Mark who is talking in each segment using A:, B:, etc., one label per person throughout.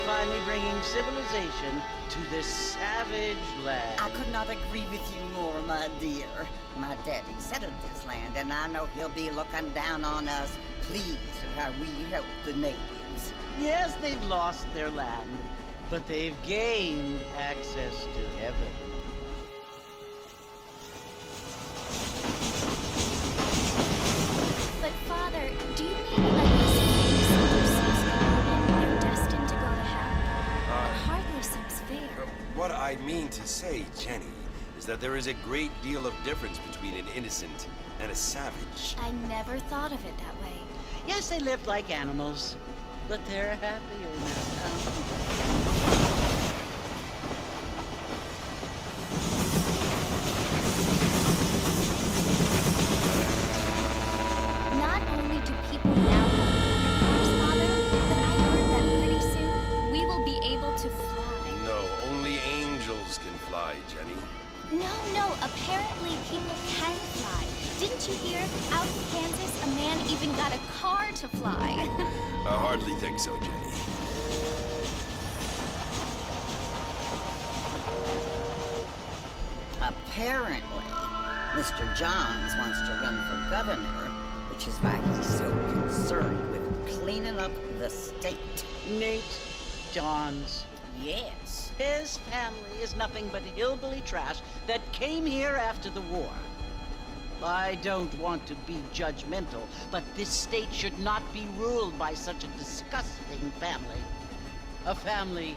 A: finally bringing civilization to this savage land.
B: I could not agree with you more, my dear. My daddy settled this land, and I know he'll be looking down on us, pleased at how we help the natives.
A: Yes, they've lost their land, but they've gained access to heaven.
C: But Father, do you mean like this they're destined to go to hell? It hardly seems fair.
D: What I mean to say, Jenny, is that there is a great deal of difference between an innocent and a savage.
C: I never thought of it that way.
A: Yes, they lived like animals, but they're happier now.
C: Not only do people now have cars, Father, but I heard that pretty soon we will be able to fly.
D: No, only angels can fly, Jenny.
C: No, apparently people can fly. Didn't you hear? Out in Kansas, a man even got a car to fly.
D: I hardly think so, Jenny.
B: Apparently, Mr. Johns wants to run for governor, which is why he's so concerned with cleaning up the state.
A: Nate Johns.
B: Yes.
A: His family is nothing but hillbilly trash that came here after the war. I don't want to be judgmental, but this state should not be ruled by such a disgusting family. A family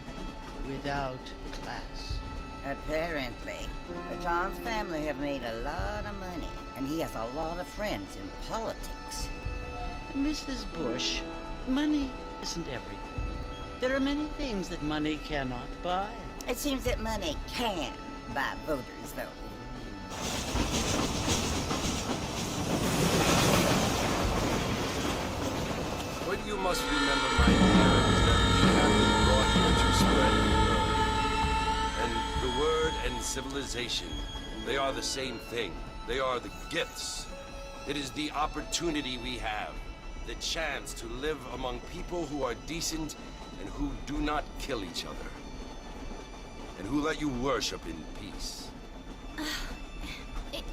A: without class.
B: Apparently, the Johns family have made a lot of money, and he has a lot of friends in politics.
A: Mrs. Bush, money isn't everything. There are many things that money cannot buy.
B: It seems that money can buy voters, though.
D: What you must remember, my dear, is that we have been brought here to spread the word. And the word and civilization, they are the same thing. They are the gifts. It is the opportunity we have, the chance to live among people who are decent and who do not kill each other, and who let you worship in peace.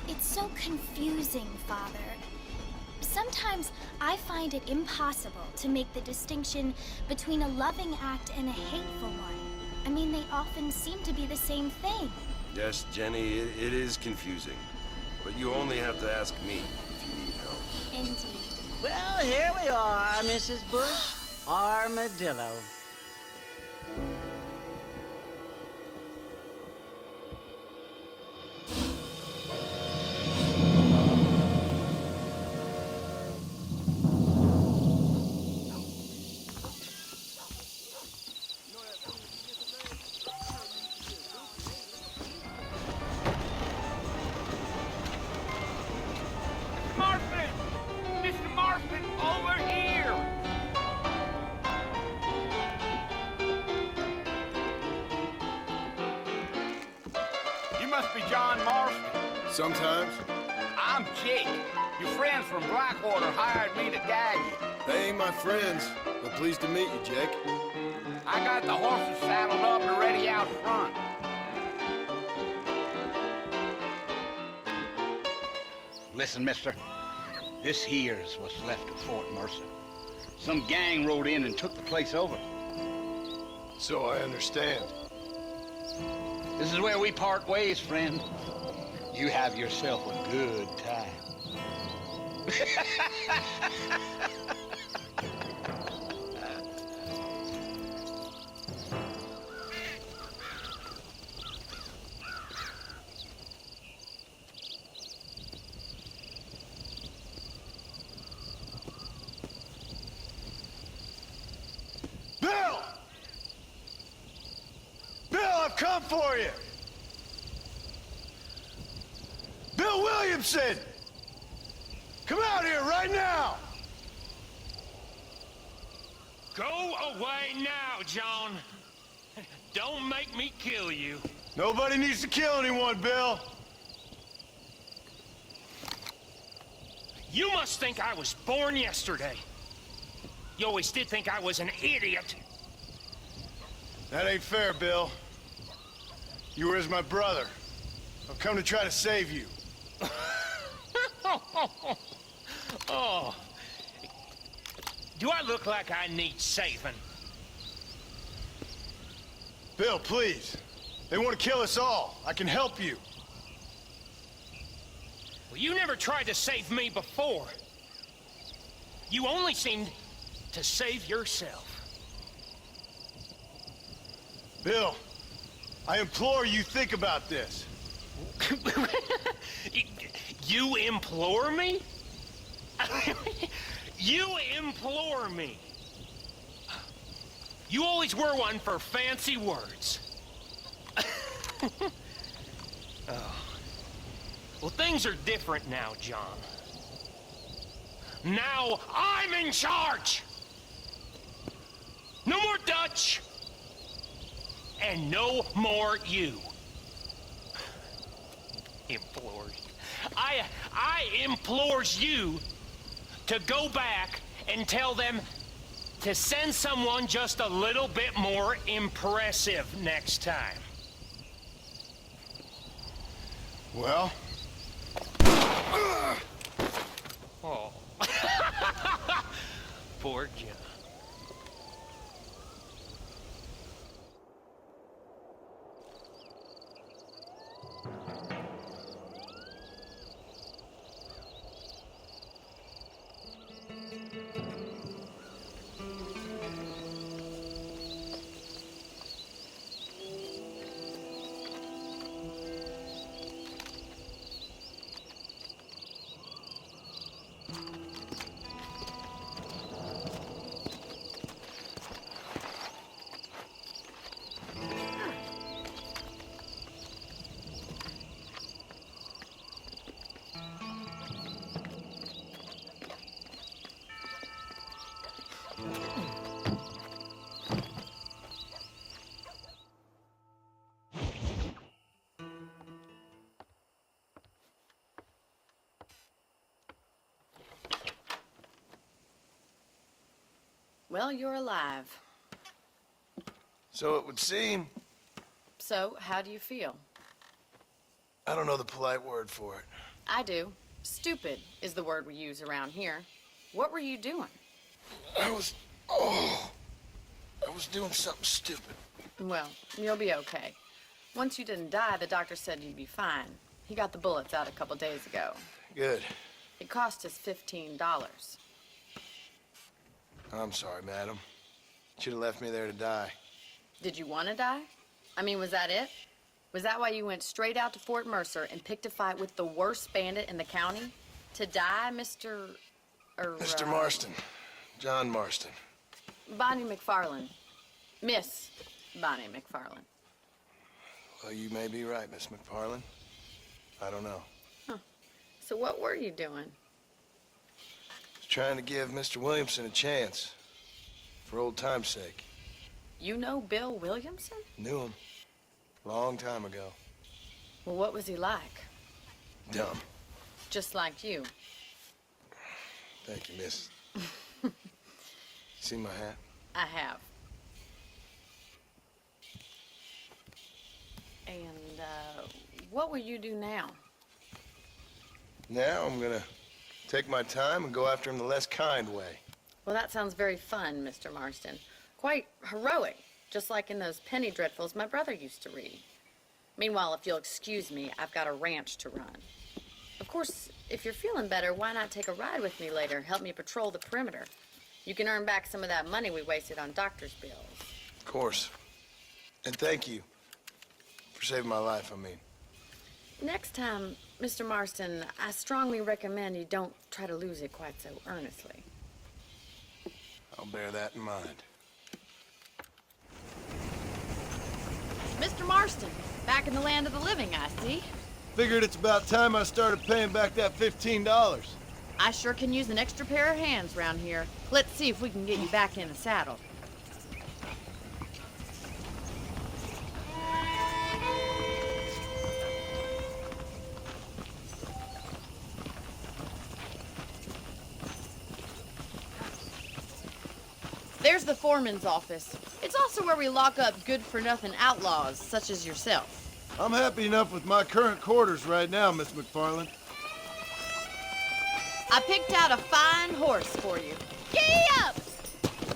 C: It's so confusing, Father. Sometimes I find it impossible to make the distinction between a loving act and a hateful one. I mean, they often seem to be the same thing.
D: Yes, Jenny, it is confusing. But you only have to ask me if you need help.
C: Indeed.
A: Well, here we are, Mrs. Bush. Armadillo.
E: Sometimes.
F: I'm Jake. Your friends from Blackwater hired me to guide you.
E: They ain't my friends, but pleased to meet you, Jake.
F: I got the horses saddled up and ready out front. Listen, mister. This here's what's left of Fort Mercer. Some gang rode in and took the place over.
E: So I understand.
F: This is where we part ways, friend. You have yourself a good time.
E: Bill! Bill, I've come for you! Bill Williamson! Come out here right now!
G: Go away now, John. Don't make me kill you.
E: Nobody needs to kill anyone, Bill.
G: You must think I was born yesterday. You always did think I was an idiot.
E: That ain't fair, Bill. You were as my brother. I've come to try to save you.
G: Oh. Do I look like I need saving?
E: Bill, please. They want to kill us all. I can help you.
G: Well, you never tried to save me before. You only seemed to save yourself.
E: Bill, I implore you think about this.
G: You implore me? You implore me. You always were one for fancy words. Oh. Well, things are different now, John. Now I'm in charge! No more Dutch! And no more you. Implores. I implores you to go back and tell them to send someone just a little bit more impressive next time.
E: Well?
G: Oh. Poor John.
H: Well, you're alive.
E: So it would seem.
H: So, how do you feel?
E: I don't know the polite word for it.
H: I do. Stupid is the word we use around here. What were you doing?
E: I was doing something stupid.
H: Well, you'll be okay. Once you didn't die, the doctor said you'd be fine. He got the bullets out a couple days ago.
E: Good.
H: It cost us $15.
E: I'm sorry, madam. Should have left me there to die.
H: Did you want to die? I mean, was that it? Was that why you went straight out to Fort Mercer and picked a fight with the worst bandit in the county? To die, Mr.
E: Mr. Marston. John Marston.
H: Bonnie McFarland. Miss Bonnie McFarland.
E: Well, you may be right, Miss McFarland. I don't know.
H: Huh. So what were you doing?
E: Trying to give Mr. Williamson a chance. For old time's sake.
H: You know Bill Williamson?
E: Knew him. Long time ago.
H: Well, what was he like?
E: Dumb.
H: Just like you.
E: Thank you, miss. See my hat?
H: I have. And, what will you do now?
E: Now I'm gonna take my time and go after him the less kind way.
H: Well, that sounds very fun, Mr. Marston. Quite heroic, just like in those penny dreadfuls my brother used to read. Meanwhile, if you'll excuse me, I've got a ranch to run. Of course, if you're feeling better, why not take a ride with me later? Help me patrol the perimeter. You can earn back some of that money we wasted on doctor's bills.
E: Of course. And thank you for saving my life, I mean.
H: Next time, Mr. Marston, I strongly recommend you don't try to lose it quite so earnestly.
E: I'll bear that in mind.
H: Mr. Marston, back in the land of the living, I see.
E: Figured it's about time I started paying back that $15.
H: I sure can use an extra pair of hands around here. Let's see if we can get you back in the saddle. There's the foreman's office. It's It's also where we lock up good-for-nothing outlaws, such as yourself.
E: I'm happy enough with my current quarters right now, Miss McFarland.
H: I picked out a fine horse for you. Giddy up!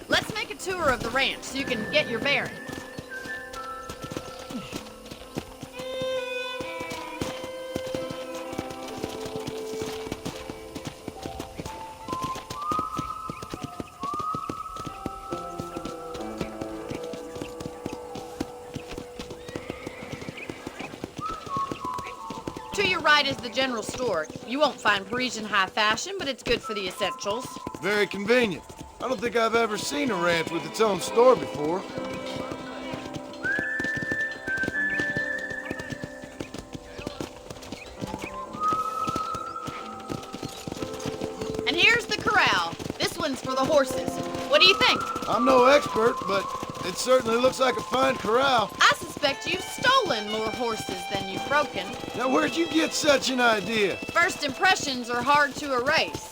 H: Let's make a tour of the ranch so you can get your bearings. To your right is the general store. You won't find Parisian high fashion, but it's good for the essentials.
E: Very convenient. I don't think I've ever seen a ranch with its own store before.
H: And here's the corral. This one's for the horses. What do you think?
E: I'm no expert, but it certainly looks like a fine corral.
H: I suspect you've stolen more horses than you've broken.
E: Now, where'd you get such an idea?
H: First impressions are hard to erase.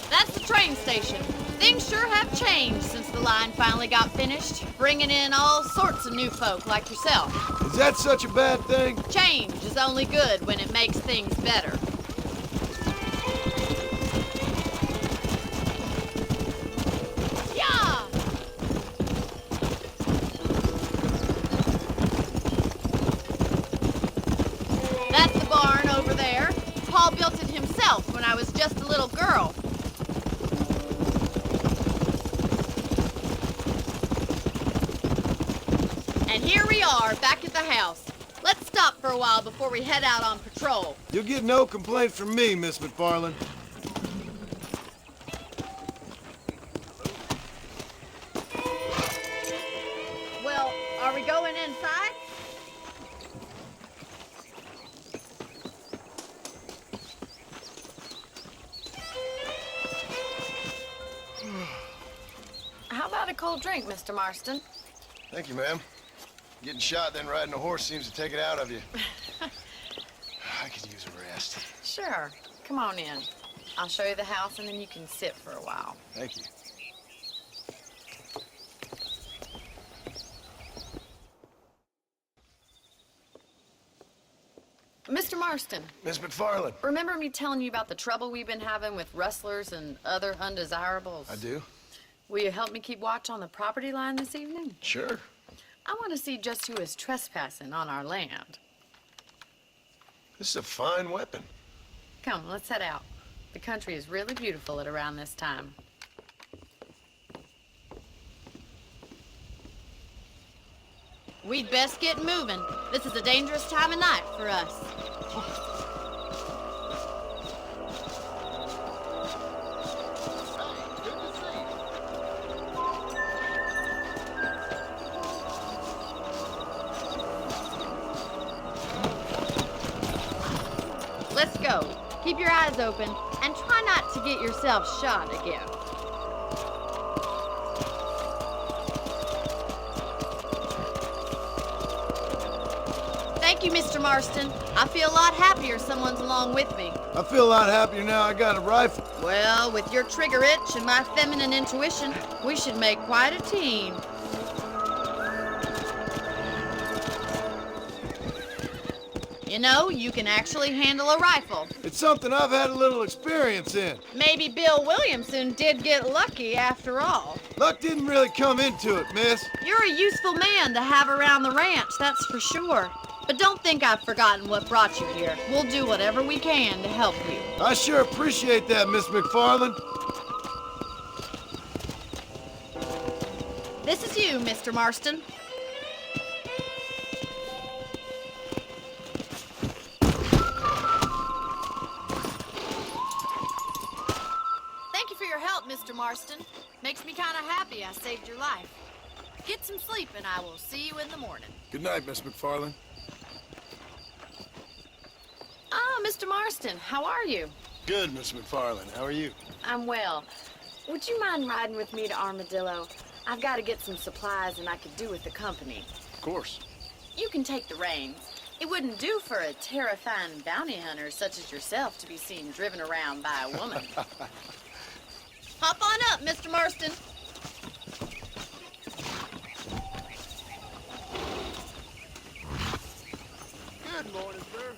H: That's the train station. Things sure have changed since the line finally got finished, bringing in all sorts of new folk like yourself.
E: Is that such a bad thing?
H: Change is only good when it makes things better. Yeah! That's the barn over there. Paul built it himself when I was just a little girl. And here we are, back at the house. Let's stop for a while before we head out on patrol.
E: You'll get no complaints from me, Miss McFarland.
H: Well, are we going inside? How about a cold drink, Mr. Marston?
E: Thank you, ma'am. Getting shot, then riding a horse seems to take it out of you. I could use a rest.
H: Sure. Come on in. I'll show you the house and then you can sit for a while.
E: Thank you.
H: Mr. Marston,
E: Miss McFarland.
H: remember me telling you about the trouble we've been having with rustlers and other undesirables?
E: I do?
H: Will you help me keep watch on the property line this evening?
E: Sure.
H: I want to see just who is trespassing on our land.
E: This is a fine weapon.
H: Come, let's head out. The country is really beautiful at around this time. We'd best get moving. This is a dangerous time of night for us. Let's go. Keep your eyes open and try not to get yourself shot again. Thank you, Mr. Marston. I feel a lot happier someone's along with me.
E: I feel a lot happier now I got a rifle.
H: Well, with your trigger itch and my feminine intuition, we should make quite a team. You know, you can actually handle a rifle.
E: It's something I've had a little experience in.
H: Maybe Bill Williamson did get lucky after all.
E: Luck didn't really come into it, miss.
H: You're a useful man to have around the ranch, that's for sure. But don't think I've forgotten what brought you here. We'll do whatever we can to help you.
E: I sure appreciate that, Miss McFarland.
H: This is you, Mr. Marston. Thank you for your help, Mr. Marston. Makes me kind of happy I saved your life. Get some sleep and I will see you in the morning.
E: Good night, Miss McFarland.
H: Ah, Mr. Marston, how are you?
E: Good, Miss McFarland. How are you?
H: I'm well. Would you mind riding with me to Armadillo? I've got to get some supplies and I could do with the company.
E: Of course.
H: You can take the reins. It wouldn't do for a terrifying bounty hunter such as yourself to be seen driven around by a woman. Hop on up, Mr. Marston.
E: Good morning, sir.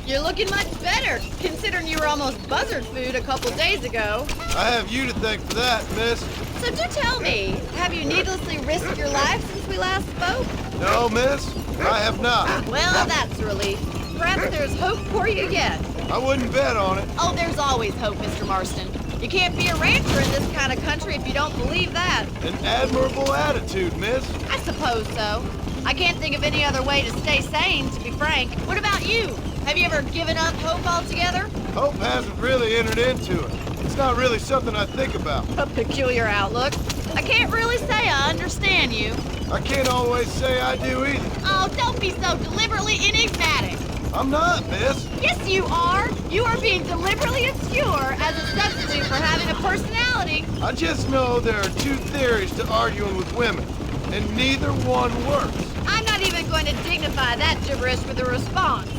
H: You're looking much better, considering you were almost buzzard food a couple days ago.
E: I have you to thank for that, miss.
H: So do tell me, have you needlessly risked your life since we last spoke?
E: No, miss, I have not.
H: Well, that's a relief. Perhaps there's hope for you yet.
E: I wouldn't bet on it.
H: Oh, there's always hope, Mr. Marston. You can't be a rancher in this kind of country if you don't believe that.
E: An admirable attitude, miss.
H: I suppose so. I can't think of any other way to stay sane, to be frank. What about you? Have you ever given up hope altogether?
E: Hope hasn't really entered into it. It's not really something I think about.
H: A peculiar outlook. I can't really say I understand you.
E: I can't always say I do either.
H: Oh, don't be so deliberately enigmatic.
E: I'm not, miss.
H: Yes, you are. You are being deliberately obscure as a substitute for having a personality.
E: I just know there are two theories to arguing with women, and neither one works.
H: I'm not even going to dignify that gibberish with a response.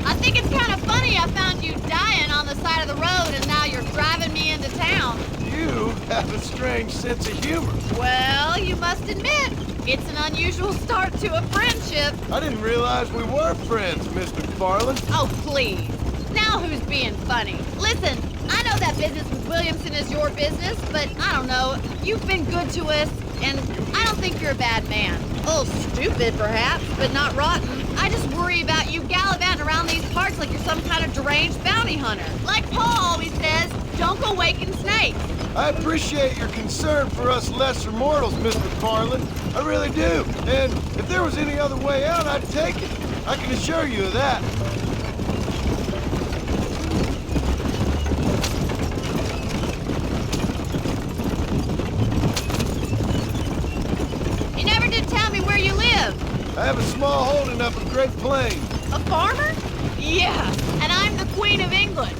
H: I think it's kind of funny I found you dying on the side of the road and now you're driving me into town.
E: You have a strange sense of humor.
H: Well, you must admit, it's an unusual start to a friendship.
E: I didn't realize we were friends, Miss McFarland.
H: Oh, please. Now who's being funny? Listen, I know that business with Williamson is your business, but I don't know. You've been good to us, and I don't think you're a bad man. A little stupid, perhaps, but not rotten. I just worry about you gallivanting around these parts like you're some kind of deranged bounty hunter. Like Paul always says, don't go waking snakes.
E: I appreciate your concern for us lesser mortals, Miss McFarland. I really do. And if there was any other way out, I'd take it. I can assure you of that.
H: You never did tell me where you live.
E: I have a small holding up in Great Plains.
H: A farmer? Yeah, and I'm the Queen of England.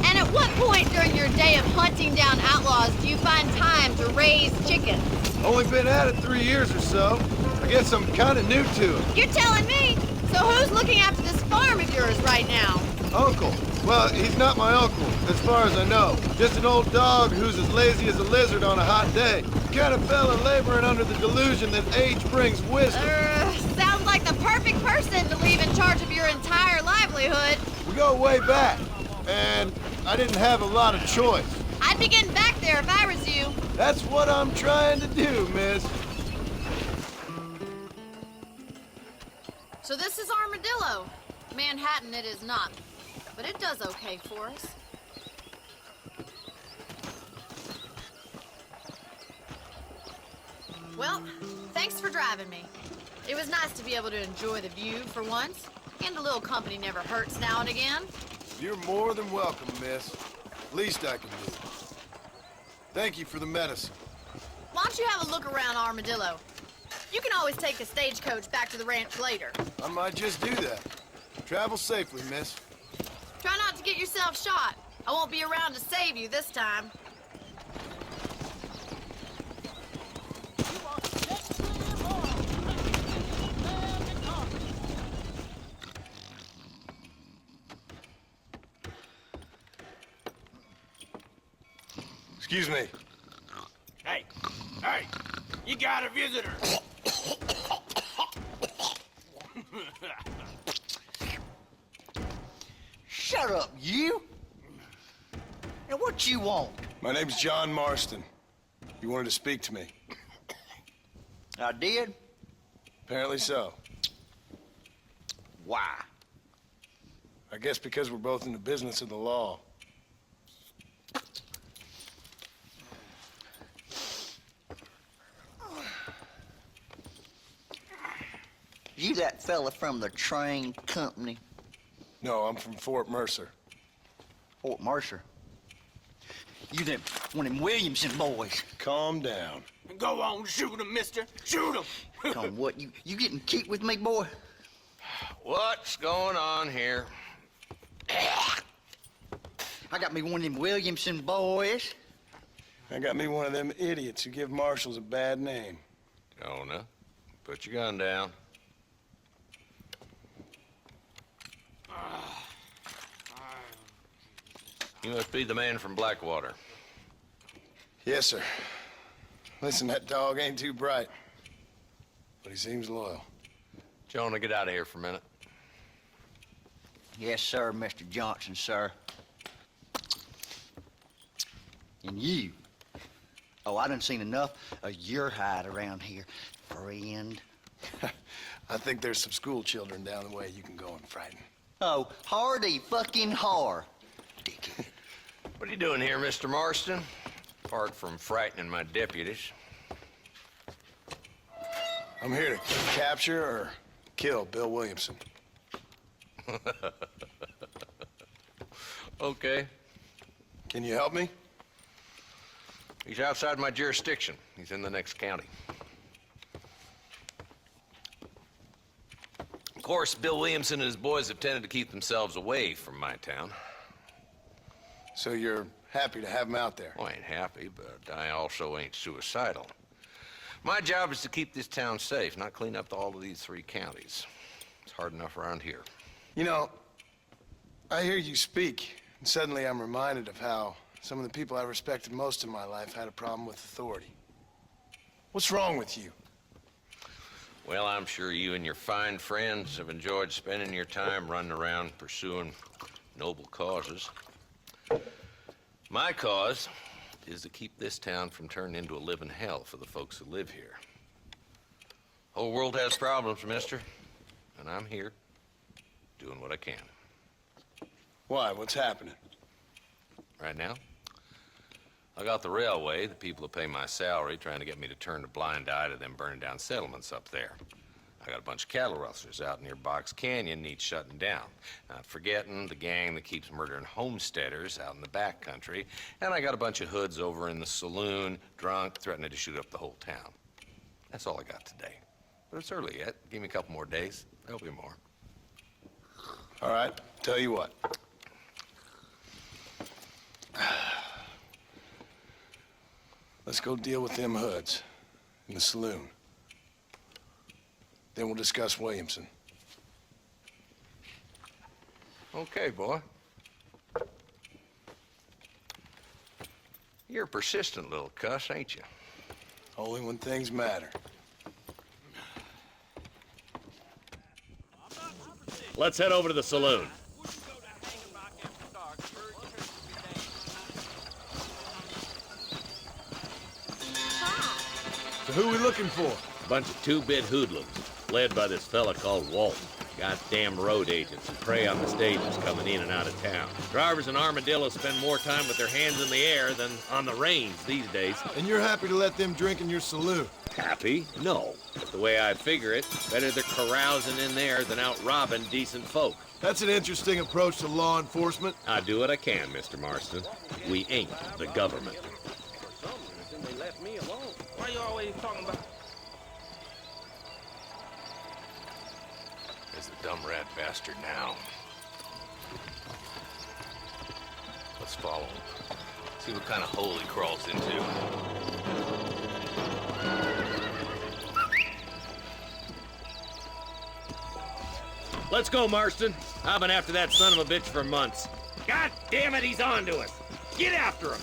H: And at what point during your day of hunting down outlaws do you find time to raise chickens?
E: Only been at it 3 years or so. I guess I'm kind of new to it.
H: You're telling me? So who's looking after this farm of yours right now?
E: Uncle. Well, he's not my uncle, as far as I know. Just an old dog who's as lazy as a lizard on a hot day. Kind of fella laboring under the delusion that age brings wisdom.
H: Sounds like the perfect person to leave in charge of your entire livelihood.
E: We go way back, and I didn't have a lot of choice.
H: I'd be getting back there if I was you.
E: That's what I'm trying to do, miss.
H: So this is Armadillo. Manhattan it is not, but it does okay for us. Well, thanks for driving me. It was nice to be able to enjoy the view for once, and a little company never hurts now and again.
E: You're more than welcome, miss. Least I can do. Thank you for the medicine.
H: Why don't you have a look around Armadillo? You can always take the stagecoach back to the ranch later.
E: I might just do that. Travel safely, miss.
H: Try not to get yourself shot. I won't be around to save you this time.
E: Excuse me.
I: Hey, you got a visitor.
J: Shut up, you! And what you want?
E: My name's John Marston. You wanted to speak to me.
J: I did?
E: Apparently so.
J: Why?
E: I guess because we're both in the business of the law.
J: You that fella from the train company?
E: No, I'm from Fort Mercer.
J: Fort Mercer? You them, one of them Williamson boys.
E: Calm down.
I: Go on, shoot him, mister. Shoot him.
J: Come, what, you getting kicked with me, boy?
K: What's going on here?
J: I got me one of them Williamson boys.
E: I got me one of them idiots who give marshals a bad name.
K: Jonah, put your gun down. You must be the man from Blackwater.
E: Yes, sir. Listen, that dog ain't too bright, but he seems loyal.
K: Jonah, get out of here for a minute.
J: Yes, sir, Mr. Johnson, sir. And you. Oh, I done seen enough of your hide around here, friend.
E: I think there's some school children down the way you can go and frighten.
J: Oh, hardy fucking har. Dickhead.
K: What are you doing here, Mr. Marston? Apart from frightening my deputies.
E: I'm here to capture or kill Bill Williamson.
K: Okay.
E: Can you help me?
K: He's outside my jurisdiction. He's in the next county. Of course, Bill Williamson and his boys have tended to keep themselves away from my town.
E: So you're happy to have him out there?
K: Well, I ain't happy, but I also ain't suicidal. My job is to keep this town safe, not clean up all of these 3 counties. It's hard enough around here.
E: You know, I hear you speak, and suddenly I'm reminded of how some of the people I respected most in my life had a problem with authority. What's wrong with you?
K: Well, I'm sure you and your fine friends have enjoyed spending your time running around pursuing noble causes. My cause is to keep this town from turning into a living hell for the folks who live here. Whole world has problems, mister, and I'm here doing what I can.
E: Why? What's happening?
K: Right now, I got the railway, the people who pay my salary, trying to get me to turn a blind eye to them burning down settlements up there. I got a bunch of cattle rustlers out near Box Canyon needs shutting down. Not forgetting the gang that keeps murdering homesteaders out in the back country. And I got a bunch of hoods over in the saloon, drunk, threatening to shoot up the whole town. That's all I got today. But it's early yet. Give me a couple more days. There'll be more.
E: All right, tell you what. Let's go deal with them hoods in the saloon. Then we'll discuss Williamson.
K: Okay, boy. You're a persistent little cuss, ain't you?
E: Only when things matter.
L: Let's head over to the saloon.
E: So who are we looking for?
L: A bunch of 2-bit hoodlums, led by this fella called Walton. Goddamn road agents who prey on the stages coming in and out of town. Drivers in Armadillo spend more time with their hands in the air than on the reins these days.
E: And you're happy to let them drink in your saloon?
L: Happy? No. But the way I figure it, better they're carousing in there than out robbing decent folk.
E: That's an interesting approach to law enforcement.
L: I do what I can, Mr. Marston. We ain't the government.
I: They left me alone. Why you always talking about?
K: There's a dumb rat bastard now. Let's follow him. See what kind of hole he crawls into.
L: Let's go, Marston. I've been after that son of a bitch for months. God damn it, he's on to us. Get after him.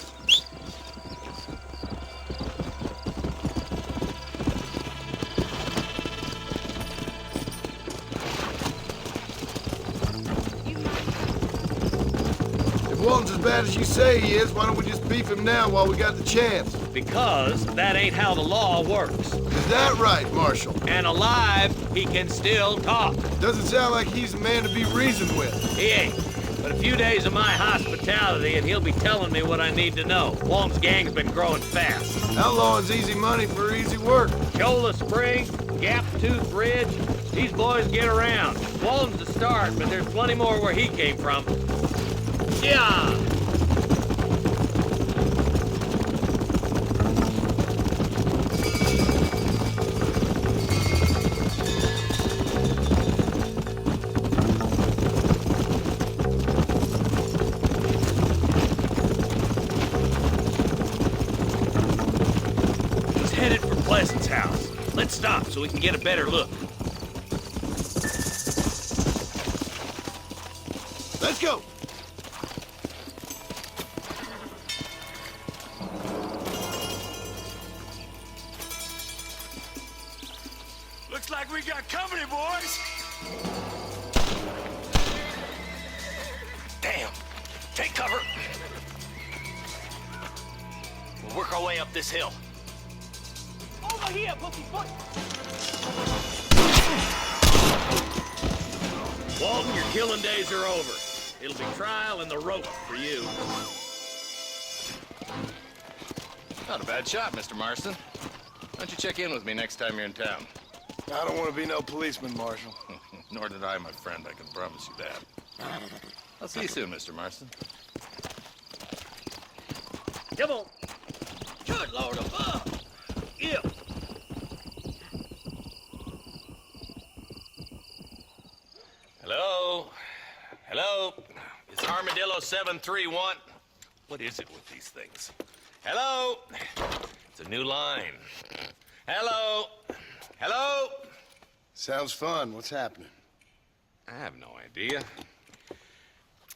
E: If Walton's as bad as you say he is, why don't we just beef him now while we got the chance?
L: Because that ain't how the law works.
E: Is that right, Marshal?
L: And alive, he can still talk.
E: Doesn't sound like he's a man to be reasoned with.
L: He ain't. But a few days of my hospitality and he'll be telling me what I need to know. Walton's gang's been growing fast.
E: Outlawing's easy money for easy work.
L: Chola Spring, Gap Tooth Ridge, these boys get around. Walton's the start, but there's plenty more where he came from. Yeah! headed for Pleasant's house. Let's stop so we can get a better look.
E: Let's go!
D: Looks like we got company, boys!
G: Damn! Take cover! We'll work our way up this hill. Over here, Pussyfoot!
L: Walton, your killing days are over. It'll be trial and the rope for you.
K: Not a bad shot, Mr. Marston. Why don't you check in with me next time you're in town?
E: I don't want to be no policeman, Marshal.
K: Nor did I, my friend. I can promise you that. I'll see you soon, Mr. Marston.
L: Come on. Good Lord above. Yeah.
K: Hello? Hello? Is Armadillo 731? What is it with these things? Hello? It's a new line. Hello? Hello?
E: Sounds fun. What's happening?
K: I have no idea.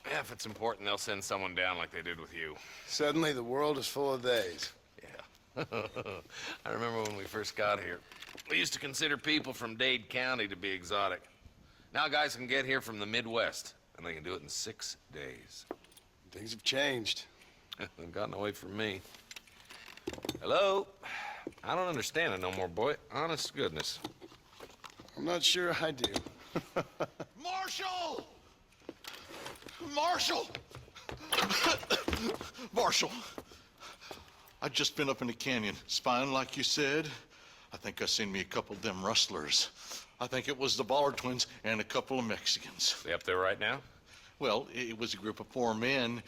K: Yeah, if it's important, they'll send someone down like they did with you.
E: Suddenly, the world is full of theys.
K: Yeah. I remember when we first got here. We used to consider people from Dade County to be exotic. Now guys can get here from the Midwest, and they can do it in 6 days.
E: Things have changed.
K: They've gotten away from me. Hello? I don't understand it no more, boy. Honest to goodness.
E: I'm not sure I do.
J: Marshal! Marshal! Marshal! I just been up in the canyon, spying like you said. I think I seen me a couple of them rustlers. I think it was the Ballard twins and a couple of Mexicans.
K: They up there right now?
J: Well, it was a group of 4 men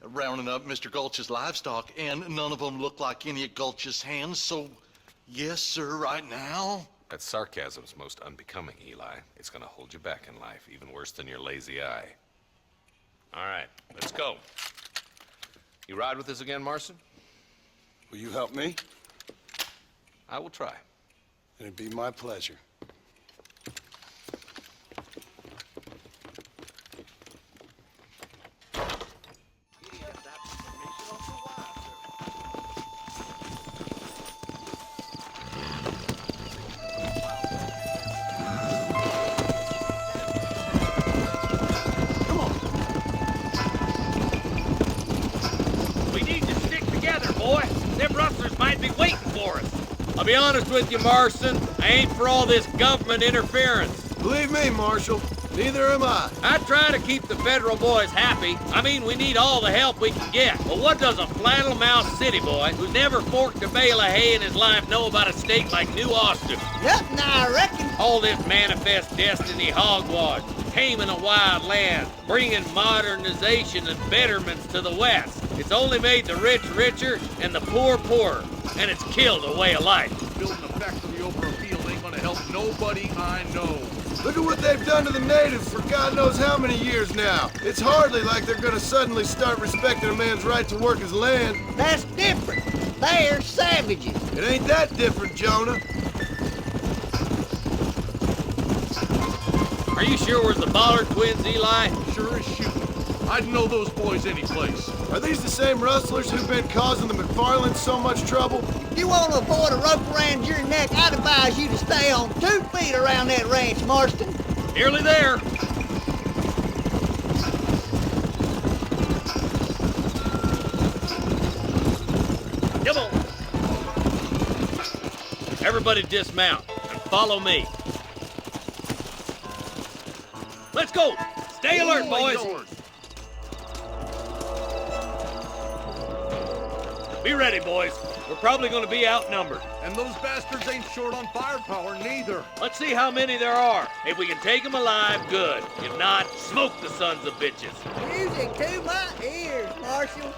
J: rounding up Mr. Gulch's livestock, and none of them looked like any of Gulch's hands, so yes, sir, right now.
K: That sarcasm's most unbecoming, Eli. It's gonna hold you back in life, even worse than your lazy eye. All right, let's go. You ride with us again, Marston?
E: Will you help me?
K: I will try.
E: It'd be my pleasure.
L: I'll be honest with you, Marston. I ain't for all this government interference.
E: Believe me, Marshal, neither am I.
L: I try to keep the federal boys happy. I mean, we need all the help we can get. But what does a flannel-mouthed city boy who's never forked a bale of hay in his life know about a state like New Austin?
B: Nothing, I reckon.
L: All this manifest destiny hogwash, taming a wild land, bringing modernization and betterments to the West. It's only made the rich richer and the poor poorer, and it's killed a way of life.
M: Building a factory over a field ain't gonna help nobody I know.
E: Look at what they've done to the natives for God knows how many years now. It's hardly like they're gonna suddenly start respecting a man's right to work his land.
B: That's different. They're savages.
E: It ain't that different, Jonah.
L: Are you sure we're the Ballard twins, Eli?
M: Sure as shooting. I'd know those boys any place.
E: Are these the same rustlers who've been causing the McFarlands so much trouble?
B: If you want to avoid a rope around your neck, I'd advise you to stay on 2 feet around that ranch, Marston.
L: Nearly there. Come on. Everybody dismount and follow me. Let's go. Stay alert, boys. Be ready, boys. We're probably going to be outnumbered.
M: And those bastards ain't short on firepower, neither.
L: Let's see how many there are. If we can take them alive, good. If not, smoke the sons of bitches.
B: Music to my ears, Marshal.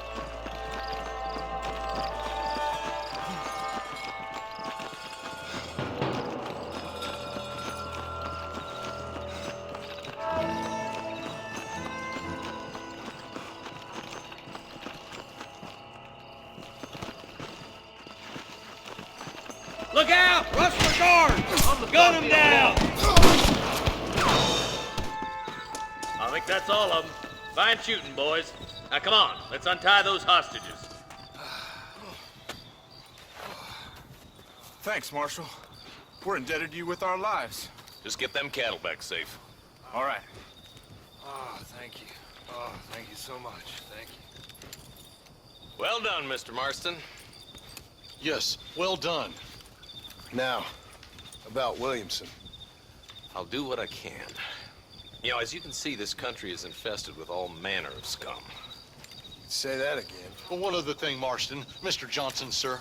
L: Look out! Rustler guard! Gun him down! I think that's all of them. Fine shooting, boys. Now come on, let's untie those hostages.
N: Thanks, Marshal. We're indebted to you with our lives.
K: Just get them cattle back safe.
N: All right.
E: Oh, thank you. Oh, thank you so much. Thank you.
K: Well done, Mr. Marston.
J: Yes, well done.
E: Now, about Williamson.
K: I'll do what I can. You know, as you can see, this country is infested with all manner of scum.
E: Say that again.
J: Well, one other thing, Marston. Mr. Johnson, sir.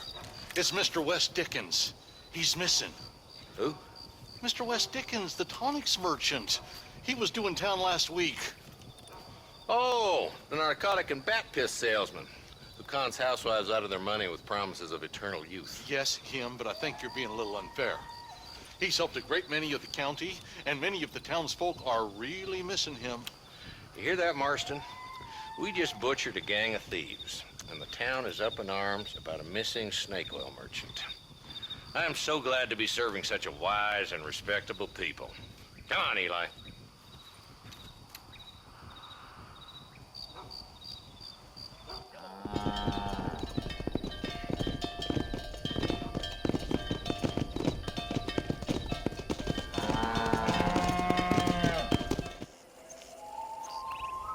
J: It's Mr. Wes Dickens. He's missing.
K: Who?
J: Mr. Wes Dickens, the tonics merchant. He was due in town last week.
K: Oh, the narcotic and bat piss salesman who cons housewives out of their money with promises of eternal youth.
J: Yes, him, but I think you're being a little unfair. He's helped a great many of the county, and many of the townsfolk are really missing him.
K: You hear that, Marston? We just butchered a gang of thieves, and the town is up in arms about a missing snake oil merchant. I am so glad to be serving such a wise and respectable people. Come on, Eli.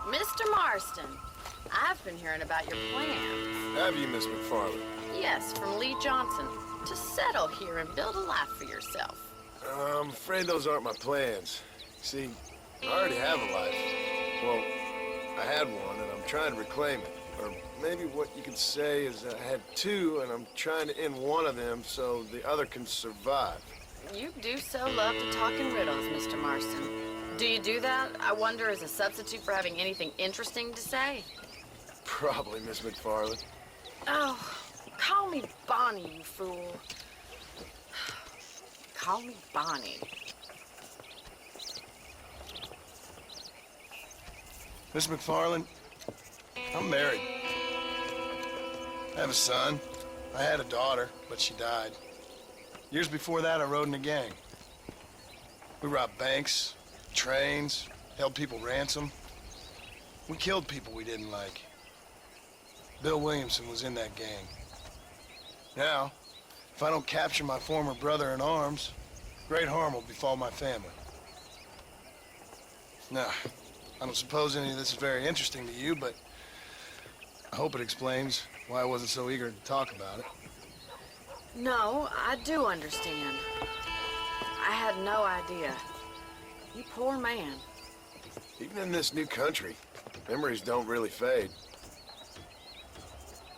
H: Mr. Marston, I've been hearing about your plans.
E: Have you, Miss McFarland?
H: Yes, from Lee Johnson. To settle here and build a life for yourself.
E: I'm afraid those aren't my plans. See, I already have a life. Well, I had one, and I'm trying to reclaim it. Or maybe what you could say is I had two, and I'm trying to end one of them so the other can survive.
H: You do so love to talk in riddles, Mr. Marston. Do you do that, I wonder, as a substitute for having anything interesting to say?
E: Probably, Miss McFarland.
H: Oh, call me Bonnie, you fool. Call me Bonnie.
E: Miss McFarland, I'm married. I have a son. I had a daughter, but she died. Years before that, I rode in a gang. We robbed banks, trains, held people ransom. We killed people we didn't like. Bill Williamson was in that gang. Now, if I don't capture my former brother in arms, great harm will befall my family. Now, I don't suppose any of this is very interesting to you, but I hope it explains why I wasn't so eager to talk about it.
H: No, I do understand. I had no idea. You poor man.
E: Even in this new country, memories don't really fade.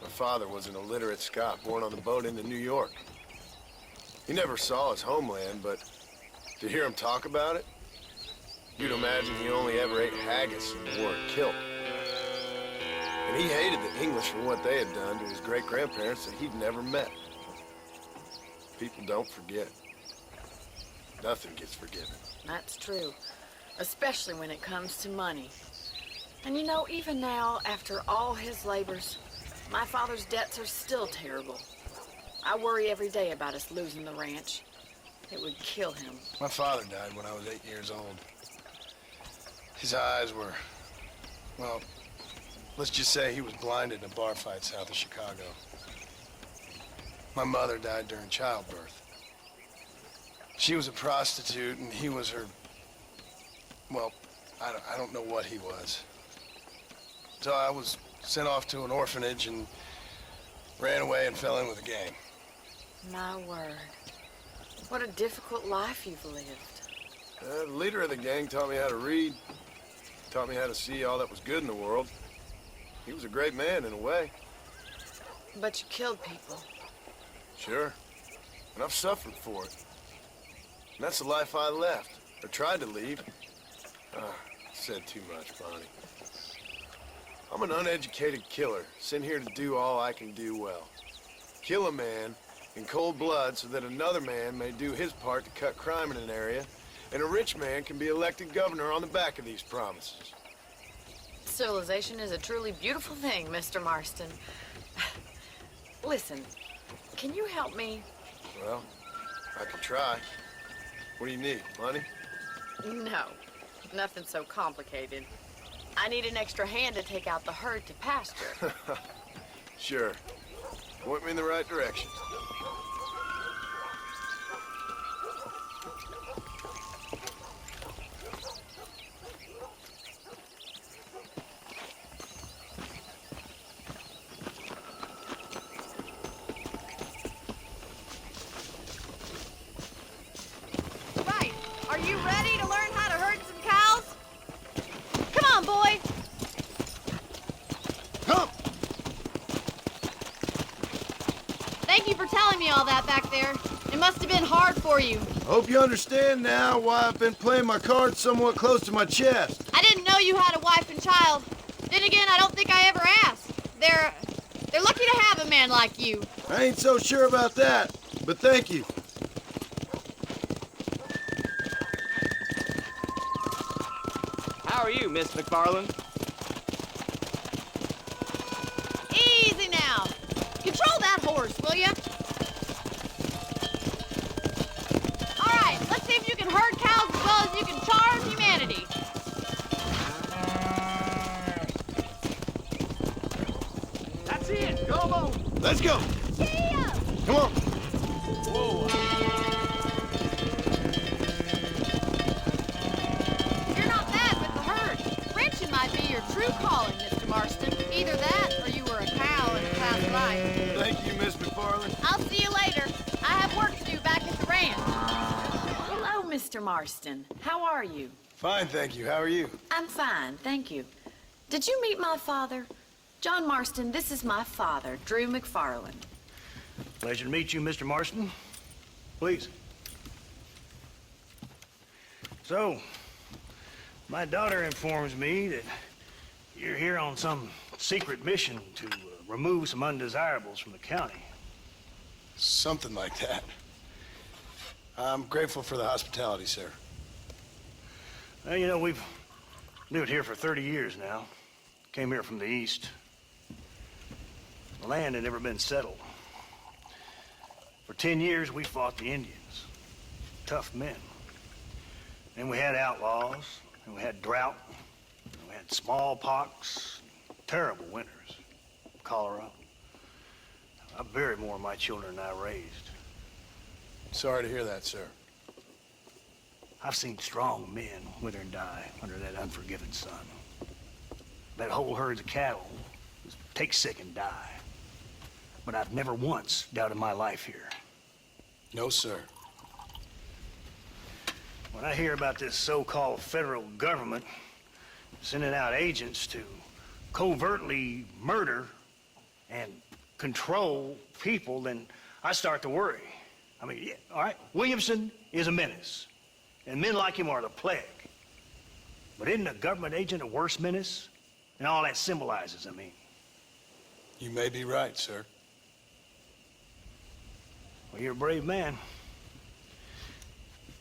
E: My father was an illiterate Scot born on the boat into New York. He never saw his homeland, but to hear him talk about it, you'd imagine he only ever ate haggis and wore a kilt. And he hated the English for what they had done to his great-grandparents that he'd never met. People don't forget. Nothing gets forgiven.
H: That's true. Especially when it comes to money. And you know, even now, after all his labors, my father's debts are still terrible. I worry every day about us losing the ranch. It would kill him.
E: My father died when I was 8 years old. His eyes were, well, let's just say he was blinded in a bar fight south of Chicago. My mother died during childbirth. She was a prostitute, and he was her, well, I don't know what he was. So I was sent off to an orphanage and ran away and fell in with a gang.
H: My word. What a difficult life you've lived.
E: The leader of the gang taught me how to read, taught me how to see all that was good in the world. He was a great man in a way.
H: But you killed people.
E: Sure. And I've suffered for it. And that's the life I left, or tried to leave. Said too much, Bonnie. I'm an uneducated killer, sent here to do all I can do well. Kill a man in cold blood so that another man may do his part to cut crime in an area, and a rich man can be elected governor on the back of these promises.
H: Civilization is a truly beautiful thing, Mr. Marston. Listen, can you help me?
E: Well, I can try. What do you need? Money?
H: No, nothing so complicated. I need an extra hand to take out the herd to pasture.
E: Sure. Point me in the right direction.
H: Right. Are you ready to learn how to herd some cows? Come on, boy.
E: Come!
H: Thank you for telling me all that back there. It must have been hard for you.
E: Hope you understand now why I've been playing my cards somewhat close to my chest.
H: I didn't know you had a wife and child. Then again, I don't think I ever asked. They're lucky to have a man like you.
E: I ain't so sure about that, but thank you.
I: How are you, Miss McFarland?
H: Easy now. Control that horse, will you? All right, let's see if you can herd cows as well as you can charm humanity.
I: That's it. Go on.
E: Let's go.
H: Yeah.
E: Come on.
I: Whoa.
H: You're not bad with the herd. Ranching might be your true calling, Mr. Marston. Either that or you were a cow in a past life.
E: Thank you, Miss McFarland.
H: I'll see you later. I have work to do back at the ranch. Hello, Mr. Marston. How are you?
E: Fine, thank you. How are you?
H: I'm fine, thank you. Did you meet my father? John Marston, this is my father, Drew McFarland.
O: Pleasure to meet you, Mr. Marston. Please. So, my daughter informs me that you're here on some secret mission to remove some undesirables from the county.
E: Something like that. I'm grateful for the hospitality, sir.
O: Well, you know, we've lived here for 30 years now. Came here from the east. The land had never been settled. For 10 years, we fought the Indians. Tough men. Then we had outlaws, and we had drought, and we had smallpox, terrible winters, cholera. I buried more of my children than I raised.
E: Sorry to hear that, sir.
O: I've seen strong men wither and die under that unforgiving sun. That whole herds of cattle just take sick and die. But I've never once doubted my life here.
E: No, sir.
O: When I hear about this so-called federal government sending out agents to covertly murder and control people, then I start to worry. I mean, yeah, all right, Williamson is a menace, and men like him are the plague. But isn't a government agent a worse menace? And all that symbolizes, I mean.
E: You may be right, sir.
O: Well, you're a brave man.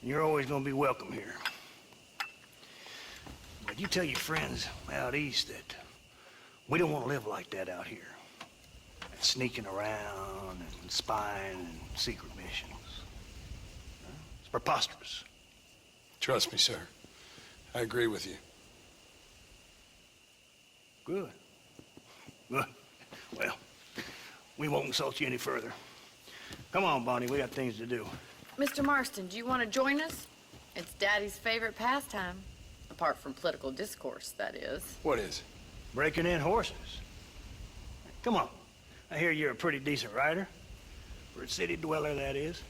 O: You're always gonna be welcome here. But you tell your friends out east that we don't want to live like that out here. Sneaking around and spying and secret missions. It's preposterous.
E: Trust me, sir. I agree with you.
O: Good. Good. Well, we won't insult you any further. Come on, Bonnie, we got things to do.
H: Mr. Marston, do you want to join us? It's Daddy's favorite pastime. Apart from political discourse, that is.
E: What is?
O: Breaking in horses. Come on. I hear you're a pretty decent rider. For a city dweller, that is.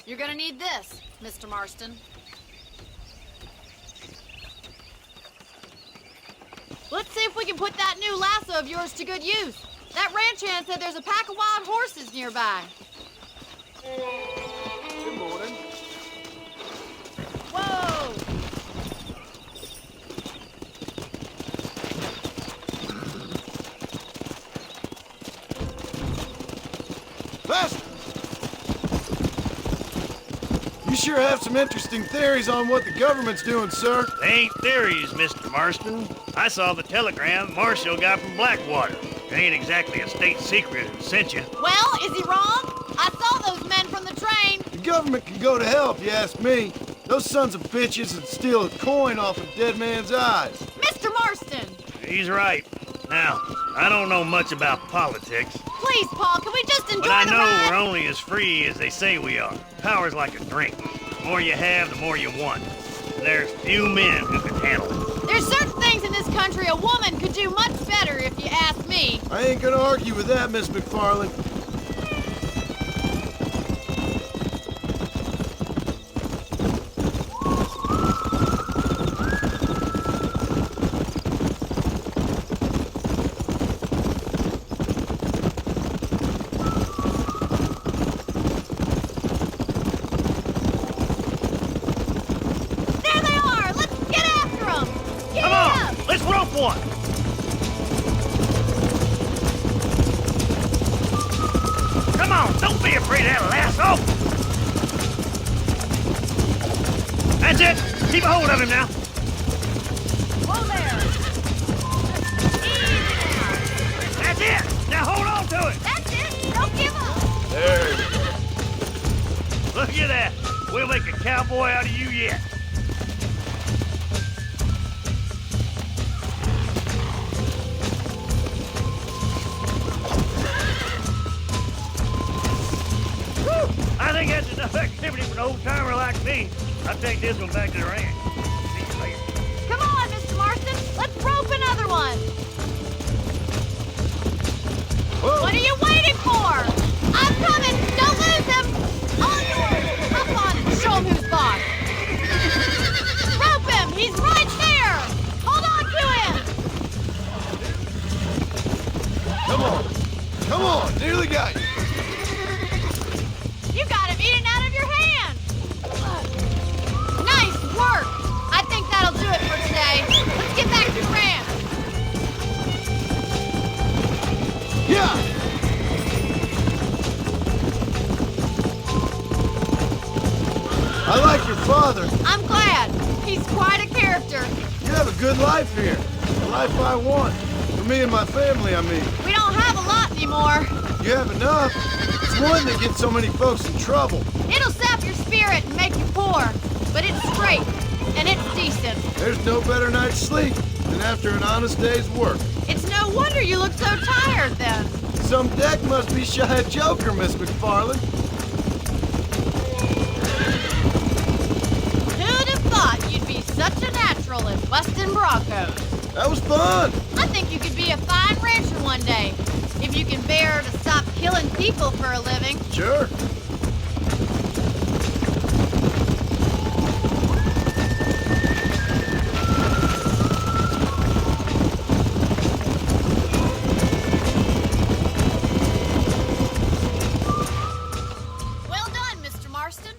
H: You're gonna need this, Mr. Marston. Let's see if we can put that new lasso of yours to good use. That ranch hand said there's a pack of wild horses nearby.
I: Good morning.
H: Whoa!
E: Faster! You sure have some interesting theories on what the government's doing, sir.
O: They ain't theories, Mr. Marston. I saw the telegram Marshall got from Blackwater. It ain't exactly a state secret who sent you.
P: Well, is he wrong? I saw those men from the train.
E: The government can go to hell if you ask me. Those sons of bitches would steal a coin off a dead man's eyes.
P: Mr. Marston!
O: He's right. Now, I don't know much about politics.
P: Please, Paul, can we just enjoy
O: But I
P: the
O: know
P: ride?
O: we're only as free as they say we are. Power's like a drink. The more you have, the more you want. There's few men who can handle it.
P: There's certain things in this country a woman could do much better, if you ask me.
E: I ain't gonna argue with that, Miss McFarland.
P: There they are! Let's get after them! Get
O: Come on, let's rope one! Come on, don't be afraid of that lasso! That's it! Keep a hold of him now!
P: Whoa there! Easy now!
O: That's it! Now hold on to it!
P: That's it! Don't give up!
O: There it is. Look at that! We'll make a cowboy out of you yet! Whew! I think that's enough activity for an old-timer like me. I'll take this one back to the ranch. See you later.
P: Come on, Mr. Marston! Let's rope another one!
E: Whoa.
P: What are you waiting for? I'm coming! Don't lose him! All yours! Hop on and show him who's boss! Rope him! He's right there! Hold on to him!
E: Come on. Come on. Nearly got you.
P: You got him eating out of your hand! Nice work! I think that'll do it for today. Let's get back to the ranch.
E: Yeah. I like your father.
P: I'm glad. He's quite a character.
E: You have a good life here. The life I want. For me and my family, I mean.
P: We don't have a lot anymore.
E: You have enough. It's one that gets so many folks in trouble.
P: It'll sap your spirit and make you poor. But it's straight. And it's decent.
E: There's no better night's sleep than after an honest day's work.
P: It's no wonder you look so tired then.
E: Some deck must be shy of Joker, Miss McFarland.
P: Who'd have thought you'd be such a natural at busting broncos?
E: That was fun.
P: I think you could be a fine rancher one day. If you can bear to stop killing people for a living.
E: Sure.
P: Well done, Mr. Marston.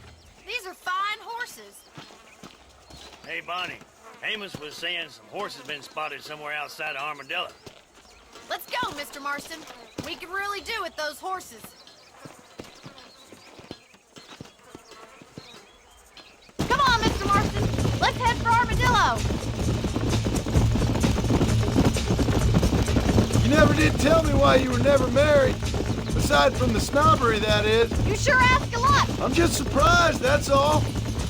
P: These are fine horses.
O: Hey, Bonnie. Amos was saying some horses been spotted somewhere outside of Armadillo.
P: Let's go, Mr. Marston. We can really do with those horses. Come on, Mr. Marston. Let's head for Armadillo.
E: You never did tell me why you were never married. Aside from the snobbery, that is.
P: You sure ask a lot.
E: I'm just surprised, that's all.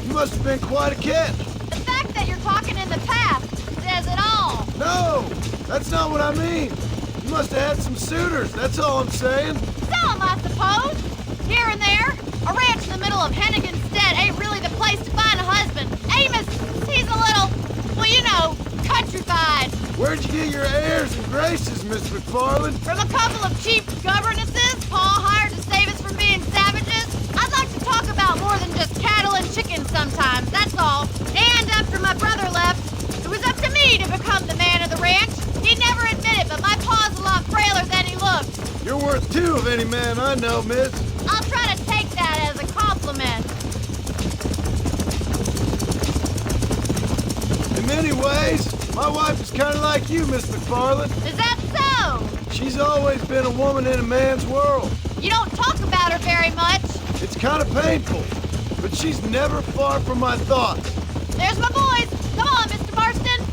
E: You must have been quite a catch.
P: The fact that you're talking in the past says it all.
E: No, that's not what I mean. You must have had some suitors, that's all I'm saying.
P: Some, I suppose. Here and there. A ranch in the middle of Hennigan's Stead ain't really the place to find a husband. Amos, he's a little, well, you know, countrified.
E: Where'd you get your airs and graces, Miss McFarland?
P: From a couple of cheap governesses Paul hired to save us from being savages. I'd like to talk about more than just cattle and chickens sometimes, that's all. And after my brother left, it was up to me to become the man of the ranch. He'd never admit it, but my pa's a lot frailer than he looks.
E: You're worth two of any man I know, miss.
P: I'll try to take that as a compliment.
E: In many ways, my wife is kind of like you, Miss McFarland.
P: Is that so?
E: She's always been a woman in a man's world.
P: You don't talk about her very much.
E: It's kind of painful. but she's never far from my thoughts.
P: There's my boys. Come on, Mr. Marston.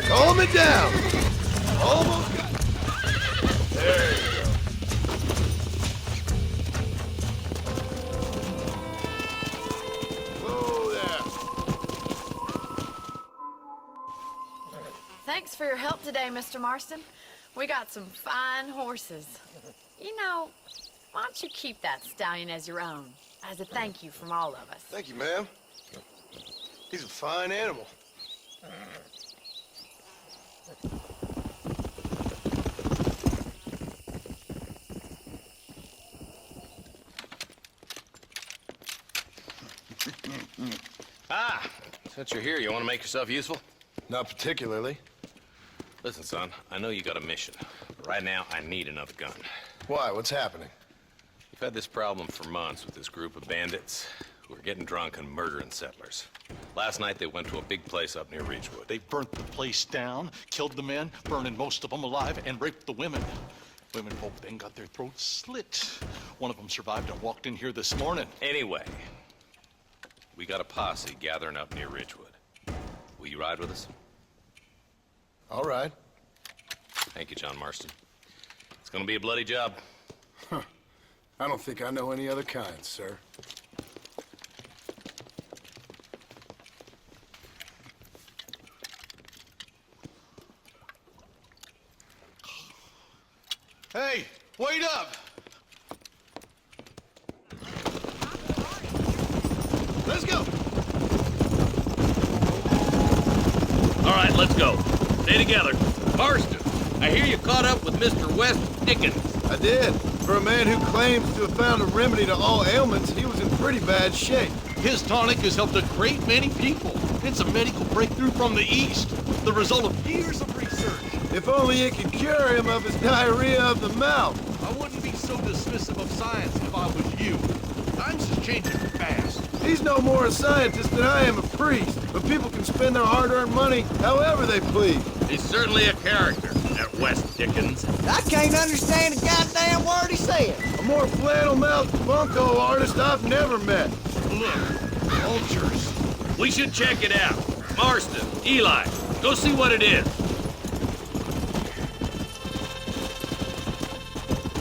E: Calm it down. Almost got... There you go. Whoa there.
H: Thanks for your help today, Mr. Marston. We got some fine horses. You know, why don't you keep that stallion as your own, as a thank you from all of us?
E: Thank you, ma'am. He's a fine animal.
K: Since you're here, you want to make yourself useful?
E: Not particularly.
K: Listen, son, I know you got a mission. But right now, I need another gun.
E: Why? What's happening?
K: We've had this problem for months with this group of bandits who are getting drunk and murdering settlers. Last night, they went to a big place up near Ridgewood.
J: They burnt the place down, killed the men, burning most of them alive, and raped the women. Women folk then got their throats slit. One of them survived and walked in here this morning.
K: Anyway, we got a posse gathering up near Ridgewood. Will you ride with us?
E: All right.
K: Thank you, John Marston. It's gonna be a bloody job.
E: Huh. I don't think I know any other kind, sir.
J: Hey, wait up!
E: Let's go!
L: All right, let's go. Stay together. Marston, I hear you caught up with Mr. West Dickens.
E: I did. For a man who claims to have found a remedy to all ailments, he was in pretty bad shape.
J: His tonic has helped a great many people. It's a medical breakthrough from the East, the result of years of research.
E: If only it could cure him of his diarrhea of the mouth.
M: I wouldn't be so dismissive of science if I was you. Times is changing fast.
E: He's no more a scientist than I am a priest, but people can spend their hard-earned money however they please.
L: He's certainly a character, that West Dickens.
B: I can't understand a goddamn word he said.
E: A more flannel-mouthed bunco artist I've never met.
L: Look, vultures. We should check it out. Marston, Eli, go see what it is.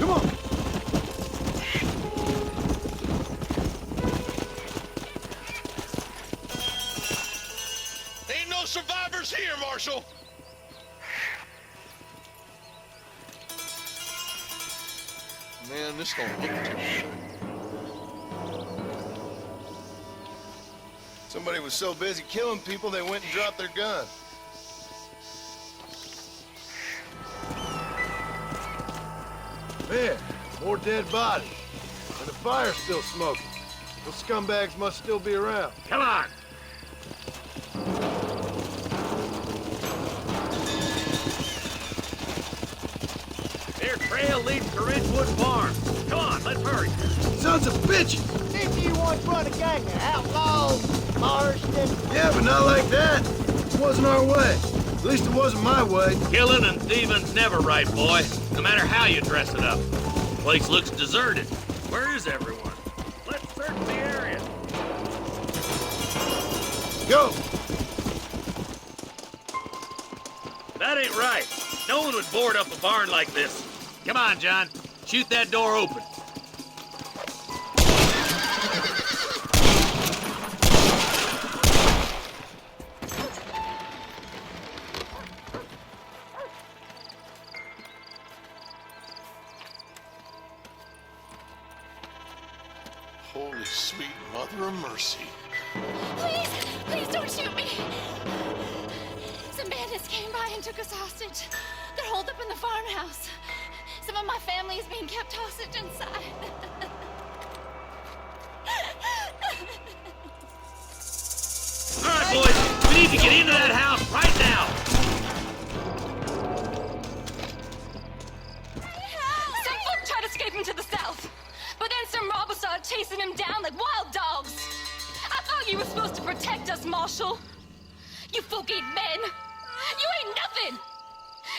E: Come on.
J: Ain't no survivors here, Marshal. Man, this don't look too good.
E: Somebody was so busy killing people, they went and dropped their gun. Man, more dead bodies. And the fire's still smoking. Those scumbags must still be around.
L: Come on. Their trail leads to Ridgewood Farm. Come on, let's hurry.
E: Sons of bitches!
B: Didn't you once run a gang of outlaws, Marston?
E: Yeah, but not like that. It wasn't our way. At least it wasn't my way.
L: Killing and thieving's never right, boy. No matter how you dress it up. The place looks deserted. Where is everyone? Let's search the area.
E: Go!
L: That ain't right. No one would board up a barn like this. Come on, John. Shoot that door open.
J: Holy sweet mother of mercy.
C: Please, please don't shoot me. Some bandits came by and took us hostage. They're holed up in the farmhouse. Some of my family is being kept hostage inside.
L: All right, boys, we need to get into that house right now.
Q: Some folk tried escaping to the south, but then some robbers started chasing him down like wild dogs. I thought you were supposed to protect us, Marshal. You folk ain't men. You ain't nothing.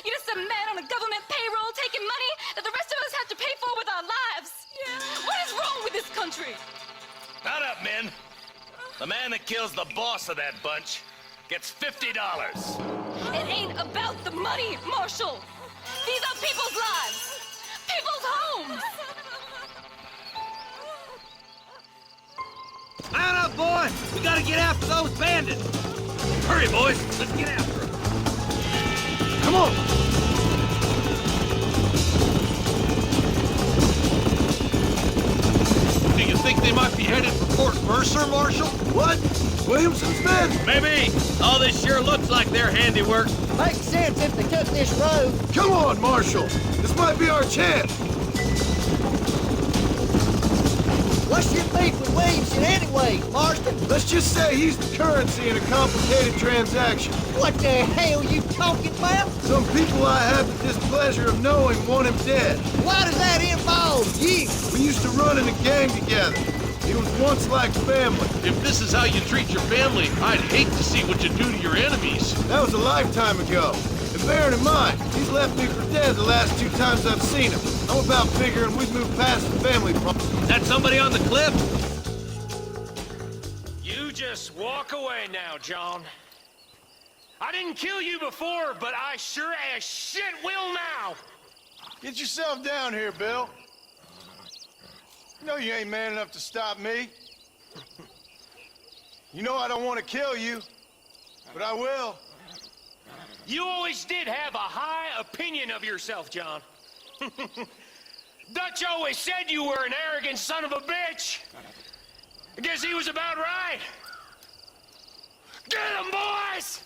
Q: You're just a man on a government payroll taking money that the rest of us have to pay for with our lives. What is wrong with this country?
L: Not up, men. The man that kills the boss of that bunch gets $50.
Q: It ain't about the money, Marshal. These are people's lives, people's homes.
L: Mount up, boy! We gotta get after those bandits! Hurry, boys! Let's get after them!
O: Come on!
M: Do you think they might be headed for Fort Mercer, Marshal?
O: What? Williamson's men?
L: Maybe. All this sure looks like their handiwork.
B: Makes sense if they took this road.
O: Come on, Marshal! This might be our chance!
B: What's your beef with Williamson anyway, Marston?
O: Let's just say he's the currency in a complicated transaction.
B: What the hell you talking about?
O: Some people I have the displeasure of knowing want him dead.
B: Why does that involve you?
O: We used to run in a gang together. He was once like family.
M: If this is how you treat your family, I'd hate to see what you do to your enemies.
O: That was a lifetime ago. And bearing in mind, he's left me for dead the last 2 times I've seen him. I'm about figuring we've moved past the family problem.
L: That somebody on the cliff?
G: You just walk away now, John. I didn't kill you before, but I sure as shit will now.
E: Get yourself down here, Bill. You know you ain't man enough to stop me. You know I don't want to kill you, but I will.
G: You always did have a high opinion of yourself, John. Dutch always said you were an arrogant son of a bitch. I guess he was about right. Get him, boys!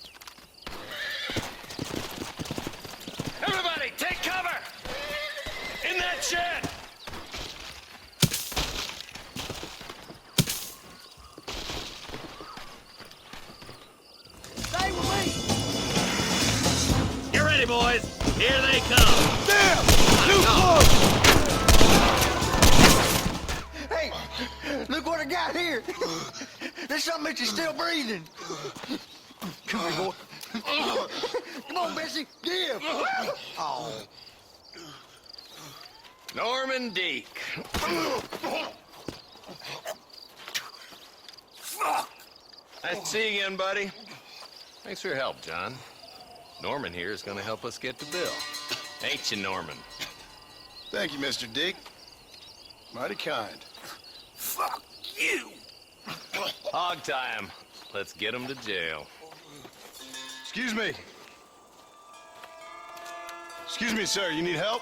G: Everybody, take cover! In that shed!
B: Stay with me!
L: Get ready, boys. Here they come.
O: Damn! Too close!
B: Hey, look what I got here. There's something that you're still breathing. Come here, boy. Come on, Bessie, give. Oh.
K: Norman Deek. Nice to see you again, buddy. Thanks for your help, John. Norman here is going to help us get to Bill. Ain't you, Norman?
E: Thank you, Mr. Dick. Mighty kind.
K: Fuck you! Hog time. Let's get him to jail.
E: Excuse me. Excuse me, sir. You need help?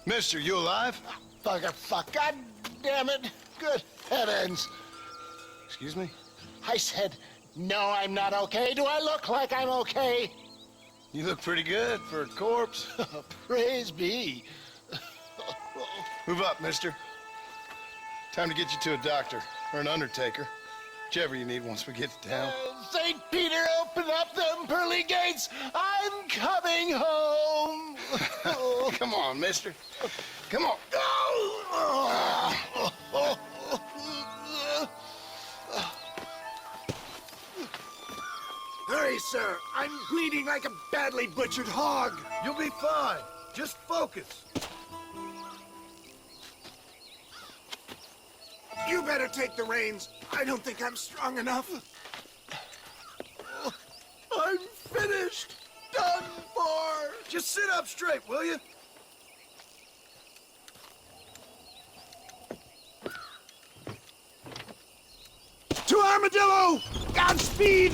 E: Mister, you alive?
R: Fuck. God damn it. Good heavens.
E: Excuse me?
R: I said, no, I'm not okay. Do I look like I'm okay?
E: You look pretty good for a corpse.
R: Praise be.
E: Move up, mister. Time to get you to a doctor or an undertaker. Whichever you need once we get to town.
R: St. Peter, open up them pearly gates. I'm coming home.
E: Come on, mister. Come on.
R: Hurry, sir. I'm bleeding like a badly butchered hog.
O: You'll be fine. Just focus.
R: You better take the reins. I don't think I'm strong enough.
O: I'm finished. Done for. Just sit up straight, will you?
R: To Armadillo! Godspeed!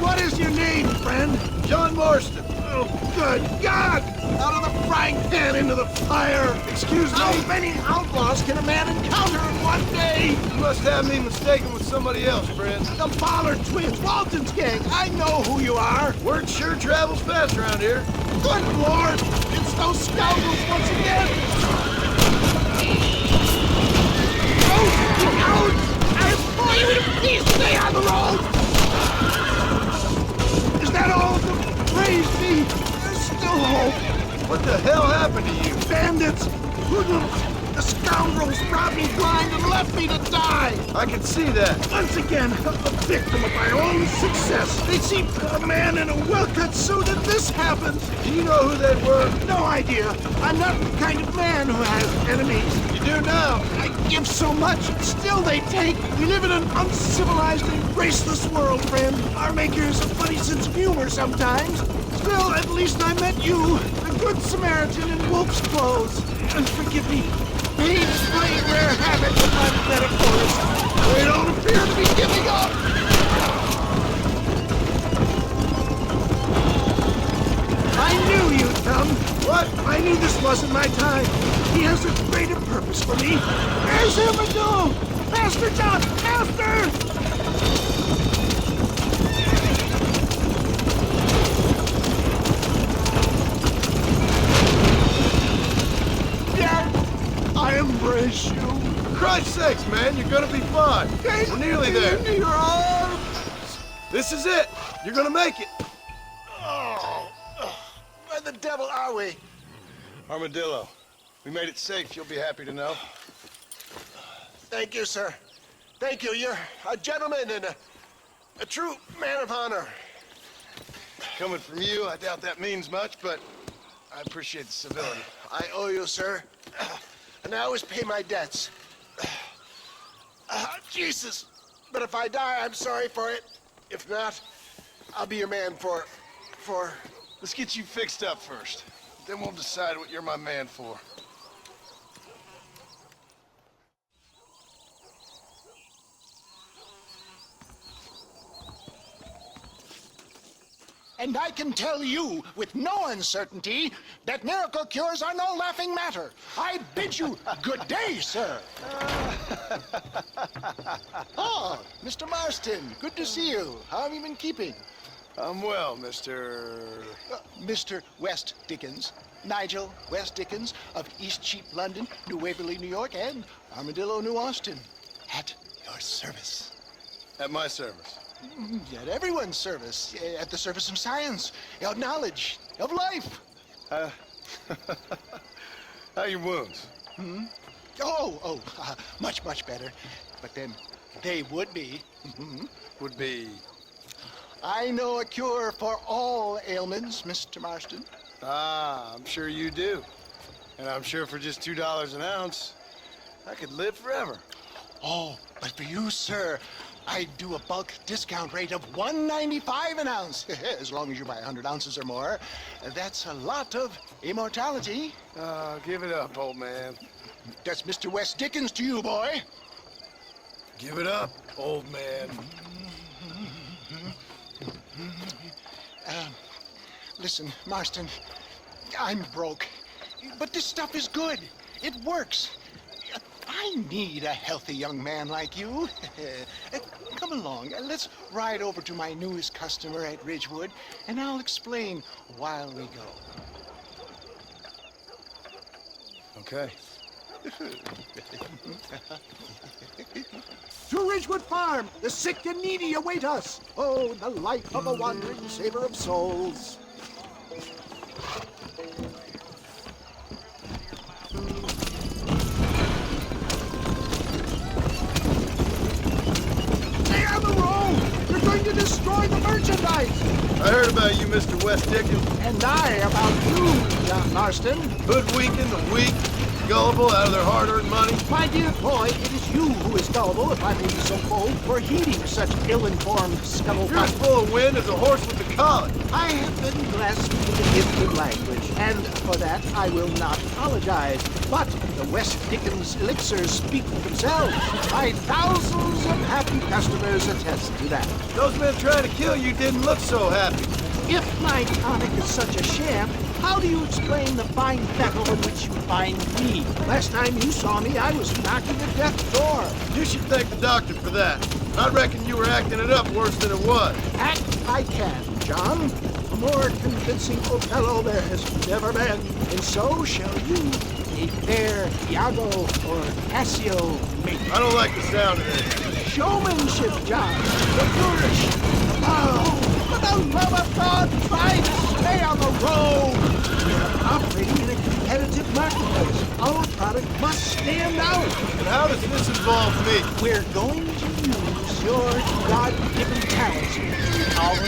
R: What is your name?
M: man?
E: John Marston.
M: Oh, good God! Out of the frying pan into the fire!
E: Excuse me?
M: How many outlaws can a man encounter in one day?
E: You must have me mistaken with somebody else, friend.
M: The Ballard twins, Walton's gang. I know who you are.
E: Word sure travels fast around here.
M: Good Lord! It's those scoundrels once again! Oh, look out! I implore you to please stay on the road! Is that all of them? Praise be! There's still hope!
E: What the hell happened to you?
M: Bandits! Hoodlums! The scoundrels robbed me blind and left me to die!
E: I can see that.
M: Once again, a victim of my own success. They see a man in a well-cut suit and this happens.
E: Do you know who they were?
M: No idea. I'm not the kind of man who has enemies.
E: You do now.
M: I give so much, still they take. We live in an uncivilized and graceless world, friend. Our maker has a funny sense of humor sometimes. Still, at least I met you, the good Samaritan in wolf's clothes. And forgive me. Painfully rare habit of my metaphors. They don't appear to be giving up. I knew you'd come. What? I knew this wasn't my time. He has a greater purpose for me. There's Armadillo! Faster, John! Faster! I embrace you.
E: For Christ's sakes, man, you're gonna be fine. We're nearly there.
M: Into your arms.
E: This is it. You're gonna make it.
M: Oh, where the devil are we?
E: Armadillo, we made it safe. You'll be happy to know.
M: Thank you, sir. Thank you. You're a gentleman and a true man of honor.
E: Coming from you, I doubt that means much, but I appreciate the civility.
M: I owe you, sir. And I always pay my debts. Jesus. But if I die, I'm sorry for it. If not, I'll be your man for...
E: Let's get you fixed up first. Then we'll decide what you're my man for.
M: And I can tell you with no uncertainty that miracle cures are no laughing matter. I bid you good day, sir. Oh, Mr. Marston, good to see you. How have you been keeping?
E: I'm well, Mr.
M: Mr. West Dickens. Nigel West Dickens of East Cheap, London, New Waverly, New York, and Armadillo, New Austin. At your service.
E: At my service.
M: At everyone's service. At the service of science, of knowledge, of life.
E: How are your wounds?
M: Much, much better. But then they would be.
E: Would be?
M: I know a cure for all ailments, Mr. Marston.
E: Ah, I'm sure you do. And I'm sure for just $2 an ounce, I could live forever.
M: Oh, but for you, sir, I do a bulk discount rate of $1.95 an ounce. As long as you buy 100 ounces or more. That's a lot of immortality.
E: Give it up, old man.
M: That's Mr. West Dickens to you, boy.
E: Give it up, old man.
M: Listen, Marston, I'm broke. But this stuff is good. It works. I need a healthy young man like you. Come along. Let's ride over to my newest customer at Ridgewood, and I'll explain while we go.
E: Okay.
M: To Ridgewood Farm, the sick and needy await us. Oh, the life of a wandering saver of souls. Stay on the road! You're going to destroy the merchandise!
E: I heard about you, Mr. West Dickens.
M: And I about you, John Marston.
E: Hoodwinking the weak, gullible out of their hard-earned money.
M: My dear boy, it is you who is gullible, if I may be so bold, for heeding such ill-informed scuttlebutt.
E: You're as full of wind as a horse with the collar.
M: I have been blessed with a gift of language, and for that I will not apologize. But the West Dickens elixirs speak for themselves. My thousands of happy customers attest to that.
E: Those men trying to kill you didn't look so happy.
M: If my tonic is such a sham, how do you explain the fine fettle in which you find me? Last time you saw me, I was knocking at death's door.
E: You should thank the doctor for that. I reckon you were acting it up worse than it was.
M: Act I can, John. A more convincing Othello there has never been, and so shall you, a fair Iago or Cassio mate.
E: I don't like the sound of this.
M: Showmanship, John. The flourish. Oh, for the love of God, try to stay on the road. We're operating in a competitive marketplace. Our product must stand out.
E: And how does this involve me?
M: We're going to use your God-given talents to our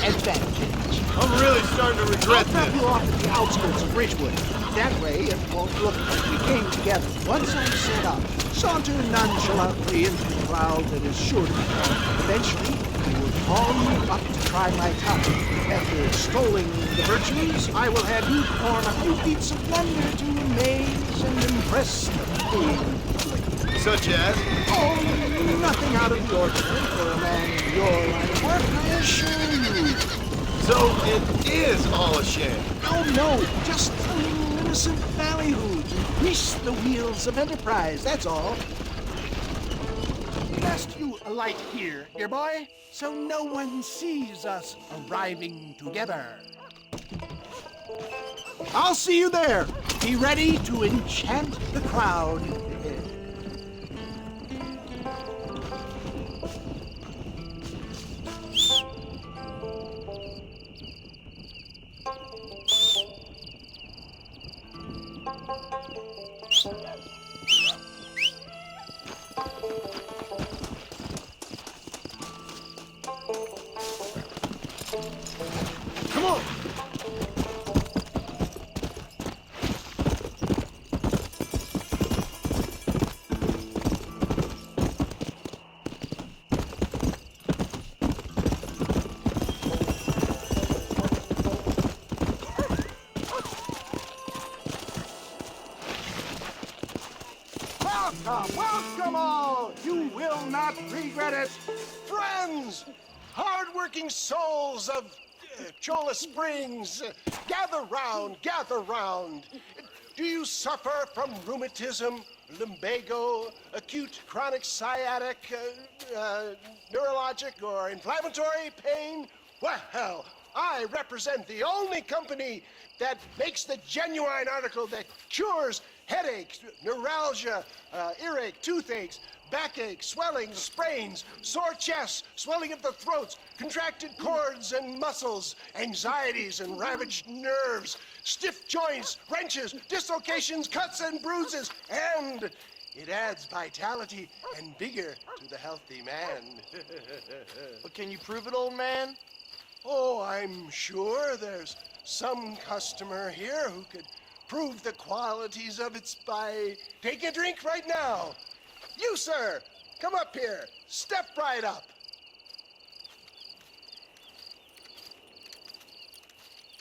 M: advantage.
E: I'm really starting to regret
M: I'll drop
E: this.
M: you off at the outskirts of Ridgewood. That way, it won't look like we came together. Once I'm set up, saunter nonchalantly into the crowd that is sure to be coming. Eventually, I will call you up to try my time. After extolling the virtues, I will have you perform a few feats of wonder to amaze and impress the big public.
E: Such as?
M: Oh, nothing out of the ordinary for a man in your line of work, I assure you.
E: So it is all a sham.
M: Oh, no, just a little innocent ballyhoo to grease the wheels of enterprise, that's all. Best you alight here, dear boy, so no one sees us arriving together. I'll see you there. Be ready to enchant the crowd.
E: Come on!
M: Welcome all! You will not regret it.
R: Friends, hard-working souls of Chola Springs, gather round, gather round. Do you suffer from rheumatism, lumbago, acute chronic sciatic, neurologic, or inflammatory pain? Well, I represent the only company that makes the genuine article that cures headaches, neuralgia, earache, toothaches, backache, swelling, sprains, sore chests, swelling of the throats, contracted cords and muscles, anxieties and ravaged nerves, stiff joints, wrenches, dislocations, cuts and bruises, and it adds vitality and vigor to the healthy man.
B: But can you prove it, old man?
R: Oh, I'm sure there's some customer here who could prove the qualities of it by taking a drink right now. You, sir, come up here. Step right up.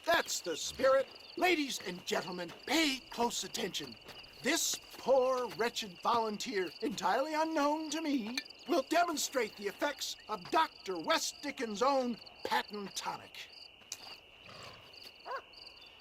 M: That's the spirit. Ladies and gentlemen, pay close attention. This poor, wretched volunteer, entirely unknown to me, will demonstrate the effects of Dr. West Dickens' own patent tonic.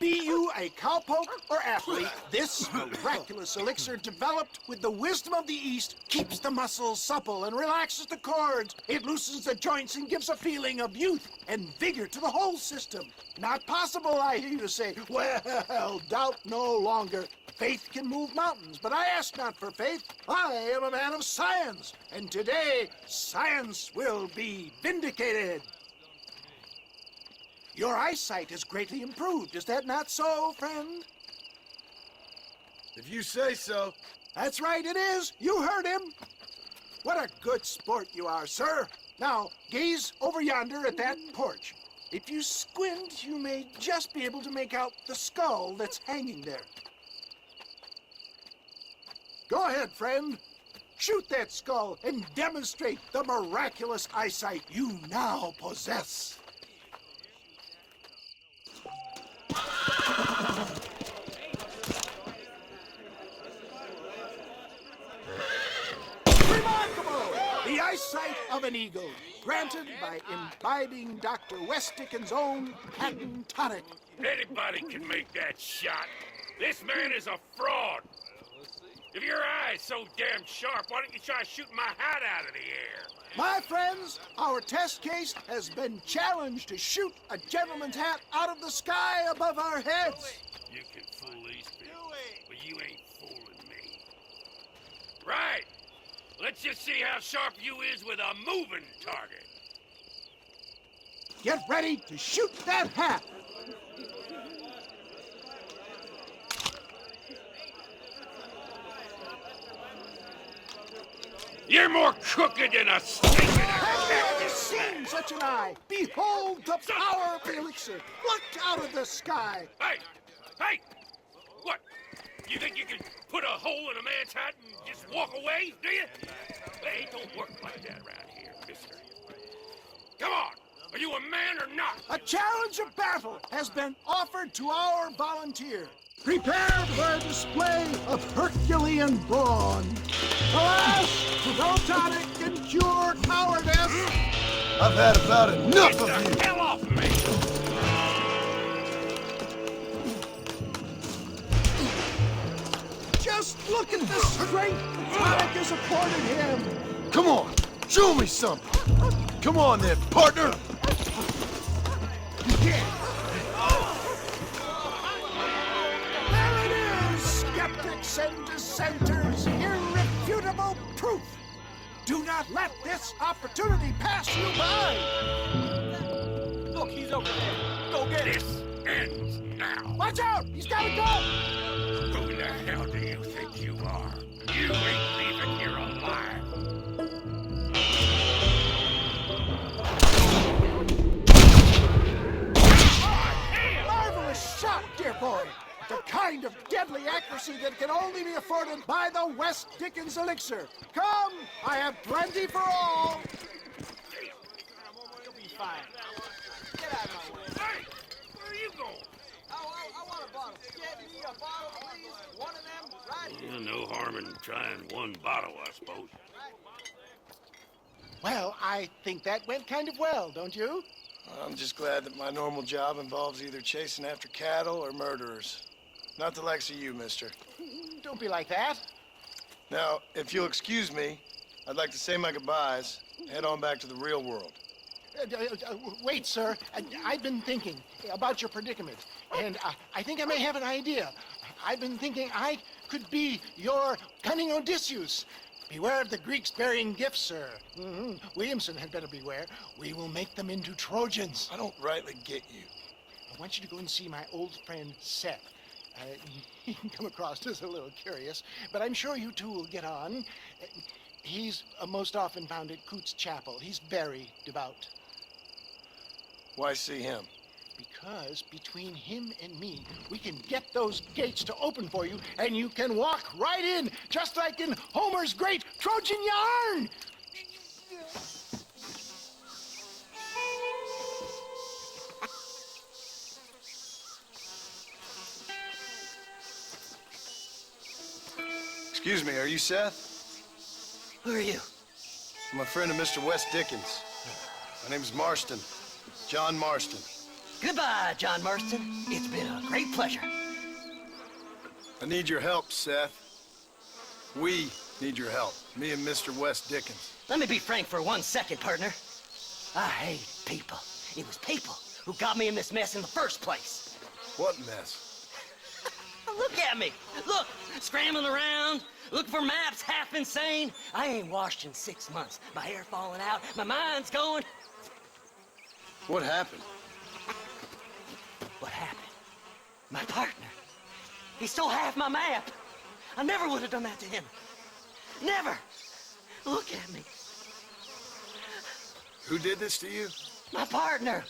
M: Be you a cowpoke or athlete, this miraculous elixir developed with the wisdom of the East keeps the muscles supple and relaxes the cords. It loosens the joints and gives a feeling of youth and vigor to the whole system. Not possible, I hear you say. Well, doubt no longer. Faith can move mountains, but I ask not for faith. I am a man of science, and today science will be vindicated. Your eyesight has greatly improved. Is that not so, friend?
E: If you say so.
M: That's right, it is. You heard him. What a good sport you are, sir. Now, gaze over yonder at that porch. If you squint, you may just be able to make out the skull that's hanging there. Go ahead, friend. Shoot that skull and demonstrate the miraculous eyesight you now possess. Remarkable! The eyesight eyesight of an eagle, granted by imbibing Dr. West Dickens' own patent tonic.
S: Anybody can make that shot. This man is a fraud. If your eye's so damn sharp, why don't you try shooting my hat out of the air?
M: My friends, our test case has been challenged to shoot a gentleman's hat out of the sky above our heads.
S: You can fool these people, but you ain't fooling me. Right. Let's just see how sharp you is with a moving target.
M: Get ready to shoot that hat.
S: You're more crooked than a snake in a
M: Have you ever
S: cactus.
M: seen such an eye? Behold the power of the elixir. Look out of the sky.
S: Hey! Hey! What? You think you can put a hole in a man's hat and just walk away, do you? Hey, it don't work like that around here, mister. Come on! Are you a man or not?
M: A challenge of battle has been offered to our volunteer. Prepare for a display of Herculean brawn. Alas, no tonic can cure cowardice.
E: I've had about enough
S: Get
E: of
S: the
E: you.
S: hell off me!
M: Just look at the strength the tonic has afforded him.
E: Come on, show me something. Come on then, partner.
M: There it is, skeptics and dissenters, irrefutable proof. Do not let this opportunity pass you by.
I: Look, he's over there. Go get him.
S: This ends now.
M: Watch out, he's gotta go.
S: Who the hell do you think you are? You ain't leaving here alive.
M: Marvelous shot, dear boy. The kind of deadly accuracy that can only be afforded by the West Dickens elixir. Come, I have plenty for all.
I: You'll be fine. Get out of my way.
S: Hey! Where are you going?
I: I want a bottle. Get me a bottle, please. One of them right here.
S: No harm in trying one bottle, I suppose.
R: Well, I think that went kind of well, don't you?
E: I'm just glad that my normal job involves either chasing after cattle or murderers. Not the likes of you, mister.
R: Don't be like that.
E: Now, if you'll excuse me, I'd like to say my goodbyes, head on back to the real world.
R: Wait, sir. I've been thinking about your predicament, and I think I may have an idea. I've been thinking I could be your cunning Odysseus. Beware of the Greeks bearing gifts, sir. Williamson had better beware. We will make them into Trojans.
E: I don't rightly get you.
R: I want you to go and see my old friend Seth. He can come across as a little curious, but I'm sure you two will get on. He's most often found at Coots Chapel. He's very devout.
E: Why see him?
R: Because between him and me, we can get those gates to open for you, and you can walk right in, just like in Homer's great Trojan yarn!
E: Excuse me, are you Seth?
B: Who are you?
E: I'm a friend of Mr. West Dickens. My name's Marston. John Marston.
B: Goodbye, John Marston. It's been a great pleasure.
E: I need your help, Seth. We need your help. Me and Mr. West Dickens.
B: Let me be frank for 1 second, partner. I hate people. It was people who got me in this mess in the first place.
E: What mess?
B: Look at me. Look, scrambling around, looking for maps, half insane. I ain't washed in 6 months. My hair falling out, my mind's going.
E: What happened?
B: What happened? My partner. He stole half my map. I never would have done that to him. Never. Look at me.
E: Who did this to you?
B: My partner.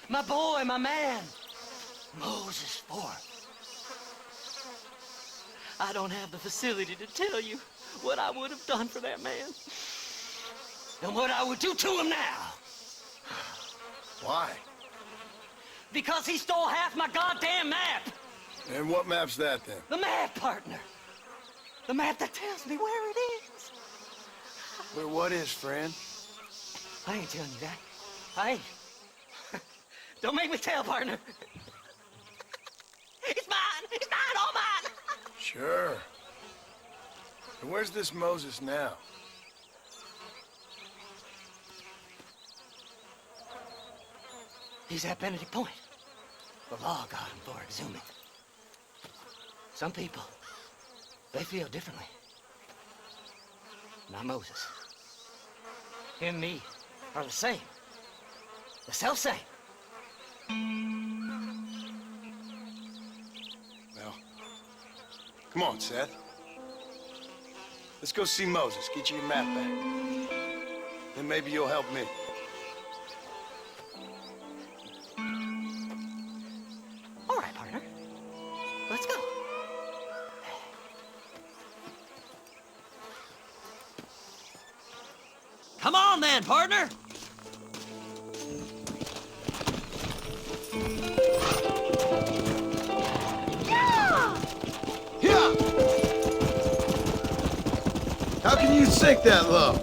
B: My boy, my man. Moses Ford. I don't have the facility to tell you what I would have done for that man. And what I would do to him now.
E: Why?
B: Because he stole half my goddamn map.
E: And what map's that, then?
B: The map, partner. The map that tells me where it is.
E: Where what is, friend?
T: I ain't telling you that. I ain't. Don't make me tell, partner. It's mine! It's mine! All mine!
E: Sure. But where's this Moses now?
T: He's at Benedict Point. The law got him for exhuming. Some people, they feel differently. Not Moses. Him and me are the same. The self-same.
E: Well, come on, Seth. Let's go see Moses. Get you your map back. Then maybe you'll help me.
T: All right, partner. Let's go. Come on then, partner.
B: How can you sink that low?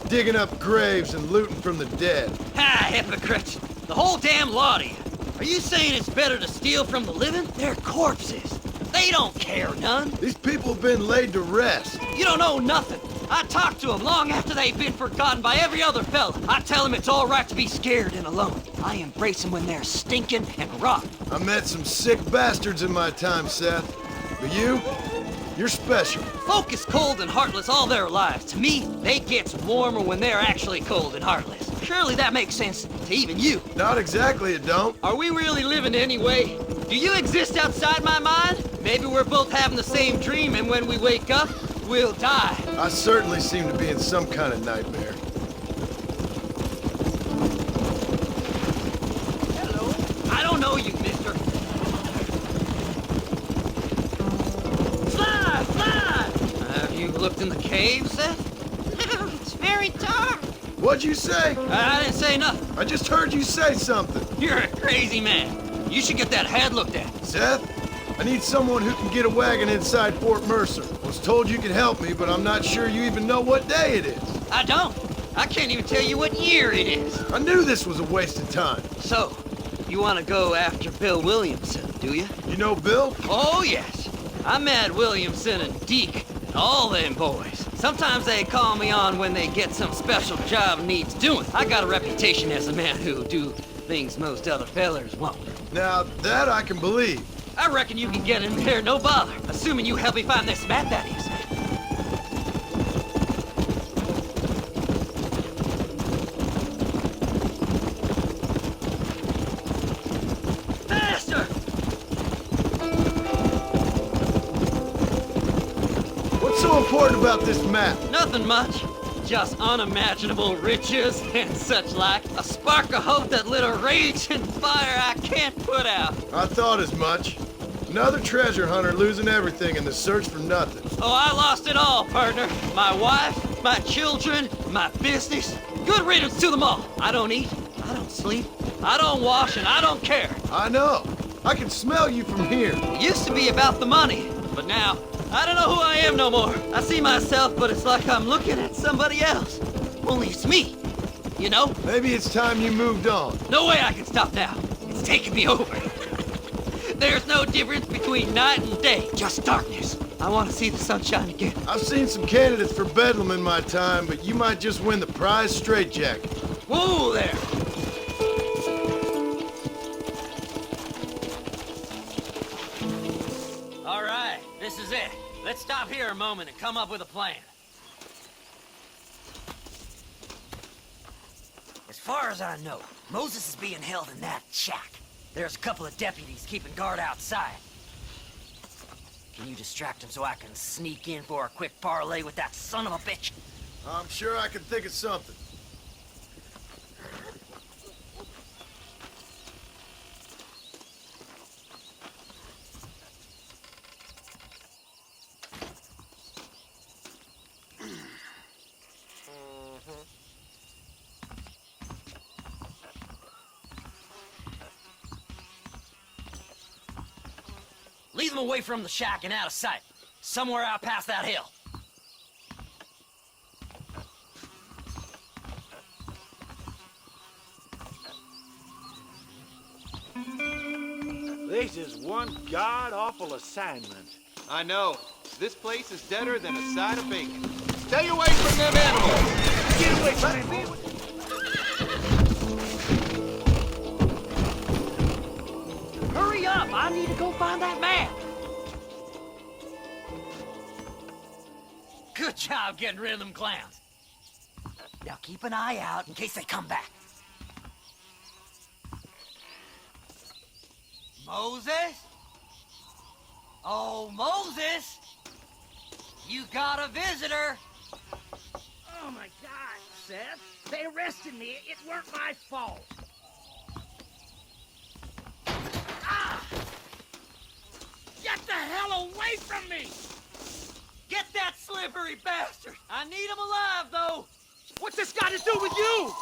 B: Digging up graves and looting from the dead.
T: Ha, hypocrites! The whole damn lot of you. Are you saying it's better to steal from the living? They're corpses. They don't care none.
B: These people have been laid to rest.
T: You don't know nothing. I talk to them long after they've been forgotten by every other fella. I tell them it's all right to be scared and alone. I embrace them when they're stinking and rotten.
B: I met some sick bastards in my time, Seth. But you're special.
T: Folk is cold and heartless all their lives. To me, they gets warmer when they're actually cold and heartless. Surely that makes sense to even you.
B: Not exactly, it don't.
T: Are we really living anyway? Do you exist outside my mind? Maybe we're both having the same dream, and when we wake up, we'll die.
B: I certainly seem to be in some kind of nightmare.
T: Hello? I don't know you, mister. Slide! Slide! Have you looked in the cave, Seth?
P: It's very dark.
B: What'd you say?
T: I didn't say nothing.
B: I just heard you say something.
T: You're a crazy man. You should get that head looked at.
B: Seth, I need someone who can get a wagon inside Fort Mercer. I was told you could help me, but I'm not sure you even know what day it is.
T: I don't. I can't even tell you what year it is.
B: I knew this was a waste of time.
T: So, you want to go after Bill Williamson, do you?
B: You know Bill?
T: Oh, yes. I met Williamson and Deke and all them boys. Sometimes they call me on when they get some special job needs doing. I got a reputation as a man who'll do things most other fellers won't.
B: Now, that I can believe.
T: I reckon you can get in there, no bother. Assuming you help me find this map, that is. Faster!
B: What's so important about this map?
T: Nothing much. Just unimaginable riches and such like. A spark of hope that lit a raging fire I can't put out.
B: I thought as much. Another treasure hunter losing everything in the search for nothing.
T: Oh, I lost it all, partner. My wife, my children, my business. Good riddance to them all. I don't eat, I don't sleep, I don't wash, and I don't care.
B: I know. I can smell you from here.
T: It used to be about the money, but now, I don't know who I am no more. I see myself, but it's like I'm looking at somebody else. Only it's me, you know?
B: Maybe it's time you moved on.
T: No way I can stop now. It's taking me over. There's no difference between night and day, just darkness. I want to see the sunshine again.
B: I've seen some candidates for Bedlam in my time, but you might just win the prize straitjacket.
T: Whoa there! All right, this is it. Let's stop here a moment and come up with a plan. As far as I know, Moses is being held in that shack. There's a couple of deputies keeping guard outside. Can you distract him so I can sneak in for a quick parlay with that son of a bitch?
B: I'm sure I can think of something.
T: Lead them away from the shack and out of sight. Somewhere out past that hill.
I: This is one god-awful assignment.
U: I know. This place is deader than a side of bacon. Stay away from them animals!
I: Get away from me!
T: Hurry up! I need to go find that man! Good job getting rid of them clowns. Now keep an eye out in case they come back. Moses? Oh, Moses! You got a visitor!
M: Oh my God, Seth. They arrested me. It weren't my fault. Ah! Get the hell away from me!
T: Get that slippery bastard! I need him alive, though!
M: What's this got to do with you?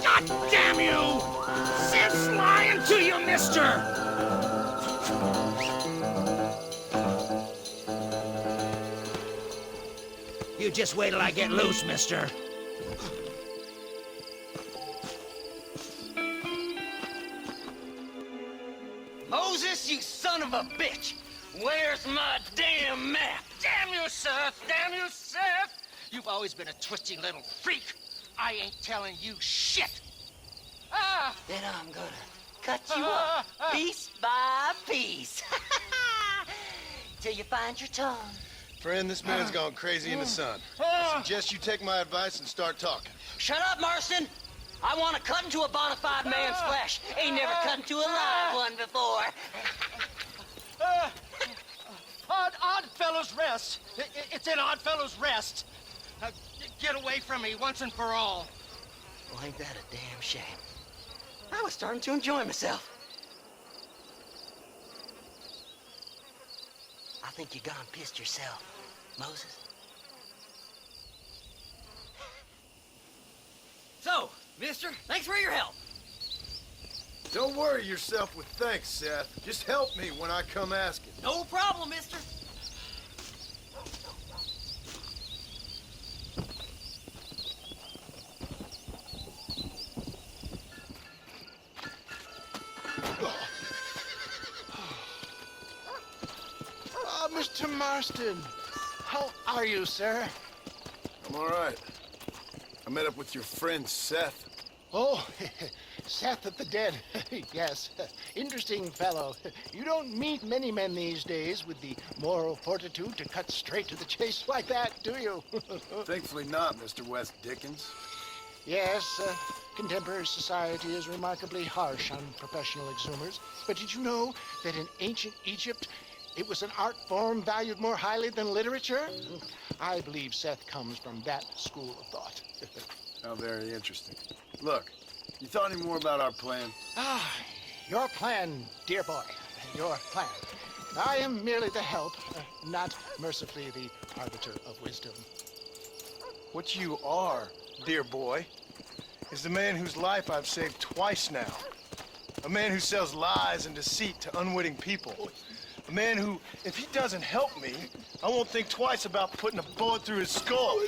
M: God damn you! Seth's lying to you, mister! You just wait till I get loose, mister.
T: Moses, you son of a bitch! Where's my damn map?
M: Damn you, Seth! Damn you, Seth! You've always been a twisty little freak. I ain't telling you shit. Ah!
T: Then I'm gonna cut you up, piece by piece. Till you find your tongue.
E: Friend, this man's gone crazy in the sun. I suggest you take my advice and start talking.
T: Shut up, Marston! I want to cut into a bona fide man's flesh. Ain't never cut into a live one before.
M: Oddfellows Rest. It's in Oddfellows Rest. Get away from me once and for all.
T: Well, ain't that a damn shame? I was starting to enjoy myself. I think you gone pissed yourself, Moses. So, mister, thanks for your help.
E: Don't worry yourself with thanks, Seth. Just help me when I come asking.
T: No problem, mister.
M: Mr. Marston, how are you, sir?
E: I'm all right. I met up with your friend, Seth.
M: Oh, Seth of the Dead. Yes, interesting fellow. You don't meet many men these days with the moral fortitude to cut straight to the chase like that, do you?
E: Thankfully not, Mr. West Dickens.
M: Yes, contemporary society is remarkably harsh on professional exhumers. But did you know that in ancient Egypt, it was an art form valued more highly than literature? I believe Seth comes from that school of thought.
E: How very interesting. Look, you thought any more about our plan?
M: Ah, your plan, dear boy. Your plan. I am merely the help, not mercifully the arbiter of wisdom.
E: What you are, dear boy, is the man whose life I've saved twice now. A man who sells lies and deceit to unwitting people. A man who, if he doesn't help me, I won't think twice about putting a bullet through his skull,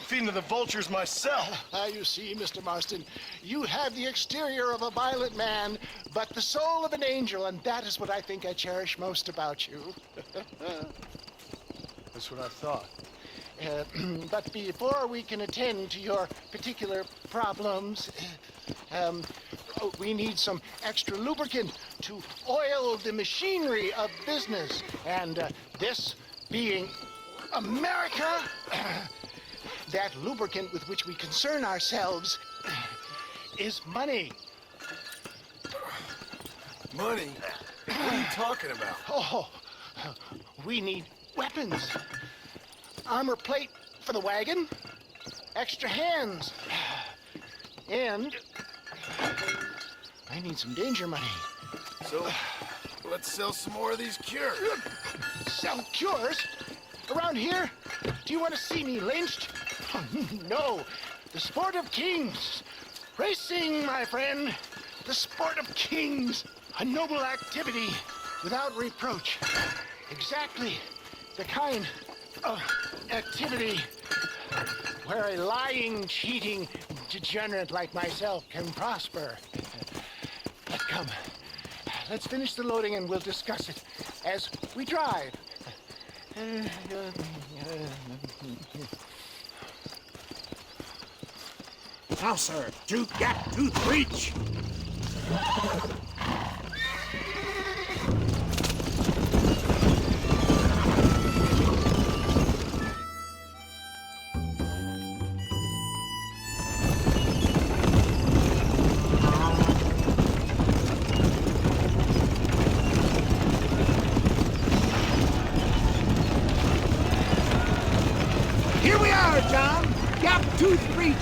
E: feeding to the vultures myself.
M: You see, Mr. Marston, you have the exterior of a violent man, but the soul of an angel, and that is what I think I cherish most about you.
E: That's what I thought.
M: But before we can attend to your particular problems, we need some extra lubricant to oil the machinery of business. And this being America, that lubricant with which we concern ourselves is money.
E: Money? What are you talking about?
M: Oh, we need weapons. Armor plate for the wagon, extra hands, and I need some danger money.
E: So, let's sell some more of these cures.
M: Sell cures? Around here? Do you want to see me lynched? Oh, no, the sport of kings. Racing, my friend, the sport of kings. A noble activity without reproach. Exactly the kind of activity where a lying, cheating degenerate like myself can prosper. But come, let's finish the loading and we'll discuss it as we drive. Now, sir, to gap tooth breach. Here we are, John. Gap tooth breach.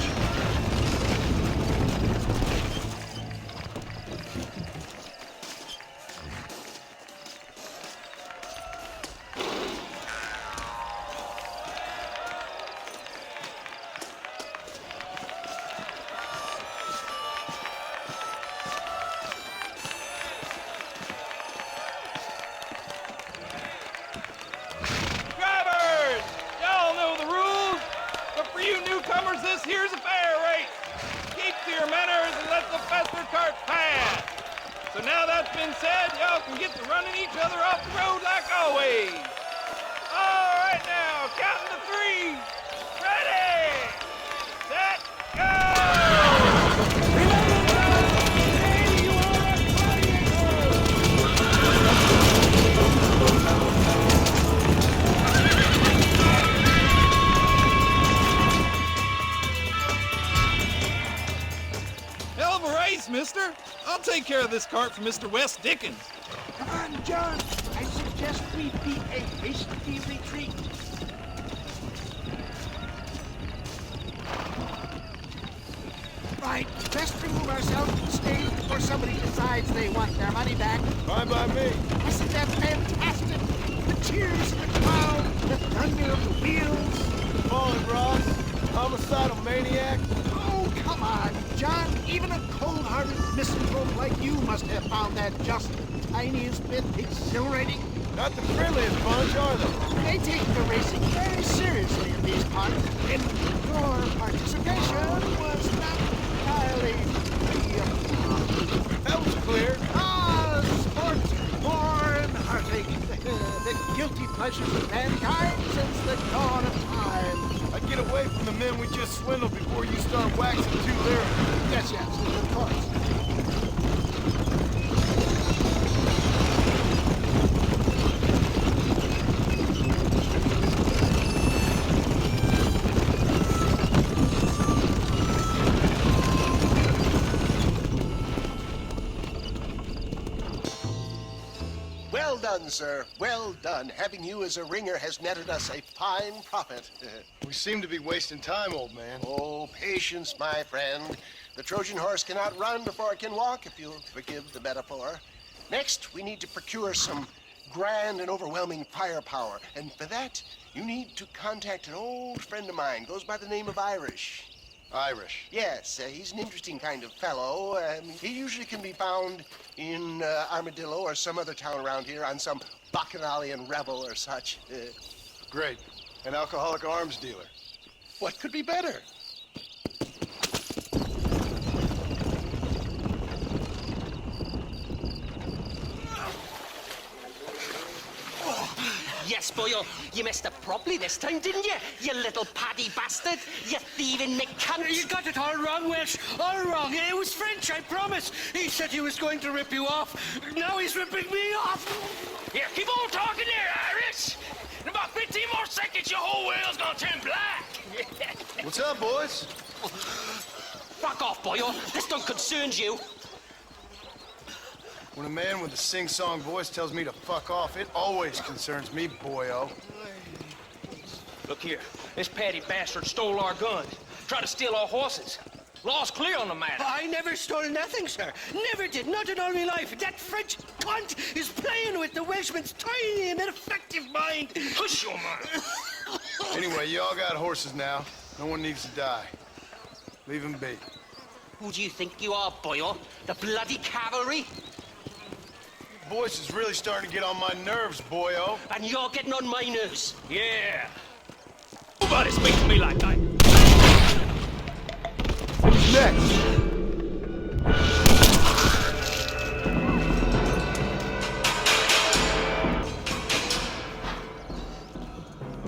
U: Drivers! Y'all know the rules, but for you newcomers, this here's a fair race. Keep to your manners and let the faster cart pass. So now that's been said, y'all can get to running each other off the road like always. All right now, counting to three. Ready, set, go! Hell of a race, mister. I'll take care of this cart for Mr. West Dickens.
M: Come on, John. I suggest we beat a hasty retreat. Right, best remove ourselves from the stage before somebody decides they want their money back.
E: Fine by me.
M: Isn't that fantastic? The cheers of the crowd, the thunder of the wheels.
E: Fallen Ross, homicidal maniac.
M: Oh, come on, John. Even a cold-hearted misanthrope like you must have found that just the tiniest bit exhilarating.
E: Not the friendliest bunch, are they?
M: They take the racing very seriously in these parts, and your participation was not entirely free of...
E: That was clear.
M: Ah, sport, war, and heartache. The guilty pleasures of mankind since the dawn of time.
E: I get away from the men we just swindled before you start waxing too lyrical.
M: Yes, of course.
R: Well done, sir. Well done. Having you as a ringer has netted us a fine profit.
E: We seem to be wasting time, old man.
R: Oh, patience, my friend. The Trojan horse cannot run before it can walk, if you'll forgive the metaphor. Next, we need to procure some grand and overwhelming firepower. And for that, you need to contact an old friend of mine. Goes by the name of Irish.
E: Irish?
R: Yes, he's an interesting kind of fellow. He usually can be found in Armadillo or some other town around here on some bacchanalian revel or such.
E: Great. An alcoholic arms dealer.
R: What could be better?
A: Yes, Boyle, you messed up properly this time, didn't you? You little paddy bastard. You thieving McCunt.
V: You got it all wrong, Welsh. All wrong. It was French, I promise. He said he was going to rip you off. Now he's ripping me off.
S: Here, keep on talking there, Irish. In about 15 more seconds, your whole whale's gonna turn black.
E: What's up, boys?
A: Fuck off, Boyle. This don't concern you.
E: When a man with a sing-song voice tells me to fuck off, it always concerns me, boyo.
V: Look here. This patty bastard stole our guns. Tried to steal our horses. Law's clear on the matter. I never stole nothing, sir. Never did. Not in all my life. That French cunt is playing with the Welshman's tiny and ineffective mind.
S: Hush your mind.
E: Anyway, you all got horses now. No one needs to die. Leave him be.
A: Who do you think you are, Boyle? The bloody cavalry?
E: Your voice is really starting to get on my nerves, boyo.
A: And you're getting on my nerves.
V: Yeah. Nobody speaks to me like that.
B: next?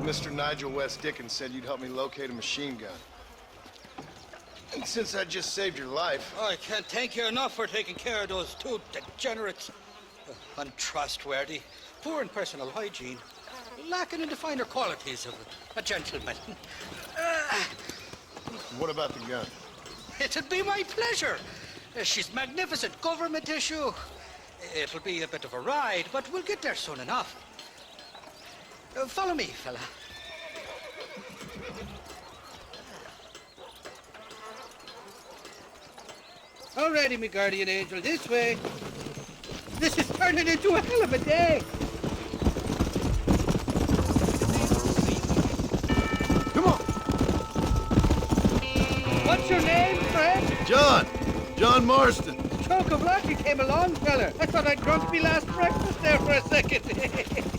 E: Mr. Nigel West Dickens said you'd help me locate a machine gun. And since I just saved your life...
D: Oh, I can't thank you enough for taking care of those two degenerates. Untrustworthy, poor in personal hygiene, lacking in the finer qualities of a gentleman.
E: What about the gun?
D: It'd be my pleasure. She's magnificent, government issue. It'll be a bit of a ride, but we'll get there soon enough. Follow me, fella. Alrighty, me guardian angel, this way. This is turning into a hell of a day.
B: Come on.
D: What's your name, friend?
B: John Marston.
D: Choke of luck, you came along, fella. I thought I'd drunk me last breakfast there for a second.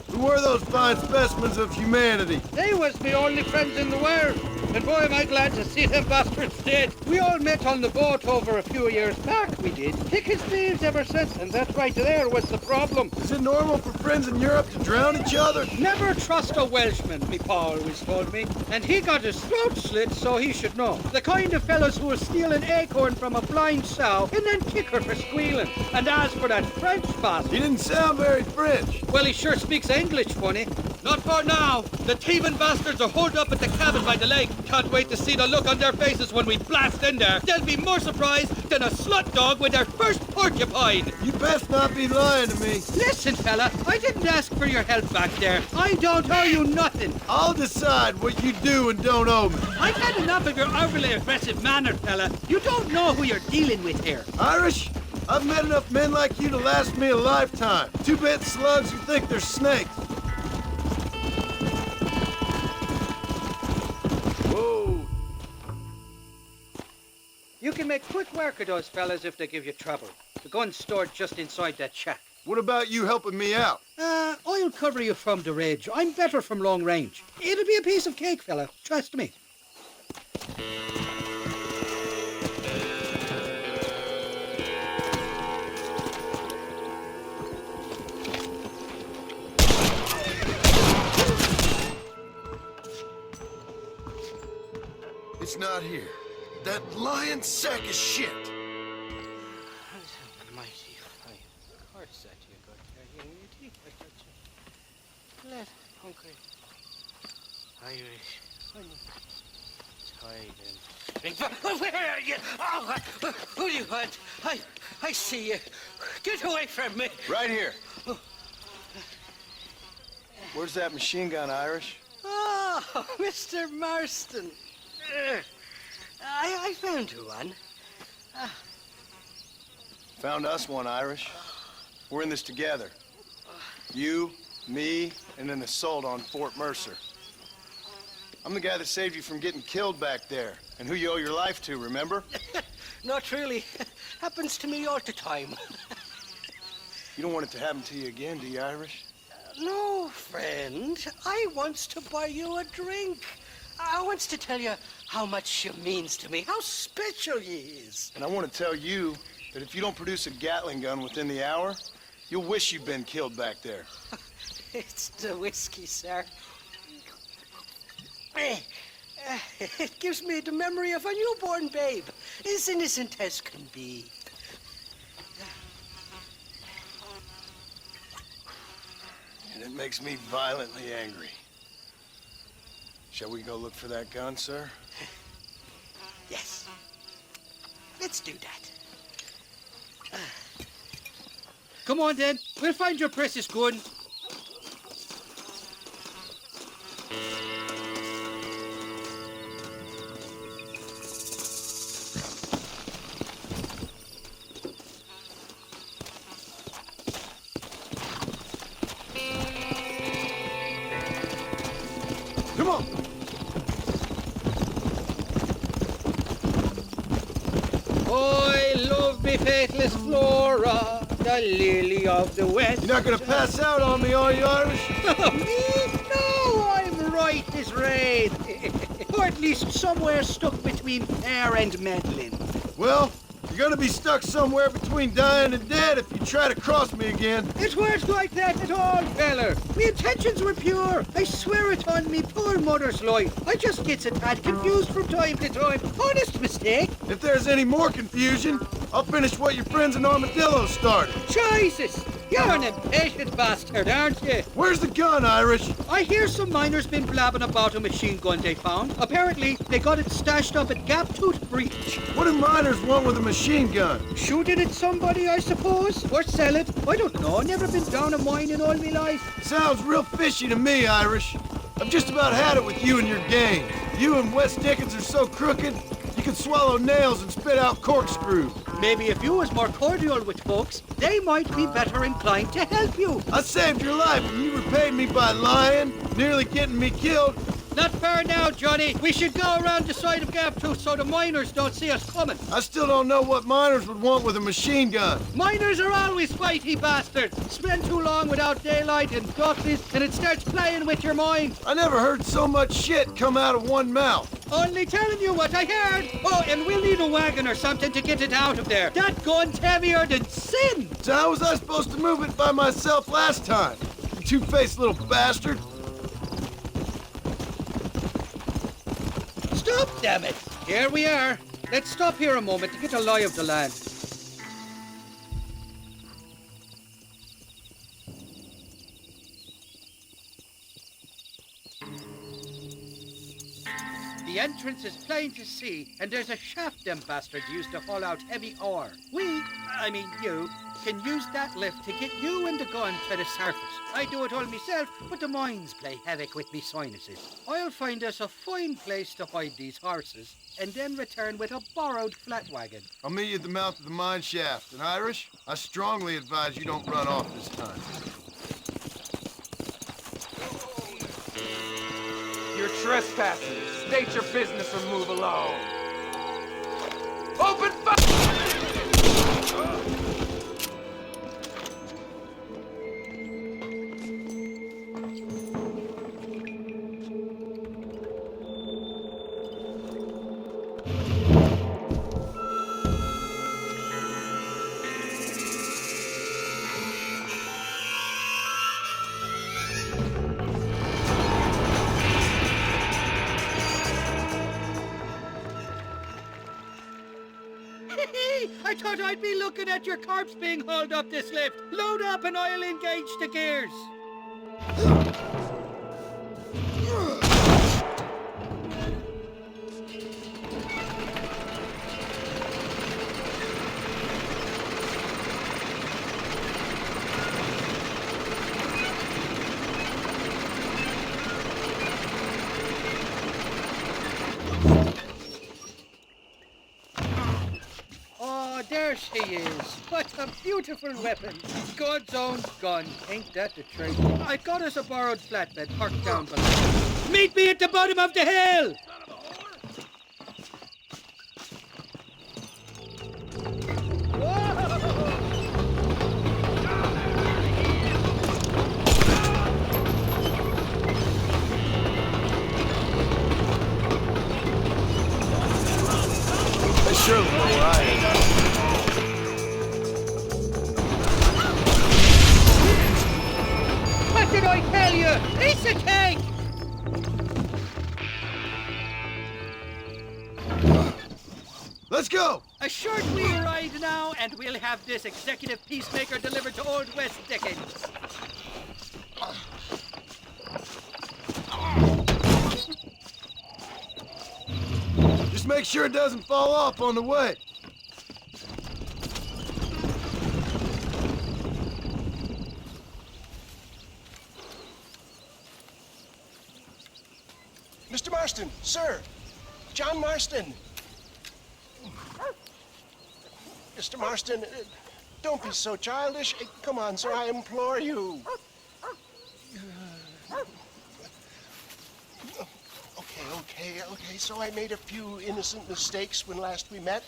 B: Who were those fine specimens of humanity?
D: They was me only friends in the world. And boy, am I glad to see them bastards dead. We all met on the boat over a few years back, we did. Thick as thieves ever since, and that right there was the problem.
B: Is it normal for friends in Europe to drown each other?
D: Never trust a Welshman, me pa always told me. And he got his throat slit, so he should know. The kind of fellows who will steal an acorn from a blind sow and then kick her for squealing. And as for that French bastard...
B: He didn't sound very French.
D: Well, he sure speaks English funny. Not for now. The thieving bastards are holed up at the cabin by the lake. Can't wait to see the look on their faces when we blast in there. They'll be more surprised than a slut dog with their first porcupine.
B: You best not be lying to me.
D: Listen, fella, I didn't ask for your help back there. I don't owe you nothing.
B: I'll decide what you do and don't owe me.
D: I've had enough of your overly aggressive manner, fella. You don't know who you're dealing with here.
B: Irish? I've met enough men like you to last me a lifetime. Two-bit slugs who think they're snakes. Whoa.
D: You can make quick work of those fellas if they give you trouble. The gun's stored just inside that shack.
B: What about you helping me out?
D: I'll cover you from the ridge. I'm better from long range. It'll be a piece of cake, fella. Trust me.
B: It's not here. That lying sack of shit.
D: Where are you? Oh, who do you want? I see you. Get away from me.
E: Right here. Where's that machine gun, Irish?
D: Oh, Mr. Marston. I found you one.
E: Found us one, Irish. We're in this together. You, me, and an assault on Fort Mercer. I'm the guy that saved you from getting killed back there, and who you owe your life to, remember?
D: Not really. Happens to me all the time.
E: You don't want it to happen to you again, do you, Irish?
D: No, friend. I wants to buy you a drink. I wants to tell you how much she means to me, how special you is.
E: And I want to tell you that if you don't produce a Gatling gun within the hour, you'll wish you'd been killed back there.
D: It's the whiskey, sir. It gives me the memory of a newborn babe, as innocent as can be.
E: And it makes me violently angry. Shall we go look for that gun, sir?
D: Yes. Let's do that. Come on, then. We'll find your precious gun.
B: Come on.
D: I love me faithless Flora, the lily of the West.
B: You're not gonna pass out on me, are you, Irish?
D: Me? No, I'm right as rain. Or at least somewhere stuck between fair and meddling.
B: Well, you're gonna be stuck somewhere between dying and dead if you try to cross me again.
F: It weren't like that at all, feller. Me intentions were pure. I swear it on me poor mother's life. I just gets a tad confused from time to time. Honest mistake.
B: If there's any more confusion, I'll finish what your friends in Armadillo started.
F: Jesus! You're an impatient bastard, aren't you?
B: Where's the gun, Irish?
F: I hear some miners been blabbing about a machine gun they found. Apparently, they got it stashed up at Gaptooth Breach.
B: What do miners want with a machine gun?
F: Shoot it at somebody, I suppose? Or sell it? I don't know. Never been down a mine in all my life.
B: Sounds real fishy to me, Irish. I've just about had it with you and your game. You and Wes Dickens are so crooked, you can swallow nails and spit out corkscrews.
F: Maybe if you was more cordial with folks, they might be better inclined to help you.
B: I saved your life and you repaid me by lying, nearly getting me killed.
F: Not far now, Johnny. We should go around the side of Gaptooth so the miners don't see us coming.
B: I still don't know what miners would want with a machine gun.
F: Miners are always fighty bastards. Spend too long without daylight and duckies, and it starts playing with your mind.
B: I never heard so much shit come out of one mouth.
F: Only telling you what I heard. Oh, and we'll need a wagon or something to get it out of there. That gun's heavier than sin.
B: So how was I supposed to move it by myself last time? You two-faced little bastard.
F: Stop, damn it! Here we are. Let's stop here a moment to get a lie of the land. The entrance is plain to see, and there's a shaft them bastards used to haul out heavy ore. I mean you, can use that lift to get you and the gun to the surface. I do it all myself, but the mines play havoc with me sinuses. I'll find us a fine place to hide these horses, and then return with a borrowed flat wagon.
B: I'll meet you at the mouth of the mine shaft. And Irish, I strongly advise you don't run off this time.
U: You're trespassing. State your business or move along. Open fire!
F: I thought I'd be looking at your corpse being hauled up this lift. Load up and I'll engage the gears. There she is. What a beautiful weapon. God's own gun. Ain't that the truth? I got us a borrowed flatbed parked down below. Meet me at the bottom of the hill!
B: They surely know where I am.
F: What did I tell you? Piece of cake!
B: Let's go!
F: A short wheel ride now, and we'll have this executive peacemaker delivered to Old West Dickens.
B: Just make sure it doesn't fall off on the way.
R: Mr. Marston, sir. John Marston. Mr. Marston, don't be so childish. Come on, sir, I implore you. Okay, so I made a few innocent mistakes when last we met.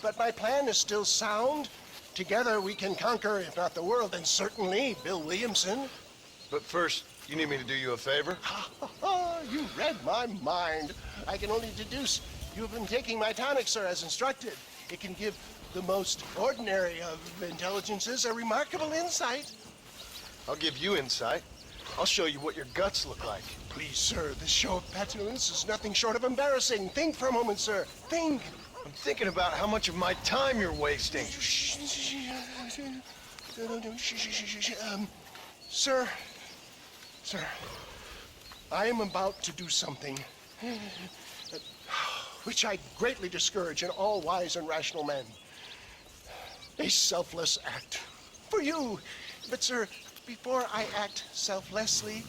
R: But my plan is still sound. Together we can conquer, if not the world, then certainly Bill Williamson.
E: But first, you need me to do you a favor?
R: You read my mind. I can only deduce You have been taking my tonic, sir, as instructed. It can give the most ordinary of intelligences a remarkable insight.
E: I'll give you insight. I'll show you what your guts look like.
R: Please, sir, this show of petulance is nothing short of embarrassing. Think for a moment, sir. Think.
E: I'm thinking about how much of my time you're wasting.
R: Sir, I am about to do something which I greatly discourage in all wise and rational men. A selfless act for you. But, sir, before I act selflessly,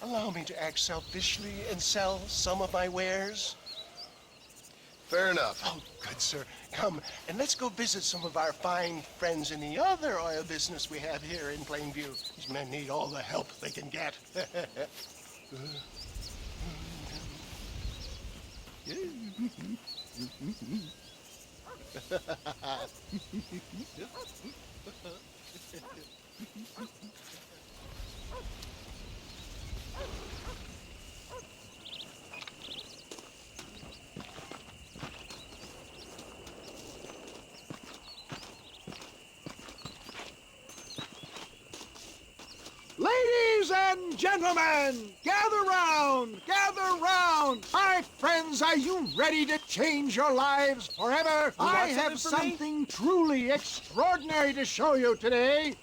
R: allow me to act selfishly and sell some of my wares.
E: Fair enough.
R: Oh, good, sir. Come, and let's go visit some of our fine friends in the other oil business we have here in Plainview. These men need all the help they can get.
M: Ladies and gentlemen, gather round, gather round. My friends, are you ready to change your lives forever? I have something truly extraordinary to show you today.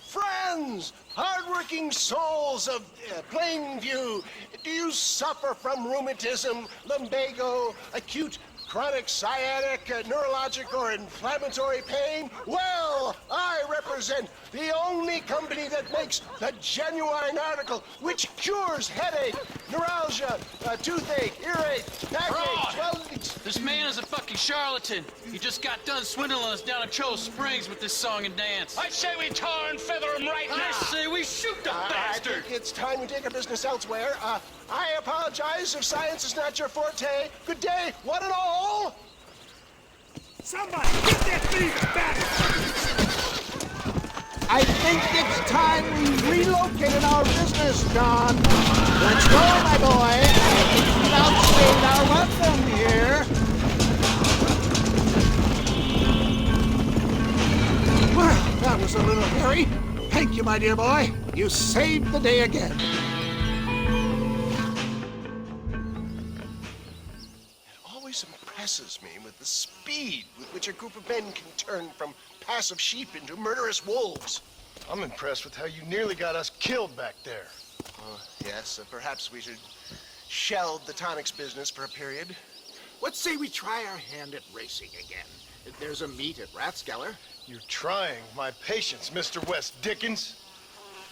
R: Friends, hardworking souls of Plainview, do you suffer from rheumatism, lumbago, acute chronic sciatic, neurologic, or inflammatory pain? Well, I represent the only company that makes the genuine article which cures headache, neuralgia, toothache, earache, backache,
H: This man is a fucking charlatan. He just got done swindling us down at Cho Springs with this song and dance.
G: I say we tar and feather him right now.
H: I say we shoot the bastard.
R: I think it's time we take our business elsewhere. I apologize if science is not your forte. Good day, one and all.
M: Somebody, get that thief back! I think it's time we relocated our business, John. Let's go, my boy. I think we've outstayed our welcome here. Well, that was a little hairy. Thank you, my dear boy. You saved the day again.
R: Impresses me with the speed with which a group of men can turn from passive sheep into murderous wolves.
E: I'm impressed with how you nearly got us killed back there.
R: Yes, perhaps we should shelve the tonics business for a period.
M: Let's say we try our hand at racing again. There's a meet at Rathskeller.
E: You're trying my patience, Mr. West Dickens.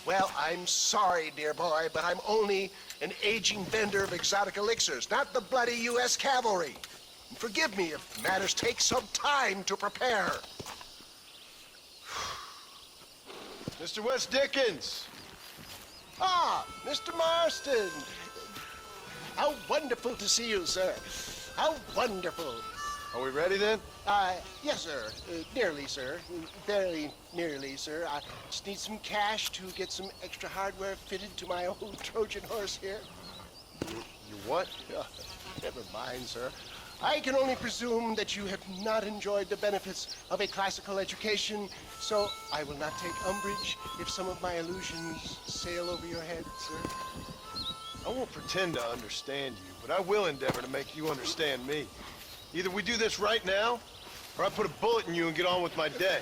R: Well, I'm sorry, dear boy, but I'm only an aging vendor of exotic elixirs, not the bloody U.S. cavalry. Forgive me if matters take some time to prepare.
E: Mr. West Dickens!
R: Ah, Mr. Marston! How wonderful to see you, sir. How wonderful.
E: Are we ready then?
R: Yes, sir. Nearly, sir. Very nearly, sir. I just need some cash to get some extra hardware fitted to my old Trojan horse here.
E: You what?
R: Never mind, sir. I can only presume that you have not enjoyed the benefits of a classical education, so I will not take umbrage if some of my illusions sail over your head, sir.
E: I won't pretend to understand you, but I will endeavor to make you understand me. Either we do this right now, or I put a bullet in you and get on with my day.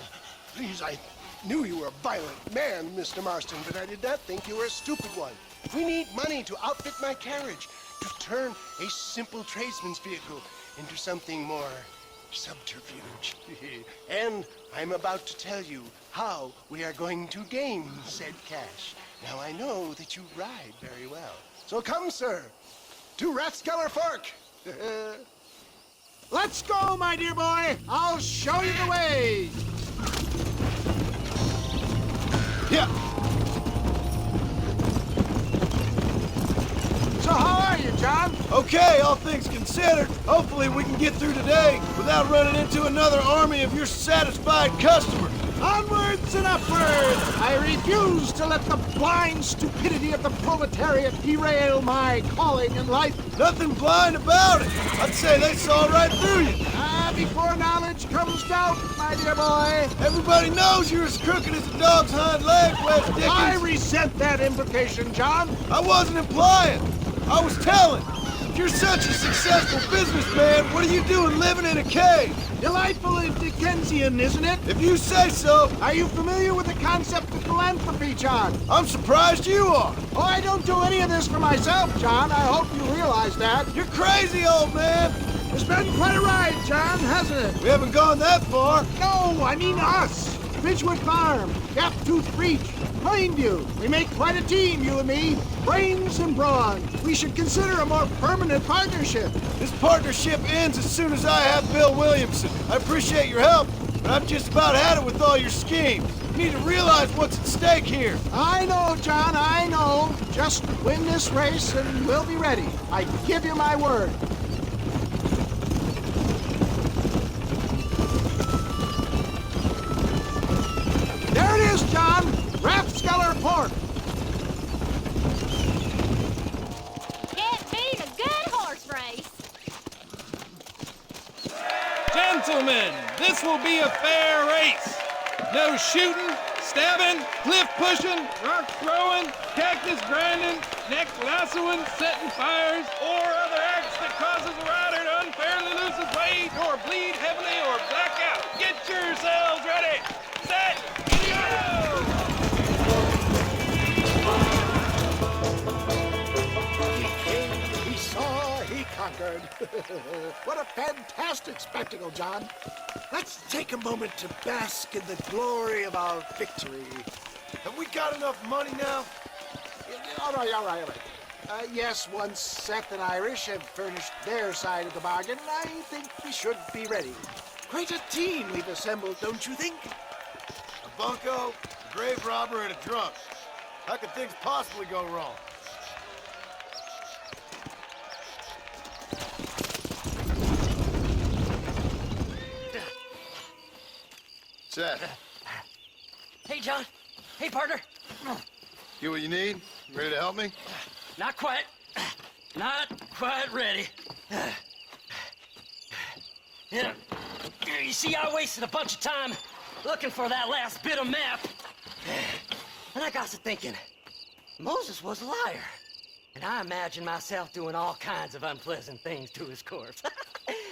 R: Please, I knew you were a violent man, Mr. Marston, but I did not think you were a stupid one. We need money to outfit my carriage, to turn a simple tradesman's vehicle into something more subterfuge. And I'm about to tell you how we are going to gain said cash. Now, I know that you ride very well. So come, sir, to Rathskeller Fork.
M: Let's go, my dear boy. I'll show you the way.
E: Yeah.
M: So how are you, John?
E: Okay, all things considered. Hopefully we can get through today without running into another army of your satisfied customers.
M: Onwards and upwards! I refuse to let the blind stupidity of the proletariat derail my calling in life.
E: Nothing blind about it. I'd
B: say they saw right through you.
M: Before knowledge comes doubt, my dear boy.
B: Everybody knows you're as crooked as a dog's hind leg, Wes Dickens.
M: I resent that implication, John.
B: I wasn't implying. I was telling. If you're such a successful businessman, what are you doing living in a cave?
M: Delightfully Dickensian, isn't it?
B: If you say so.
M: Are you familiar with the concept of philanthropy, John?
B: I'm surprised you are.
M: Oh, I don't do any of this for myself, John. I hope you realize that.
B: You're crazy, old man.
M: It's been quite a ride, John, hasn't it?
B: We haven't gone that far.
M: No, I mean us. Ridgewood Farm, Gap-Tooth Breach, Plainview. We make quite a team, you and me. Brains and brawn. We should consider a more permanent partnership.
B: This partnership ends as soon as I have Bill Williamson. I appreciate your help, but I've just about had it with all your schemes. You need to realize what's at stake here.
M: I know, John, I know. Just win this race and we'll be ready. I give you my word. There it is, John. Rathskeller Port.
Q: Can't beat a good horse race.
U: Gentlemen, this will be a fair race. No shooting, stabbing, cliff pushing, rock throwing, cactus grinding, neck lassoing, setting fires, or other acts that causes a rider to unfairly lose his weight, or bleed heavily, or black out. Get yourselves ready. Set, go!
M: He saw, he conquered. What a fantastic spectacle, John. Let's take a moment to bask in the glory of our victory.
B: Have we got enough money now?
M: All right. Yes, once Seth and Irish have furnished their side of the bargain, I think we should be ready. Quite a team we've assembled, don't you think?
B: A bunco, a grave robber, and a drunk. How could things possibly go wrong? Seth.
V: Hey, John. Hey, partner.
B: Get what you need? Ready to help me?
V: Not quite. Not quite ready. You see, I wasted a bunch of time looking for that last bit of map. And I got to thinking, Moses was a liar. And I imagined myself doing all kinds of unpleasant things to his corpse.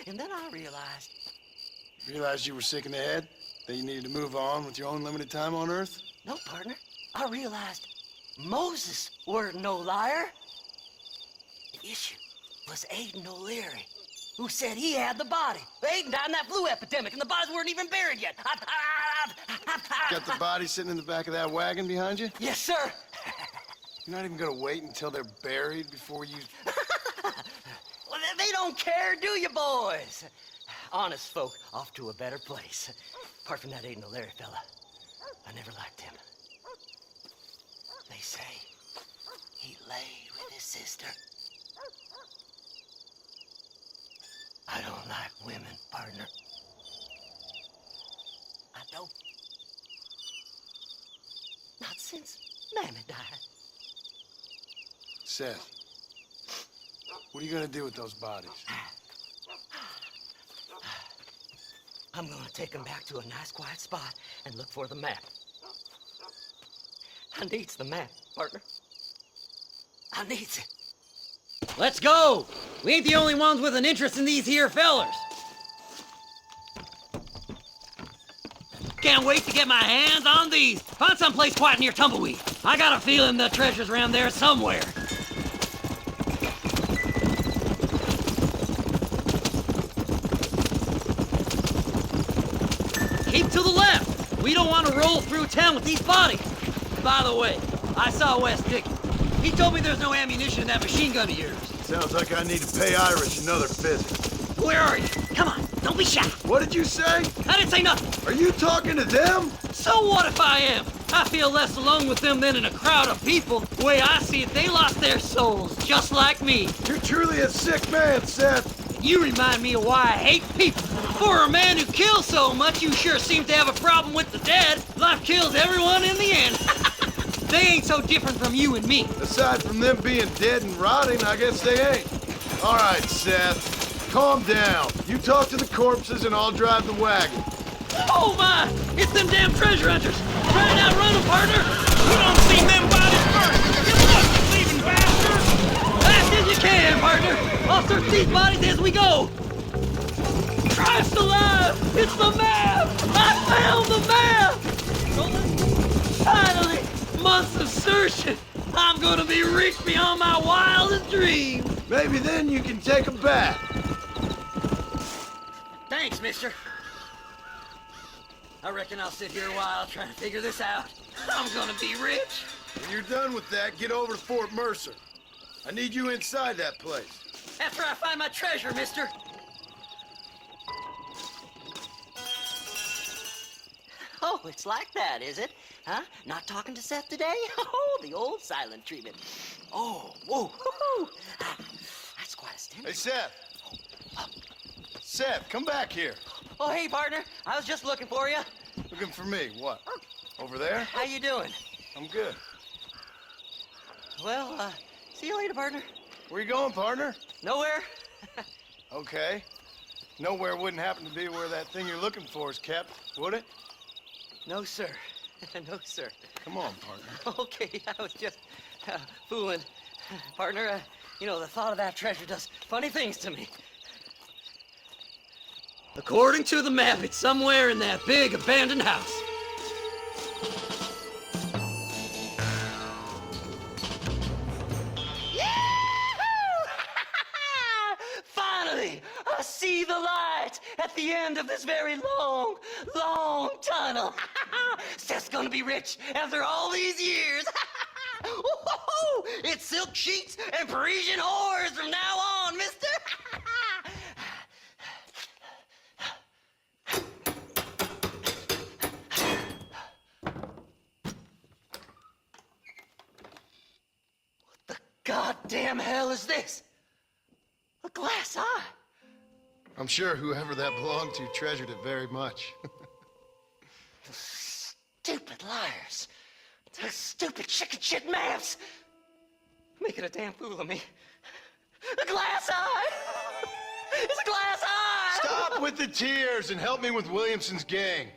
V: And then I realized...
E: Realized you were sick in the head? That you needed to move on with your own limited time on Earth?
V: No, partner. I realized Moses weren't no liar. The issue was Aiden O'Leary, who said he had the body. Aiden died in that flu epidemic, and the bodies weren't even buried yet.
E: Got the body sitting in the back of that wagon behind you?
V: Yes, sir.
E: You're not even gonna wait until they're buried before you...
V: Well, they don't care, do you, boys? Honest folk off to a better place. Apart from that Aiden O'Leary fella, I never liked him. They say he lay with his sister. I don't like women, partner. I don't. Not since Mammy died.
E: Seth, what are you gonna do with those bodies?
V: I'm gonna take him back to a nice quiet spot and look for the map. I needs the map, partner. I needs it.
T: Let's go! We ain't the only ones with an interest in these here fellers. Can't wait to get my hands on these. Find someplace quiet near Tumbleweed. I got a feeling the treasure's around there somewhere. Keep to the left. We don't want to roll through town with these bodies. By the way, I saw Wes Dickens. He told me there's no ammunition in that machine gun of yours.
B: Sounds like I need to pay Irish another visit.
T: Where are you? Come on, don't be shy.
B: What did you say?
T: I didn't say nothing.
B: Are you talking to them?
T: So what if I am? I feel less alone with them than in a crowd of people. The way I see it, they lost their souls, just like me.
B: You're truly a sick man, Seth.
T: You remind me of why I hate people. For a man who kills so much, you sure seem to have a problem with the dead. Life kills everyone in the end. They ain't so different from you and me.
B: Aside from them being dead and rotting, I guess they ain't. All right, Seth.
E: Calm down. You talk to the corpses and I'll drive the wagon.
T: Oh my! It's them damn treasure hunters! Try and outrun them, partner!
S: You don't see them bodies first! You fucking thieving bastards!
T: Fast as you can, partner! I'll search these bodies as we go! Christ alive! It's the map! I found the map! Finally! Months of searching! I'm gonna be rich beyond my wildest dreams!
E: Maybe then you can take a bath.
T: Thanks, mister. I reckon I'll sit here a while trying to figure this out. I'm gonna be rich.
E: When you're done with that, get over to Fort Mercer. I need you inside that place.
T: After I find my treasure, mister.
J: Oh, it's like that, is it? Huh? Not talking to Seth today? Oh, the old silent treatment. Oh, whoa, woo-hoo. That's quite a stench.
E: Hey, Seth. Seth, come back here.
J: Oh, hey, partner. I was just looking for you.
E: Looking for me? What? Over there?
J: How you doing?
E: I'm good.
J: Well, see you later, partner.
E: Where you going, partner?
J: Nowhere.
E: Okay. Nowhere wouldn't happen to be where that thing you're looking for is kept, would it?
J: No, sir. No, sir.
E: Come on, partner.
J: Okay, I was just fooling. Partner, you know, the thought of that treasure does funny things to me.
T: According to the map, it's somewhere in that big abandoned house.
J: Finally, I see the light at the end of this very long, long tunnel. Seth's gonna be rich after all these years. It's silk sheets and Parisian whores from now on, mister. What the goddamn hell is this? A glass eye.
E: I'm sure whoever that belonged to treasured it very much.
J: Stupid liars. Those stupid chicken shit maps. Making a damn fool of me. A glass eye. It's a glass eye.
E: Stop with the tears and help me with Williamson's gang.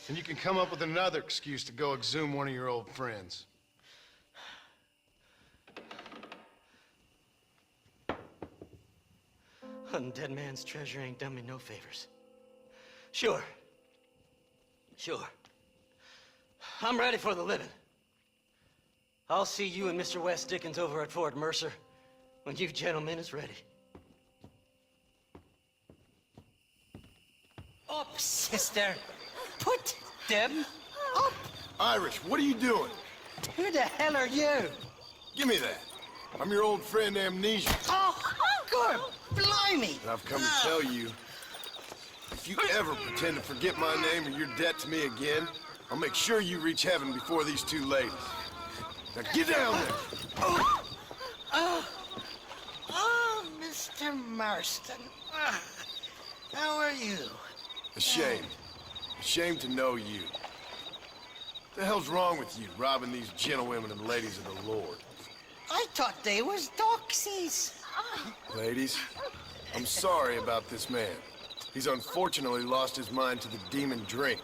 E: And you can come up with another excuse to go exhume one of your old friends.
J: Hunting dead man's treasure ain't done me no favors. Sure. I'm ready for the living. I'll see you and Mr. West Dickens over at Fort Mercer when you gentlemen is ready. Up, sister. Put them up.
E: Irish, what are you doing?
J: Who the hell are you?
E: Give me that. I'm your old friend Amnesia.
J: Oh, Uncle! Blimey!
E: And I've come to tell you, if you ever pretend to forget my name or your debt to me again, I'll make sure you reach heaven before these two ladies. Now get down there!
J: Oh, Mr. Marston. How are you?
E: Ashamed. Ashamed to know you. What the hell's wrong with you, robbing these gentlewomen and ladies of the Lord?
J: I thought they was doxies.
E: Ladies, I'm sorry about this man. He's unfortunately lost his mind to the demon drink.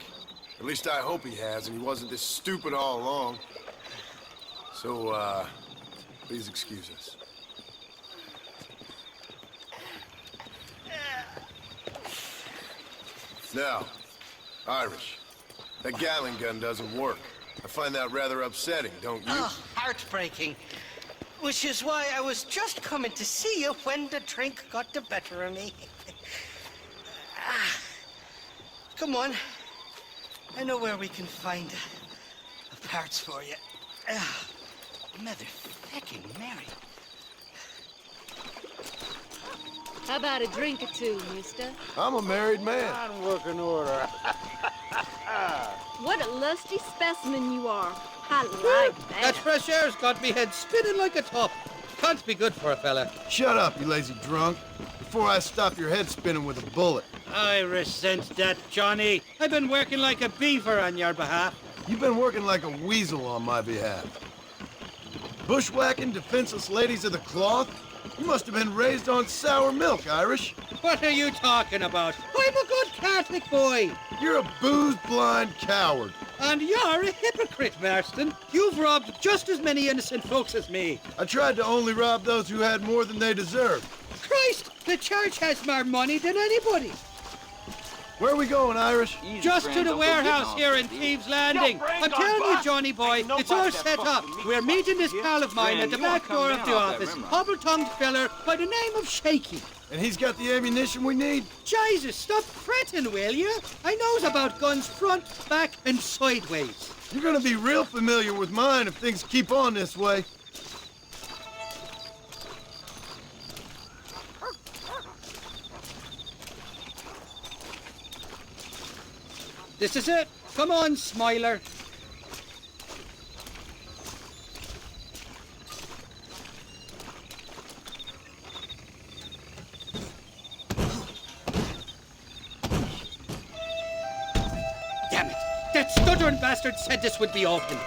E: At least I hope he has, and he wasn't this stupid all along. So, please excuse us. Now, Irish, that Gatling gun doesn't work. I find that rather upsetting, don't you?
J: Oh, heartbreaking. Which is why I was just coming to see you when the drink got the better of me. Come on. I know where we can find the parts for you. Motherfucking Mary.
N: How about a drink or two, mister?
E: I'm a married man.
I: On working order.
N: What a lusty specimen you are. I like that.
D: That fresh air's got me head spinning like a top. Can't be good for a fella.
E: Shut up, you lazy drunk, before I stop your head spinning with a bullet.
F: I resent that, Johnny. I've been working like a beaver on your behalf.
E: You've been working like a weasel on my behalf. Bushwhacking defenseless ladies of the cloth?
B: You must have been raised on sour milk, Irish.
F: What are you talking about? I'm a good Catholic boy.
B: You're a booze-blind coward.
F: And you're a hypocrite, Marston. You've robbed just as many innocent folks as me.
B: I tried to only rob those who had more than they deserved.
F: Christ, the church has more money than anybody.
B: Where are we going, Irish?
F: Just to the warehouse here in Thieves Landing. I'm telling you, Johnny boy, it's all set up. We're meeting this pal of mine at the back door of the office, hobble-tongued feller by the name of Shaky.
B: And he's got the ammunition we need?
F: Jesus, stop fretting, will you? I knows about guns front, back, and sideways.
B: You're gonna be real familiar with mine if things keep on this way.
F: This is it. Come on, Smiler. Damn it! That stuttering bastard said this would be open.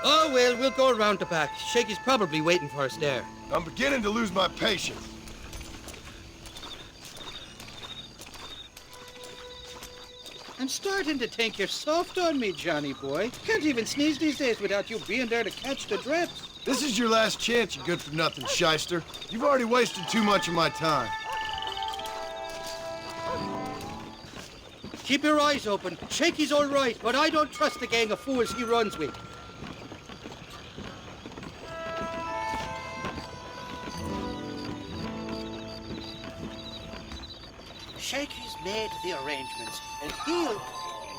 F: Oh, well, we'll go around the back. Shaky's probably waiting for us there.
B: I'm beginning to lose my patience.
F: I'm starting to think you're soft on me, Johnny boy. Can't even sneeze these days without you being there to catch the drips.
B: This is your last chance, you good-for-nothing shyster. You've already wasted too much of my time.
F: Keep your eyes open. Shaky's all right, but I don't trust the gang of fools he runs with. Shaky's made the arrangements, and he'll...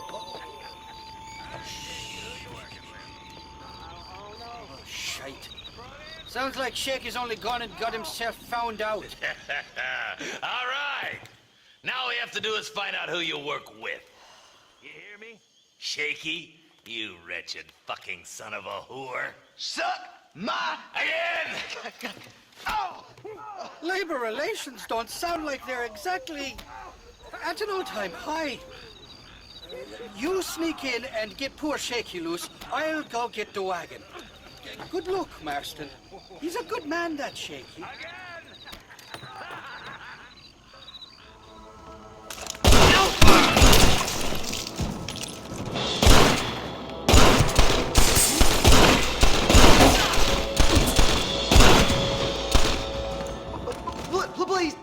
F: Oh, shite. Sounds like Shaky's only gone and got himself found out.
K: All right. Now all we have to do is find out who you work with. You hear me? Shaky, you wretched fucking son of a whore.
B: Suck my...
K: Again!
F: Oh! Labor relations don't sound like they're exactly at an all-time high. You sneak in and get poor Shaky loose. I'll go get the wagon. Good luck, Marston. He's a good man, that Shaky.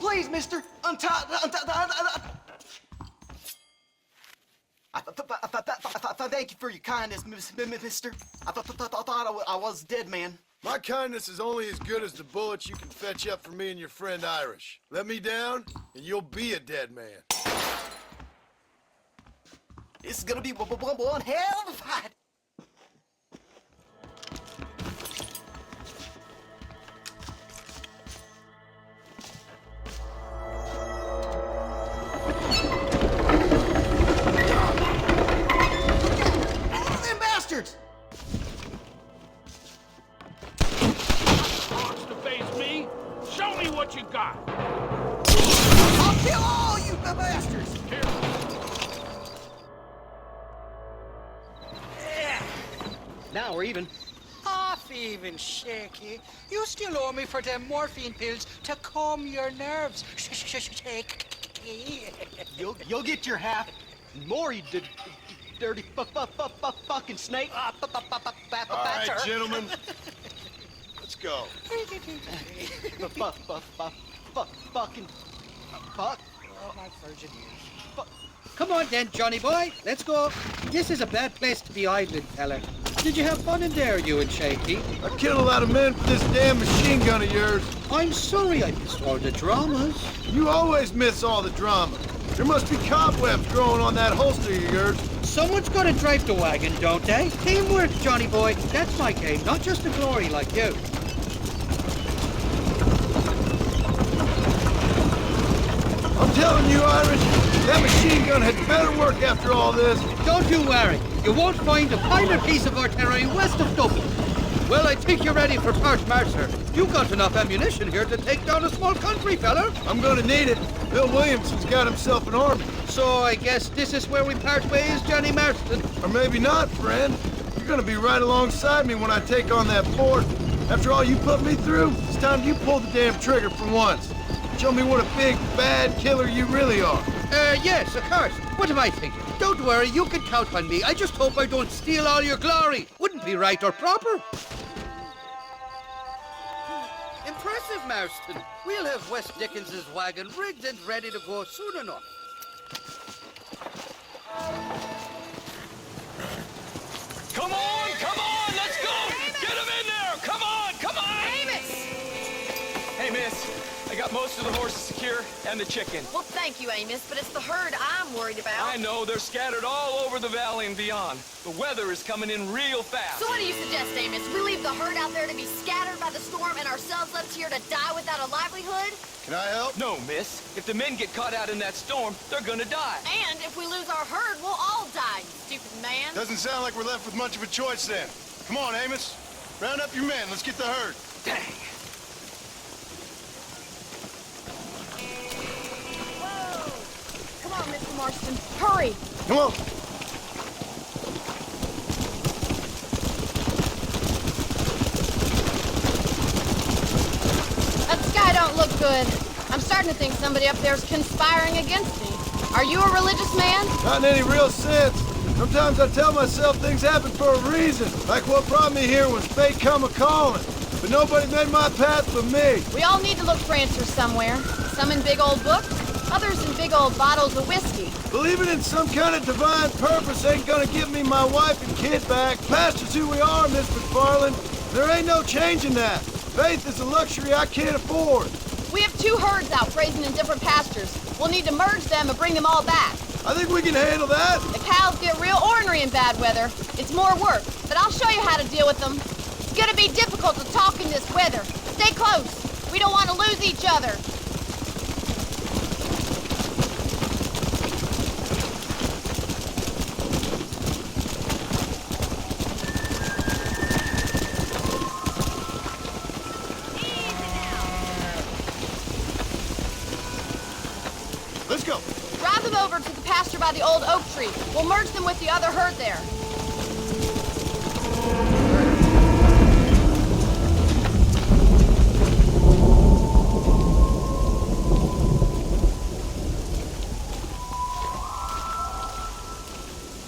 J: Please, mister, thank you for your kindness, mister. I thought I was a dead man.
B: My kindness is only as good as the bullets you can fetch up for me and your friend Irish. Let me down, and you'll be a dead man.
J: This is gonna be one hell of a fight.
S: Wants to face me? Show me what you got.
J: I'll kill all you bastards.
F: Now we're even. Half even, Shaky. You still owe me for them morphine pills to calm your nerves. Shaky.
J: You'll get your half. More, you dirty fucking snake.
B: All right, gentlemen. Let's go.
J: Fucking fuck. Oh, my virgin ears.
F: Come on then, Johnny boy. Let's go. This is a bad place to be idling, fella. Did you have fun in there, you and Shaky?
B: I killed a lot of men for this damn machine gun of yours.
F: I'm sorry I missed all the dramas.
B: You always miss all the drama. There must be cobwebs growing on that holster of yours.
F: Someone's got to drive the wagon, don't they? Teamwork, Johnny boy. That's my game, not just a glory like you.
B: I'm telling you, Irish, that machine gun had better work after all this.
F: Don't you worry. You won't find a finer piece of artillery west of Dublin. Well, I think you're ready for part march, sir. You've got enough ammunition here to take down a small country, fella.
B: I'm gonna need it. Bill Williamson's got himself an army.
F: So I guess this is where we part ways, Johnny Marston.
B: Or maybe not, friend. You're gonna be right alongside me when I take on that fort. After all you put me through, it's time you pull the damn trigger for once. Show me what a big, bad killer you really are.
F: Yes, of course. What am I thinking? Don't worry, you can count on me. I just hope I don't steal all your glory. Wouldn't be right or proper. Impressive, Marston. We'll have Wes Dickens's wagon rigged and ready to go soon enough.
C: Come on, let's go!
P: Amos!
C: Get him in there! Come on!
P: Amos!
C: Hey, miss, I got most of the horses secure and the chicken.
P: Well, thank you, Amos, but it's the herd I'm worried about.
C: I know, they're scattered all over the valley and beyond. The weather is coming in real fast.
P: So what do you suggest, Amos? We leave the herd out there to be scattered by the storm and ourselves left here to die without a livelihood?
E: Can I help?
C: No, miss. If the men get caught out in that storm, they're gonna die.
P: And if we lose our herd, we'll all die, you stupid man.
E: Doesn't sound like we're left with much of a choice then. Come on, Amos. Round up your men. Let's get the herd.
C: Dang.
P: Come on, Mr. Marston. Hurry.
B: Come on.
P: That sky don't look good. I'm starting to think somebody up there's conspiring against me. Are you a religious man?
B: Not in any real sense. Sometimes I tell myself things happen for a reason. Like what brought me here was fate come a-calling. But nobody made my path but me.
P: We all need to look for answers somewhere. Some in big old books, others in big old bottles of whiskey.
B: Believing in some kind of divine purpose ain't gonna give me my wife and kid back. Past is who we are, Miss McFarland. There ain't no changing that. Faith is a luxury I can't afford.
P: We have 2 herds out grazing in different pastures. We'll need to merge them and bring them all back.
B: I think we can handle that.
P: The cows get real ornery in bad weather. It's more work, but I'll show you how to deal with them. It's gonna be difficult to talk in this weather. Stay close. We don't want to lose each other.
B: Let's go.
P: Drive them over to the pasture by the old oak tree. We'll merge them with the other herd there.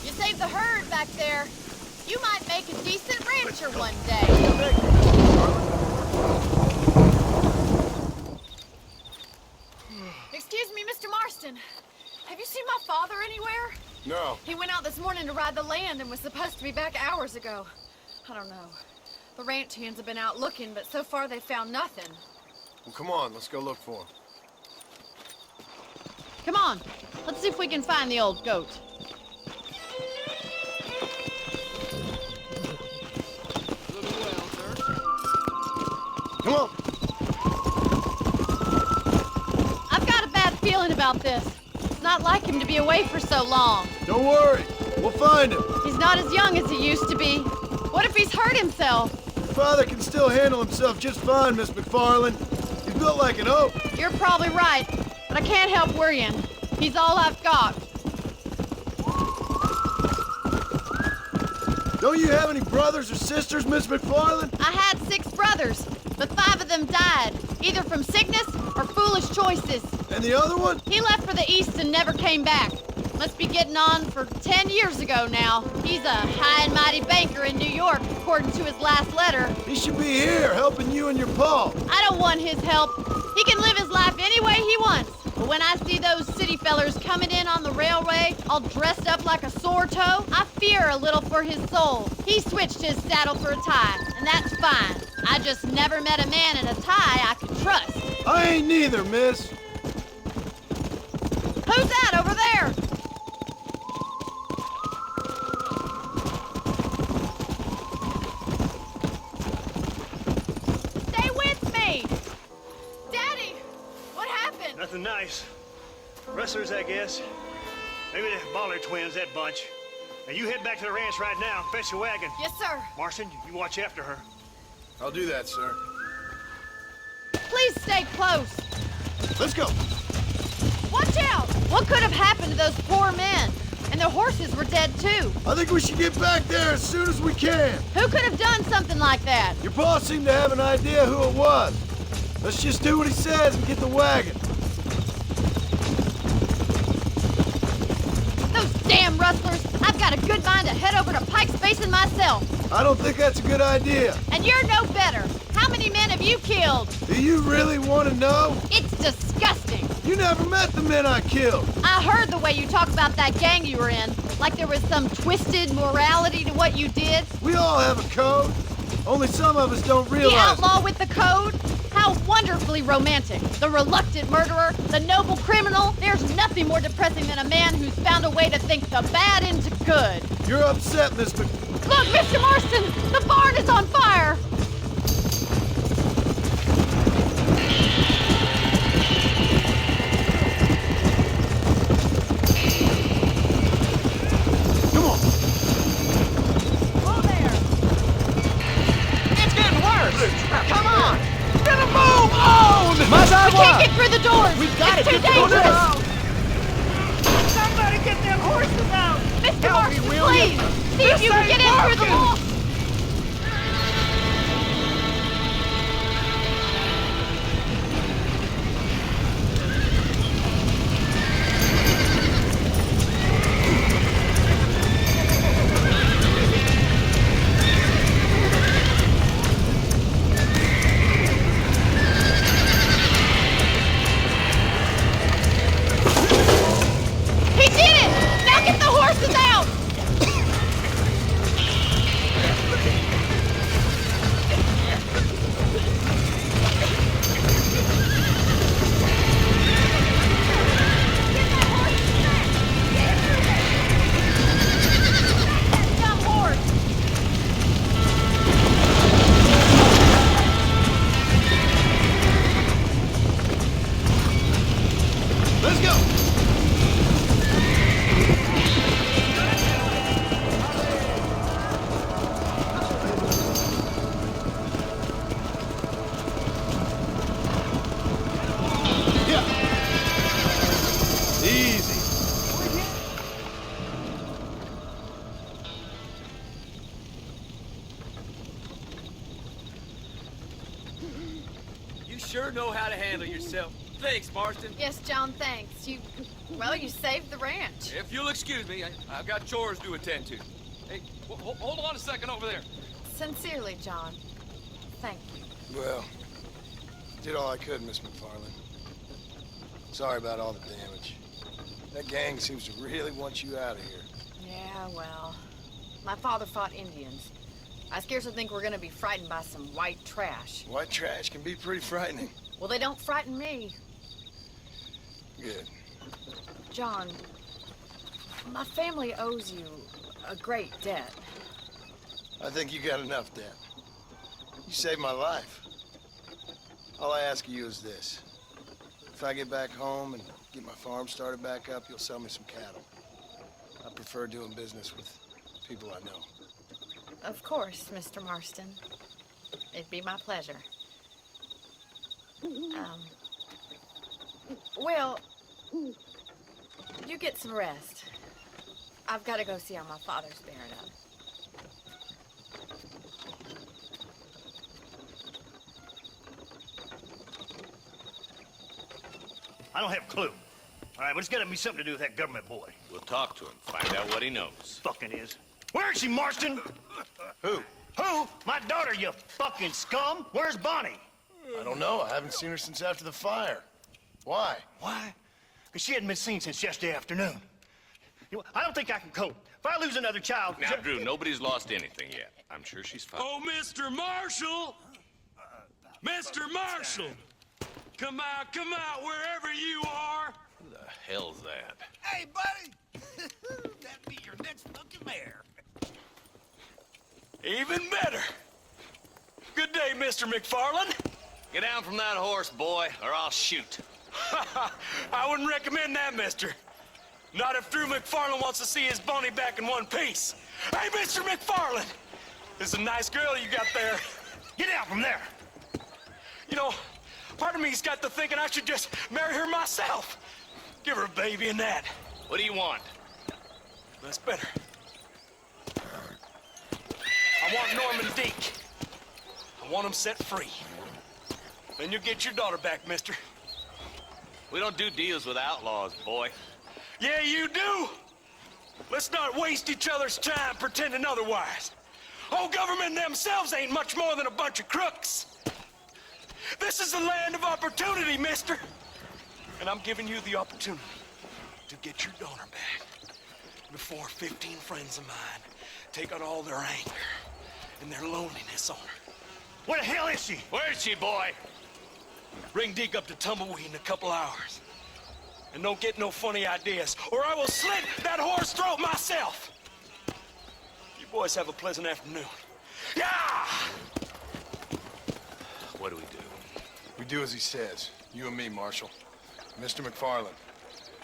P: You saved the herd back there. You might make a decent rancher one day. Excuse me, Mr. Marston. Have you seen my father anywhere?
E: No.
P: He went out this morning to ride the land and was supposed to be back hours ago. I don't know. The ranch hands have been out looking, but so far they found nothing.
E: Well, come on. Let's go look for him.
P: Come on. Let's see if we can find the old goat.
B: Come on.
P: I've got a bad feeling about this. It's not like him to be away for so long.
B: Don't worry. We'll find him.
P: He's not as young as he used to be. What if he's hurt himself?
B: Your father can still handle himself just fine, Miss McFarland. He's built like an oak.
P: You're probably right, but I can't help worrying. He's all I've got.
B: Don't you have any brothers or sisters, Miss McFarland?
P: I had 6 brothers, but 5 of them died, either from sickness or foolish choices.
B: And the other one?
P: He left for the east and never came back. Must be getting on for 10 years ago now. He's a high and mighty banker in New York, according to his last letter.
B: He should be here, helping you and your pa.
P: I don't want his help. He can live his life any way he wants. But when I see those city fellers coming in on the railway, all dressed up like a sore toe, I fear a little for his soul. He switched his saddle for a tie, and that's fine. I just never met a man in a tie I could trust.
B: I ain't neither, miss.
P: Who's that over there? Stay with me! Daddy! What happened?
O: Nothing nice. Rustlers, I guess. Maybe the Baller twins, that bunch. Now you head back to the ranch right now and fetch the wagon.
P: Yes, sir.
O: Marston, you watch after her.
E: I'll do that, sir.
P: Please stay close.
B: Let's go.
P: Watch out! What could have happened to those poor men? And the horses were dead, too.
M: I think we should get back there as soon as we can.
P: Who could have done something like that?
M: Your boss seemed to have an idea who it was. Let's just do what he says and get the wagon.
P: Those damn rustlers! I've got a good mind to head over to Pike's Basin myself.
M: I don't think that's a good idea.
P: And you're no better. How many men have you killed?
M: Do you really want to know?
P: It's disgusting.
M: You never met the men I killed.
P: I heard the way you talk about that gang you were in. Like there was some twisted morality to what you did.
M: We all have a code. Only some of us don't realize
P: The outlaw with the code? How wonderfully romantic. The reluctant murderer, the noble criminal. There's nothing more depressing than a man who's found a way to think the bad into good.
M: You're upset, Miss Mc...
P: Look, Mr. Marston! The barn is on fire!
M: Come on.
P: Whoa there!
I: It's getting worse! Come on!
M: Get a move on!
P: We can't get through the doors!
I: We gotta
P: it's too
I: get through
P: dangerous!
I: Somebody get them horses out!
P: Mr. Marston, please! See if you can get in through the wall! He did it! Now get the horses out! Dumb horse!
M: Let's go. Easy.
C: You sure know how to handle yourself. Thanks, Marston.
P: Yes, John, thanks. You saved the ranch.
C: If you'll excuse me, I've got chores to attend to. Hey, hold on a second over there.
P: Sincerely, John. Thank you.
E: Well, did all I could, Miss McFarland. Sorry about all the damage. That gang seems to really want you out of here.
P: Yeah, well, my father fought Indians. I scarcely think we're gonna be frightened by some white trash.
E: White trash can be pretty frightening.
P: Well, they don't frighten me.
E: Good.
P: John, my family owes you a great debt.
E: I think you got enough debt. You saved my life. All I ask of you is this. If I get back home and get my farm started back up, you'll sell me some cattle. I prefer doing business with people I know.
P: Of course, Mr. Marston. It'd be my pleasure. Well, you get some rest. I've got to go see how my father's bearing up.
O: I don't have a clue. All right, but it's got to be something to do with that government boy.
K: We'll talk to him, find out what he knows.
O: Fucking is. Where is she, Marston? Who? Who? My daughter, you fucking scum. Where's Bonnie?
E: I don't know. I haven't seen her since after the fire. Why?
O: Why? Because she hadn't been seen since yesterday afternoon. You know, I don't think I can cope. If I lose another child...
K: Now, Drew, nobody's lost anything yet. I'm sure she's fine.
S: Oh, Mr. Marshall! Mr. Marshall! Come out, wherever you are!
K: Who the hell's that?
I: Hey, buddy! That'd be your next fucking mare.
S: Even better! Good day, Mr. McFarland.
K: Get down from that horse, boy, or I'll shoot.
S: I wouldn't recommend that, mister. Not if Drew McFarland wants to see his Bonnie back in one piece. Hey, Mr. McFarland! This is a nice girl you got there.
O: Get out from there!
S: You know, part of me's got to thinking I should just marry her myself. Give her a baby and that.
K: What do you want?
V: That's better. I want Norman Deke. I want him set free. Then you'll get your daughter back, mister.
K: We don't do deals with outlaws, boy.
V: Yeah, you do! Let's not waste each other's time pretending otherwise. Old government themselves ain't much more than a bunch of crooks. This is the land of opportunity, mister. And I'm giving you the opportunity to get your daughter back before 15 friends of mine take out all their anger and their loneliness on her. Where the hell is she?
K: Where is she, boy?
V: Bring Deke up to Tumbleweed in a couple hours. And don't get no funny ideas, or I will slit that whore's throat myself. You boys have a pleasant afternoon. Yeah!
K: What do we do?
E: We do as he says. You and me, Marshal. Mr. McFarland,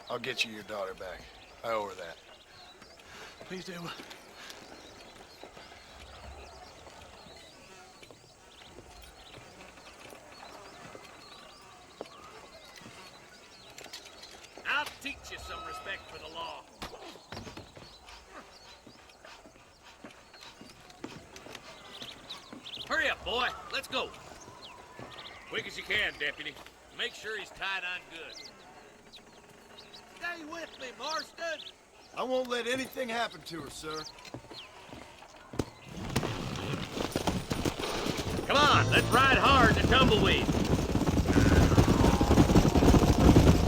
E: I'll get you your daughter back. I owe her that.
V: Please do.
S: I'll teach you some respect for the law.
H: Hurry up, boy. Let's go.
S: Quick as you can, Deputy. Make sure he's tied on good.
H: Stay with me, Marston.
B: I won't let anything happen to her, sir.
H: Come on, let's ride hard to Tumbleweed.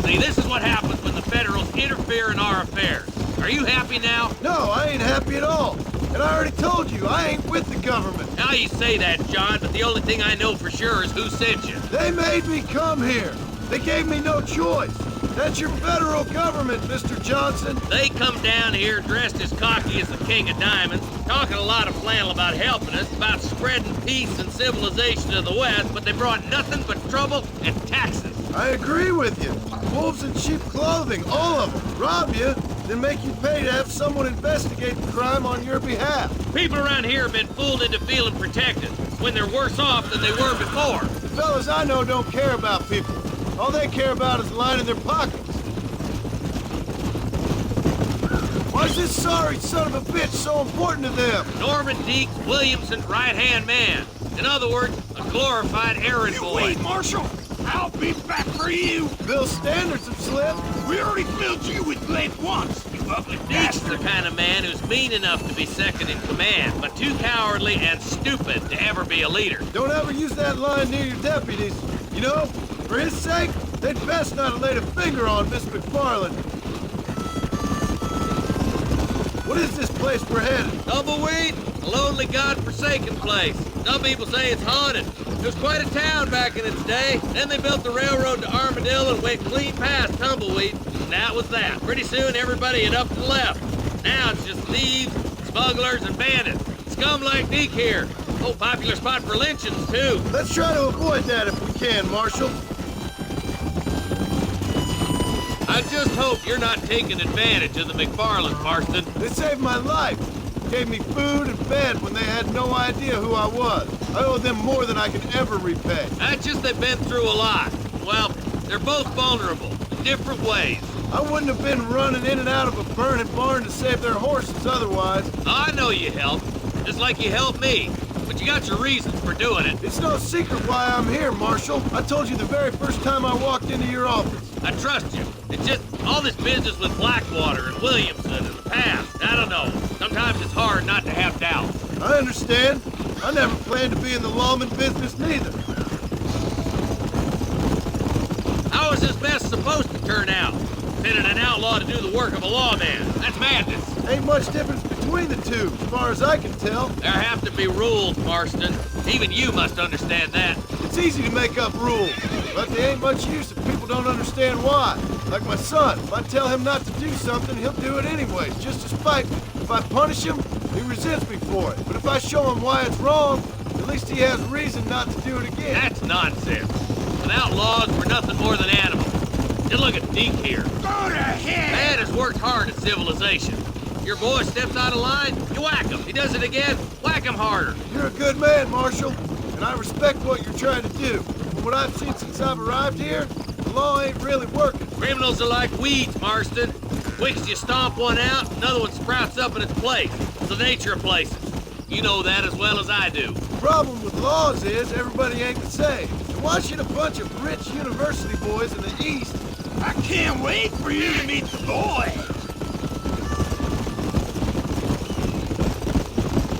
H: See, this is what happens when the Federals interfere in our affairs. Are you happy now?
B: No, I ain't happy at all. And I already told you, I ain't with the government.
H: Now you say that, John, but the only thing I know for sure is who sent you.
B: They made me come here. They gave me no choice. That's your federal government, Mr. Johnson.
H: They come down here dressed as cocky as the King of Diamonds, talking a lot of flannel about helping us, about spreading peace and civilization to the West, but they brought nothing but trouble and taxes.
B: I agree with you. Wolves in cheap clothing, all of them. Rob you, then make you pay to have someone investigate the crime on your behalf.
H: People around here have been fooled into feeling protected, when they're worse off than they were before.
B: The fellas I know don't care about people. All they care about is lining their pockets. Why's this sorry son of a bitch so important to them?
H: Norman Deke's Williamson's right-hand man. In other words, a glorified errand boy.
S: Wait, Marshal! I'll be back for you!
B: Bill's standards have slipped.
S: We already filled you with lead once, you ugly
H: Deke's
S: bastard!
H: the kind of man who's mean enough to be second in command, but too cowardly and stupid to ever be a leader.
B: Don't ever use that line near your deputies. You know, for his sake, they'd best not have laid a finger on Miss McFarland. What is this place we're headed?
H: Tumbleweed, a lonely, god-forsaken place. Some people say it's haunted. It was quite a town back in its day. Then they built the railroad to Armadillo and went clean past Tumbleweed. And that was that. Pretty soon, everybody had up and left. Now it's just thieves, smugglers, and bandits. Scum like Deke here. Oh, popular spot for lynchings, too.
B: Let's try to avoid that if we can, Marshal.
H: I just hope you're not taking advantage of the McFarlands, Marston.
B: They saved my life. Gave me food and bed when they had no idea who I was. I owe them more than I can ever repay.
H: That's just they've been through a lot. Well, they're both vulnerable in different ways.
B: I wouldn't have been running in and out of a burning barn to save their horses otherwise.
H: I know you helped, just like you helped me. But you got your reasons for doing it.
B: It's no secret why I'm here, Marshal. I told you the very first time I walked into your office.
H: I trust you. It's just all this business with Blackwater and Williamson in the past. I don't know. Sometimes it's hard not to have doubts.
B: I understand. I never planned to be in the lawman business neither.
H: How is this mess supposed to turn out? Sending an outlaw to do the work of a lawman. That's madness.
B: Ain't much difference between the two, as far as I can tell.
H: There have to be rules, Marston. Even you must understand that.
B: It's easy to make up rules, but they ain't much use if people don't understand why. Like my son, if I tell him not to do something, he'll do it anyway, just to spite me. If I punish him, he resents me for it. But if I show him why it's wrong, at least he has reason not to do it again.
H: That's nonsense. And outlaws were nothing more than animals. Just look at Deke here.
S: Go to hell!
H: Man has worked hard at civilization. Your boy steps out of line, you whack him. He does it again, whack him harder.
B: You're a good man, Marshal, and I respect what you're trying to do. From what I've seen since I've arrived here, the law ain't really working.
H: Criminals are like weeds, Marston. Quick as you stomp one out, another one sprouts up in its place. It's the nature of places. You know that as well as I do.
B: The problem with laws is everybody ain't the same. And why should a bunch of rich university boys in the East...
M: I can't wait for you to meet the boys.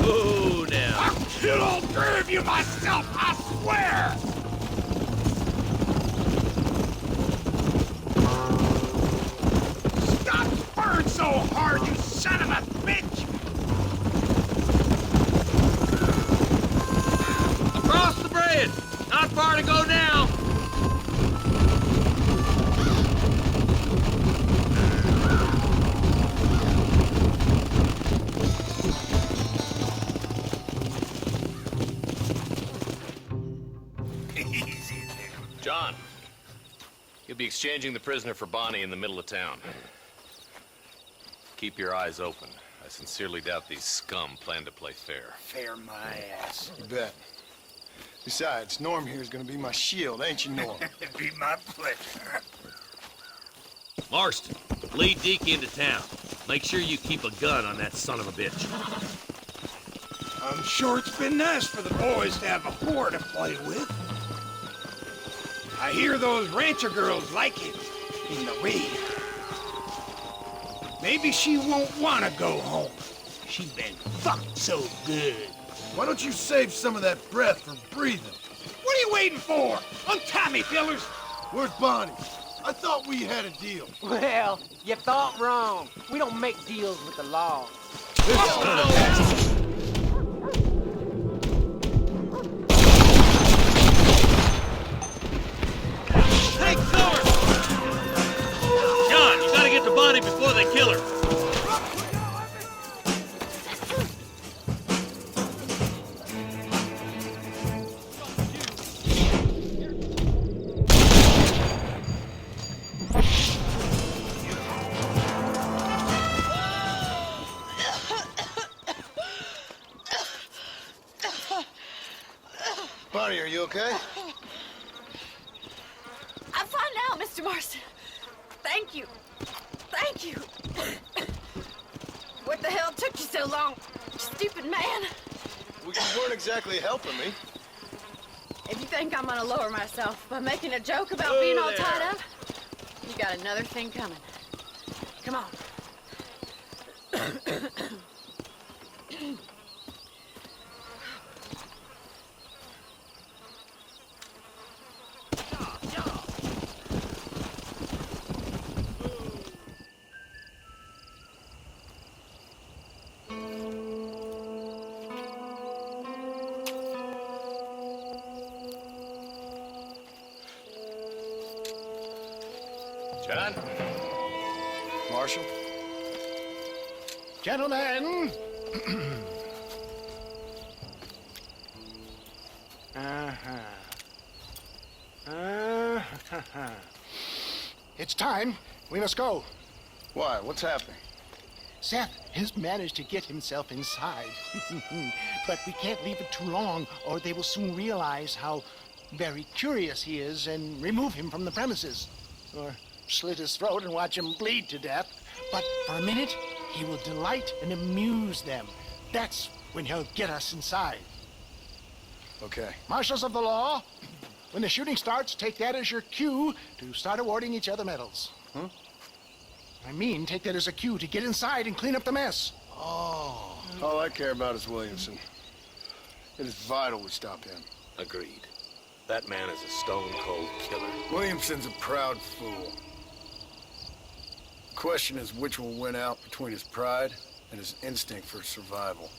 H: Oh, now.
M: I'll kill all three of you myself, I swear! Stop spurring so hard, you son of a bitch!
H: Across the bridge! Not far to go now!
K: John, you'll be exchanging the prisoner for Bonnie in the middle of town. Keep your eyes open. I sincerely doubt these scum plan to play fair.
R: Fair my ass. You bet. Besides, Norm here is gonna be my shield, ain't you, Norm?
M: It'd be my pleasure.
H: Marston, lead Deke into town. Make sure you keep a gun on that son of a bitch.
M: I'm sure it's been nice for the boys to have a whore to play with. I hear those rancher girls like it in the way. Maybe she won't want to go home. She's been fucked so good.
B: Why don't you save some of that breath for breathing?
M: What are you waiting for? Untie me, fellers.
B: Where's Bonnie? I thought we had a deal.
I: Well, you thought wrong. We don't make deals with the law.
H: Take cover! John, you gotta get to Bonnie before they kill her.
R: Bonnie, are you okay?
P: I'm fine now, Mr. Marston. Thank you. Thank you. What the hell took you so long, stupid man?
R: Well, you weren't exactly helping me.
P: If you think I'm gonna lower myself by making a joke about being all tied up, you got another thing coming. Come on.
K: John?
R: Marshal?
M: Gentlemen! It's time. We must go.
R: Why? What's happening?
M: Seth has managed to get himself inside. But we can't leave it too long, or they will soon realize how very curious he is and remove him from the premises. Or slit his throat and watch him bleed to death. But for a minute, he will delight and amuse them. That's when he'll get us inside.
R: Okay.
M: Marshals of the law, when the shooting starts, take that as your cue to start awarding each other medals.
R: Huh?
M: I mean, take that as a cue to get inside and clean up the mess.
R: Oh. All I care about is Williamson. It is vital we stop him.
K: Agreed. That man is a stone-cold killer.
R: Williamson's a proud fool. The question is which will win out between his pride and his instinct for survival.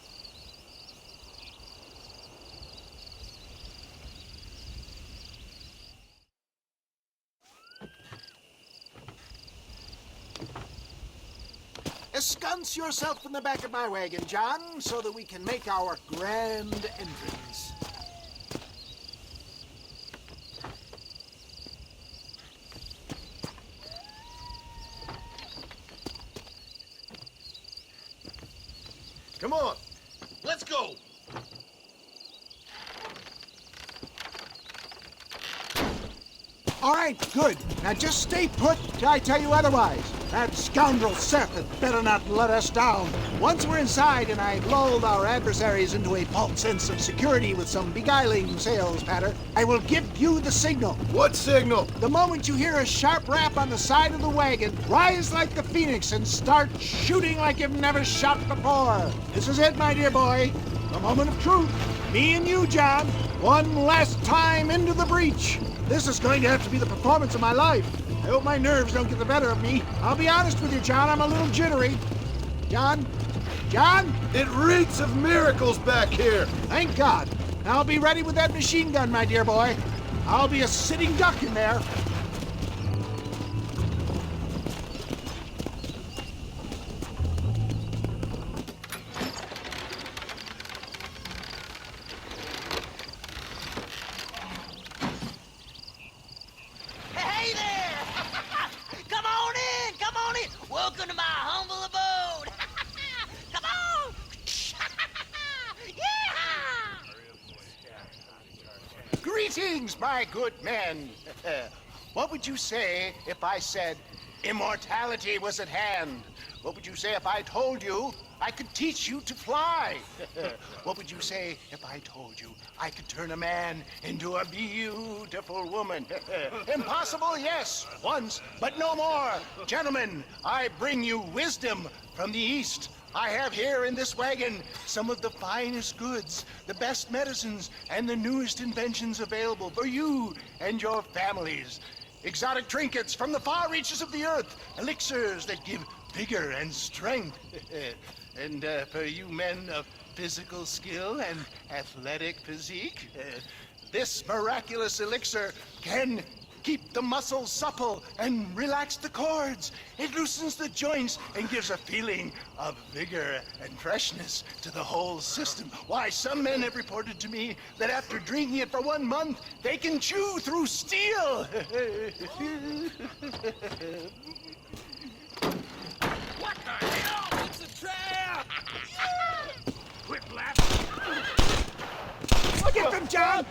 M: Ensconce yourself in the back of my wagon, John, so that we can make our grand entrance.
B: Come on. Let's go.
M: All right, good. Now just stay put till I tell you otherwise. That scoundrel Seth had better not let us down. Once we're inside and I've lulled our adversaries into a false sense of security with some beguiling sales patter, I will give you the signal.
B: What signal?
M: The moment you hear a sharp rap on the side of the wagon, rise like the phoenix and start shooting like you've never shot before. This is it, my dear boy. A moment of truth. Me and you, John. One last time into the breach. This is going to have to be the performance of my life. I hope my nerves don't get the better of me. I'll be honest with you, John, I'm a little jittery. John? John?
B: It reeks of miracles back here.
M: Thank God. Now I'll be ready with that machine gun, my dear boy. I'll be a sitting duck in there.
J: Hey there! Come on in! Come on in! Welcome to my humble abode! Come on! Yeah!
R: Greetings, my good men. What would you say if I said immortality was at hand? What would you say if I told you I could teach you to fly? What would you say if I told you I could turn a man into a beautiful woman? Impossible, yes, once, but no more. Gentlemen, I bring you wisdom from the East. I have here in this wagon some of the finest goods, the best medicines, and the newest inventions available for you and your families. Exotic trinkets from the far reaches of the earth, elixirs that give vigor and strength. And for you men of physical skill and athletic physique, this miraculous elixir can keep the muscles supple and relax the cords. It loosens the joints and gives a feeling of vigor and freshness to the whole system. Why, some men have reported to me that after drinking it for 1 month, they can chew through steel.
S: What the hell? It's a trap! Quit laughing.
M: Look at them, John!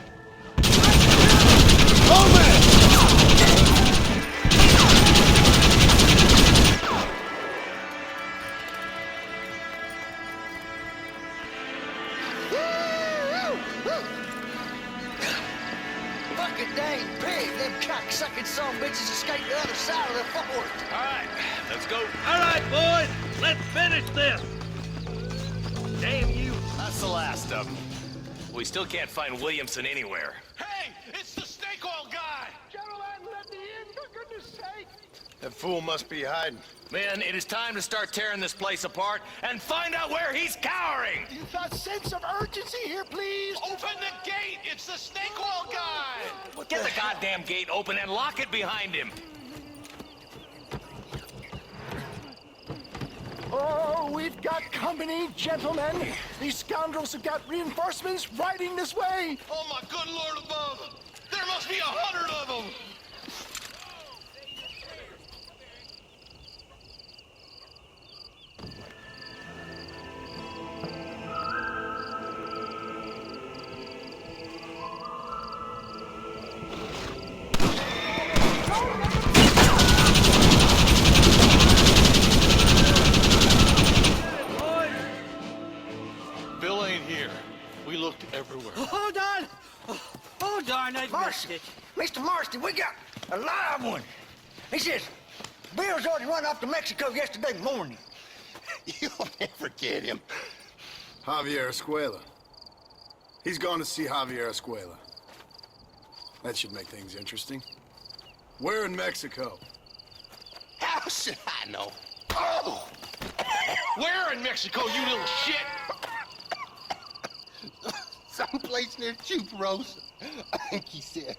J: Fucking dang pig! Them cocksucking son bitches escaped the other side of the fort.
H: All right, let's go. All right, boys, let's finish this. Damn you.
K: That's the last of them. We still can't find Williamson anywhere.
S: Hey, it's the snake oil guy!
R: Gentlemen, let me in, for goodness sake! That fool must be hiding.
K: Men, it is time to start tearing this place apart and find out where he's cowering!
R: You've got sense of urgency here, please?
S: Open the gate! It's the snake oil guy!
K: Get the goddamn gate open and lock it behind him!
R: Oh, we've got company, gentlemen. These scoundrels have got reinforcements riding this way.
S: Oh, my good Lord above! There must be 100 of them! Bill ain't here. We looked everywhere.
F: Hold on! Oh, darn, I missed it.
J: Mr. Marston, we got a live one. He says, Bill's already run off to Mexico yesterday morning.
R: You'll never get him. Javier Escuela. He's gone to see Javier Escuela. That should make things interesting. Where in Mexico?
S: How should I know? Oh! Where in Mexico, you little shit?
R: Someplace near Chuparosa, I think he said.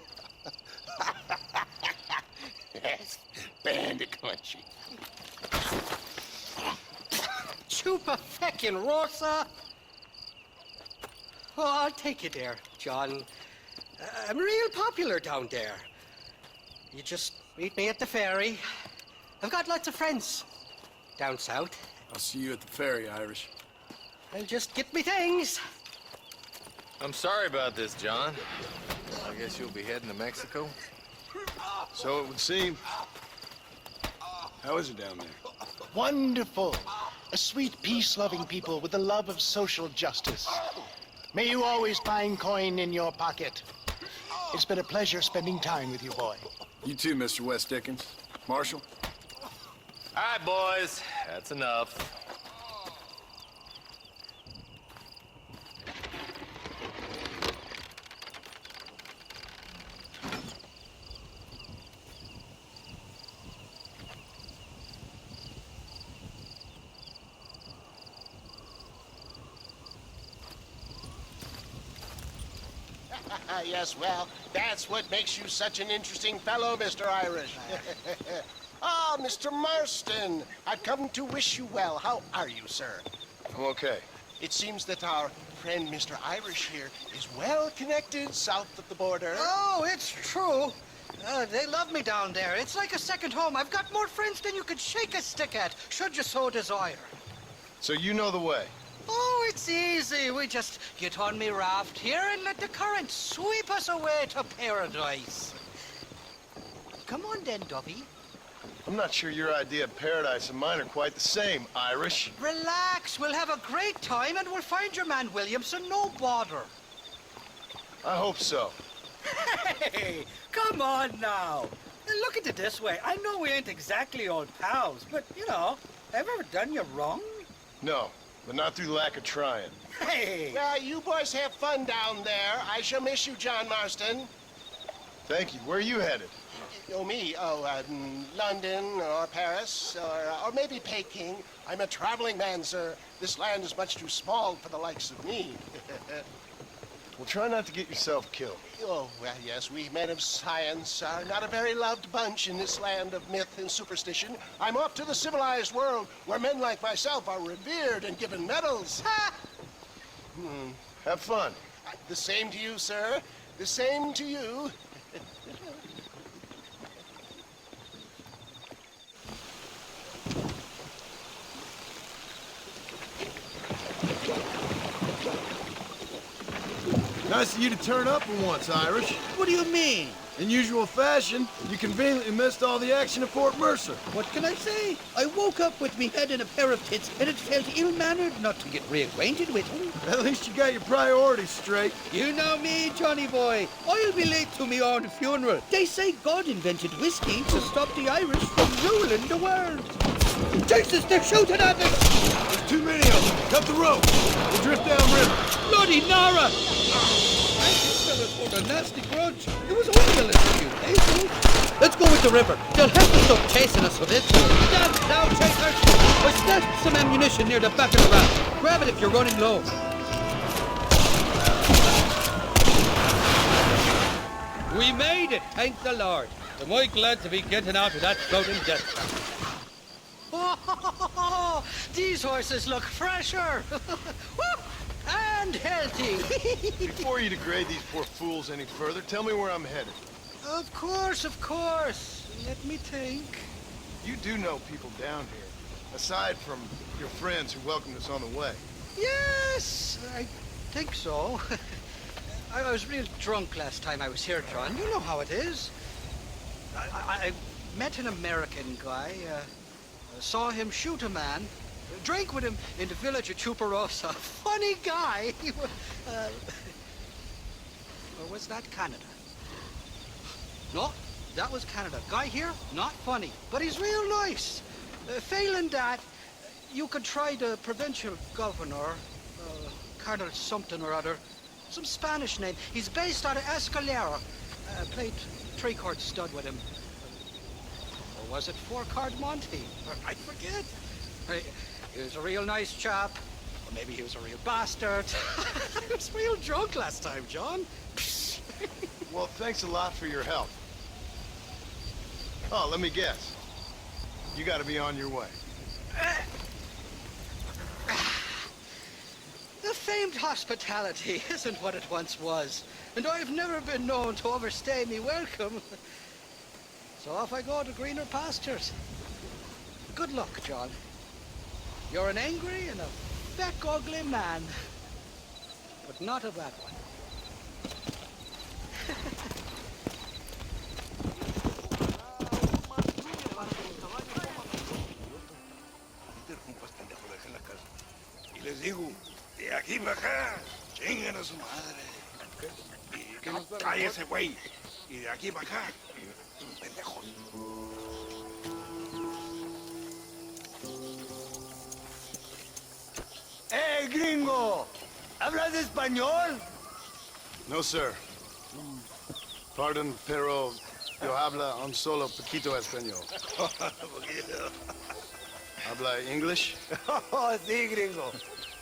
R: That's bandit country.
F: Chupa-feckin' Rosa? Oh, I'll take you there, John. I'm real popular down there. You just meet me at the ferry. I've got lots of friends down south.
R: I'll see you at the ferry, Irish.
F: And just get me things.
K: I'm sorry about this, John. I guess you'll be heading to Mexico.
B: So it would seem. How is it down there?
M: Wonderful. A sweet, peace-loving people with the love of social justice. May you always find coin in your pocket. It's been a pleasure spending time with you, boy.
B: You too, Mr. West Dickens. Marshal?
K: All right, boys. That's enough.
R: Yes, well, that's what makes you such an interesting fellow, Mr. Irish. Ah, Mr. Marston, I've come to wish you well. How are you, sir?
B: I'm okay.
R: It seems that our friend Mr. Irish here is well connected south of the border.
F: Oh, it's true. They love me down there. It's like a second home. I've got more friends than you could shake a stick at, should you so desire.
B: So you know the way?
F: Oh, it's easy. We just get on me raft here and let the current sweep us away to paradise. Come on then, Dubby.
B: I'm not sure your idea of paradise and mine are quite the same, Irish.
F: Relax. We'll have a great time and we'll find your man Williamson, no bother.
B: I hope so.
F: Hey, come on now. Look at it this way. I know we ain't exactly old pals, but, you know, have I ever done you wrong?
B: No, but not through lack of trying.
F: Hey!
R: Well, you boys have fun down there. I shall miss you, John Marston.
B: Thank you. Where are you headed?
R: Oh, me? Oh, London or Paris or maybe Peking. I'm a traveling man, sir. This land is much too small for the likes of me.
B: Well, try not to get yourself killed.
R: Oh, well, yes, we men of science are not a very loved bunch in this land of myth and superstition. I'm off to the civilized world where men like myself are revered and given medals. Ha!
B: Have fun.
R: The same to you, sir. The same to you.
B: Nice of you to turn up for once, Irish.
F: What do you mean?
B: In usual fashion, you conveniently missed all the action at Fort Mercer.
F: What can I say? I woke up with me head in a pair of tits, and it felt ill-mannered not to get reacquainted with him.
B: At least you got your priorities straight.
F: You know me, Johnny boy. I'll be late to me own funeral. They say God invented whiskey to stop the Irish from ruling the world. Jesus, they're shooting at us!
B: There's too many of them. Cut the rope. We'll drift downriver.
F: Bloody Nara! These fellas hold a nasty grudge. It was only a little few days ago. Let's go with the river. They'll have to stop chasing us with it. Stand down, chasers! I stashed some ammunition near the back of the raft. Grab it if you're running low. We made it, thank the Lord. Am I glad to be getting out of that floating death trap. Oh, these horses look fresher and healthy.
B: Before you degrade these poor fools any further, tell me where I'm headed.
F: Of course, of course. Let me think.
B: You do know people down here, aside from your friends who welcomed us on the way.
F: Yes, I think so. I was real drunk last time I was here, John. You know how it is. I met an American guy. Saw him shoot a man, drank with him in the village of Chuparosa. Funny guy. Or was that Canada? No, that was Canada. Guy here, not funny, but he's real nice. Failing that, you could try the provincial governor, Colonel something or other, some Spanish name. He's based out of Escalera. Played three-card stud with him. Or was it four-card Monty? I forget. He was a real nice chap. Or maybe he was a real bastard. I was real drunk last time, John.
B: Well, thanks a lot for your help. Oh, let me guess. You got to be on your way.
F: The famed hospitality isn't what it once was, and I've never been known to overstay me welcome. So off I go to greener pastures. Good luck, John. You're an angry and a fat, ugly man, but not a bad one.
S: Peter, compas pendejo, dejen la casa. Y les digo, de aquí para acá, chingan a su madre. Y que no cállese, güey. Y de aquí para acá, pendejos.
R: ¡Eh, gringo! ¿Hablas español?
E: No, sir. Pardon, pero yo habla un solo poquito español. ¿Habla English?
R: Oh, sí, gringo.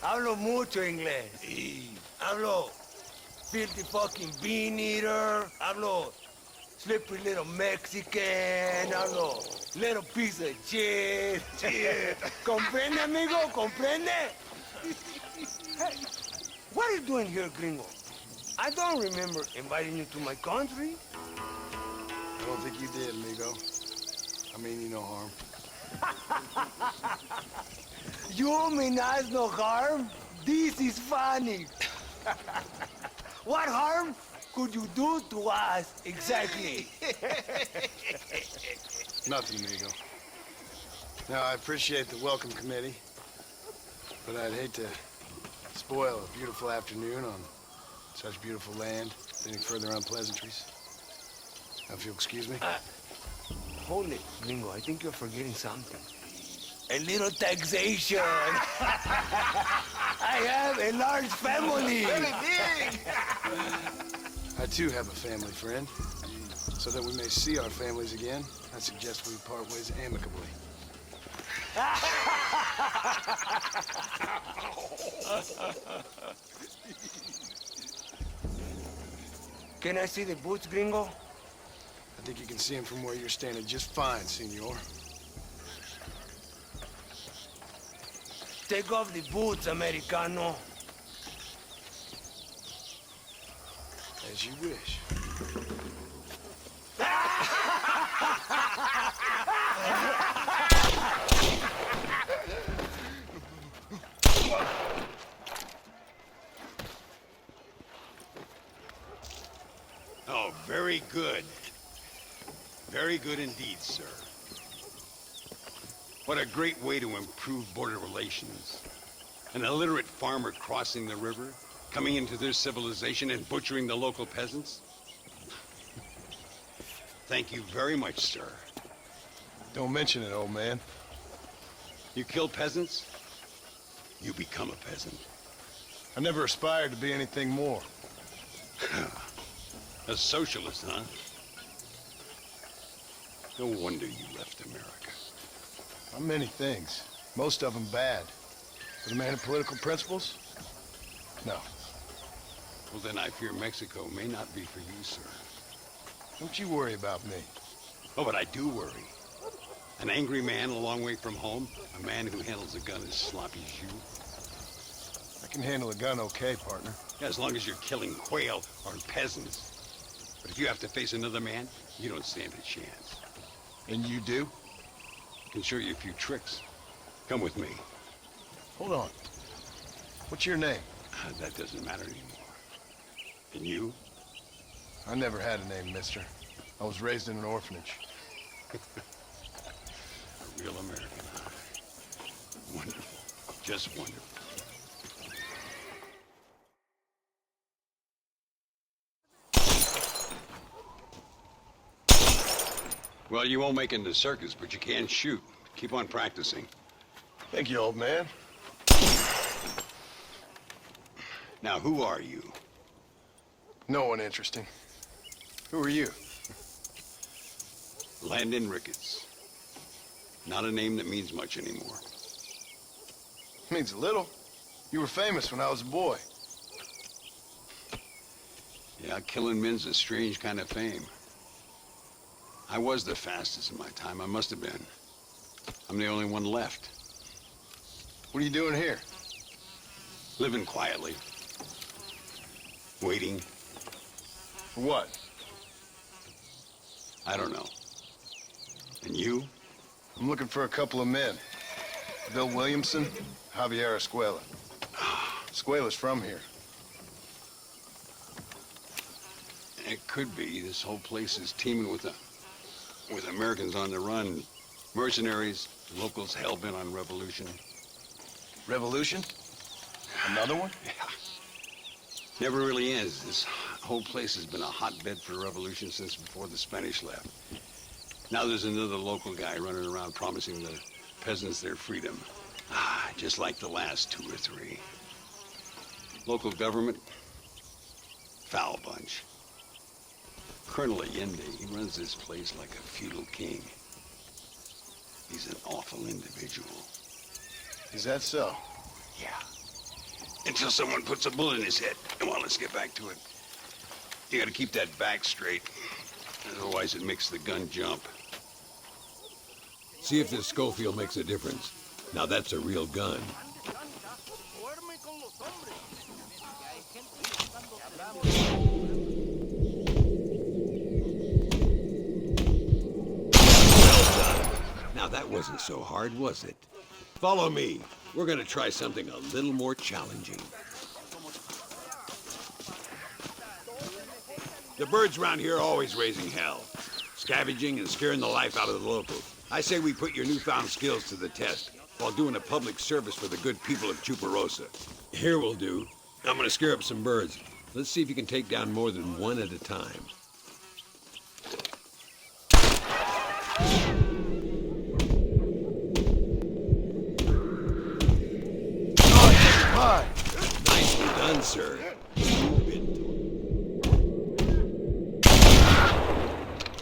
R: Hablo mucho inglés. Hablo filthy fucking bean eater. Hablo slippery little Mexican. Hablo little piece of shit. ¿Comprende, amigo? ¿Comprende? Hey, what are you doing here, gringo? I don't remember inviting you to my country.
E: I don't think you did, amigo. I mean you no harm.
R: You mean us no harm? This is funny. What harm could you do to us exactly?
E: Nothing, amigo. Now, I appreciate the welcome committee, but I'd hate to spoil a beautiful afternoon on such beautiful land with any further unpleasantries. Now, if you'll excuse me.
R: Hold it, gringo. I think you're forgetting something. A little taxation. I have a large family.
E: Very big. I too have a family, friend. So that we may see our families again, I suggest we part ways amicably.
R: Can I see the boots, gringo?
E: I think you can see him from where you're standing just fine, senor.
R: Take off the boots, Americano.
E: As you wish.
S: Oh, very good. Very good indeed, sir. What a great way to improve border relations. An illiterate farmer crossing the river, coming into their civilization and butchering the local peasants. Thank you very much, sir.
E: Don't mention it, old man.
S: You kill peasants, you become a peasant.
E: I never aspired to be anything more.
S: A socialist, huh? No wonder you left America.
E: I'm many things. Most of them bad. But a man of political principles? No.
S: Well, then I fear Mexico may not be for you, sir.
E: Don't you worry about me.
S: Oh, but I do worry. An angry man a long way from home, a man who handles a gun as sloppy as you.
E: I can handle a gun okay, partner.
S: Yeah, as long as you're killing quail or peasants. But if you have to face another man, you don't stand a chance.
E: And you do?
S: I can show you a few tricks. Come with me.
E: Hold on. What's your name?
S: That doesn't matter anymore. And you?
E: I never had a name, mister. I was raised in an orphanage.
S: A real American, huh? Wonderful. Just wonderful. Well, you won't make it in the circus, but you can shoot. Keep on practicing.
E: Thank you, old man.
S: Now, who are you?
E: No one interesting. Who are you?
S: Landon Ricketts. Not a name that means much anymore.
E: Means a little. You were famous when I was a boy.
S: Yeah, killing men's a strange kind of fame. I was the fastest in my time. I must have been. I'm the only one left.
E: What are you doing here?
S: Living quietly. Waiting.
E: For what?
S: I don't know. And you?
E: I'm looking for a couple of men. Bill Williamson, Javier Escuela. Escuela's from here.
S: It could be. This whole place is teeming with Americans on the run. Mercenaries,
A: The locals hell-bent on revolution.
E: Revolution? Another one?
A: Yeah. Never really ends. This whole place has been a hotbed for revolution since before the Spanish left. Now there's another local guy running around promising the peasants their freedom. Just like the last 2 or 3. Local government, foul bunch. Colonel Allende, he runs this place like a feudal king. He's an awful individual.
E: Is that so?
A: Yeah. Until someone puts a bullet in his head. Well, let's get back to it. You gotta keep that back straight. Otherwise it makes the gun jump.
L: See if this Schofield makes a difference. Now that's a real gun. Now that wasn't so hard, was it? Follow me. We're gonna try something a little more challenging. The birds around here are always raising hell, scavenging and scaring the life out of the locals. I say we put your newfound skills to the test while doing a public service for the good people of Chuparosa. Here will do. I'm gonna scare up some birds. Let's see if you can take down more than one at a time. Nicely done, sir.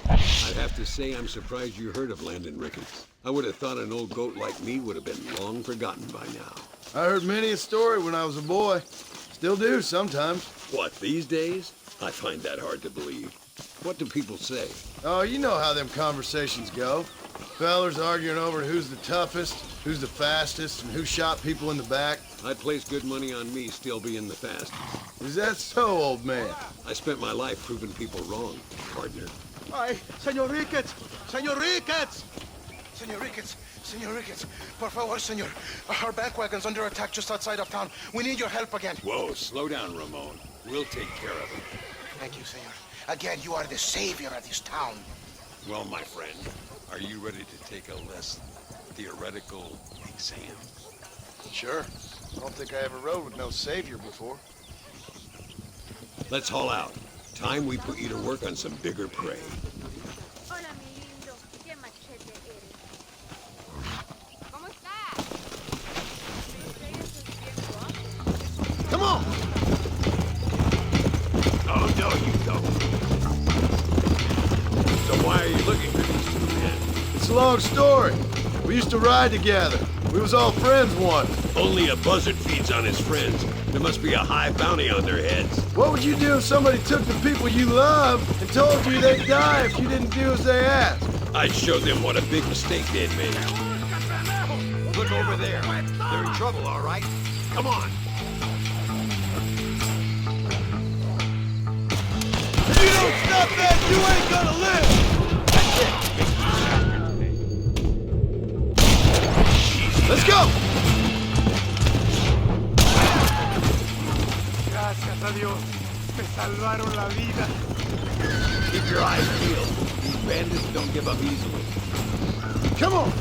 L: I'd have to say I'm surprised you heard of Landon Ricketts. I would have thought an old goat like me would have been long forgotten by now.
B: I heard many a story when I was a boy. Still do sometimes.
L: What, these days? I find that hard to believe. What do people say?
B: Oh, you know how them conversations go. Fellers arguing over who's the toughest, who's the fastest, and who shot people in the back.
L: I'd place good money on me still being the fastest.
B: Is that so, old man?
L: I spent my life proving people wrong, partner.
R: Ay, Senor Ricketts! Senor Ricketts! Senor Ricketts! Senor Ricketts! Por favor, senor. Our back wagon's under attack just outside of town. We need your help again.
L: Whoa, slow down, Ramon. We'll take care of it.
R: Thank you, senor. Again, you are the savior of this town.
L: Well, my friend, are you ready to take a less theoretical exam?
B: Sure. I don't think I ever rode with no savior before.
L: Let's haul out. Time we put you to work on some bigger prey.
B: Come on!
L: Oh, no, you don't. So why are you looking for these 2 men?
B: It's a long story. We used to ride together. We was all friends once.
L: Only a buzzard feeds on his friends. There must be a high bounty on their heads.
B: What would you do if somebody took the people you love and told you they'd die if you didn't do as they asked?
L: I'd show them what a big mistake they'd made. Look over there. They're in trouble, all right? Come on.
B: If you don't stop that, you ain't gonna live! That's it. Let's go!
R: Gracias a Dios. Me salvaron la vida.
L: Keep your eyes peeled. These bandits don't give up easily.
B: Come on!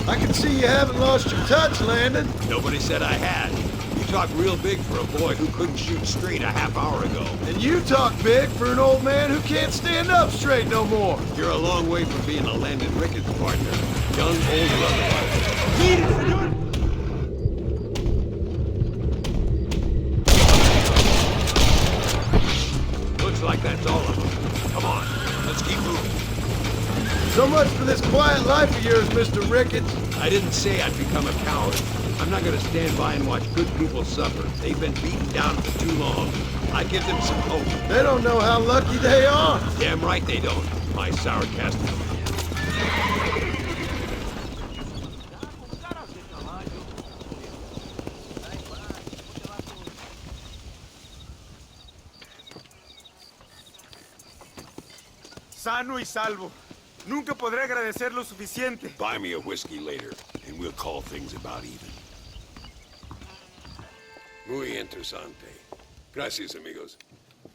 B: I can see you haven't lost your touch, Landon.
L: Nobody said I had. You talk real big for a boy who couldn't shoot straight a half hour ago.
B: And you talk big for an old man who can't stand up straight no more.
L: You're a long way from being a Landon Ricketts partner. Young, old brother. Looks like that's all of them. Come on, let's keep moving.
B: So much for this quiet life of yours, Mr. Ricketts.
L: I didn't say I'd become a coward. I'm not gonna stand by and watch good people suffer. They've been beaten down for too long. I give them some hope.
B: They don't know how lucky they are.
L: Damn right they don't, my sour-casted man.
W: Sano y salvo. Nunca podré agradecer lo suficiente.
L: Buy me a whiskey later, and we'll call things about even. Muy interesante. Gracias, amigos.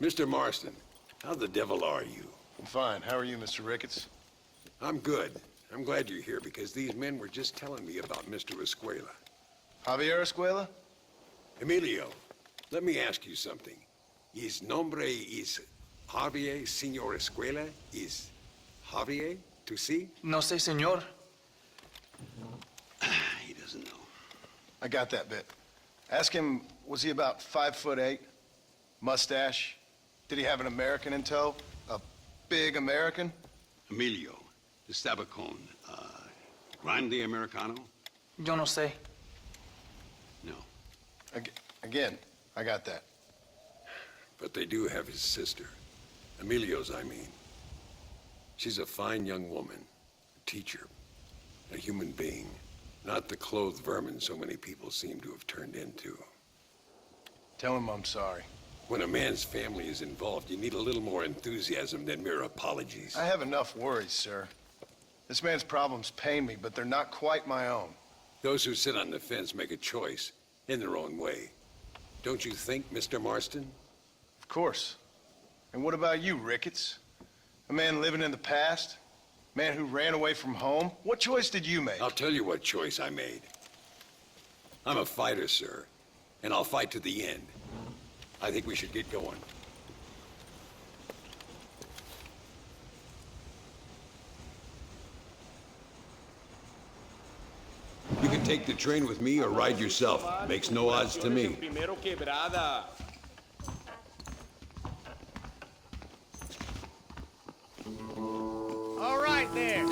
L: Mr. Marston, how the devil are you?
E: I'm fine. How are you, Mr. Ricketts?
L: I'm good. I'm glad you're here because these men were just telling me about Mr. Escuela.
E: Javier Escuela?
L: Emilio, let me ask you something. His nombre is Javier Señor Escuela? Is Javier to see?
C: No sé, señor.
L: He doesn't know.
E: I got that bit. Ask him, was he about 5'8"? Mustache? Did he have an American in tow? A big American?
A: Emilio, the Stabacone, Grande Americano?
C: Yo no sé.
A: No.
E: Again, I got that.
L: But they do have his sister. Emilio's, I mean. She's a fine young woman, a teacher, a human being, not the clothed vermin so many people seem to have turned into.
E: Tell him I'm sorry.
L: When a man's family is involved, you need a little more enthusiasm than mere apologies.
E: I have enough worries, sir. This man's problems pain me, but they're not quite my own.
L: Those who sit on the fence make a choice in their own way. Don't you think, Mr. Marston?
E: Of course. And what about you, Ricketts? A man living in the past? A man who ran away from home? What choice did you make?
L: I'll tell you what choice I made. I'm a fighter, sir, and I'll fight to the end. I think we should get going. You can take the train with me or ride yourself. Makes no odds to me.
M: All right there.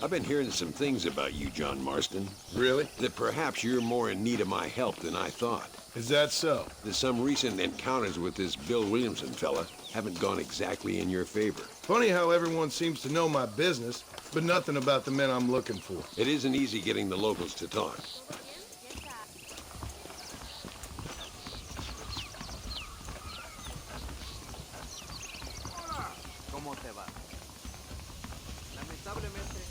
L: I've been hearing some things about you, John Marston.
B: Really?
L: That perhaps you're more in need of my help than I thought.
B: Is that so?
L: That some recent encounters with this Bill Williamson fella haven't gone exactly in your favor.
B: Funny how everyone seems to know my business, but nothing about the men I'm looking for.
L: It isn't easy getting the locals to talk.
I: ¿Cómo te va? Lamentablemente.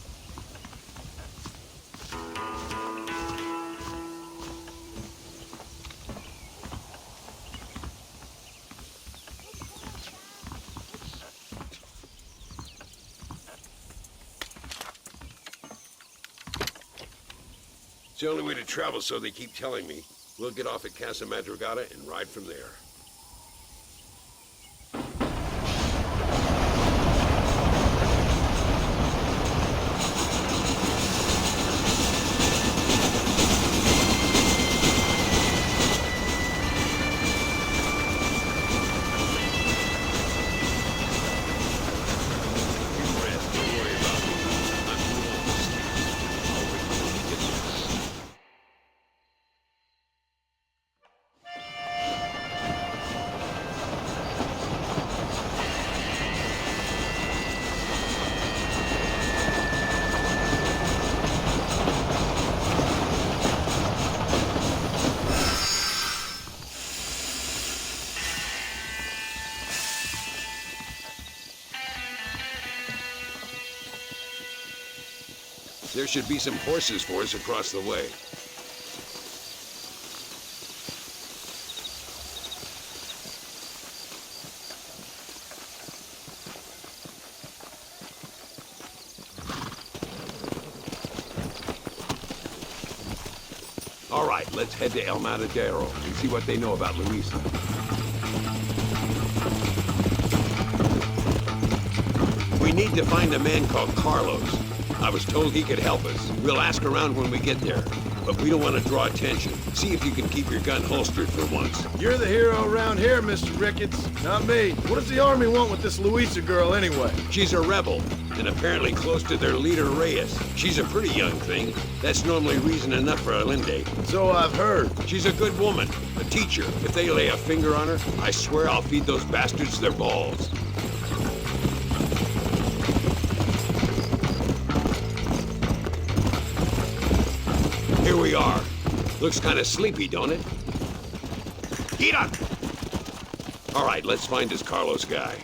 L: It's the only way to travel, so they keep telling me. We'll get off at Casa Madrugada and ride from there. There should be some horses for us across the way. All right, let's head to El Matadero and see what they know about Luisa. We need to find a man called Carlos. I was told he could help us. We'll ask around when we get there. But we don't want to draw attention. See if you can keep your gun holstered for once.
B: You're the hero around here, Mr. Ricketts, not me. What does the army want with this Luisa girl anyway?
L: She's a rebel, and apparently close to their leader, Reyes. She's a pretty young thing. That's normally reason enough for Allende.
B: So I've heard.
L: She's a good woman, a teacher. If they lay a finger on her, I swear I'll feed those bastards their balls. Here we are. Looks kind of sleepy, don't it? Get up! All right, let's find this Carlos guy.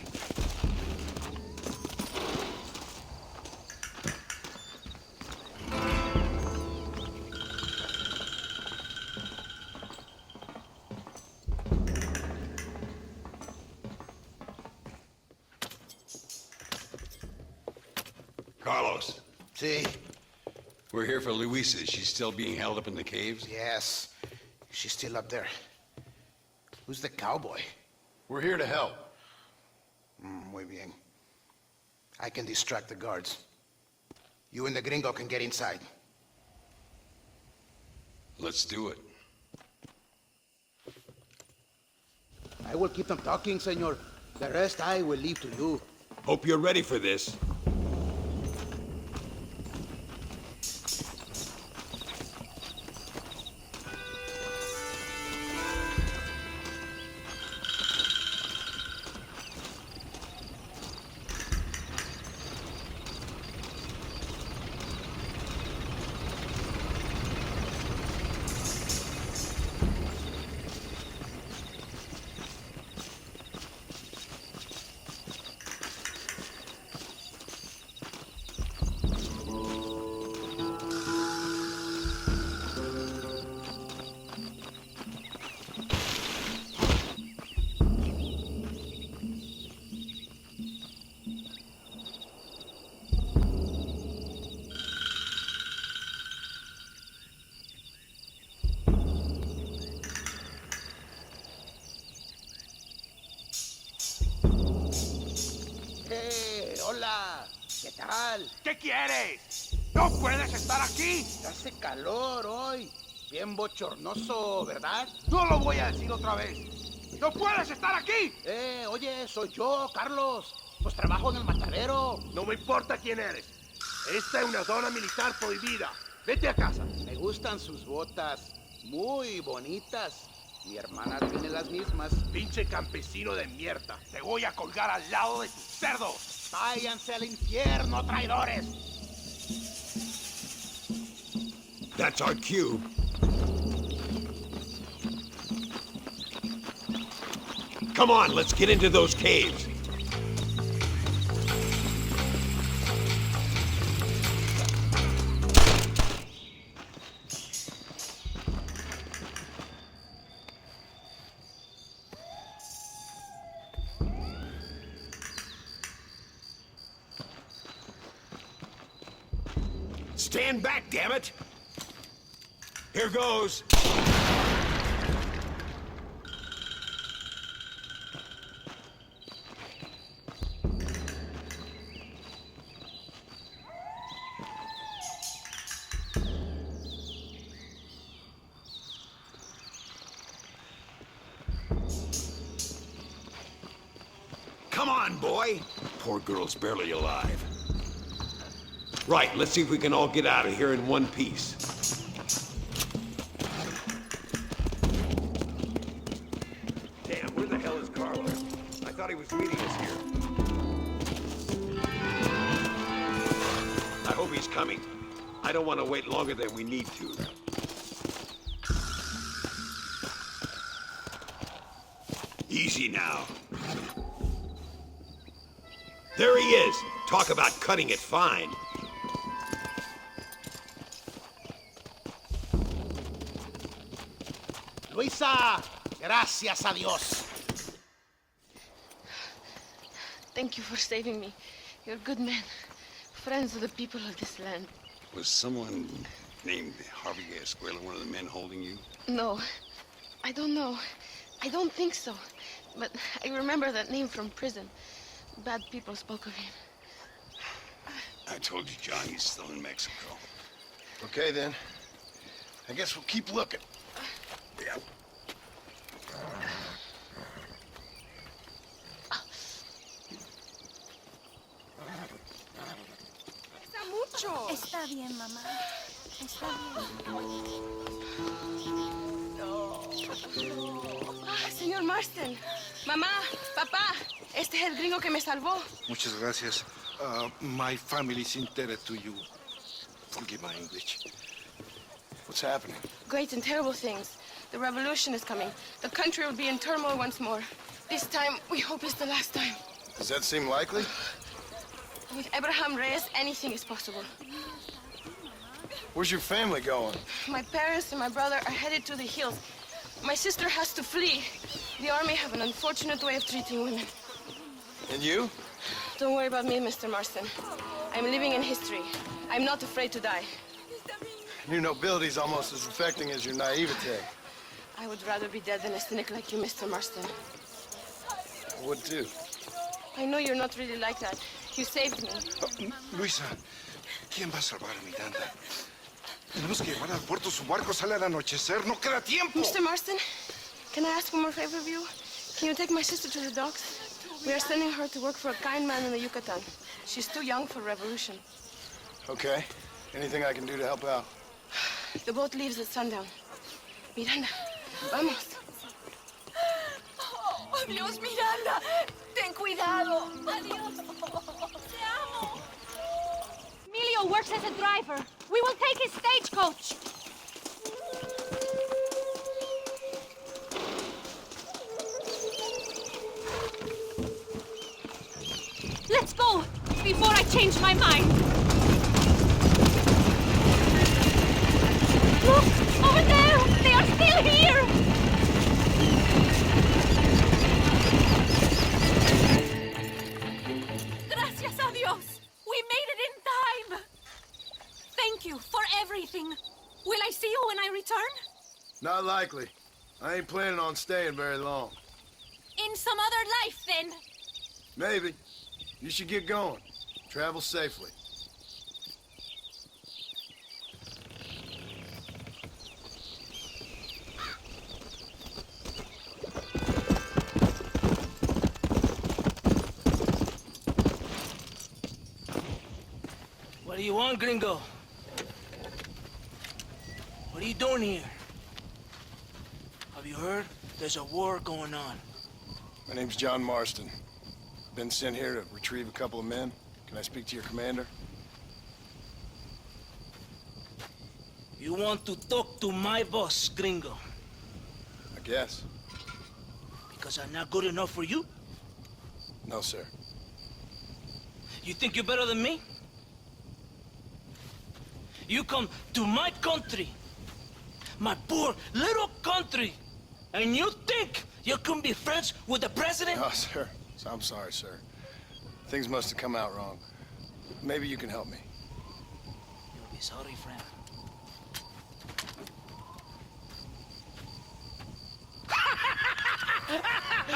A: Carlos.
G: See?
A: We're here for Luisa. Is she still being held up in the caves?
G: Yes. She's still up there. Who's the cowboy?
B: We're here to help.
G: Muy bien. I can distract the guards. You and the gringo can get inside.
A: Let's do it.
F: I will keep them talking, senor. The rest I will leave to you.
L: Hope you're ready for this.
F: Hola, ¿qué tal?
W: ¿Qué quieres? ¡No puedes estar aquí!
F: Hace calor hoy. Bien bochornoso, ¿verdad?
W: No lo voy a decir otra vez. ¡No puedes estar aquí!
F: Oye, soy yo, Carlos. Pues trabajo en el matadero.
W: No me importa quién eres. Esta es una zona militar prohibida. Vete a casa.
F: Me gustan sus botas. Muy bonitas. Mi hermana tiene las mismas.
W: Pinche campesino de mierda. Te voy a colgar al lado de tus cerdos.
F: Váyanse al infierno, traidores.
L: That's our cue. Come on, let's get into those caves. Stand back, damn it! Here goes. Come on, boy. Poor girl's barely alive. Right, let's see if we can all get out of here in one piece. Damn, where the hell is Carlos? I thought he was meeting us here. I hope he's coming. I don't want to wait longer than we need to. Easy now. There he is. Talk about cutting it fine.
F: Luisa, gracias a Dios.
Q: Thank you for saving me. You're good men. Friends of the people of this land.
A: Was someone named Harvey Escuela one of the men holding you?
Q: No, I don't know. I don't think so. But I remember that name from prison. Bad people spoke of him.
A: I told you, John, he's still in Mexico.
B: Okay, then. I guess we'll keep looking.
A: Yeah.
P: Está bien, mamá. Está bien.
Q: Señor Marston. Mamá, papá, este es el gringo que me salvó.
U: Muchas gracias. My family's indebted to you. Forgive my English.
B: What's happening?
Q: Great and terrible things. The revolution is coming. The country will be in turmoil once more. This time, we hope it's the last time.
B: Does that seem likely?
Q: With Abraham Reyes, anything is possible.
B: Where's your family going?
Q: My parents and my brother are headed to the hills. My sister has to flee. The army have an unfortunate way of treating women.
B: And you?
Q: Don't worry about me, Mr. Marston. I'm living in history. I'm not afraid to die.
E: Your nobility's almost as affecting as your naivete.
Q: I would rather be dead than a cynic like you, Mr. Marston.
E: I would too.
Q: I know you're not really like that. You saved me.
U: Luisa, ¿quién va a salvar a Miranda? Tenemos que llevar al puerto. Su barco sale al anochecer. No queda tiempo.
Q: Mr. Marston, can I ask one more favor of you? Can you take my sister to the docks? We are sending her to work for a kind man in the Yucatan. She's too young for revolution.
E: Okay. Anything I can do to help out?
Q: The boat leaves at sundown. Miranda, vamos.
P: Oh, Dios, Miranda. Ten cuidado. Adiós. Te amo. Emilio works as a driver. We will take his stagecoach. Let's go, before I change my mind. Look, over there! They are still here! Gracias a Dios! We made it in time! Thank you for everything. Will I see you when I return?
B: Not likely. I ain't planning on staying very long.
P: In some other life, then.
B: Maybe. You should get going. Travel safely.
V: What do you want, gringo? What are you doing here? Have you heard? There's a war going on.
E: My name's John Marston. Been sent here to retrieve a couple of men. Can I speak to your commander?
V: You want to talk to my boss, gringo?
E: I guess.
V: Because I'm not good enough for you?
E: No, sir.
V: You think you're better than me? You come to my country, my poor little country, and you think you can be friends with the president?
E: No, sir. I'm sorry, sir. Things must have come out wrong. Maybe you can help me.
V: You'll be sorry, friend.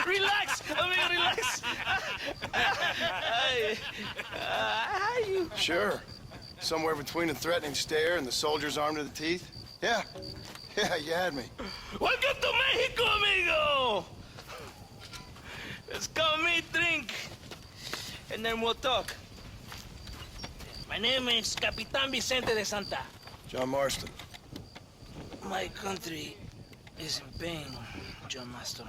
V: Relax! Amigo, relax!
E: Sure. Somewhere between a threatening stare and the soldier's armed to the teeth? Yeah. Yeah, you had me.
V: Welcome to Mexico, amigo! Let's come meet, drink, and then we'll talk. My name is Capitan Vicente de Santa.
E: John Marston.
V: My country is in pain, John Marston.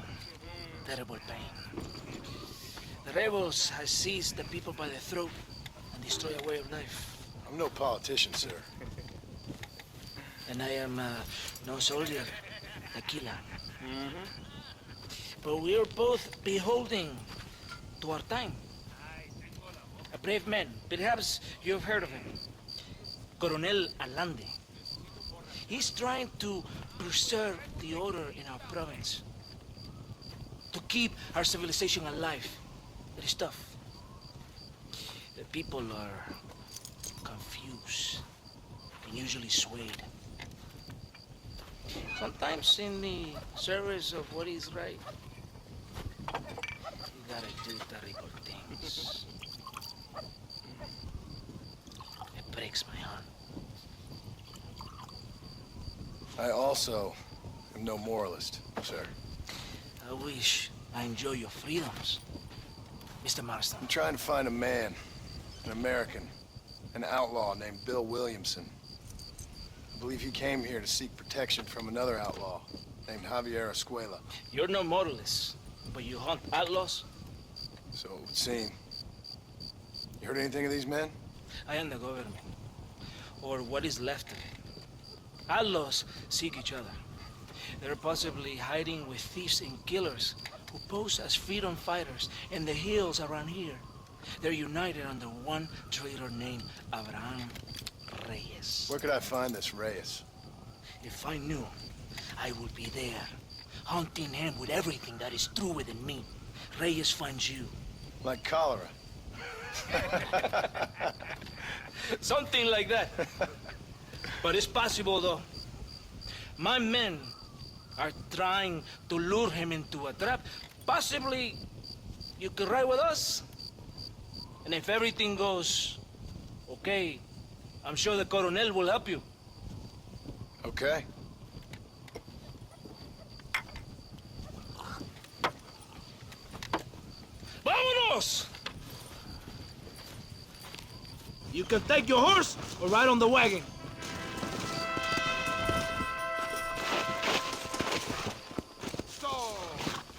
V: Terrible pain. The rebels have seized the people by the throat and destroy a way of life.
E: I'm no politician, sir.
V: And I am no soldier, tequila. But we are both beholding to our time. A brave man, perhaps you've heard of him. Coronel Allende. He's trying to preserve the order in our province. To keep our civilization alive. It is tough. The people are confused and usually swayed. Sometimes in the service of what is right, you gotta do terrible things. It breaks my heart.
E: I also am no moralist, sir.
V: I wish I enjoy your freedoms, Mr. Marston.
E: I'm trying to find a man, an American, an outlaw named Bill Williamson. I believe he came here to seek protection from another outlaw named Javier Escuela.
V: You're no moralist, but you hunt outlaws?
E: So it would seem. You heard anything of these men?
V: I am the government, or what is left of it. Outlaws seek each other. They're possibly hiding with thieves and killers who pose as freedom fighters in the hills around here. They're united under one traitor named Abraham Reyes.
E: Where could I find this Reyes?
V: If I knew, I would be there, hunting him with everything that is true within me. Reyes finds you.
E: Like cholera.
V: Something like that. But it's possible, though. My men are trying to lure him into a trap. Possibly you could ride with us? And if everything goes okay, I'm sure the Coronel will help you.
E: Okay.
V: Vámonos! You can take your horse or ride on the wagon.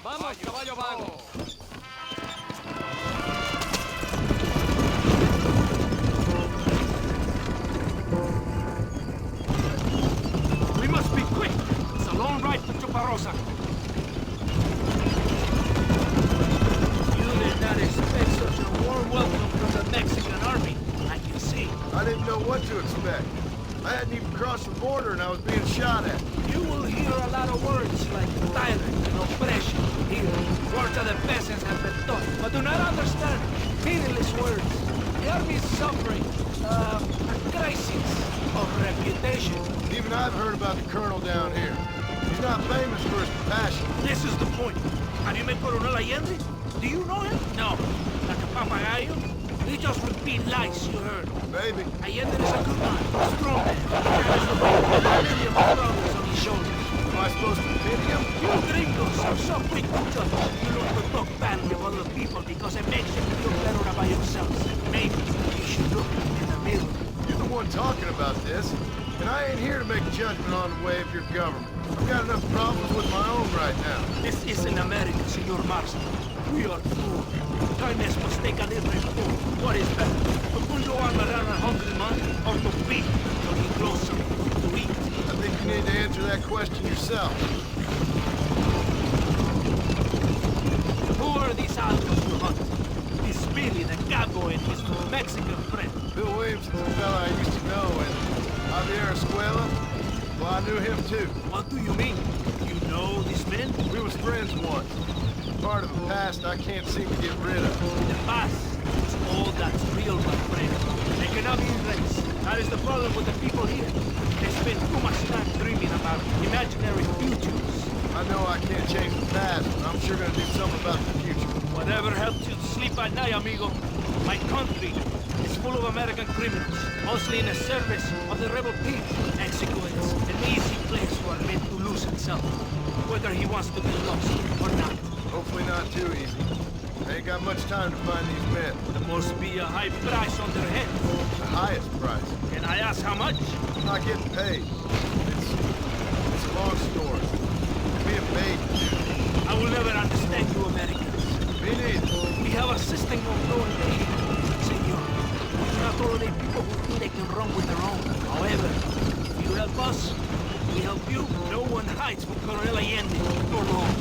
C: Vamos, caballo vago.
V: We must be quick. It's a long ride to Chuparosa. You did not expect such a warm welcome from the Mexican army. I can see.
B: I didn't know what to expect. I hadn't even crossed the border and I was being shot at.
V: You will hear a lot of words like tyrant and oppression here. Words that the peasants have been taught, but do not understand. Meaningless words. The army is suffering a crisis of reputation.
B: Even I've heard about the colonel down here. He's not famous for his compassion.
V: This is the point. Have you met Coronel Allende? Do you know him? No. Like a papagayo? He just repeat lies you heard.
B: Maybe.
V: Allende is a good man, a strong man. He has the weight of a million problems on his shoulders.
B: Am I supposed to pity him?
V: You gringos are so quick to judge. You look to talk badly of other people because it makes you feel better about yourselves. Maybe you should look in the mirror.
B: You're the one talking about this, and I ain't here to make a judgment on the way of your government. I've got enough problems with my own right now.
V: This isn't America, Senor Marston. We are poor. Kindness must take a different form. What is better? To pull your arm around a hungry man or to beat till he grows something to eat?
B: I think you need to answer that question yourself.
V: Who are these outlaws you hunt? This Billy, the cowboy, and his Mexican friend.
B: Bill Williamson's a fella I used to know, and Javier Escuela, well, I knew him too.
V: What do you mean? You know these men?
B: We was friends once. Part of the past I can't seem to get rid of.
V: The past is all that's real, my friend. They cannot be erased. That is the problem with the people here. They spend too much time dreaming about imaginary futures.
B: I know I can't change the past, but I'm sure gonna do something about the future.
V: Whatever helps you sleep at night, amigo. My country is full of American criminals, mostly in the service of the rebel peace. Mexico is an easy place for a man to lose himself, whether he wants to be lost or not.
B: Hopefully not too easy. I ain't got much time to find these men.
V: There must be a high price on their heads.
B: The highest price.
V: And I ask how much?
B: I'm not getting paid. It's a long story. You're being paid to do this.
V: I will never understand you Americans.
B: Me neither.
V: We have a system of no invasion, senor. We do not tolerate people who think they can run with their own. However, if you help us, we help you. No one hides from Coronel Allende for long.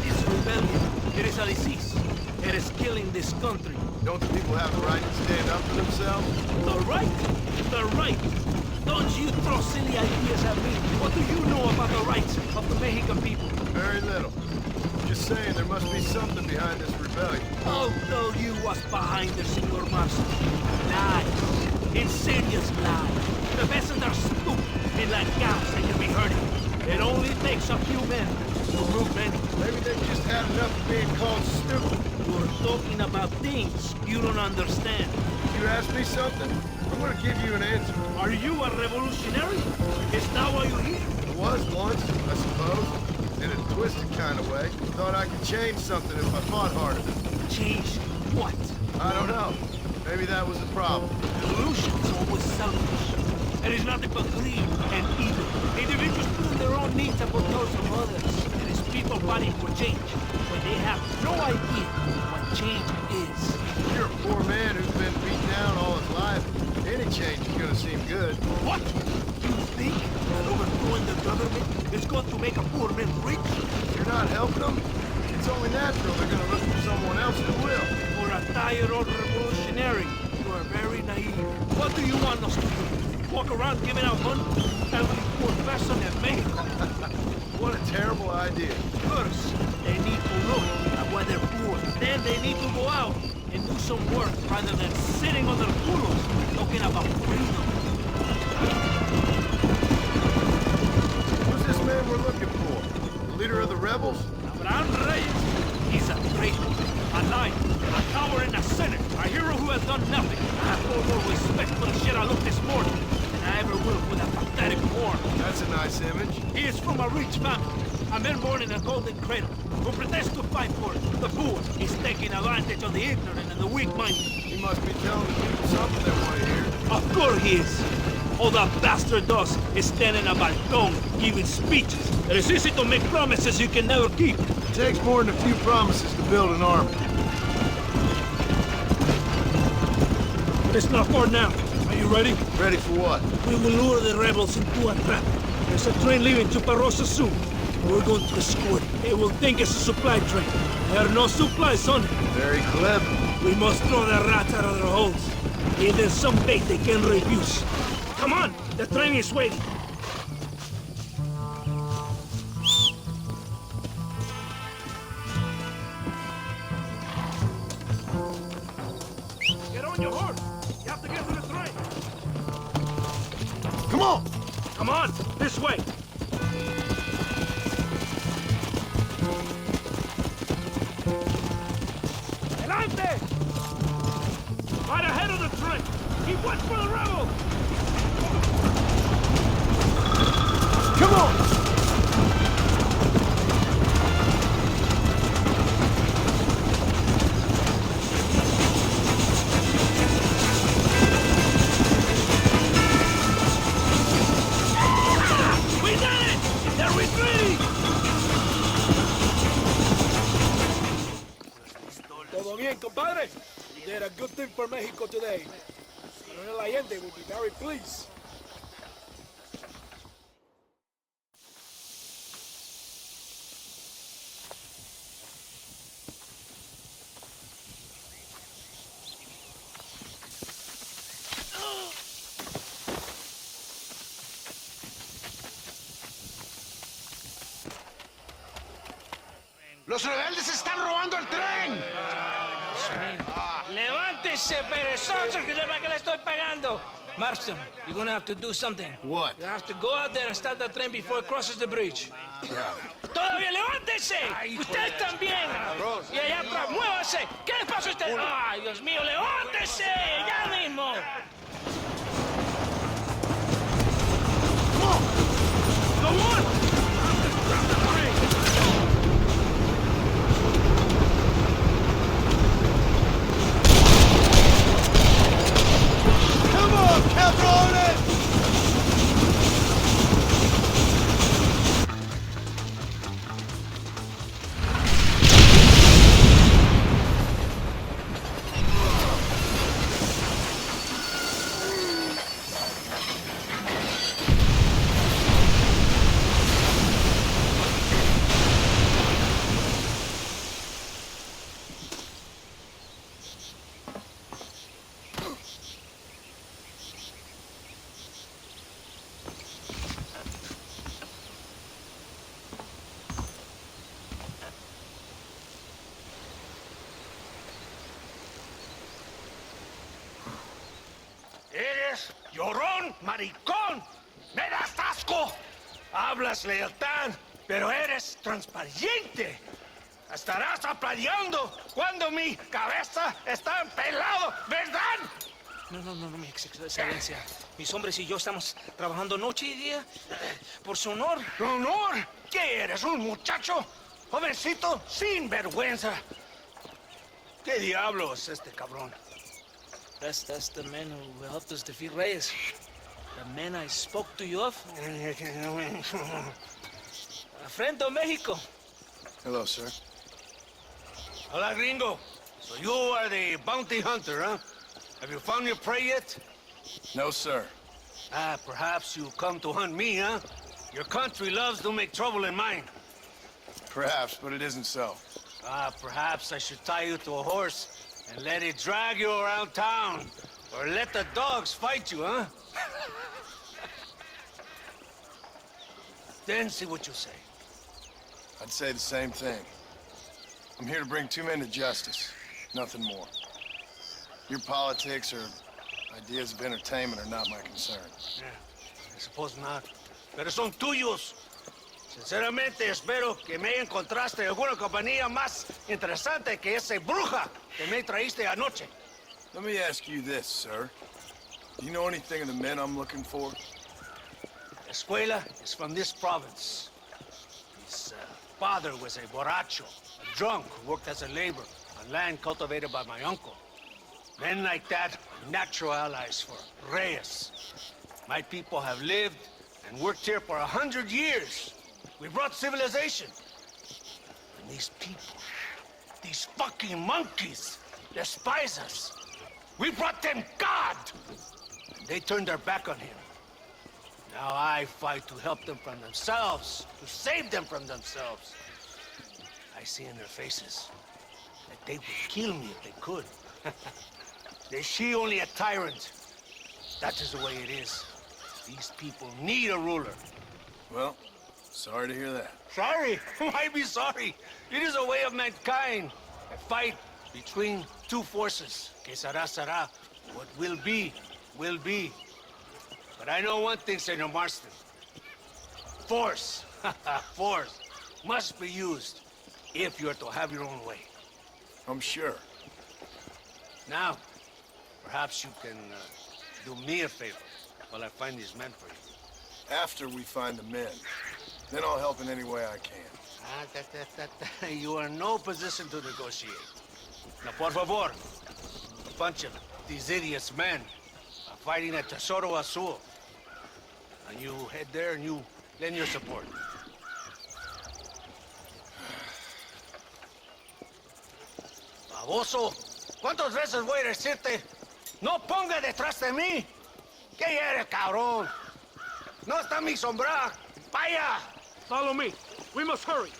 V: This rebellion, it is a disease. It is killing this country.
B: Don't the people have the right to stand up for themselves?
V: The right? The right? Don't you throw silly ideas at me. What do you know about the rights of the Mexican people?
B: Very little. Just saying there must be something behind this rebellion.
V: I'll tell you what's behind the Senor Marston. Lies. Insidious lies. The peasants are stupid and like cows they can be herded. It only takes a few men to move many.
B: Maybe they've just had enough of being called stupid.
V: You're talking about things you don't understand.
B: You ask me something, I'm gonna give you an answer.
V: Are you a revolutionary? Is that why you're here?
B: I was once, I suppose. In a twisted kind of way. Thought I could change something if I fought harder.
V: Change what?
B: I don't know. Maybe that was the problem.
V: Revolution is always selfish. It is nothing but greed and evil. Individuals put in their own needs above those of others. It is people fighting for change when they have no idea what change is.
B: You're a poor man who's been beat down all his life. Any change is gonna seem good.
V: What? You think that overthrowing the government is going to make a poor man rich?
B: You're not helping them? It's only natural they're gonna look for someone else who will.
V: For a tired old revolutionary, you are very naive. What do you want us to do? Walk around giving out money to every poor person in Mexico?
B: What a terrible idea.
V: First, they need to look at why they're poor. and they need to go out and do some work rather than sitting on their culos talking about freedom.
B: Who's this man we're looking for? The leader of the rebels?
V: Abraham Reyes. He's a traitor, a liar, a coward and a sinner, a hero who has done nothing. I have no more respect for the shit I looked this morning than I ever will for that pathetic form.
B: That's a nice image.
V: He is from a rich family, a man born in a golden cradle, who pretends to fight for the poor. He's taking advantage of the ignorant and the weak-minded.
B: He must be telling the people something they want to hear.
V: Of course he is. All that bastard does is stand in a balcony, giving speeches. It is easy to make promises you can never keep.
B: It takes more than a few promises to build an army.
V: But it's not far now. Are you ready?
B: Ready for what?
V: We will lure the rebels into a trap. There's a train leaving Chuparosa soon. We're going to escort it. They will think it's a supply train. There are no supplies on it.
B: Very clever.
V: We must throw the rats out of their holes. Give them some bait they can refuse. Come on! The train is waiting. Get on your horse! You have to get to the train!
B: Come on!
V: Come on! This way! Adelante! Right ahead of the train! Keep watch for the rebels!
B: Come on!
V: We done it! They're retreating! Todo bien, compadre? You did a good thing for Mexico today. Colonel Allende will be very pleased.
G: ¡Los rebeldes están robando el tren!
V: ¡Levántese, perezoso, que sepa que le estoy pagando! Marston, you're gonna have to do something.
B: What?
V: You have to go out there and stop the train before it crosses the bridge. ¡Todavía levántese! ¡Usted también! Y allá atrás, muévase. ¿Qué le pasa a usted? ¡Ay, Dios mío, levántese! ¡Ya mismo! ¡Go on!
B: Come on, cabrones!
S: Eres llorón, maricón. ¡Me das asco! Hablas lealtad, pero eres transparente. Estarás aplaudiendo cuando mi cabeza está pelado, ¿verdad?
V: No, mi excelencia. Mis hombres y yo estamos trabajando noche y día por su honor.
S: ¿Honor? ¿Qué eres, un muchacho? Jovencito, sin vergüenza. ¿Qué diablos este cabrón?
V: That's the man who helped us defeat Reyes. The man I spoke to you of. A friend of Mexico.
E: Hello, sir.
S: Hola, gringo. So you are the bounty hunter, huh? Have you found your prey yet?
E: No, sir.
S: Ah, perhaps you come to hunt me, huh? Your country loves to make trouble in mine.
E: Perhaps, but it isn't so.
S: Ah, perhaps I should tie you to a horse and let it drag you around town. Or let the dogs fight you, huh? Then see what you say.
E: I'd say the same thing. I'm here to bring two men to justice. Nothing more. Your politics or ideas of entertainment are not my concern.
M: Yeah, I suppose not. Pero son tuyos. Sinceramente, espero que me encontraste alguna compañía más interesante que esa bruja que me traíste anoche.
E: Let me ask you this, sir. Do you know anything of the men I'm looking for?
M: Escuela is from this province. His father was a borracho, a drunk who worked as a laborer on land cultivated by my uncle. Men like that are natural allies for Reyes. My people have lived and worked here for 100 years. We brought civilization. And these people, these fucking monkeys, despise us. We brought them God! And they turned their back on him. Now I fight to help them from themselves, to save them from themselves. I see in their faces that they would kill me if they could. They see only a tyrant. That is the way it is. These people need a ruler.
E: Well, sorry to hear that.
M: Sorry? Why be sorry? It is a way of mankind. A fight between two forces. Que será, será. What will be, will be. But I know one thing, Senor Marston. Force, force, must be used if you're to have your own way.
E: I'm sure.
M: Now, perhaps you can do me a favor while I find these men for you.
E: After we find the men, then I'll help in any way I can.
M: You are in no position to negotiate. Now, por favor, a bunch of these idiots men are fighting at Tesoro Azul. And you head there and you lend your support. Baboso, ¿cuántas veces voy a decirte? No ponga detrás de mí. ¿Qué eres, cabrón? No está mi sombra. Vaya.
W: Follow me. We must hurry.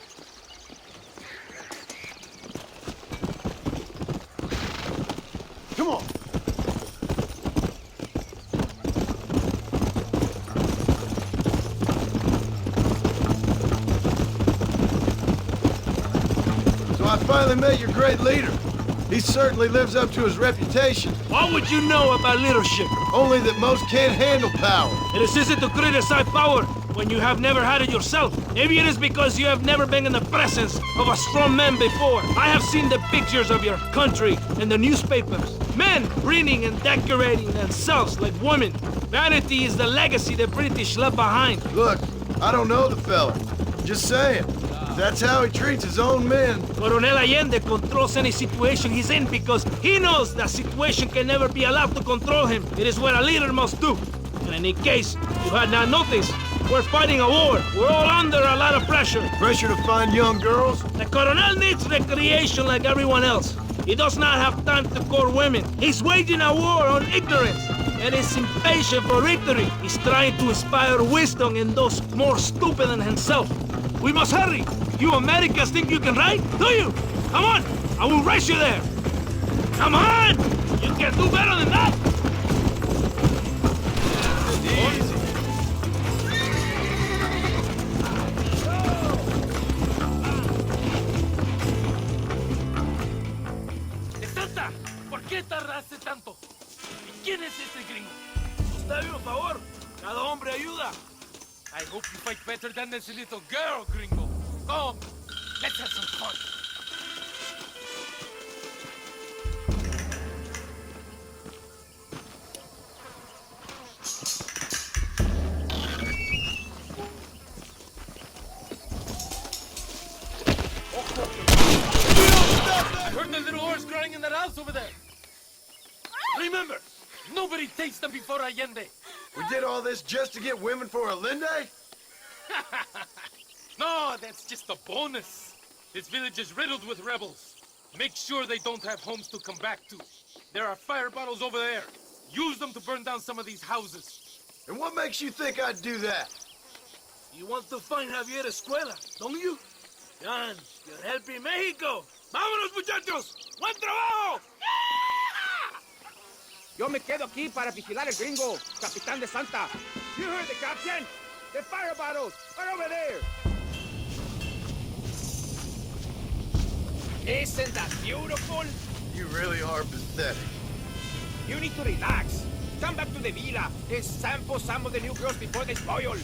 B: Come on. So I finally met your great leader. He certainly lives up to his reputation.
W: What would you know about leadership?
B: Only that most can't handle power.
W: It is easy to criticize power when you have never had it yourself. Maybe it is because you have never been in the presence of a strong man before. I have seen the pictures of your country in the newspapers. Men breeding and decorating themselves like women. Vanity is the legacy the British left behind.
B: Look, I don't know the fella. Just saying. That's how he treats his own men.
W: Coronel Allende controls any situation he's in because he knows that situation can never be allowed to control him. It is what a leader must do. And in case you had not noticed, we're fighting a war. We're all under a lot of pressure.
B: Pressure to find young girls?
W: The Coronel needs recreation like everyone else. He does not have time to court women. He's waging a war on ignorance and is impatient for victory. He's trying to inspire wisdom in those more stupid than himself. We must hurry. You Americans think you can ride? Do you? Come on, I will race you there. Come on! You can do better than that.
B: Easy.
W: Santa, ¿por qué tardaste tanto? ¿Quién es este gringo? Usted, por favor. Cada hombre ayuda. I hope you fight better than this little girl, gringo. Come, let's have some fun. I heard the little horse crying in that house over there. Remember, nobody takes them before Allende.
B: We did all this just to get women for Allende?
W: No, that's just a bonus. This village is riddled with rebels. Make sure they don't have homes to come back to. There are fire bottles over there. Use them to burn down some of these houses.
B: And what makes you think I'd do that?
W: You want to find Javier Escuela, don't you? John, you're helping Mexico. ¡Vámonos, muchachos! ¡Buen trabajo!
I: Yo me quedo aquí para vigilar el gringo, Capitán de Santa. You heard the captain? The fire bottles are over there. Isn't that beautiful?
B: You really are pathetic.
I: You need to relax. Come back to the villa and sample some of the new girls before they spoil.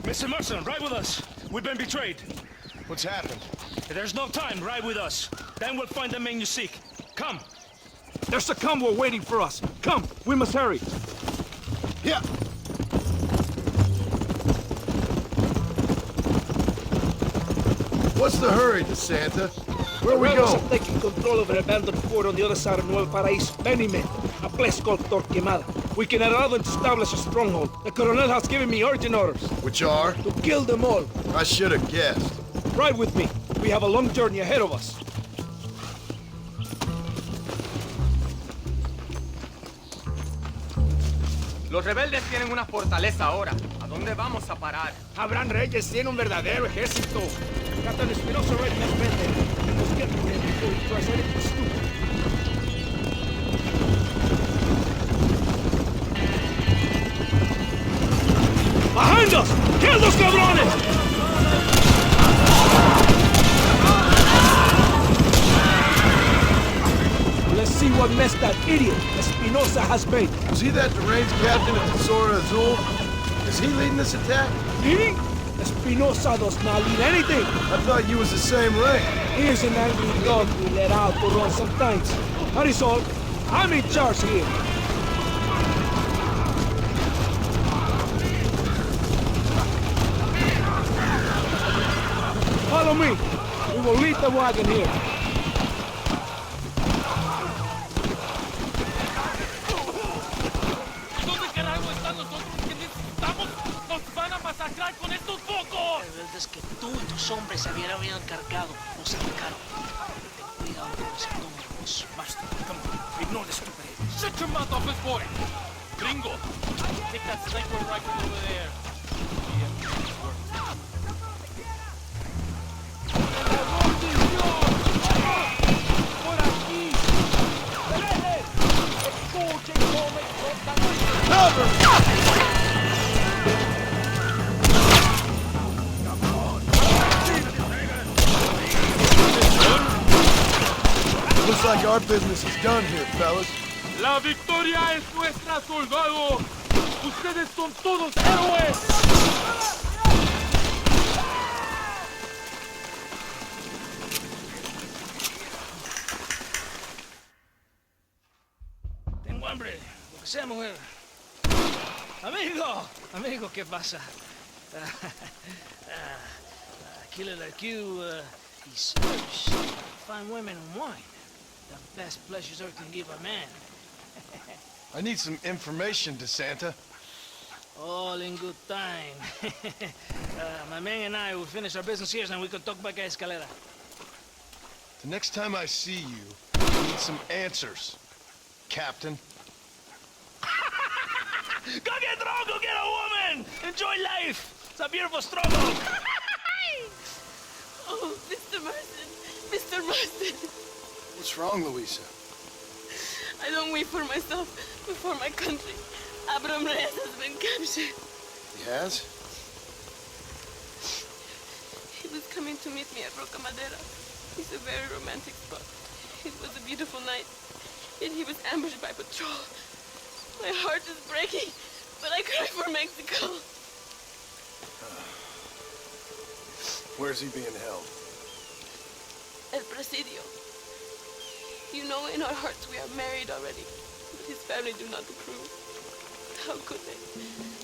W: Mr. Mercer, ride with us. We've been betrayed.
E: What's happened?
W: There's no time. Ride with us. Then we'll find the man you seek. Come.
D: There's a convoy waiting for us. Come, we must hurry.
B: Yeah. What's the hurry, DeSanta? Where we
W: Rebels
B: going?
W: are taking control of an abandoned fort on the other side of Nuevo Paraíso. Many men. A place called Torquemada. We can allow them to establish a stronghold. The Colonel has given me urgent orders.
B: Which are?
W: To kill them all.
B: I should have guessed.
W: Ride with me. We have a long journey ahead of us.
C: Los rebeldes tienen una fortaleza ahora. ¿A dónde vamos a parar?
I: Abraham Reyes tiene un verdadero ejército.
W: Captain Espinosa right in that bend. Let's get to him before he tries anything stupid. Behind us! Kill those cabrones! Let's see what mess that idiot Espinosa has made.
B: Was he that deranged captain at the Sora Azul? Is he leading this attack?
W: Leading? Espinosa does not lead anything.
B: I thought you was the same rank.
W: Here's an angry dog we let out to run sometimes. Marisol, I'm in charge here. Follow me. We will leave the wagon here.
J: Es que tú y tus hombres se habían encargado, nos atacaron. Ten cuidado con ese número, Master.
S: Come on, ignore the stupid head. Shut your mouth off his boy! Gringo! Take that sniper rifle over there.
B: Looks like our business is done here, fellas.
W: La victoria es nuestra, soldado. Ustedes son todos héroes. Tengo hambre, lo que sea, mujer. Amigo, ¿qué pasa? Killer like you, he serves fine women and wine. The best pleasures earth can give a man.
B: I need some information, DeSanta.
W: All in good time. My man and I will finish our business here and we can talk back at Escalera.
B: The next time I see you, I need some answers, Captain.
W: Go get drunk, go get a woman! Enjoy life! It's a beautiful struggle!
Q: Oh, Mr. Marston! Mr. Marston!
E: What's wrong, Luisa?
Q: I don't wait for myself, but for my country. Abraham Reyes has been captured.
E: He has?
Q: He was coming to meet me at Roca Madera. It's a very romantic spot. It was a beautiful night, and he was ambushed by patrol. My heart is breaking, but I cry for Mexico.
E: Where's he being held?
Q: El Presidio. You know, in our hearts we are married already, but his family do not approve. How could they,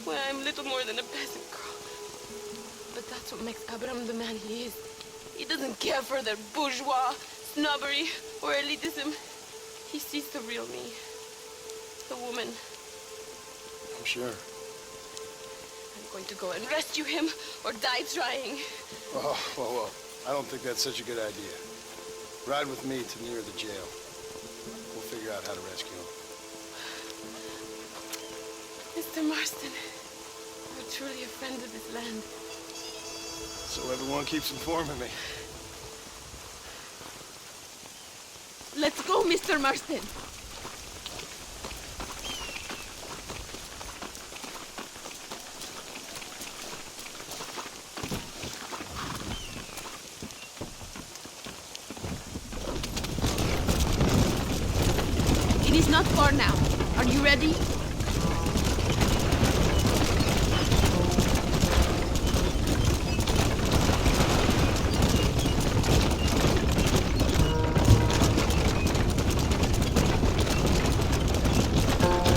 Q: when I'm little more than a peasant girl? But that's what makes Abraham the man he is. He doesn't care for their bourgeois, snobbery, or elitism. He sees the real me. The woman.
E: I'm sure.
Q: I'm going to go and rescue him or die trying.
E: Oh, well, I don't think that's such a good idea. Ride with me to near the jail. We'll figure out how to rescue him.
Q: Mr. Marston, you're truly a friend of this land.
E: So everyone keeps informing me.
Q: Let's go, Mr. Marston. not far now. Are you ready?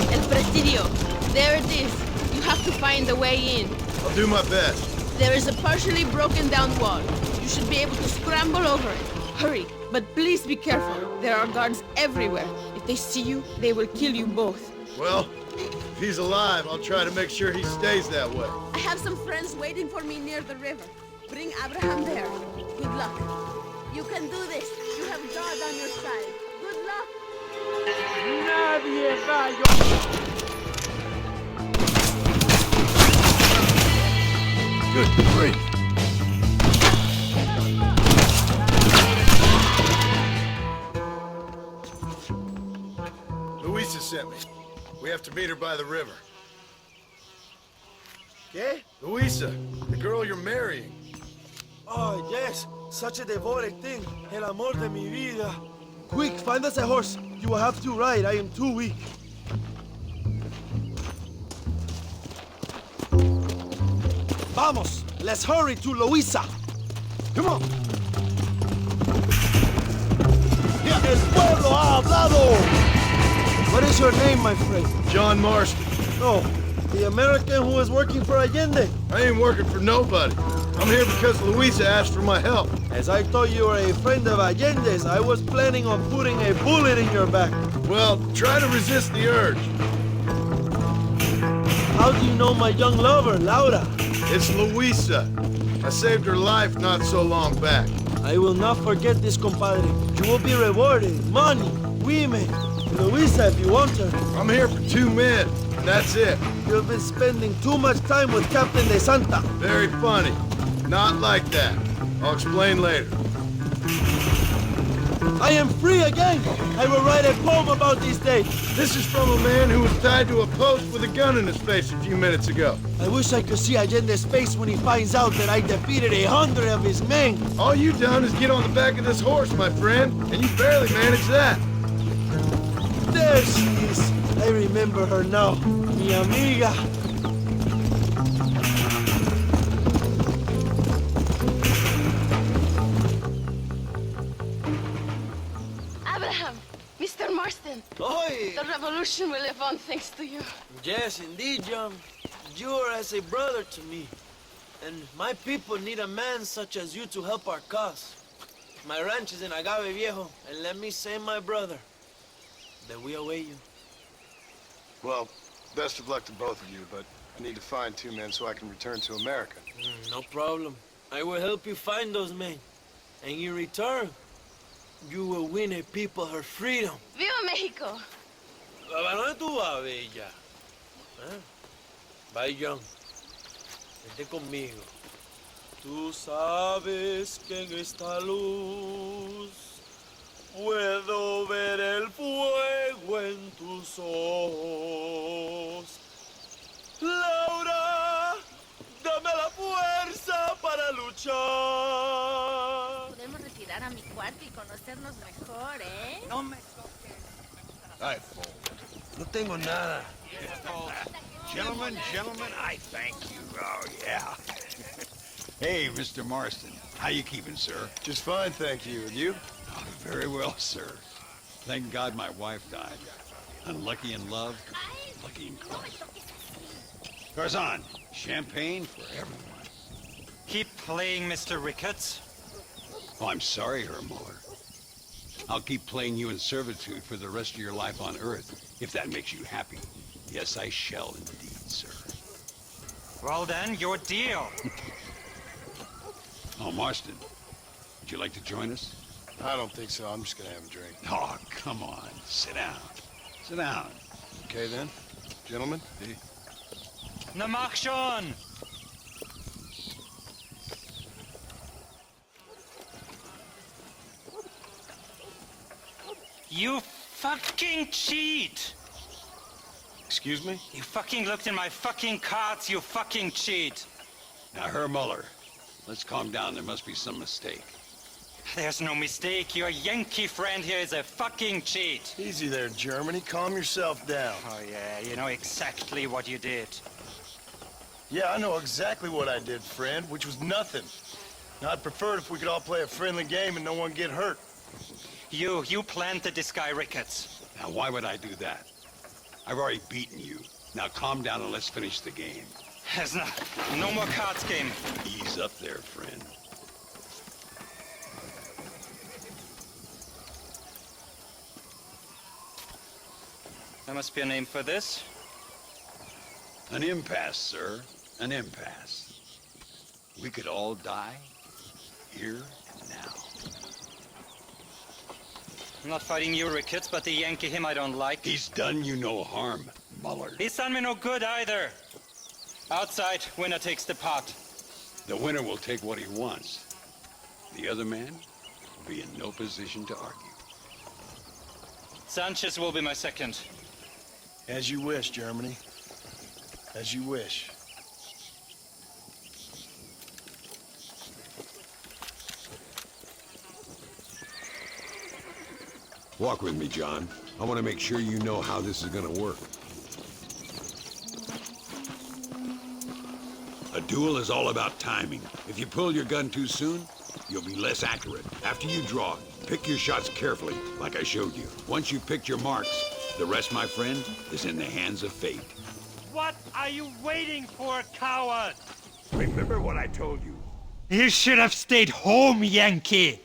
Q: El Presidio. There it is. You have to find a way in.
B: I'll do my best.
Q: There is a partially broken down wall. You should be able to scramble over it. Hurry, but please be careful. There are guards everywhere. If they see you, they will kill you both.
B: Well, if he's alive, I'll try to make sure he stays that way.
Q: I have some friends waiting for me near the river. Bring Abraham there. Good luck. You can do this. You have God on your side. Good luck.
W: Nadie va
B: Good grief. Luisa sent me. We have to meet her by the river.
N: ¿Qué?
B: Luisa, the girl you're marrying.
N: Oh, yes. Such a devoted thing. El amor de mi vida. Quick, find us a horse. You will have to ride. I am too weak. Vamos. Let's hurry to Luisa. Come on. El pueblo ha hablado. What is your name, my friend?
B: John Marston.
N: Oh, the American who is working for Allende.
B: I ain't working for nobody. I'm here because Luisa asked for my help.
N: As I thought you were a friend of Allende's, I was planning on putting a bullet in your back.
B: Well, try to resist the urge.
N: How do you know my young lover, Laura?
B: It's Luisa. I saved her life not so long back.
N: I will not forget this, compadre. You will be rewarded. Money, women, Luisa if you want her.
B: I'm here for 2 men, and that's it.
N: You've been spending too much time with Captain De Santa.
B: Very funny. Not like that. I'll explain later.
N: I am free again. I will write a poem about this day.
B: This is from a man who was tied to a post with a gun in his face a few minutes ago.
N: I wish I could see Allende's face when he finds out that I defeated 100 of his men.
B: All you done is get on the back of this horse, my friend, and you barely managed that.
N: There she is. I remember her now. Mi amiga.
Q: Abraham, Mr. Marston.
N: Oi!
Q: The revolution will live on thanks to you.
N: Yes, indeed, John. You are as a brother to me. And my people need a man such as you to help our cause. My ranch is in Agave Viejo, and let me say, my brother, that we await you.
E: Well, best of luck to both of you, but I need to find 2 men so I can return to America.
N: No problem. I will help you find those men. And in return, you will win a people her freedom.
Q: Viva Mexico!
N: ¿A dónde tú vas, Bella? Bye, John. Vente conmigo. Tú sabes que en esta luz puedo ver el fuego en tus ojos. Laura, dame la fuerza para luchar.
P: Podemos retirar a mi cuarto y conocernos mejor, ¿eh?
N: No me toques. Ay, no tengo nada.
L: Gentlemen, I thank you. Oh, yeah. Hey, Mr. Marston. How you keeping, sir?
B: Just fine, thank you. And you?
L: Oh, very well, sir. Thank God my wife died. Unlucky in love, lucky in cause. Garzon, champagne for everyone.
O: Keep playing, Mr. Ricketts.
L: Oh, I'm sorry, Herr Muller. I'll keep playing you in servitude for the rest of your life on Earth, if that makes you happy. Yes, I shall indeed, sir.
O: Well then, your deal.
L: Oh, Marston, would you like to join us?
E: I don't think so. I'm just gonna have a drink.
L: Oh, come on. Sit down. Sit down.
E: Okay, then. Gentlemen.
O: Na mach schon! You fucking cheat!
E: Excuse me?
O: You fucking looked in my fucking cards, you fucking cheat!
L: Now, Herr Muller, let's calm down. There must be some mistake.
O: There's no mistake. Your Yankee friend here is a fucking cheat.
E: Easy there, Germany. Calm yourself down.
O: Oh, yeah, you know exactly what you did.
E: Yeah, I know exactly what I did, friend, which was nothing. Now, I'd prefer it if we could all play a friendly game and no one get hurt.
O: You planted this guy, Ricketts.
A: Now, why would I do that? I've already beaten you. Now, calm down and let's finish the game.
O: There's no more cards game.
A: Ease up there, friend.
O: There must be a name for this.
A: An impasse, sir. An impasse. We could all die here and now.
O: I'm not fighting you, Ricketts, but the Yankee him I don't like.
A: He's done you no harm, Muller.
O: He's done me no good either. Outside, winner takes the pot.
A: The winner will take what he wants. The other man will be in no position to argue.
O: Sanchez will be my second.
E: As you wish, Germany. As you wish.
L: Walk with me, John. I want to make sure you know how this is going to work. A duel is all about timing. If you pull your gun too soon, you'll be less accurate. After you draw, pick your shots carefully, like I showed you. Once you've picked your marks, the rest, my friend, is in the hands of fate.
O: What are you waiting for, coward?
L: Remember what I told you.
O: You should have stayed home, Yankee.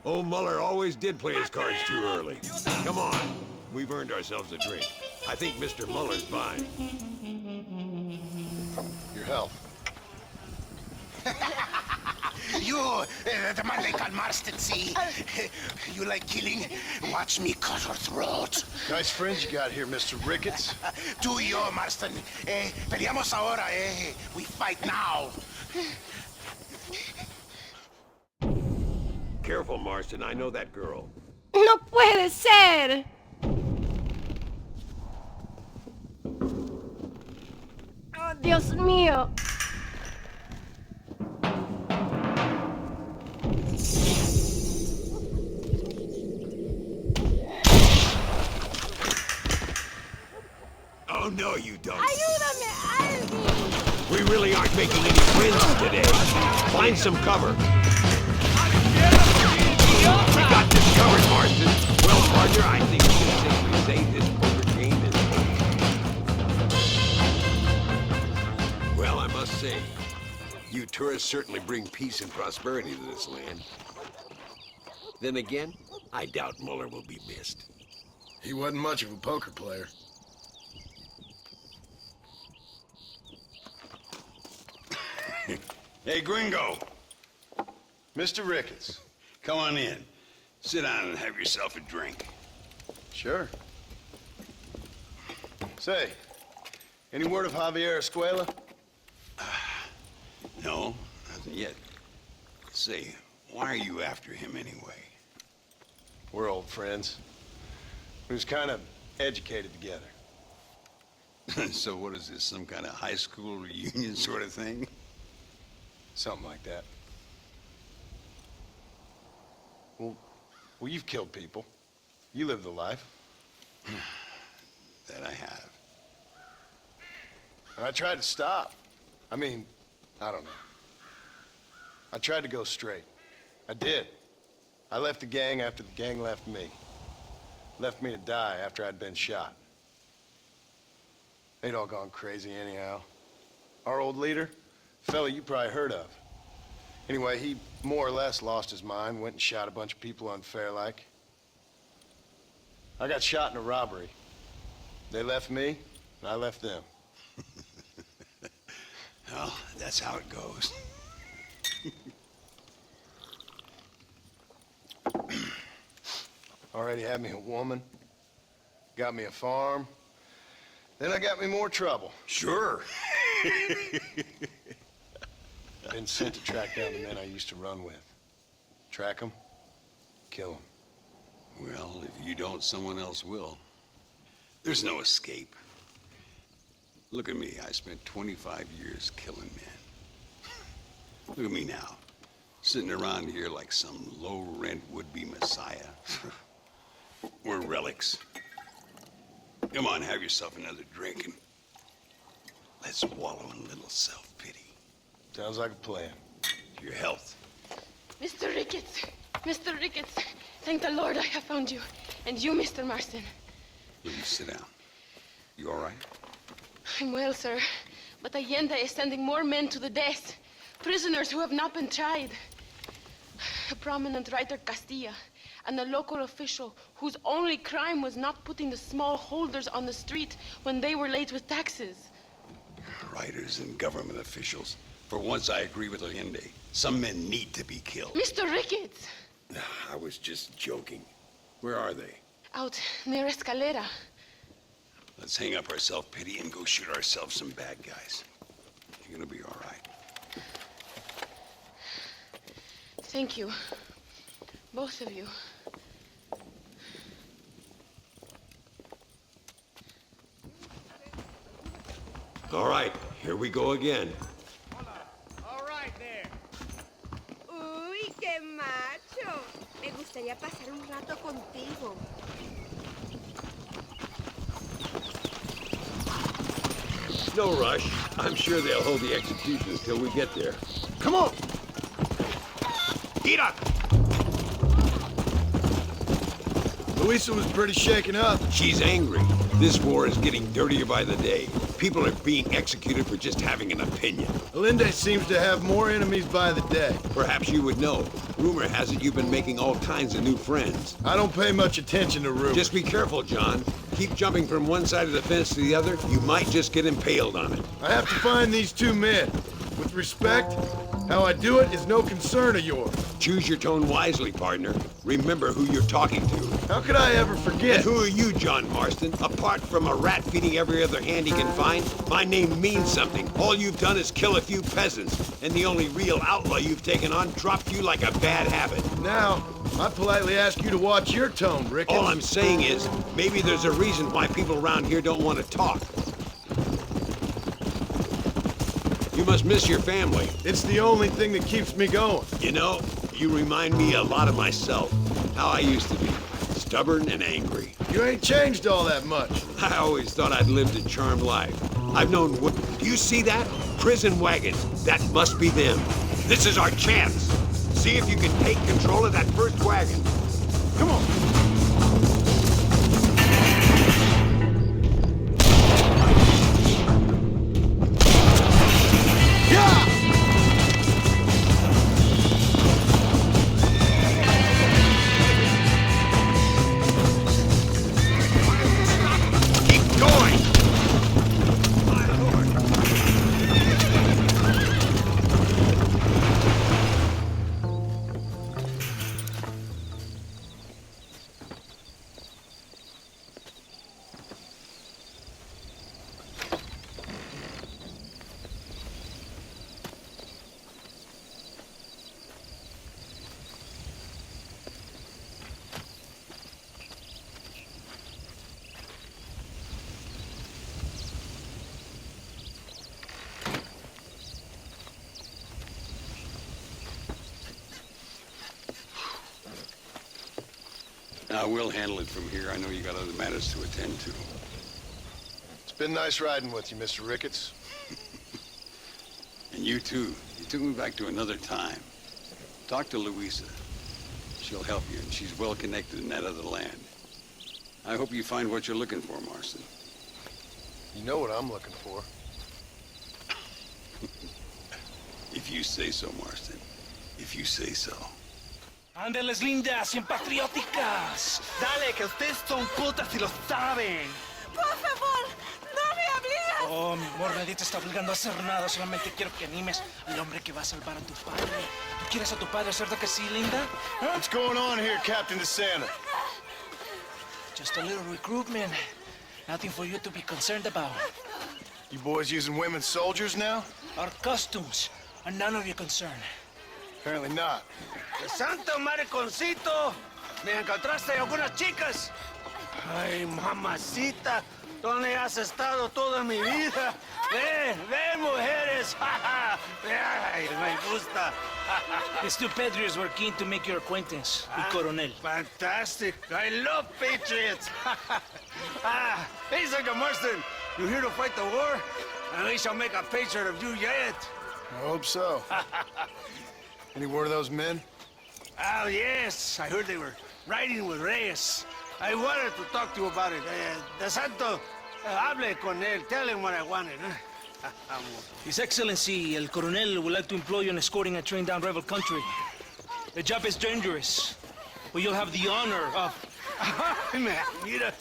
L: Old Muller always did play his cards too early. Come on, we've earned ourselves a drink. I think Mr. Muller's buying.
E: Your health.
G: You, the man they call Marston, see? You like killing? Watch me cut her throat.
E: Nice friends you got here, Mr. Ricketts.
G: Tú y yo, Marston. Peleamos ahora, We fight now.
L: Careful, Marston. I know that girl.
P: No puede ser. Oh, Dios mío.
L: Oh, no, you don't.
P: Ayúdame, Alvin.
L: We really aren't making any friends today. Find some cover. We got this covered, Marston. Well, partner, I think we can safely say this poker game is over. Well, I must say, you tourists certainly bring peace and prosperity to this land. Then again, I doubt Muller will be missed.
E: He wasn't much of a poker player.
A: Hey, Gringo.
E: Mr. Ricketts.
A: Come on in. Sit down and have yourself a drink.
E: Sure. Say, any word of Javier Escuela?
A: No, nothing yet. Say, why are you after him anyway?
E: We're old friends. We was kind of educated together.
A: So what is this, some kind of high school reunion sort of thing?
E: Something like that. Well, you've killed people. You lived the life.
A: That I have.
E: And I tried to stop. I mean, I don't know. I tried to go straight. I did. I left the gang after the gang left me. Left me to die after I'd been shot. They'd all gone crazy anyhow. Our old leader, fella you probably heard of. Anyway, he more or less lost his mind, went and shot a bunch of people unfair like. I got shot in a robbery. They left me, and I left them.
A: Well, that's how it goes.
E: Already had me a woman,
B: got me a farm. Then I got me more trouble.
A: Sure.
B: Been sent to track down the men I used to run with. Track them, kill them.
A: Well, if you don't, someone else will. There's no escape. Look at me. I spent 25 years killing men. Look at me now. Sitting around here like some low-rent would-be messiah. We're relics. Come on, have yourself another drink and let's wallow in a little self-pity.
B: Sounds like a plan.
A: Your health.
Q: Mr. Ricketts, thank the Lord I have found you. And you, Mr. Marston.
A: Please sit down. You all right?
Q: I'm well, sir. But Allende is sending more men to the death. Prisoners who have not been tried. A prominent writer, Castilla, and a local official whose only crime was not putting the small holders on the street when they were late with taxes.
A: Writers and government officials. For once, I agree with Allende. Some men need to be killed.
Q: Mr. Ricketts!
A: I was just joking. Where are they?
Q: Out near Escalera.
A: Let's hang up our self-pity and go shoot ourselves some bad guys. You're gonna be all right.
Q: Thank you. Both of you.
L: All right, here we go again.
I: All right there.
H: Uy, qué macho. Me gustaría pasar un rato contigo.
L: No rush. I'm sure they'll hold the execution until we get there.
B: Come on!
L: Get up!
B: Luisa was pretty shaken up.
L: She's angry. This war is getting dirtier by the day. People are being executed for just having an opinion.
B: Allende seems to have more enemies by the day.
L: Perhaps you would know. Rumor has it you've been making all kinds of new friends.
B: I don't pay much attention to rumors.
L: Just be careful, John. Keep jumping from one side of the fence to the other. You might just get impaled on it.
B: I have to find these two men. With respect, how I do it is no concern of yours.
L: Choose your tone wisely, partner. Remember who you're talking to.
B: How could I ever forget?
L: And who are you, John Marston? Apart from a rat feeding every other hand he can find, my name means something. All you've done is kill a few peasants, and the only real outlaw you've taken on dropped you like a bad habit.
B: Now, I politely ask you to watch your tone, Ricketts.
L: All I'm saying is, maybe there's a reason why people around here don't want to talk. You must miss your family.
B: It's the only thing that keeps me going.
L: You know, you remind me a lot of myself. How I used to be. Stubborn and angry.
B: You ain't changed all that much.
L: I always thought I'd lived a charmed life. I've known what... Do you see that? Prison wagons. That must be them. This is our chance. See if you can take control of that first wagon. Come on.
A: I will handle it from here. I know you got other matters to attend to.
B: It's been nice riding with you, Mr. Ricketts.
A: And you too. You took me back to another time. Talk to Luisa. She'll help you, and she's well connected in that other land. I hope you find what you're looking for, Marston.
B: You know what I'm looking for.
A: If you say so, Marston. If you say so.
W: Ándeles lindas y patrióticas. Dale, que ustedes son putas y lo saben.
H: Por favor, no me obligas.
W: Oh, mi amor, nadie te está obligando a hacer nada. Solamente quiero que animes al hombre que va a salvar a tu padre. ¿Tú quieres a tu padre, cierto que sí, linda?
B: What's going on here, Captain DeSanta?
W: Just a little recruitment. Nothing for you to be concerned about.
E: You boys using women soldiers now?
W: Our costumes are none of your concern.
E: Apparently not.
M: Santo mariconcito! ¿Me encontraste algunas chicas? Ay, mamacita, ¿dónde has estado toda mi vida? Ve, mujeres! Ay, me gusta!
W: These two patriots were keen to make your acquaintance with Coronel.
M: Fantastic! I love patriots! Hey, Sergeant Marston, you here to fight the war? And we shall make a patriot of you yet.
E: I hope so. Any word of those men?
M: Oh, yes. I heard they were riding with Reyes. I wanted to talk to you about it. De Santo, hable con él. Tell him what I wanted.
W: His Excellency, El Coronel, would like to employ you in escorting a train down rebel country. The job is dangerous, but you'll have the honor of...
M: Mira.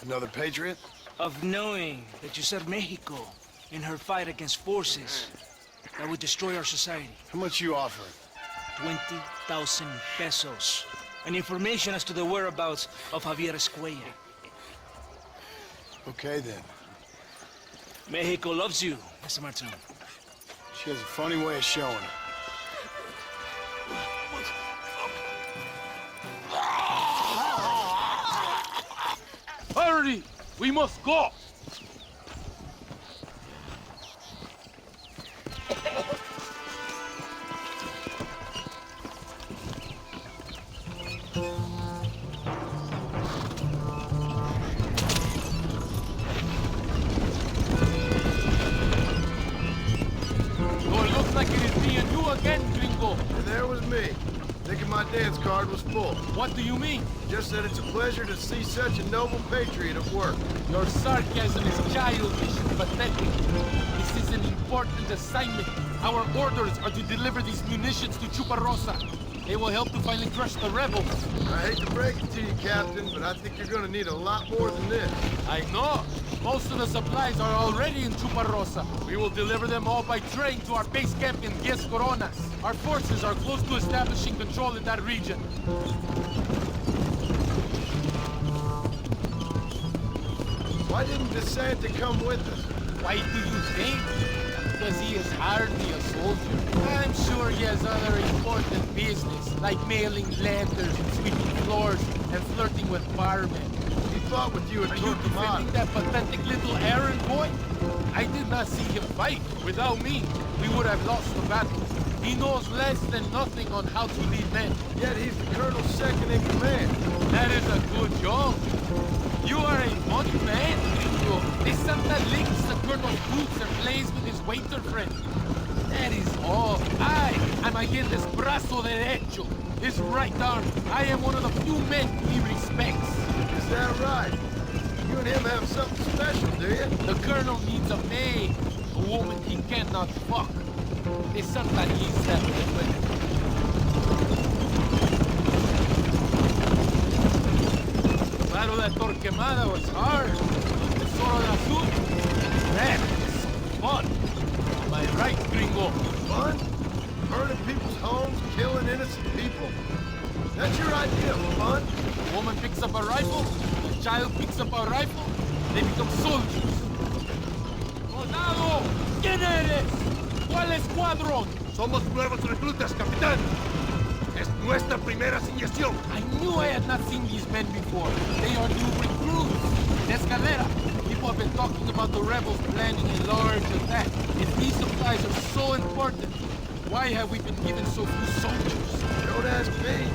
E: Another patriot?
W: Of knowing that you served Mexico in her fight against forces that would destroy our society.
E: How much you offering?
W: 20,000 pesos. And information as to the whereabouts of Javier Escuella.
E: Okay, then.
W: Mexico loves you, Mr. Martin.
E: She has a funny way of showing it.
D: Hurry! We must go! Like it is me and you again, Gringo.
B: And there was me, thinking my dance card was full.
D: What do you mean?
B: Just that it's a pleasure to see such a noble patriot at work.
D: Your sarcasm is childish and pathetic. This is an important assignment. Our orders are to deliver these munitions to Chuparosa. They will help to finally crush the rebels.
B: I hate to break it to you, Captain, but I think you're gonna need a lot more than this.
D: I know. Most of the supplies are already in Chuparosa. We will deliver them all by train to our base camp in Diez Coronas. Our forces are close to establishing control in that region.
B: Why didn't DeSanta come with us?
D: Why do you think? Because he is hardly a soldier. I'm sure he has other important business, like mailing letters and sweeping floors and flirting with barmen.
B: He fought with you at
D: Are you defending that pathetic little errand boy? I did not see him fight. Without me, we would have lost the battle. He knows less than nothing on how to lead men.
B: Yet he's the colonel's second in command.
D: That is a good job. You are a funny man, Gringo. This Santa licks the colonel's boots and plays with his waiter friend. That is all. I am Allendez brazo derecho, his right arm. I am one of the few men he respects.
B: Is that right? You and him have something special, do you?
D: The colonel needs a maid, a woman he cannot fuck. This Santa needs that woman. Battle at Torquemada was hard. The Zorro de Azul, that was fun. Am I right, Gringo?
B: Fun? Burning people's homes, killing innocent people. That's your idea of fun?
D: A woman picks up a rifle, a child picks up a rifle, they become soldiers. ¡Soldado! ¿Quién eres? ¿Cuál escuadrón?
M: Somos nuevos reclutas, capitán. Es nuestra primera asignación.
D: I knew I had not seen these men before. They are new recruits. Escalera. People have been talking about the rebels planning a large attack. If these supplies are so important, why have we been given so few soldiers?
B: Don't ask me.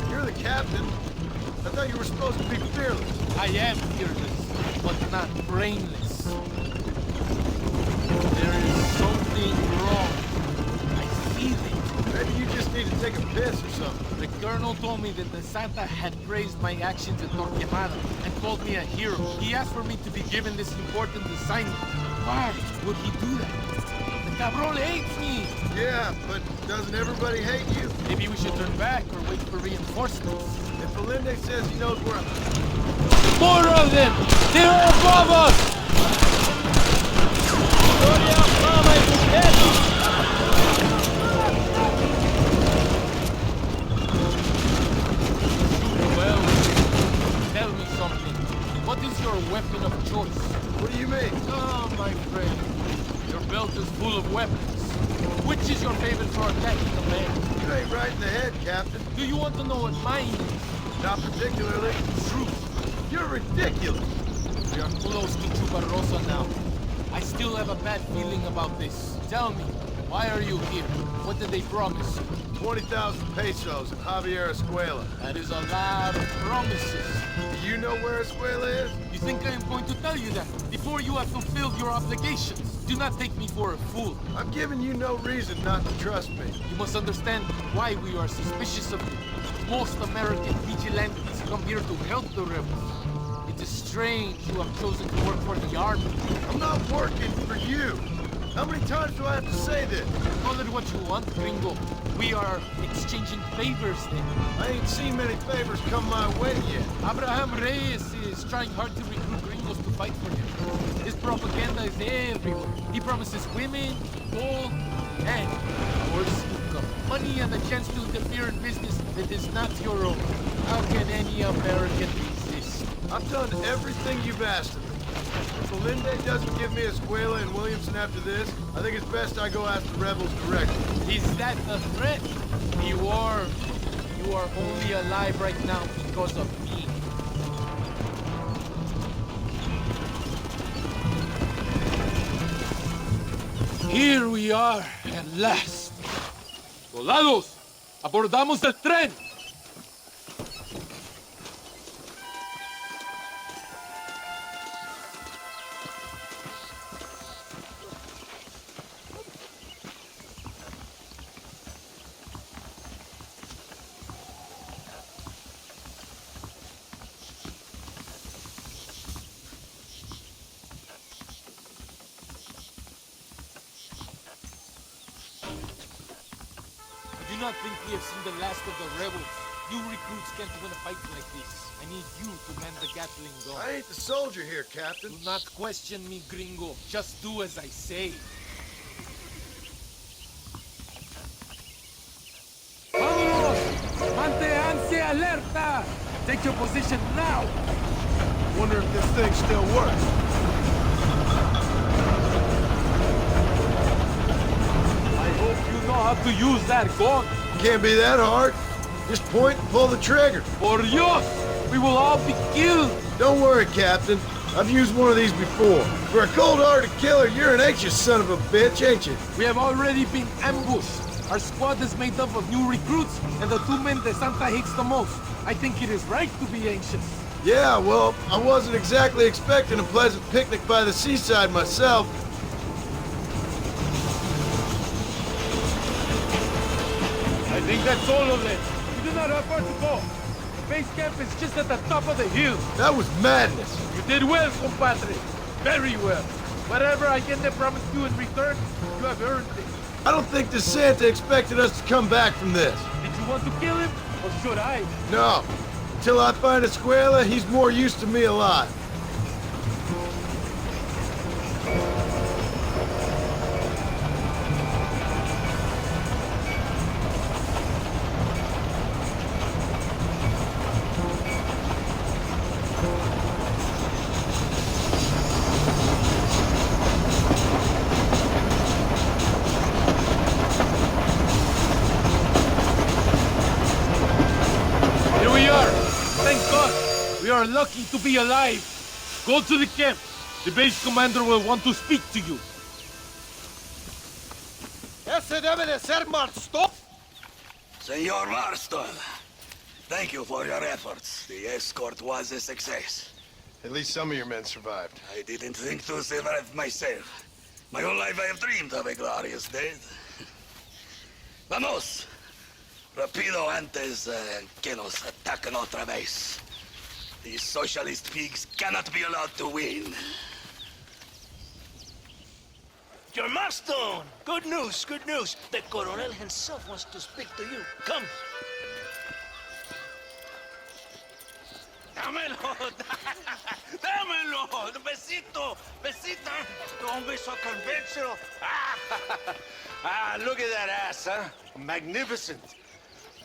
B: You're the captain. I thought you were supposed to be fearless.
D: I am fearless, but not brainless. There is something wrong. I feel it.
B: Maybe you just need to take a piss or something.
D: The colonel told me that the Santa had praised my actions at Torquemada and called me a hero. He asked for me to be given this important assignment. Why would he do that? The cabron hates me.
B: Yeah, but doesn't everybody hate you?
D: Maybe we should turn back or wait for reinforcements.
B: If Allende says he knows where I'm...
D: More of them! They're above us! Well, Which is your favorite for attacking a man?
B: You ain't right in the head, Captain.
D: Do you want to know what mine is?
B: Not particularly.
D: Truth.
B: You're ridiculous.
D: We are close to Chuparosa now. I still have a bad feeling about this. Tell me, why are you here? What did they promise you?
B: 20,000 pesos in Javier Escuela.
D: That is a lot of promises.
B: Do you know where Escuela is?
D: You think I am going to tell you that before you have fulfilled your obligations? Do not take me for a fool.
B: I'm giving you no reason not to trust me.
D: You must understand why we are suspicious of you. Most American vigilantes come here to help the rebels. It is strange you have chosen to work for the army.
B: I'm not working for you. How many times do I have to say this?
D: Call it what you want, gringo. We are exchanging favors then.
B: I ain't seen many favors come my way yet.
D: Abraham Reyes is trying hard to recruit gringos to fight for him. His propaganda is everywhere. He promises women, gold, and, of course, money and a chance to interfere in business that is not your own. How can any American resist?
B: I've done everything you've asked of me. If Belinde doesn't give me Escuela and Williamson after this, I think it's best I go ask the rebels directly.
D: Is that a threat? You are only alive right now because of me. Here we are, at last. Soldados, abordamos el tren. I do not think we have seen the last of the rebels. You recruits can't win a fight like this. I need you to man the Gatling gun.
B: I ain't the soldier here, Captain.
D: Do not question me, gringo. Just do as I say. Vámonos! Manténganse alerta! Take your position now!
B: Wonder if this thing still works.
D: I hope you know how to use that gun.
B: Can't be that hard. Just point and pull the trigger.
D: Por Dios! We will all be killed!
B: Don't worry, Captain. I've used one of these before. For a cold-hearted killer, you're an anxious son of a bitch, ain't you?
D: We have already been ambushed. Our squad is made up of new recruits and the two men that Santa hates the most. I think it is right to be anxious.
B: Yeah, well, I wasn't exactly expecting a pleasant picnic by the seaside myself.
D: I think that's all of them. We do not have far to go. Base camp is just at the top of the hill.
B: That was madness.
D: You did well, compadre. Very well. Whatever Allende promised you in return, you have earned it.
B: I don't think the Santa expected us to come back from this.
D: Did you want to kill him, or should I?
B: No. Until I find Escuela, he's more used to me alive.
D: We are lucky to be alive. Go to the camp. The base commander will want to speak to you.
M: Ese debe de ser Marston.
K: Senor Marston, thank you for your efforts. The escort was a success.
E: At least some of your men survived.
K: I didn't think to survive myself. My whole life I have dreamed of a glorious day. Vamos. Rapido antes que nos ataquen otra vez. These socialist pigs cannot be allowed to win.
N: Your Marston! Good news, good news. The Coronel himself wants to speak to you. Come.
S: Dámelo! Dámelo! Besito! Besita! Don't be so conventional. Look at that ass, huh? Magnificent.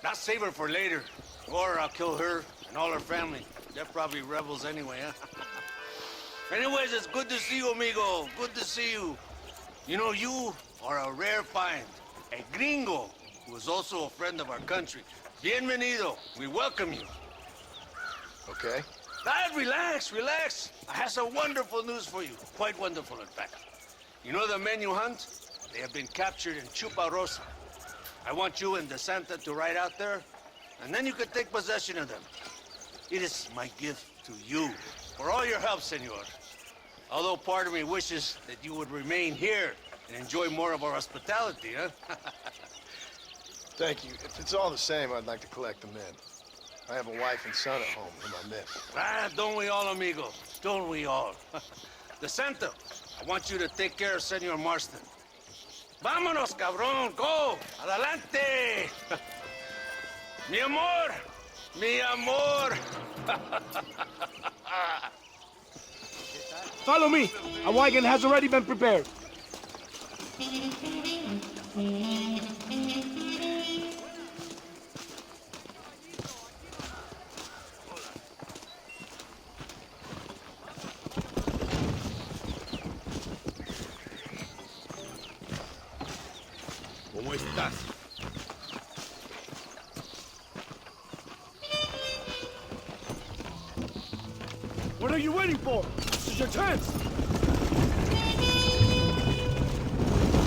S: Now save her for later. Or I'll kill her and all her family. They're probably rebels anyway, huh? Anyways, it's good to see you, amigo. Good to see you. You know, you are a rare find.
U: a gringo, who is also a friend of our country. Bienvenido. We welcome you.
E: Okay.
U: Relax, relax. I have some wonderful news for you. Quite wonderful, in fact. You know the men you hunt? They have been captured in Chuparosa. I want you and the Santa to ride out there, and then you can take possession of them. It is my gift to you for all your help, senor. Although part of me wishes that you would remain here and enjoy more of our hospitality, huh?
E: Thank you. If it's all the same, I'd like to collect the men. I have a wife and son at home whom I miss.
U: Don't we all, amigo? Don't we all? The Santa, I want you to take care of Senor Marston. Vámonos, cabrón, go! Adelante! Mi amor! Mi amor!
W: Follow me. A wagon has already been prepared.
B: ¿Cómo estás?
W: What are you waiting for? This is your chance.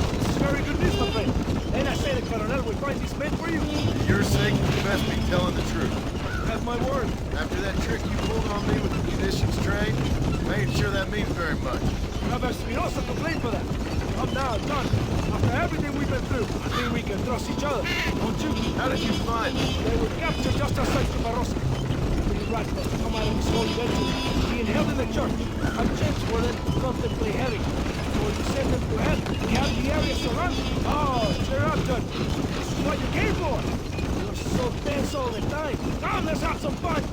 W: This is very good news, my friend. Then I say the Colonel will find these men for you.
B: For your sake, you best be telling the truth.
W: You have my word.
B: After that trick you pulled on me with the munitions train, I ain't sure that means very much.
W: You have Espinosa to blame for that. I'm now done. After everything we've been through, I think we can trust each other, don't you?
B: How did you find me?
W: They were captured just outside Chuparosa. Pretty right for us to come out of this hole eventually. Being held in the church, our chance for them to contemplate heaven. Or you send them to hell. We have the area surrounded. Oh, cheer up, Judge. This is what you came for. You're so tense all the time. Come, let's have some fun.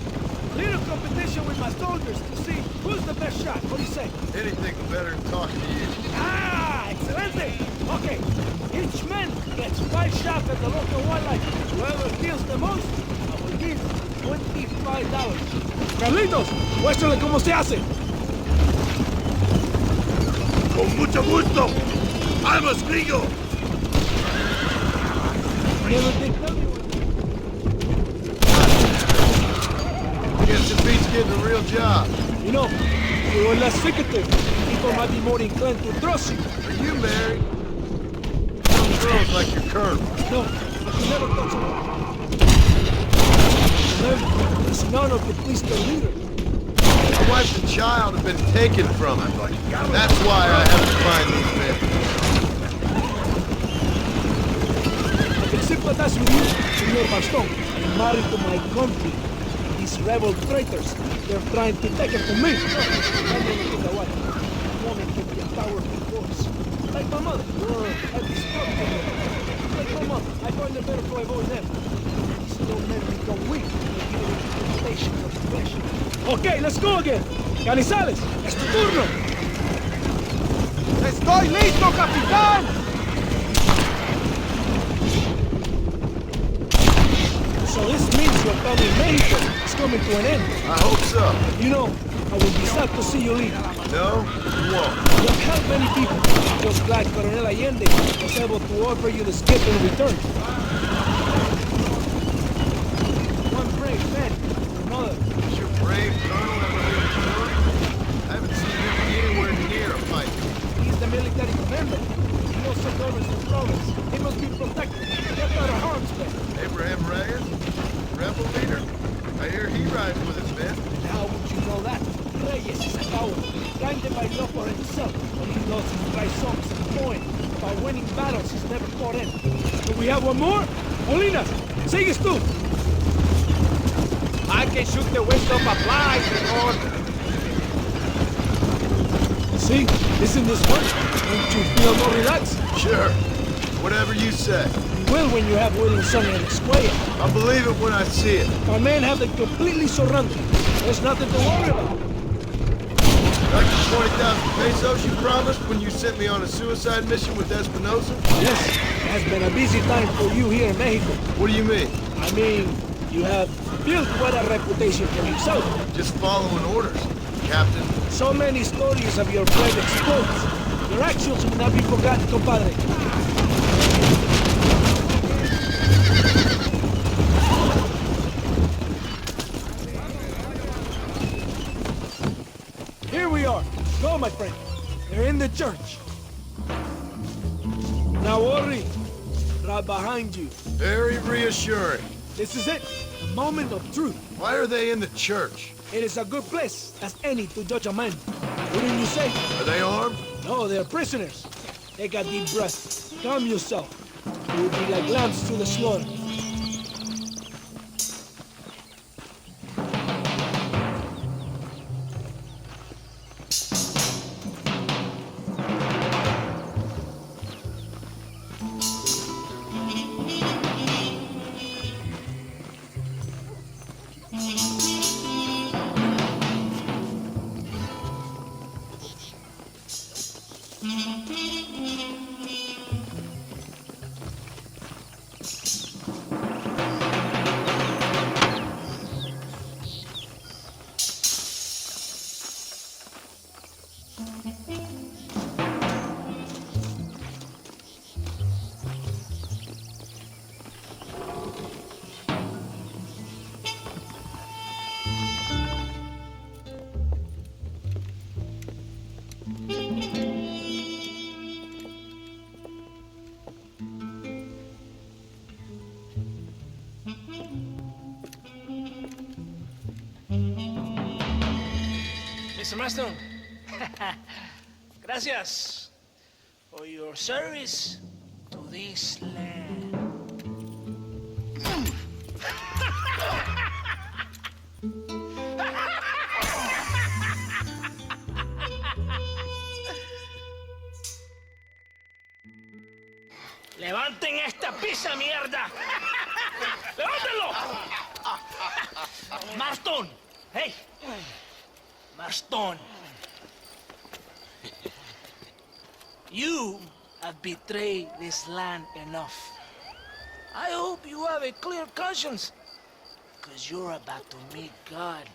W: Little competition with my soldiers to see who's the best shot. What do you say?
B: Anything better than talking to you.
W: Ah, excelente. Okay, each man gets 5 shots at the local wildlife. Whoever kills the most, I will give $25. Carlitos, muéstrale cómo se hace.
U: Con mucho gusto. Vamos, gringo.
B: Guess it beats getting a real job.
W: You know, you are less secretive. People might be more inclined to trust you.
B: Are you married? Young girls like your colonel.
W: No, but you never touch them. There's none of the police the leader.
B: My wife and child have been taken from me. That's why I have to find these men.
W: I can sympathize with you, Senor Baston. I'm married to my country. These rebel traitors, they're trying to take it from me. I'm gonna get away. A woman can be a powerful force. Like my mother, or a destructive one. Like my mother, I find it better to avoid them. These little men become weak. They give into the temptations of flesh. Okay, let's go again. Canizales, es tu turno.
B: ¡Estoy listo, capitán!
W: So this means your time in Mexico is coming to an end.
B: I hope so.
W: You know, I will be sad to see you leave.
B: No, you won't.
W: You have helped many people. Just glad Coronel Allende was able to offer you the skip in return. One brave man, your mother.
B: Is your brave colonel ever been killed? I haven't seen him anywhere near a fight.
W: He's the military commander. He also governs the province. He must be protected. Get out of harm's way.
B: Abraham Reyes? Rebel leader? I hear he rides with his men.
W: And how would you know that? Reyes is a coward. Blinded by love for himself. When he loves his dry songs and poem. By winning battles he's never fought in. Do we have one more? Molinas, sigues tú.
I: I can shoot the window of a fly, senor.
W: See? Isn't this fun? Don't you feel more relaxed?
B: Sure. Whatever you say.
W: You will when you have William Son and Esquire.
B: I'll believe it when I see it.
W: Our men have them completely surrounded. There's nothing to worry about.
B: Like the 20,000 pesos you promised when you sent me on a suicide mission with Espinosa?
W: Yes, it has been a busy time for you here in Mexico.
B: What do you mean?
W: I mean, you have built quite a reputation for yourself.
B: Just following orders, Captain.
W: So many stories of your brave exploits. Your actions will not be forgotten, compadre. my friend. They're in the church. Now worry. Right behind you.
B: Very reassuring.
W: This is it. The moment of truth.
B: Why are they in the church?
W: It is a good place as any to judge a man. Wouldn't you say?
B: Are they armed?
W: No, they're prisoners. Take a deep breath. Calm yourself. You will be like lambs to the slaughter. Mr. Marston, gracias for your service to this land. ¡Levanten esta pizza, mierda! ¡Levántenlo! Marston, hey. Marston, you have betrayed this land enough. I hope you have a clear conscience, because you're about to meet God.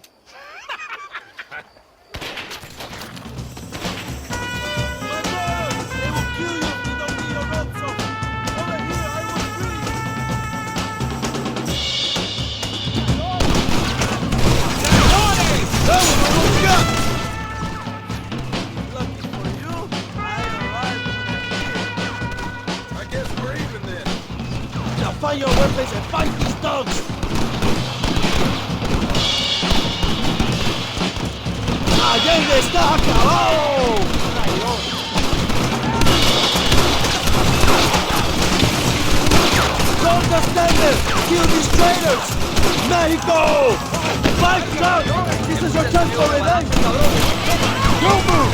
M: Find your weapons and fight these dogs! ¡Allende está acabado! Don't stand there! Kill these traitors! Mexico! Fight out! This is your chance for revenge! Don't move!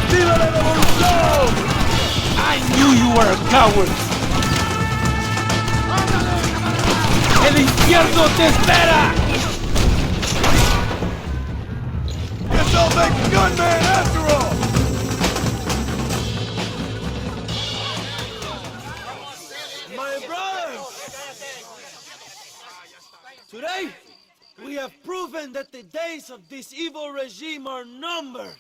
M: Viva la revolución! I knew you were a coward! ¡El infierno te espera!
B: Guess I'll make a gunman after all!
N: My brothers! Today, we have proven that the days of this evil regime are numbered.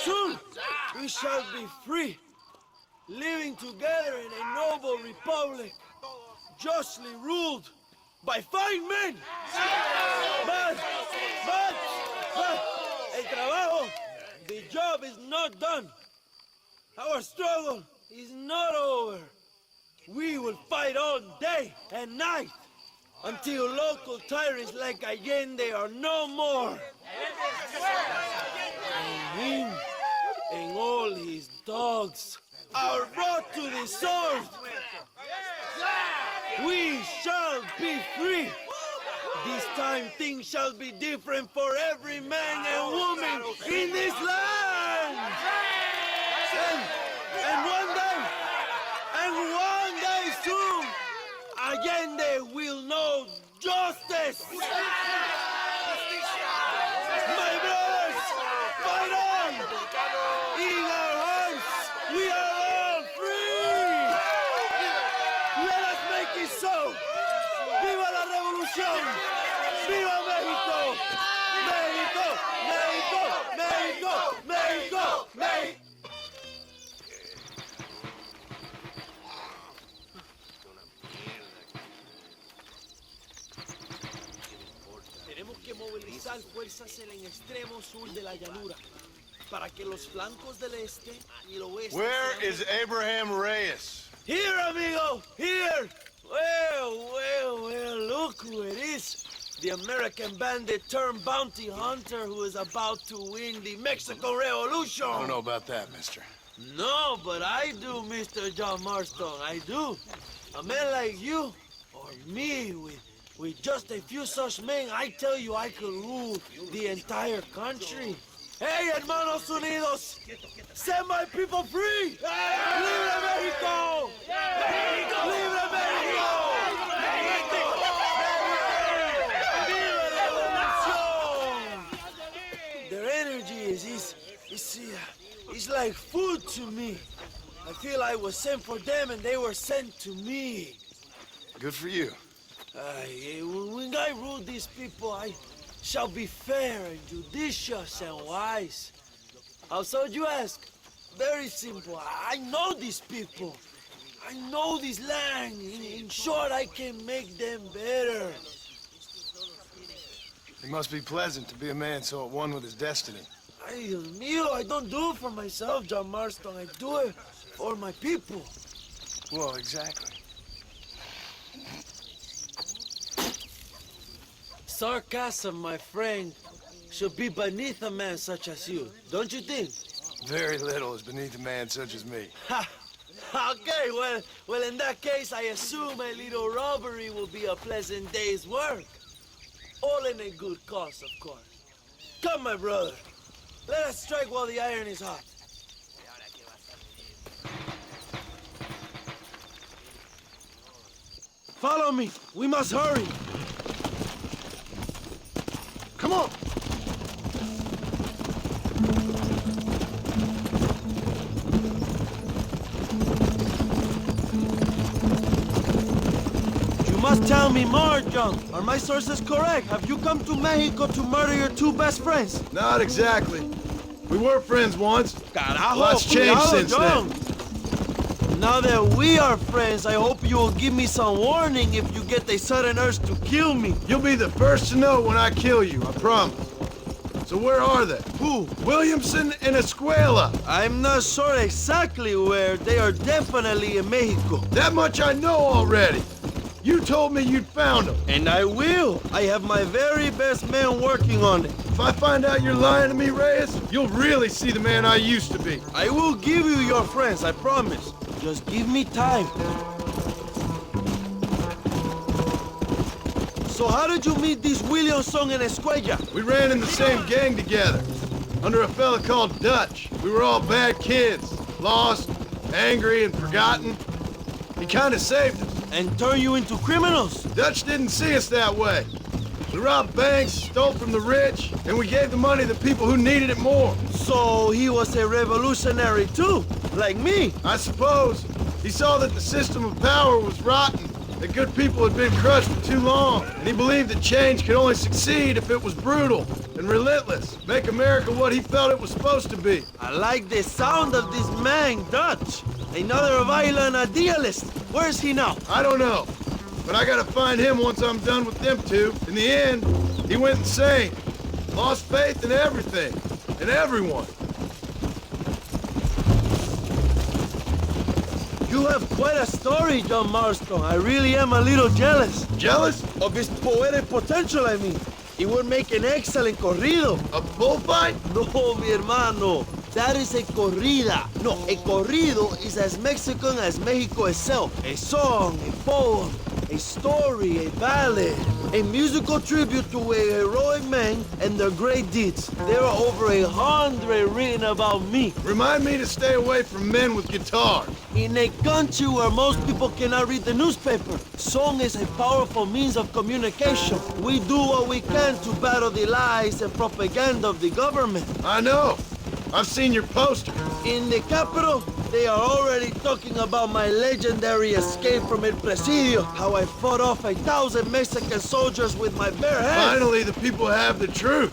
N: Soon, we shall be free, living together in a noble republic, justly ruled by fine men. But, el trabajo, the job is not done. Our struggle is not over. We will fight all day and night until local tyrants like Allende are no more. And him and all his dogs are brought to the sword. We shall be free. This time things shall be different for every man and woman in this land. And one day soon, Allende will know justice. My brothers, fight on! In our hearts, we are all free! Let us make it so! ¡Viva la revolución! ¡Viva México! ¡México! ¡México! ¡México! ¡México! ¡México! Tenemos que movilizar movilizar fuerzas en el extremo sur de la llanura, para que los flancos del este y el oeste...
B: Where is Abraham Reyes?
N: Here, amigo! Here! Well, look who it is. The American bandit turned bounty hunter who is about to win the Mexican Revolution.
E: I don't know about that, mister.
N: No, but I do, Mr. John Marston, I do. A man like you, or me, with just a few such men, I tell you I could rule the entire country. Hey, hermanos unidos, set my people free! Libre Mexico! Mexico! Libre Mexico! Their energy is like food to me. I feel I was sent for them and they were sent to me.
E: Good for you.
N: When I rule these people, I shall be fair and judicious and wise. How so, you ask? Very simple. I know these people. I know this land. In short, I can make them better.
E: It must be pleasant to be a man so at one with his destiny.
N: Ay, Dios mío, I don't do it for myself, John Marston. I do it for my people.
E: Well, exactly.
N: Sarcasm, my friend, should be beneath a man such as you, don't you think?
E: Very little is beneath a man such as me.
N: Ha! Okay, well, in that case, I assume a little robbery will be a pleasant day's work. All in a good cause, of course. Come, my brother. Let us strike while the iron is hot. Follow me. We must hurry. Come on. You must tell me more, John. Are my sources correct? Have you come to Mexico to murder your two best friends?
B: Not exactly. We were friends once.
N: Carajo,
B: Lots changed since
N: John.
B: then.
N: Now that we are friends, I hope you will give me some warning if you get a sudden urge to kill me.
B: You'll be the first to know when I kill you, I promise. So where are they?
N: Who?
B: Williamson and Escuela.
N: I'm not sure exactly where. They are definitely in Mexico.
B: That much I know already. You told me you'd found them.
N: And I will. I have my very best men working on it.
B: If I find out you're lying to me, Reyes, you'll really see the man I used to be.
N: I will give you your friends, I promise. Just give me time. So how did you meet these Williamson and Escuella?
B: We ran in the same gang together, under a fella called Dutch. We were all bad kids, lost, angry, and forgotten. He kind of saved us.
N: And turned you into criminals?
B: Dutch didn't see us that way. We robbed banks, stole from the rich, and we gave the money to people who needed it more.
N: So he was a revolutionary too, like me?
B: I suppose. He saw that the system of power was rotten, that good people had been crushed for too long, and he believed that change could only succeed if it was brutal and relentless, make America what he felt it was supposed to be.
N: I like the sound of this man, Dutch. Another violent idealist. Where is he now?
B: I don't know, but I gotta find him once I'm done with them two. In the end, he went insane, lost faith in everything, and everyone.
N: You have quite a story, John Marston. I really am a little jealous.
B: Jealous?
N: Of his poetic potential, I mean. He would make an excellent corrido.
B: A bullfight?
N: No, mi hermano. That is a corrida. No, a corrido is as Mexican as Mexico itself. A song, a poem, a story, a ballad, a musical tribute to a heroic man and their great deeds. There are over 100 written about me.
B: Remind me to stay away from men with guitars.
N: In a country where most people cannot read the newspaper, song is a powerful means of communication. We do what we can to battle the lies and propaganda of the government.
B: I know. I've seen your poster.
N: In the capital, they are already talking about my legendary escape from El Presidio, how I fought off 1,000 Mexican soldiers with my bare hands.
B: Finally, the people have the truth.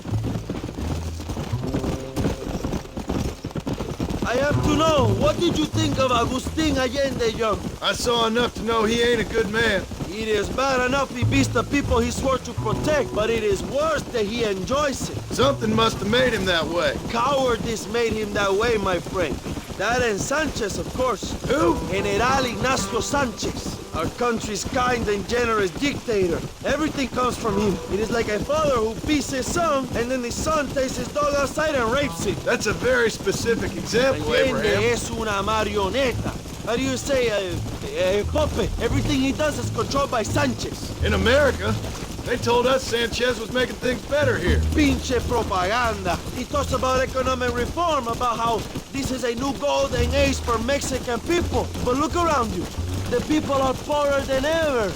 N: I have to know, what did you think of Agustin Allende, Young?
B: I saw enough to know he ain't a good man.
N: It is bad enough he beats the people he swore to protect, but it is worse that he enjoys it.
B: Something must have made him that way.
N: Cowardice made him that way, my friend. That and Sanchez, of course.
B: Who?
N: General Ignacio Sanchez. Our country's kind and generous dictator. Everything comes from him. It is like a father who beats his son, and then his son takes his dog outside and rapes it.
B: That's a very specific example,
N: Allende
B: Abraham.
N: es una marioneta. How do you say, a puppet? Everything he does is controlled by Sanchez.
B: In America, they told us Sanchez was making things better here.
N: Pinche propaganda. He talks about economic reform, about how this is a new golden age for Mexican people. But look around you. The people are poorer than ever.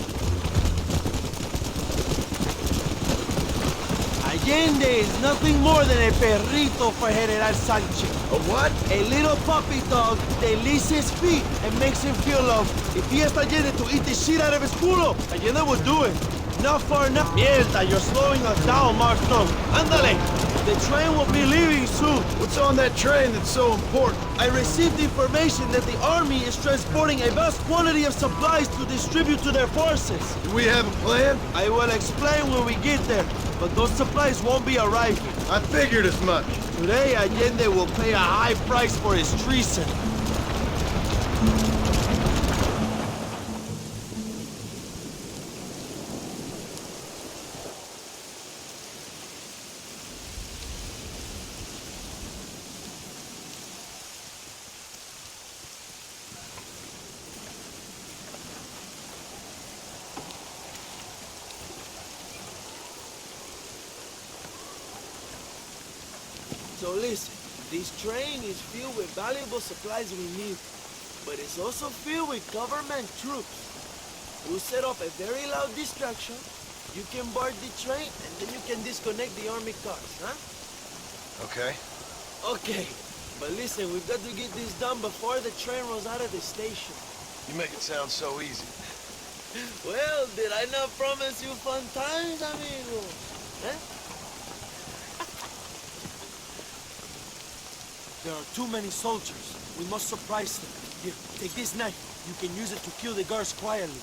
N: Allende is nothing more than a perrito for General Sanchez.
B: A what?
N: A little puppy dog that licks his feet and makes him feel loved. If he asked Allende to eat the shit out of his culo, Allende would do it. Not far enough. Mierda, you're slowing us down, Marston. Ándale. The train will be leaving soon.
B: What's on that train that's so important?
N: I received information that the army is transporting a vast quantity of supplies to distribute to their forces.
B: Do we have a plan?
N: I will explain when we get there, but those supplies won't be arriving.
B: I figured as much.
N: Today, Allende will pay a high price for his treason. So listen, this train is filled with valuable supplies we need, but it's also filled with government troops. We'll set off a very loud distraction. You can board the train, and then you can disconnect the army cars, huh?
E: Okay.
N: Okay, but listen, we've got to get this done before the train rolls out of the station.
E: You make it sound so easy.
N: Well, did I not promise you fun times, amigo? Eh? There are too many soldiers. We must surprise them. Here, take this knife. You can use it to kill the guards quietly.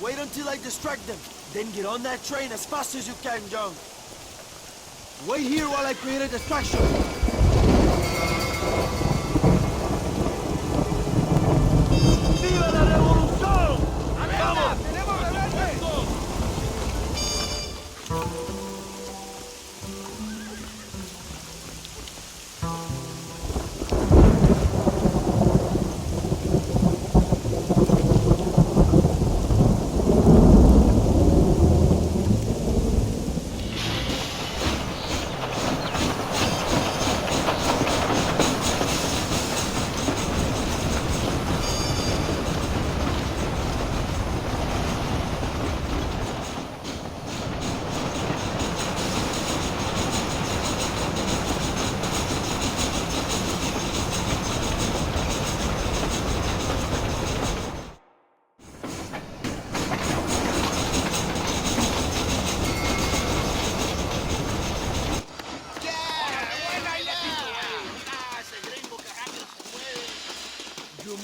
N: Wait until I distract them. Then get on that train as fast as you can, John. Wait here while I create a distraction. ¡Viva la revolución! ¡Vamos! ¡Tenemos rebeldes!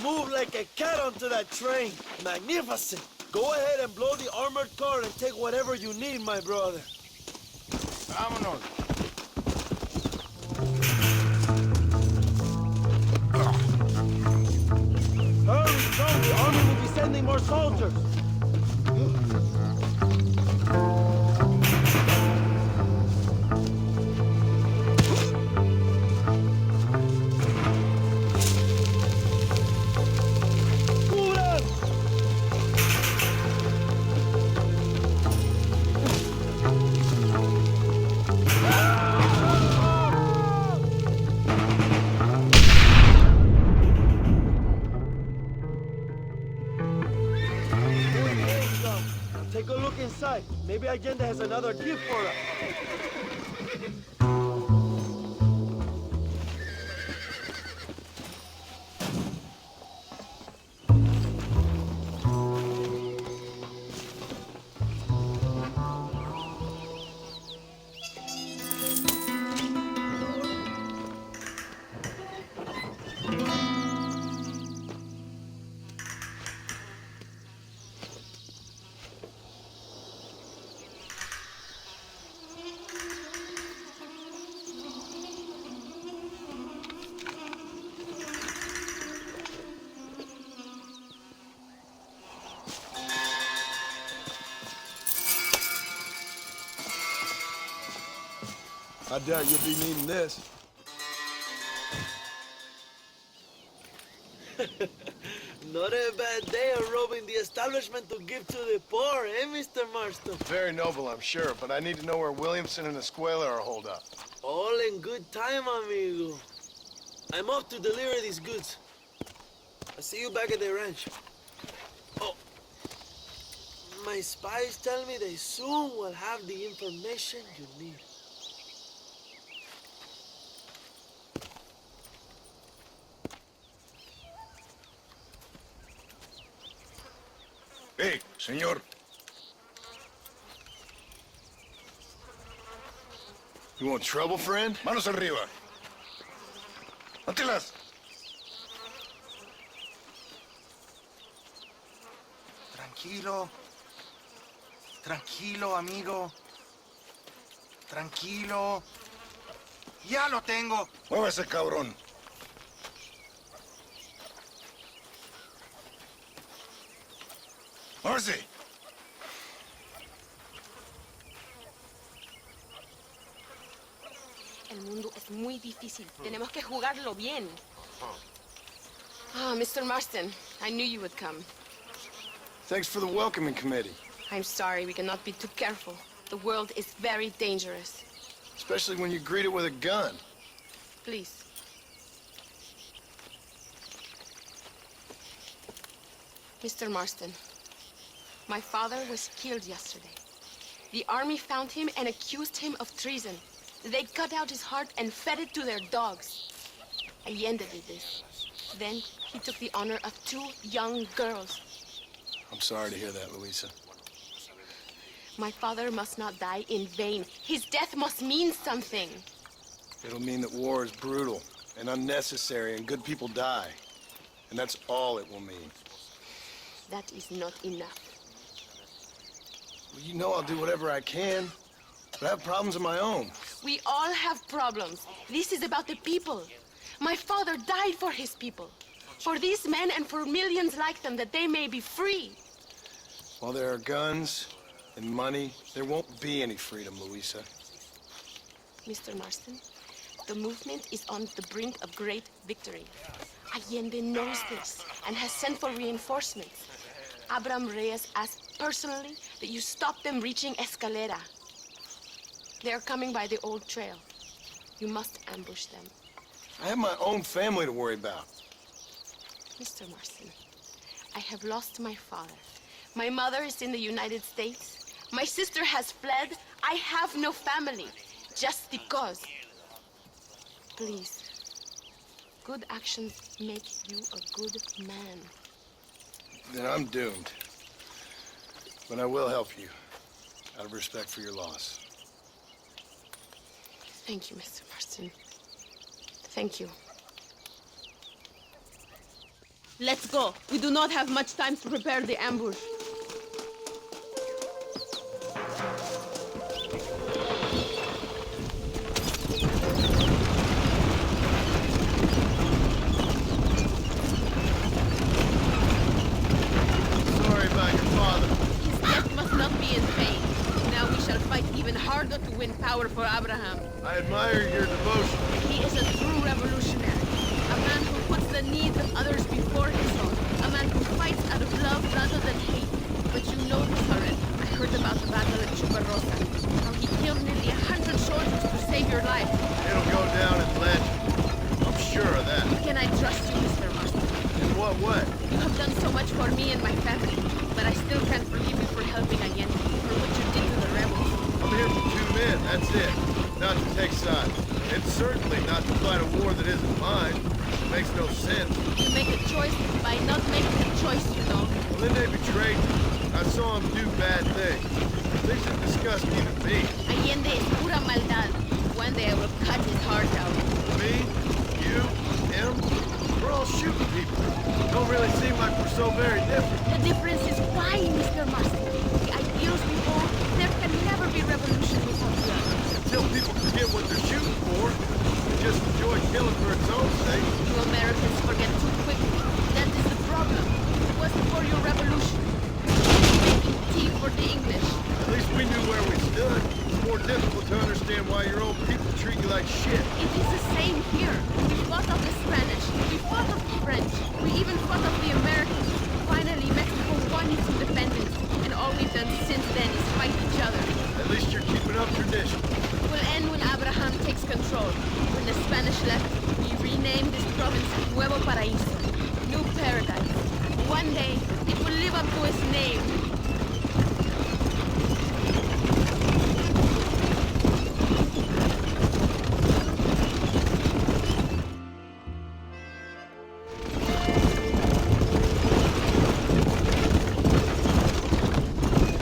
N: Move like a cat onto that train. Magnificent. Go ahead and blow the armored car and take whatever you need, my brother.
E: Vámonos.
N: Hurry, John. The army will be sending more soldiers. Take a look inside. Maybe Allende has another gift for us.
B: I doubt you'll be needing this.
N: Not a bad day of robbing the establishment to give to the poor, eh, Mr. Marston?
E: Very noble, I'm sure, but I need to know where Williamson and Escuela are holed up.
N: All in good time, amigo. I'm off to deliver these goods. I'll see you back at the ranch. Oh, my spies tell me they soon will have the information you need.
L: Hey, señor.
E: You want trouble, friend?
L: Manos arriba. Antelas.
G: Tranquilo. Tranquilo, amigo. Tranquilo. Ya lo tengo.
L: Muévese, cabrón. Muévese.
Q: El mundo es muy difícil. Tenemos que jugarlo bien. Ah, Mr. Marston, I knew you would come.
E: Thanks for the welcoming committee.
Q: I'm sorry, we cannot be too careful. The world is very dangerous.
E: Especially when you greet it with a gun.
Q: Please. Mr. Marston, my father was killed yesterday. The army found him and accused him of treason. They cut out his heart and fed it to their dogs. Allende did this. Then he took the honor of 2 young girls.
E: I'm sorry to hear that, Luisa.
Q: My father must not die in vain. His death must mean something.
E: It'll mean that war is brutal and unnecessary and good people die. And that's all it will mean.
Q: That is not enough.
E: Well, you know I'll do whatever I can, but I have problems of my own.
Q: We all have problems. This is about the people. My father died for his people. For these men and for millions like them, that they may be free.
E: While there are guns and money, there won't be any freedom, Luisa.
Q: Mr. Marston, the movement is on the brink of great victory. Allende knows this and has sent for reinforcements. Abraham Reyes asked personally that you stop them reaching Escalera. They are coming by the old trail. You must ambush them.
E: I have my own family to worry about.
Q: Mr. Marston, I have lost my father. My mother is in the United States. My sister has fled. I have no family. Just because. Please. Good actions make you a good man.
E: Then I'm doomed. But I will help you, out of respect for your loss.
Q: Thank you, Mr. Marston. Thank you. Let's go. We do not have much time to prepare the ambush.
B: Sorry about your father.
Q: His death must not be in vain. Now we shall fight even harder to win power for Abraham.
B: I admire your devotion.
Q: He is a true revolutionary. A man who puts the needs of others before his own. A man who fights out of love rather than hate. But you know this already. I heard about the battle at Chuparosa. How he killed nearly 100 soldiers to save your life.
B: It'll go down in legend. I'm sure of that.
Q: Can I trust you, Mr. Marston?
B: In what way?
Q: You have done so much for me and my family. But I still can't forgive you for helping Allende, for what you did to the rebels.
B: I'm here for 2 men, that's it. Not to take sides. And certainly not to fight a war that isn't mine. It makes no sense.
Q: You make a choice by not making a choice, you know.
B: Well, then they betrayed me. I saw them do bad things. They should disgust even me.
Q: Allende es pura maldad. One day I will cut his heart out.
B: Me? You? Him? We're all shooting people. Don't really seem like we're so very different.
Q: The difference is why, Mr. Marston. The ideals we hold, there can never be revolution without love.
B: Until people forget what they're shooting for, they just enjoy killing for its own sake.
Q: You Americans forget too quickly. That is the problem. It was before your revolution. Making tea for the English.
B: At least we knew where we stood. It's more difficult to understand why your own people treat
Q: one day, it will live up to its name.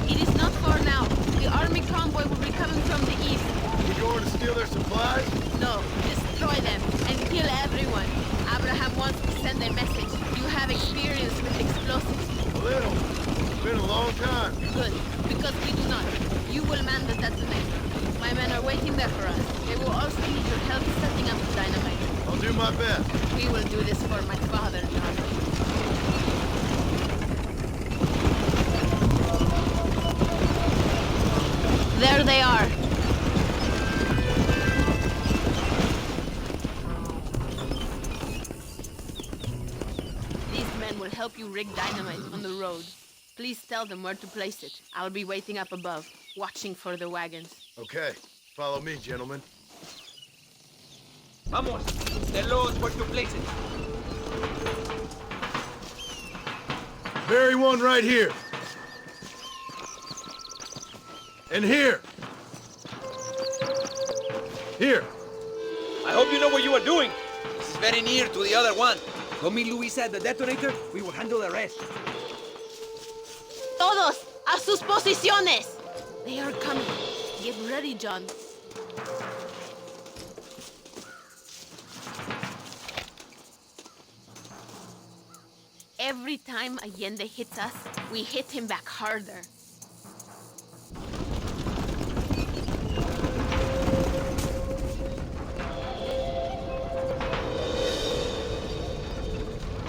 Q: It is not far now. The army convoy will be coming from the east.
B: You going to steal their supplies?
Q: No, destroy them and kill everyone. Abraham wants to send a message. You have experience with explosives.
B: A little. It's been a long time.
Q: Good, because we do not. You will man the detonator. My men are waiting there for us. They will also need your help setting up the dynamite.
B: I'll do my best.
Q: We will do this for my father, John. There they are. These men will help you rig dynamite on the road. Please tell them where to place it. I'll be waiting up above, watching for the wagons.
B: Okay. Follow me, gentlemen.
I: Vamos. Tell us where to place it.
B: Bury one right here. And here. Here.
I: I hope you know what you are doing.
F: This is very near to the other one. Go meet Luisa at the detonator. We will handle the rest.
Q: Todos, a sus posiciones. They are coming. Get ready, John. Every time Allende hits us, we hit him back harder.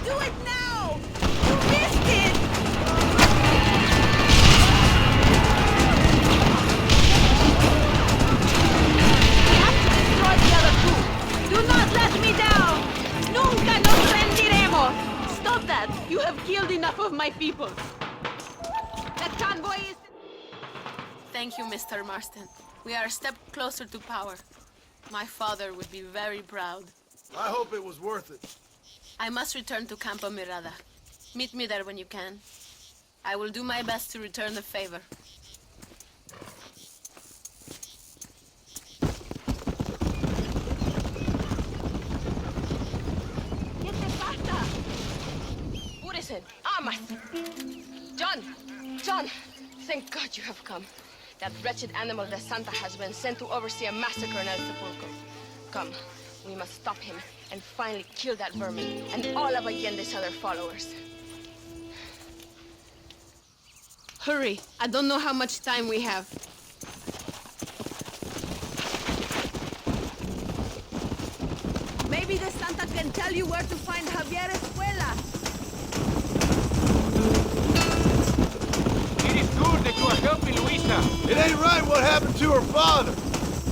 Q: Do it now! You missed it! We have to destroy the other two. Do not let me down! Nunca nos rendiremos! Stop that! You have killed enough of my people. That convoy is... Thank you, Mr. Marston. We are a step closer to power. My father would be very proud.
B: I hope it was worth it.
Q: I must return to Campo Mirada. Meet me there when you can. I will do my best to return the favor. ¿Qué te pasa? Purisen, amas! John! Thank God you have come. That wretched animal de Santa has been sent to oversee a massacre in El Sepulcro. Come, we must stop him and finally kill that vermin and all of Allende's other followers. Hurry, I don't know how much time we have. Maybe the Santa can tell you where to find Javier Escuela.
I: It is good that you are helping Luisa.
B: It ain't right what happened to her father.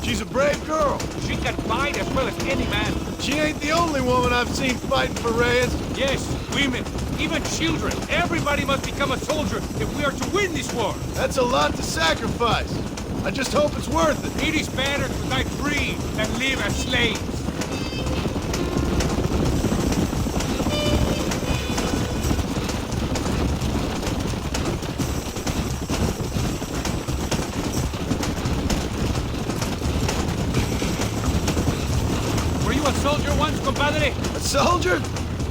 B: She's a brave girl.
I: She can fight as well as any man.
B: She ain't the only woman I've seen fighting for Reyes.
I: Yes, women, even children. Everybody must become a soldier if we are to win this war.
B: That's a lot to sacrifice. I just hope it's worth it.
I: It is better to die free than live as slaves. Soldier once, compadre?
B: A soldier?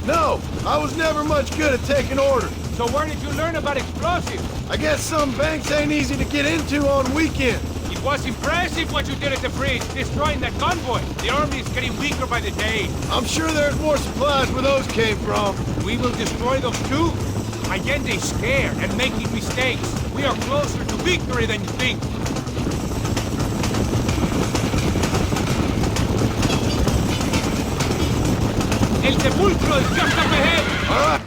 B: No, I was never much good at taking orders.
I: So where did you learn about explosives?
B: I guess some banks ain't easy to get into on weekends.
I: It was impressive what you did at the bridge, destroying that convoy. The army is getting weaker by the day.
B: I'm sure there's more supplies where those came from.
I: We will destroy those too. Allende is scared and making mistakes. We are closer to victory than you think. El sepulcro is just up ahead!
B: All right.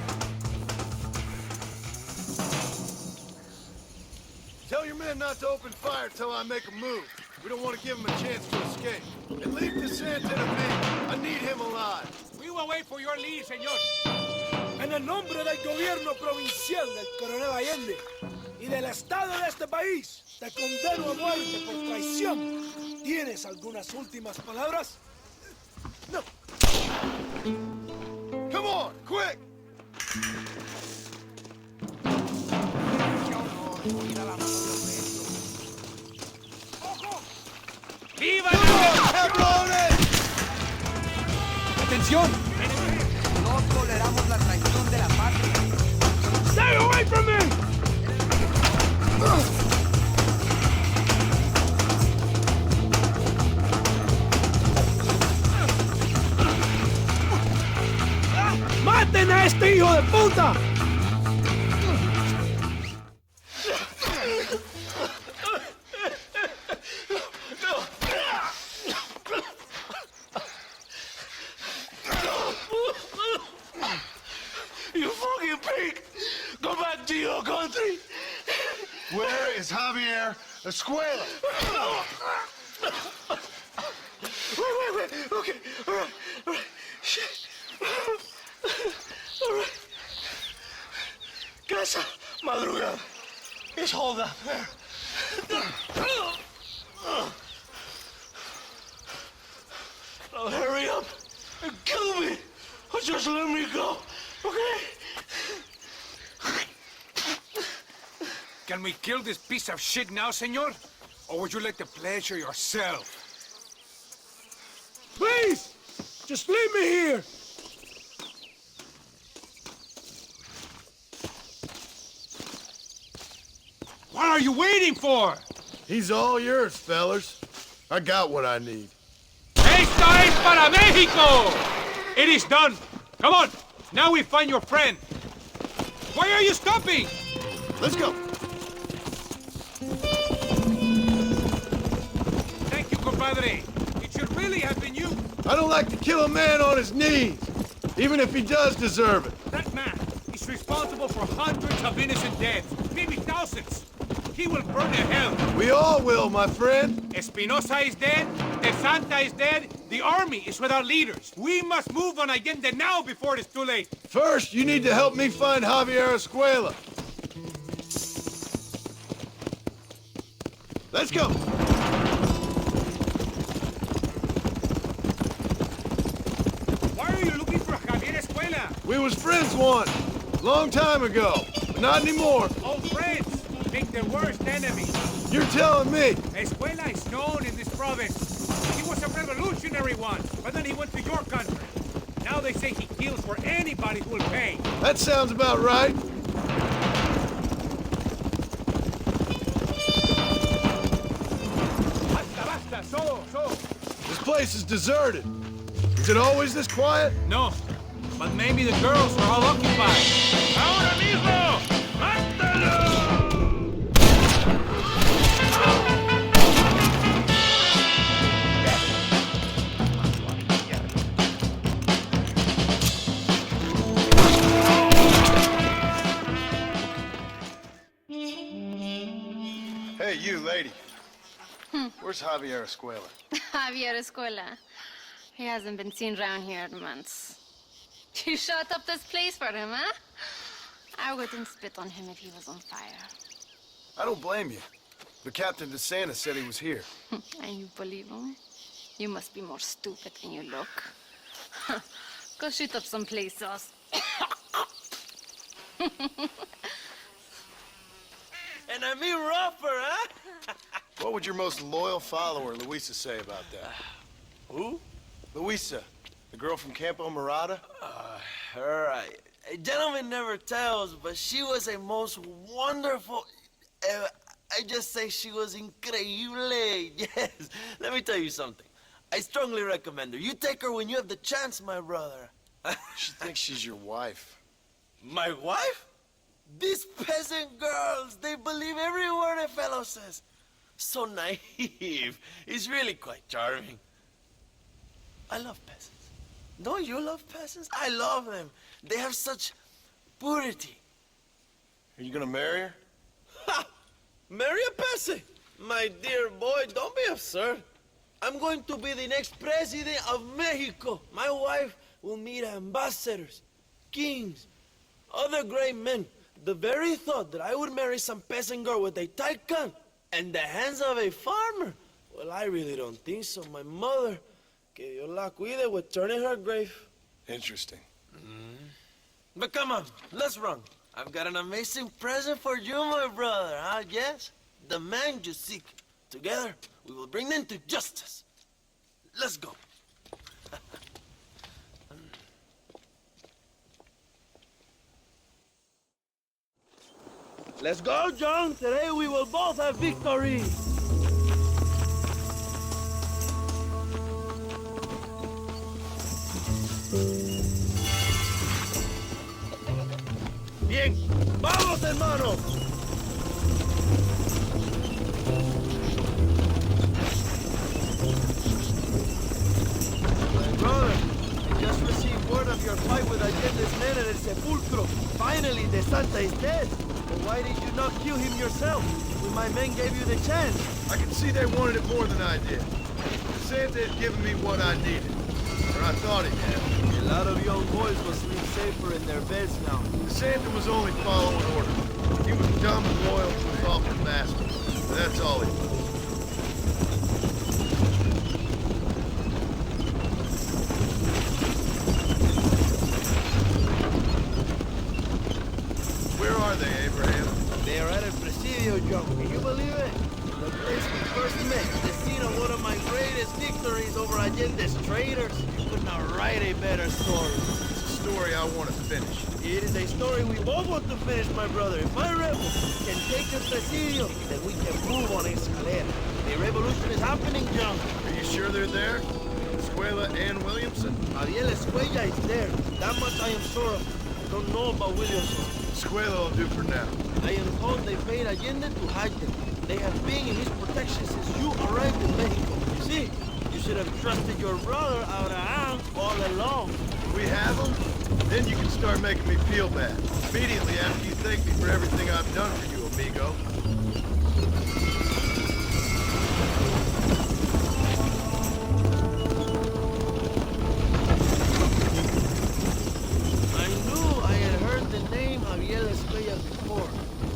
B: Tell your men not to open fire till I make a move. We don't want to give them a chance to escape. And leave the Santa to me. I need him alive.
I: We will wait for your lead, señor.
M: En el nombre del gobierno provincial del coronel Allende y del Estado de este país, te condeno a muerte por traición. ¿Tienes algunas últimas palabras?
B: No. Come on, quick!
I: ¡Viva la... ¡Atención!
F: No toleramos la traición de la patria.
W: Stay away from me! ¡Maten a este hijo de puta!
S: You fucking pig! Go back to your country!
B: Where is Javier Escuela?
S: Wait. Okay, all right. Shit. All right. Casa Madrugada. It's hold up there. Now hurry up and kill me, or just let me go, okay?
I: Can we kill this piece of shit now, senor? Or would you like to pleasure yourself?
W: Please! Just leave me here!
I: What are you waiting for?
B: He's all yours, fellas. I got what I need.
I: ¡Esto es para México! It is done. Come on. Now we find your friend. Why are you stopping?
B: Let's go.
I: Thank you, compadre. It should really have been you.
B: I don't like to kill a man on his knees, even if he does deserve it.
I: That man is responsible for hundreds of innocent deaths, maybe thousands. He will burn in hell.
B: We all will, my friend.
I: Espinosa is dead, De Santa is dead, the army is without leaders. We must move on Allende now before it is too late.
B: First, you need to help me find Javier Escuela. Let's go.
I: Why are you looking for Javier Escuela?
B: We was friends once, long time ago, but not anymore.
I: Old friends make their worst enemies.
B: You're telling me.
I: Escuela is known in this province. He was a revolutionary once, but then he went to your country. Now they say he kills for anybody who will pay.
B: That sounds about right.
I: Basta, so.
B: This place is deserted. Is it always this quiet?
I: No, but maybe the girls are all occupied. Ahora mismo! ¡Mátalo!
B: Hey, you, lady. Where's Javier Escuela?
P: Javier Escuela. He hasn't been seen around here in months. You shut up this place for him, huh? I wouldn't spit on him if he was on fire.
B: I don't blame you. But Captain DeSanta said he was here.
P: And you believe him? You must be more stupid than you look. Go shoot up some place sauce.
N: And I mean rougher, huh?
B: What would your most loyal follower, Luisa, say about that?
N: Who?
B: Luisa, the girl from Campo Murata?
N: Her, a gentleman never tells, but she was a most wonderful... I just say she was increíble. Yes. Let me tell you something. I strongly recommend her. You take her when you have the chance, my brother.
B: She thinks she's your wife.
N: My wife? These peasant girls, they believe every word a fellow says. So naive. It's really quite charming. I love peasants. Don't you love peasants? I love them. They have such purity.
B: Are you gonna marry her?
N: Ha! Marry a peasant? My dear boy, don't be absurd. I'm going to be the next president of Mexico. My wife will meet ambassadors, kings, other great men. The very thought that I would marry some peasant girl with a tight gun and the hands of a farmer, well, I really don't think so. My mother, que Dios la cuide, would turn in her grave.
B: Interesting.
N: But come on, let's run. I've got an amazing present for you, my brother, huh? Yes? The man you seek. Together, we will bring them to justice. Let's go. Let's go, John. Today we will both have victory. Bien. ¡Vamos, hermanos! My brother, I just received word of your fight with Allende's men at El Sepulcro. Finally, the Santa is dead. But why did you not kill him yourself when my men gave you the chance?
B: I could see they wanted it more than I did. Santa had given me what I needed. Or I thought he had.
N: A lot of young boys will sleep safer in their beds now.
B: Santa was only following orders. He was dumb and loyal to his awful master. But that's all he was. Where are they, Abraham?
N: They are at El Presidio, John. Can you believe it? The place we first met, the scene of one of my greatest victories over Allende's traitors. You could not write a better story.
B: It's a story I want to finish.
N: It is a story we both want to finish, my brother. If my rebels can take El Presidio, then we can move on Escalera. A revolution is happening, John.
B: Are you sure they're there? Escuela and Williamson?
N: Javier Escuella is there. That much I am sure of. I don't know about Williamson.
B: Escuela will do for now.
N: I am told they paid Allende to hide them. They have been in his protection since you arrived in Mexico. You see, you should have trusted your brother Abraham all along.
B: We have them? Then you can start making me feel bad. Immediately after you thank me for everything I've done for you, amigo.
N: I knew I had heard the name Javier Escuella before.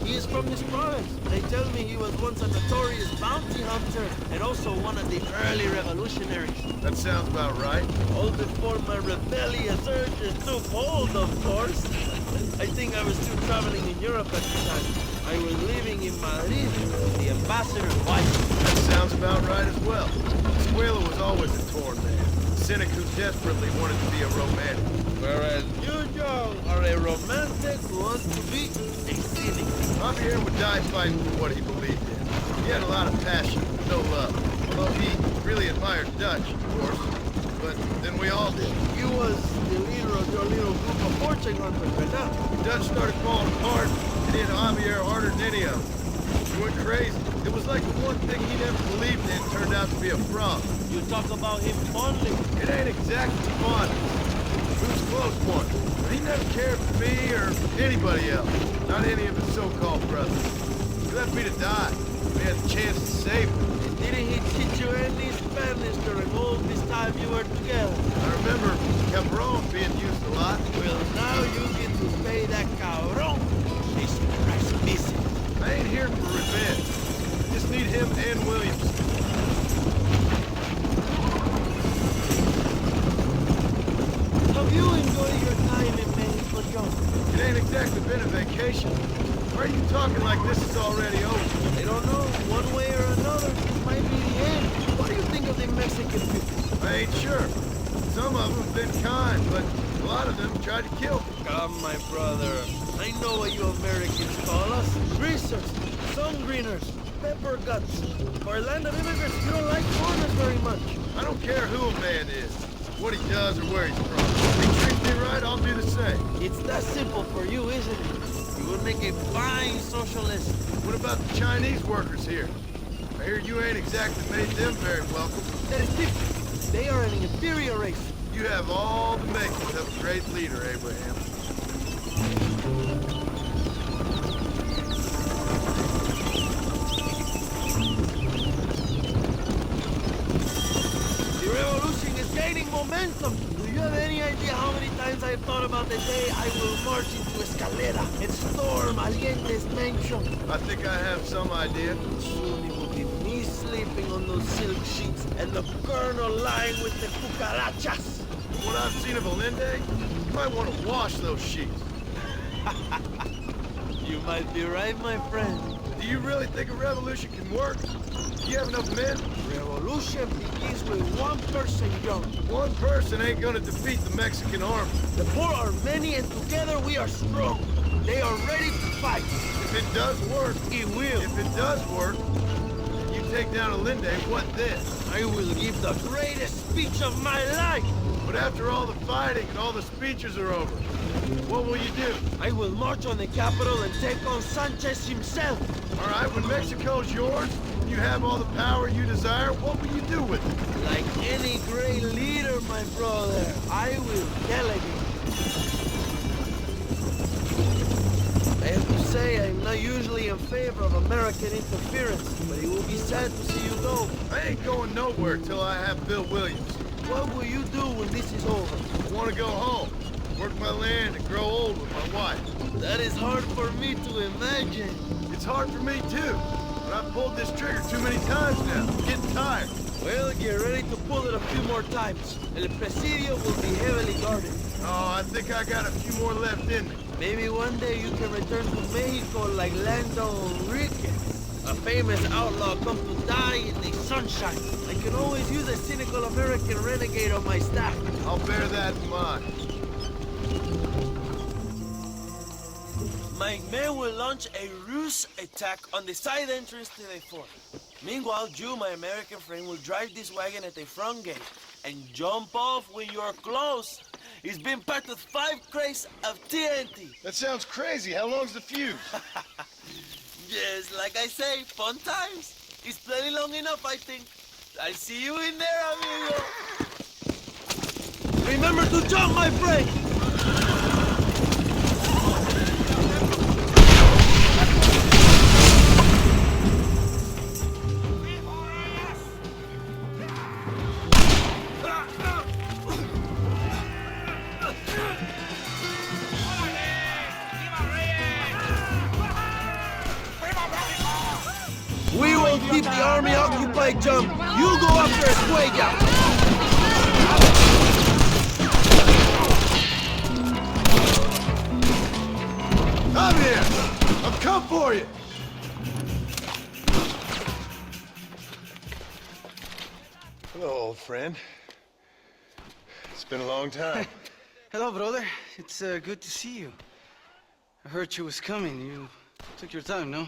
N: He is from this province. They tell me he was once a notorious bounty hunter and also one of the early revolutionaries.
B: That sounds about right.
N: All before my rebellious urges took hold, of course. I think I was still traveling in Europe at the time. I was living in Madrid with the ambassador's wife.
B: That sounds about right as well. Escuela was always a torn man. A cynic who desperately wanted to be a romantic.
N: Whereas you, John, are a romantic who wants to be a cynic.
B: Javier would die fighting for what he believed in. He had a lot of passion, no love. Although he really admired Dutch, of course. But then we all did.
N: He was the leader of your little group of fortune hunters, right now.
B: Dutch started falling apart, and hit Javier harder than any of them. He went crazy. It was like the one thing he never believed in turned out to be a fraud.
N: You talk about him fondly.
B: It ain't exactly fond. He was a close one. But he never cared for me or anybody else. Not any of his so-called brothers. He left me to die. We had the chance to save him.
N: Didn't he teach you any Spanish during all this time you were together?
B: I remember cabron being used a lot.
N: Well, now you get to pay that cabron his price visit.
B: I ain't here for revenge. I just need him and Williamson.
N: Have you enjoyed your time in Mexico, John?
B: It ain't exactly been a vacation. Why are you talking like this is already over?
N: I don't know. One way or another, this might be the end. What do you think of the Mexican people?
B: I ain't sure. Some of them have been kind, but a lot of them tried to kill me.
N: Come, my brother. I know what you Americans call us. Greasers, sun-greeners, pepper guts. For a land of immigrants, you don't like foreigners very much.
B: I don't care who a man is, what he does or where he's from. If he treats me right, I'll do the same.
N: It's that simple for you, isn't it? You would make a fine socialist.
B: What about the Chinese workers here? I hear you ain't exactly made them very welcome.
N: That is different. They are an inferior race.
B: You have all the makings of a great leader, Abraham.
N: The revolution is gaining momentum. Do you have any idea how many times I've thought about the day I will march into Escalera and storm Allende's mansion?
B: I think I have some idea.
N: Soon it will be me sleeping on those silk sheets and the colonel lying with the cucarachas.
B: What I've seen of Allende, you might want to wash those sheets.
N: You might be right, my friend.
B: Do you really think a revolution can work? Do you have enough men?
N: Revolution begins with one person, John.
B: One person ain't gonna defeat the Mexican army.
N: The poor are many and together we are strong. They are ready to fight.
B: If it does work,
N: it will.
B: If it does work, you take down Allende, what then?
N: I will give the greatest speech of my life.
B: But after all the fighting and all the speeches are over, what will you do?
N: I will march on the capital and take on Sanchez himself.
B: All right, when Mexico's yours, and you have all the power you desire, what will you do with it?
N: Like any great leader, my brother, I will delegate. I have to say, I'm not usually in favor of American interference, but it will be sad to see you go.
B: I ain't going nowhere till I have Bill Williams.
N: What will you do when this is over?
B: I want to go home, work my land, and grow old with my wife.
N: That is hard for me to imagine.
B: It's hard for me, too. But I've pulled this trigger too many times now. I'm getting tired.
N: Well, get ready to pull it a few more times. El Presidio will be heavily guarded.
B: Oh, I think I got a few more left in me.
N: Maybe one day you can return to Mexico like Lando Enriquez. A famous outlaw come to die in the sunshine. I can always use a cynical American renegade on my staff.
B: I'll bear that in mind.
N: My men will launch a ruse attack on the side entrance to the fort. Meanwhile, you, my American friend, will drive this wagon at the front gate and jump off when you are close. It's been packed with 5 crates of TNT.
B: That sounds crazy. How long's the fuse?
N: Yes, like I say, fun times. It's plenty long enough, I think. I'll see you in there, amigo. Remember to jump, my friend! We will keep the army occupied, John. You go after Escuella.
B: Come here! I've come for you! Hello, old friend. It's been a long time.
R: Hello, brother. It's good to see you. I heard you was coming. You took your time, no?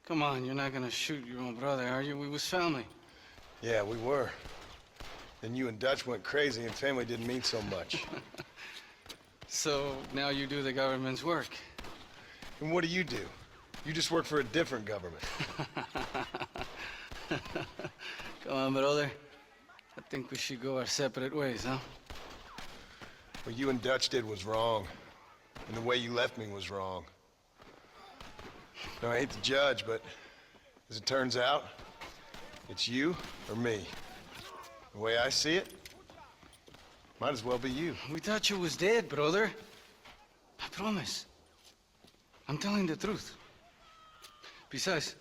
R: Come on, you're not gonna shoot your own brother, are you? We was family.
B: Yeah, we were. Then you and Dutch went crazy and family didn't mean so much.
R: So now you do the government's work.
B: And what do? You just work for a different government.
R: Come on, brother. I think we should go our separate ways, huh?
B: What you and Dutch did was wrong. And the way you left me was wrong. Now, I hate to judge, but as it turns out, it's you or me. The way I see it, might as well be you.
R: We thought you was dead, brother. I promise. I'm telling the truth. Besides,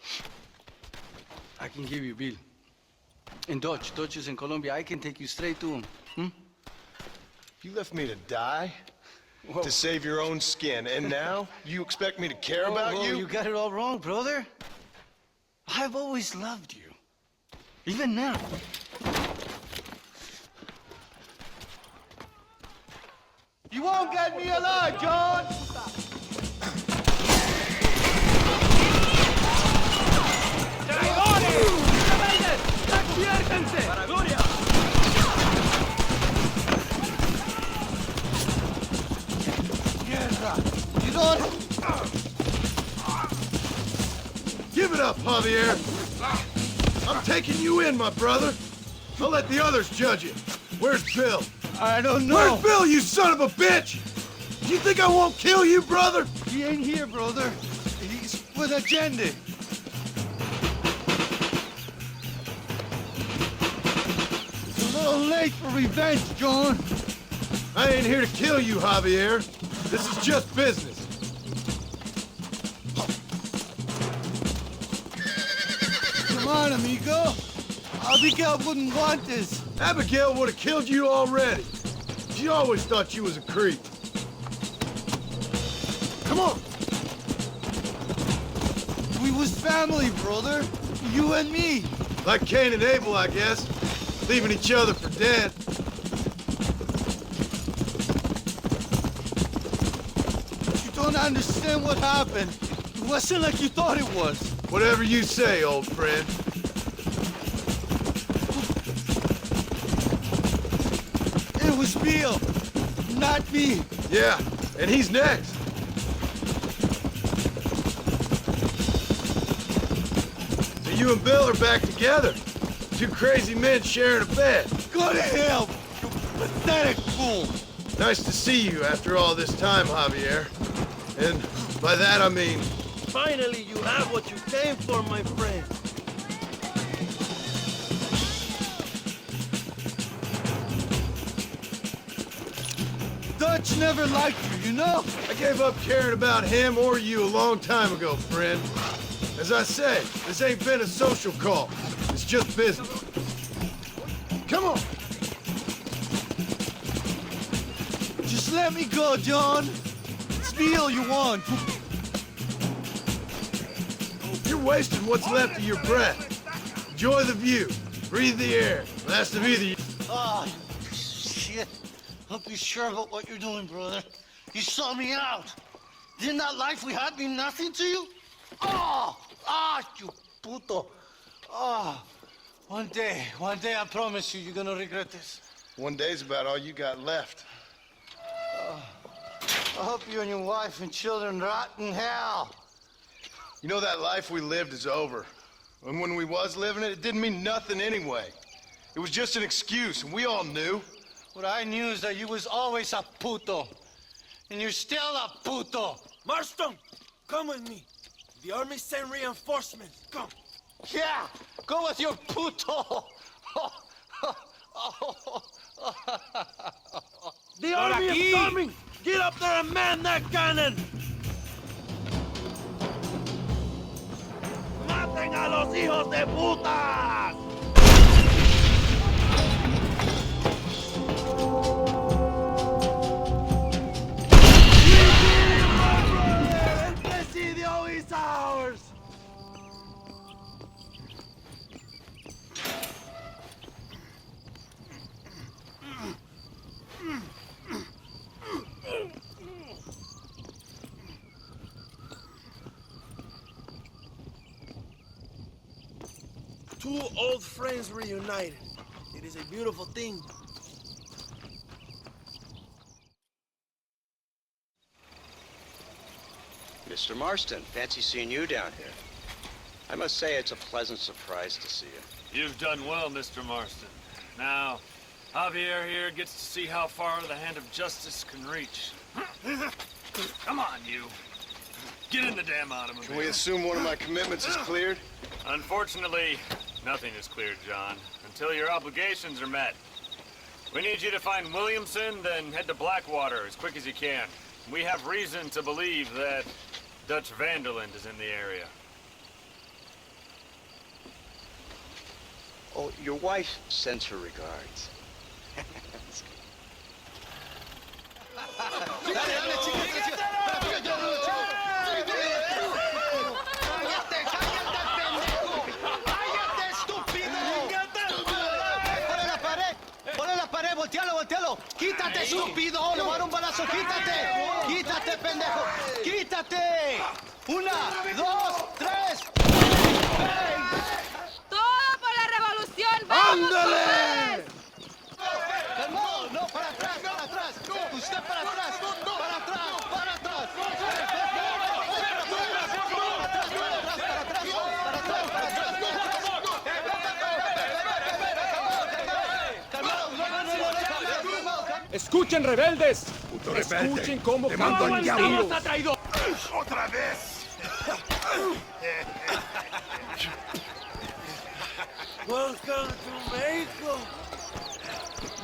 R: I can give you Bill. And Dutch is in Colombia. I can take you straight to him.
B: You left me to die? Whoa. To save your own skin, and now you expect me to care about you?
R: You got it all wrong, brother. I've always loved you. Even now.
B: You won't get me alive, John! Give it up, Javier. I'm taking you in, my brother. I'll let the others judge it. Where's Bill?
M: I don't know.
B: Where's Bill, you son of a bitch? You think I won't kill you, brother?
M: He ain't here, brother. He's with Allende. It's a little late for revenge, John.
B: I ain't here to kill you, Javier. This is just business.
M: Come on, amigo. Abigail wouldn't want this.
B: Abigail would have killed you already. She always thought you was a creep. Come on!
C: We was family, brother. You and me.
B: Like Cain and Abel, I guess. Leaving each other for dead.
C: You don't understand what happened. It wasn't like you thought it was.
B: Whatever you say, old friend.
C: It was Bill, not me.
B: Yeah, and he's next. So you and Bill are back together. Two crazy men sharing a bed.
C: Go to hell, you pathetic fool.
B: Nice to see you after all this time, Javier. And by that I mean...
N: Finally, you have what you came for, my friend.
C: Dutch never liked you, you know?
B: I gave up caring about him or you a long time ago, friend. As I say, this ain't been a social call. It's just business. Come on!
C: Just let me go, John. It's Bill you want.
B: You're wasting what's left of your breath. Enjoy the view. Breathe the air. Last of either you.
M: Ah, shit. Hope you're sure about what you're doing, brother. You saw me out. Didn't that life we had mean nothing to you? Oh! Ah, you puto. Ah. One day, I promise you, you're gonna regret this.
E: One day's about all you got left.
M: I hope you and your wife and children rot in hell.
E: You know, that life we lived is over. And when we was living it, it didn't mean nothing anyway. It was just an excuse, and we all knew.
M: What I knew is that you was always a puto. And you're still a puto.
N: Marston, come with me. The army sent reinforcements. Come.
M: Yeah, go with your puto.
N: The army is coming. Get up there and man that cannon. ¡Maten a los hijos de putas! El presidio is ours! Two old friends reunited. It is a beautiful thing.
T: Mr. Marston, fancy seeing you down here. I must say it's a pleasant surprise to see you.
V: You've done well, Mr. Marston. Now, Javier here gets to see how far the hand of justice can reach. Come on, you. Get in the damn automobile.
E: Can we assume one of my commitments is cleared?
V: Unfortunately, nothing is cleared, John, until your obligations are met. We need you to find Williamson, then head to Blackwater as quick as you can. We have reason to believe that Dutch Vanderland is in the area.
T: Oh, your wife sends her regards.
M: Voltealo. Quítate, estúpido. Le voy a dar un balazo. Quítate. Quítate, pendejo. Quítate. 1, 2, 3.
P: ¡Todo por la revolución! ¡Vamos!
B: ¡Ándale!
M: Calmado. No, para atrás. Usted para atrás. Para atrás.
I: ¡Escuchen, rebeldes! ¡Escuchen cómo
L: mando al diablo!
I: traidor!
U: ¡Otra vez!
N: Welcome to Mexico.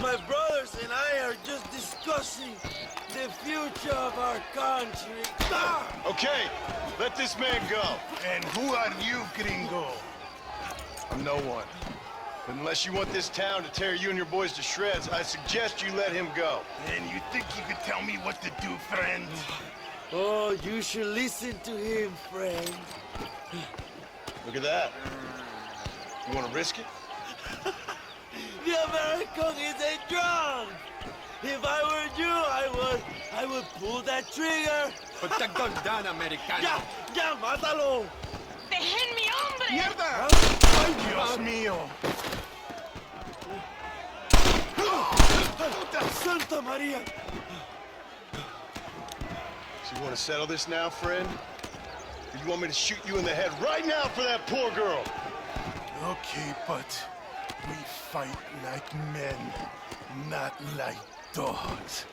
N: My brothers and I are just discussing the future of our country.
E: Okay, let this man go.
U: And who are you, gringo?
E: I'm no one. But unless you want this town to tear you and your boys to shreds, I suggest you let him go.
U: And you think you could tell me what to do, friend?
N: Oh, you should listen to him, friend.
E: Look at that. You want to risk it?
N: The American is a drunk. If I were you, I would pull that trigger.
C: Put the gun down, Americano.
N: Ya, mátalo.
Q: ¡Déjenme, hombre!
C: ¡Mierda!
E: ¡Ay, Dios mío!
N: Santa Maria!
E: So you want to settle this now, friend? Or you want me to shoot you in the head right now for that poor girl?
B: Okay, but we fight like men, not like dogs.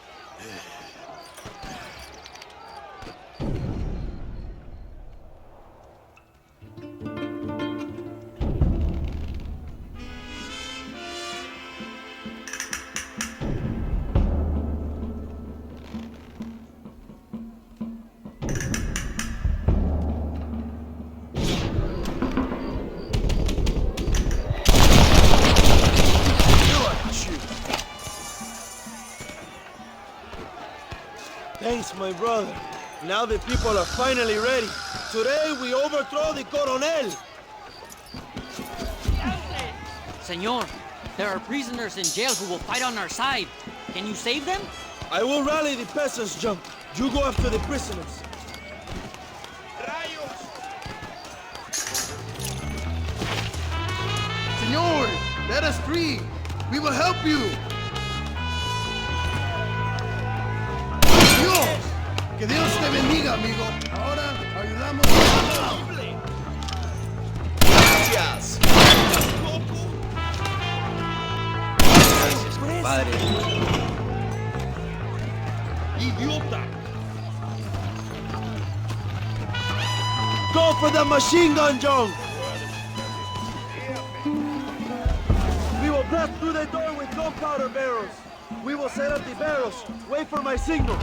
N: Thanks, my brother. Now the people are finally ready. Today we overthrow the Coronel.
A: Senor, there are prisoners in jail who will fight on our side. Can you save them?
N: I will rally the peasants, John. You go after the prisoners.
M: Senor, let us free. We will help you. Dios, que Dios te bendiga, amigo. Ahora ayudamos a...
N: Gracias.
F: Gracias, compadre.
N: Idiota. Go for the machine gun, John. We will blast through the door with gunpowder barrels. We will set up the barrels. Wait for my signal.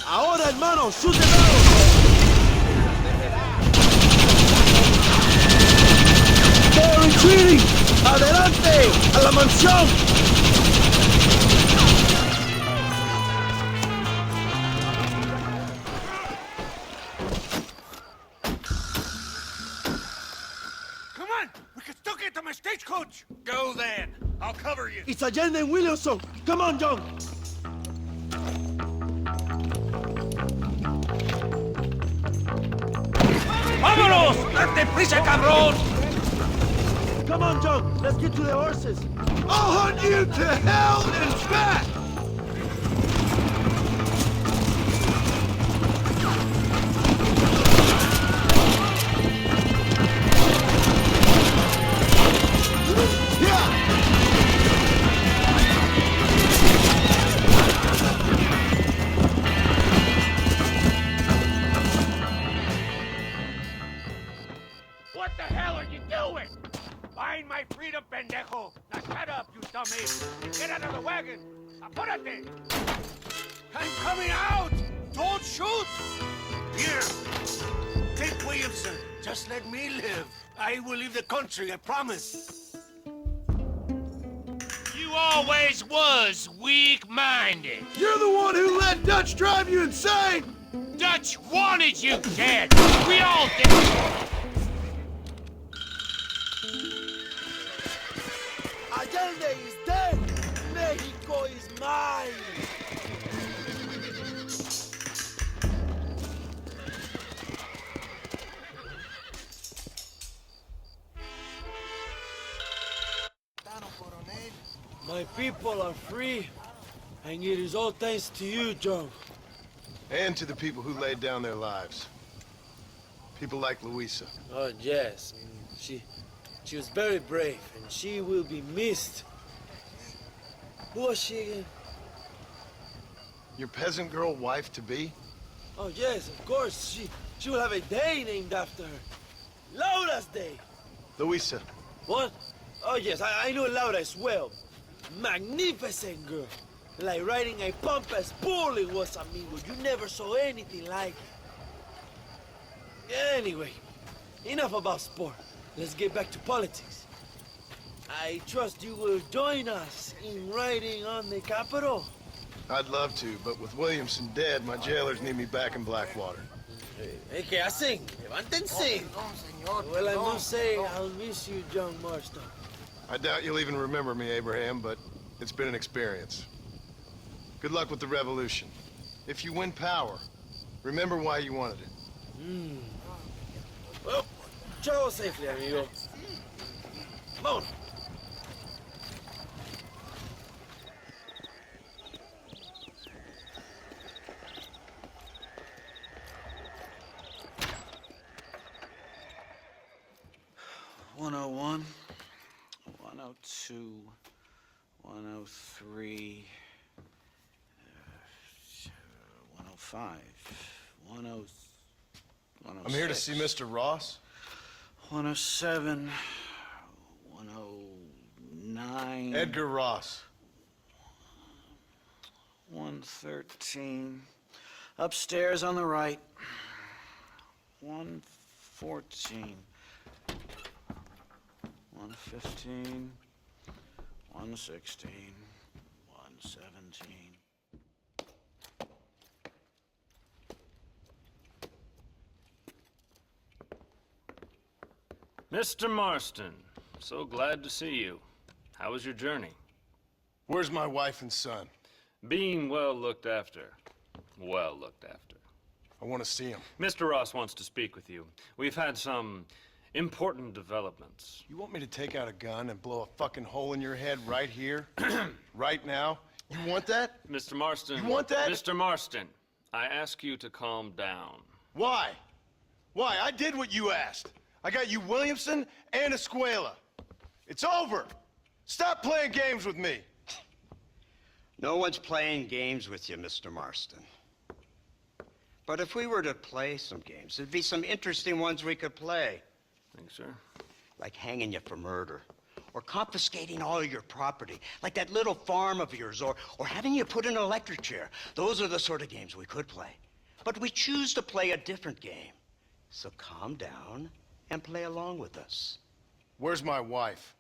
N: Ahora, hermano, shoot the barrels. They're retreating. Adelante, a la mansión.
S: Stagecoach! Go then! I'll cover you!
N: It's Allende and Williamson! Come on, John!
S: ¡Vámonos! ¡Date prisa, cabrón!
N: Come on, John! Let's get to the horses!
B: I'll hunt you to hell and back!
S: What the hell are you doing? Find my freedom, pendejo! Now shut up, you dummy! Get out of the wagon! Apúrate! I'm coming out! Don't shoot! Here! Take Williamson. Just let me live. I will leave the country, I promise.
D: You always was weak-minded.
B: You're the one who let Dutch drive you insane!
D: Dutch wanted you dead! We all did!
N: Allende is dead! Mexico is mine! My people are free, and it is all thanks to you, John.
E: And to the people who laid down their lives. People like Luisa.
N: Oh, yes. She was very brave, and she will be missed. Who was she again?
E: Your peasant girl wife-to-be?
N: Oh, yes, of course. She will have a day named after her. Laura's Day.
E: Luisa.
N: What? Oh, yes, I know Laura as well. Magnificent girl. Like riding a pampas bull it was, amigo. You never saw anything like it. Anyway, enough about sport. Let's get back to politics. I trust you will join us in riding on the Capitol.
B: I'd love to, but with Williamson dead, my jailers need me back in Blackwater.
N: Hey, ¿qué hacen? Levántense. Well, I must say, I'll miss you, John Marston.
B: I doubt you'll even remember me, Abraham, but it's been an experience. Good luck with the revolution. If you win power, remember why you wanted it.
N: Well, travel safely, amigo. Come on.
R: $101, $102, $103, $105, $106.
B: I'm here to see Mr. Ross.
R: 107, 109.
B: Edgar Ross.
R: 113. Upstairs on the right. 114. 115. 116. 117.
V: Mr. Marston, so glad to see you. How was your journey?
B: Where's my wife and son?
V: Being well looked after. Well looked after.
B: I want to see him.
V: Mr. Ross wants to speak with you. We've had some important developments.
B: You want me to take out a gun and blow a fucking hole in your head right here? Right now? You want that?
V: Mr. Marston.
B: You want that?
V: Mr. Marston, I ask you to calm down.
B: Why? Why? I did what you asked. I got you Williamson and Escuela. It's over. Stop playing games with me.
T: No one's playing games with you, Mr. Marston. But if we were to play some games, there'd be some interesting ones we could play.
V: Thanks, sir.
T: Like hanging you for murder, or confiscating all your property, like that little farm of yours, or having you put in an electric chair. Those are the sort of games we could play. But we choose to play a different game. So calm down and play along with us.
B: Where's my wife?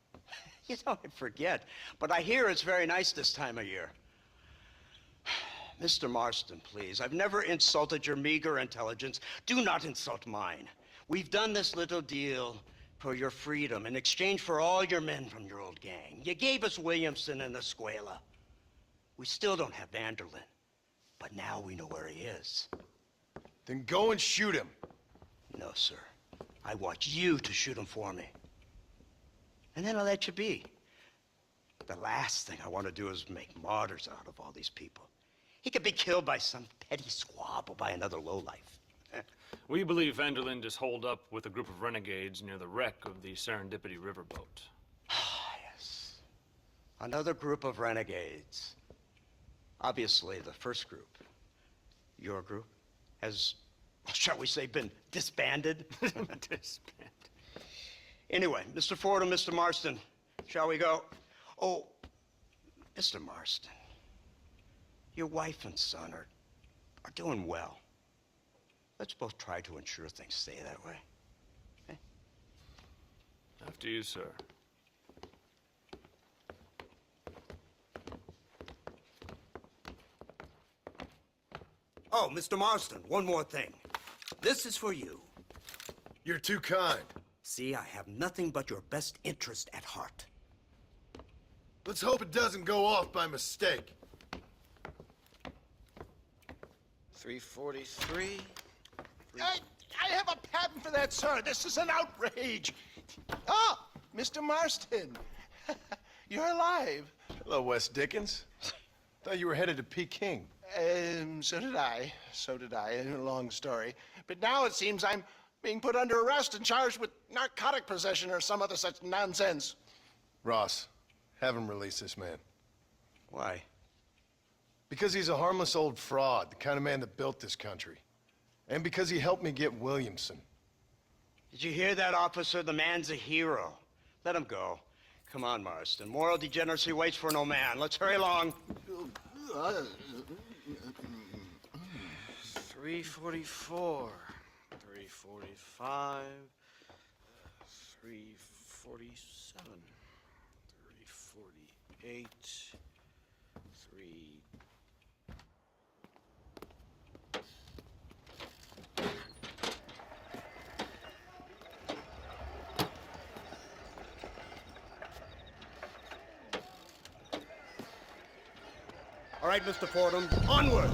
T: You know, I forget, but I hear it's very nice this time of year. Mr. Marston, please, I've never insulted your meager intelligence. Do not insult mine. We've done this little deal for your freedom in exchange for all your men from your old gang. You gave us Williamson and Escuela. We still don't have Vanderlyn, but now we know where he is.
B: Then go and shoot him.
T: No, sir. I want you to shoot him for me. And then I'll let you be. The last thing I want to do is make martyrs out of all these people. He could be killed by some petty squab or by another lowlife.
V: We believe Vanderlyn is holed up with a group of renegades near the wreck of the Serendipity riverboat.
T: Yes. Another group of renegades. Obviously, the first group, your group, has, shall we say, been disbanded?
V: Disbanded.
T: Anyway, Mr. Ford and Mr. Marston, shall we go? Oh, Mr. Marston, your wife and son are doing well. Let's both try to ensure things stay that way. Okay?
V: After you, sir.
T: Oh, Mr. Marston, one more thing. This is for you.
B: You're too kind.
T: See, I have nothing but your best interest at heart.
B: Let's hope it doesn't go off by mistake.
M: 343. I have a patent for that, sir. This is an outrage. Oh, Mr. Marston. You're alive.
B: Hello, Wes Dickens. Thought you were headed to Peking.
M: So did I. So did I. A long story. But now it seems I'm being put under arrest and charged with narcotic possession or some other such nonsense.
B: Ross, have him release this man.
T: Why?
B: Because he's a harmless old fraud, the kind of man that built this country. And because he helped me get Williamson.
T: Did you hear that, officer? The man's a hero. Let him go. Come on, Marston. Moral degeneracy waits for no man. Let's hurry along.
R: 344. 345.
M: 347. 348. 3. All right, Mr. Fordham, onward!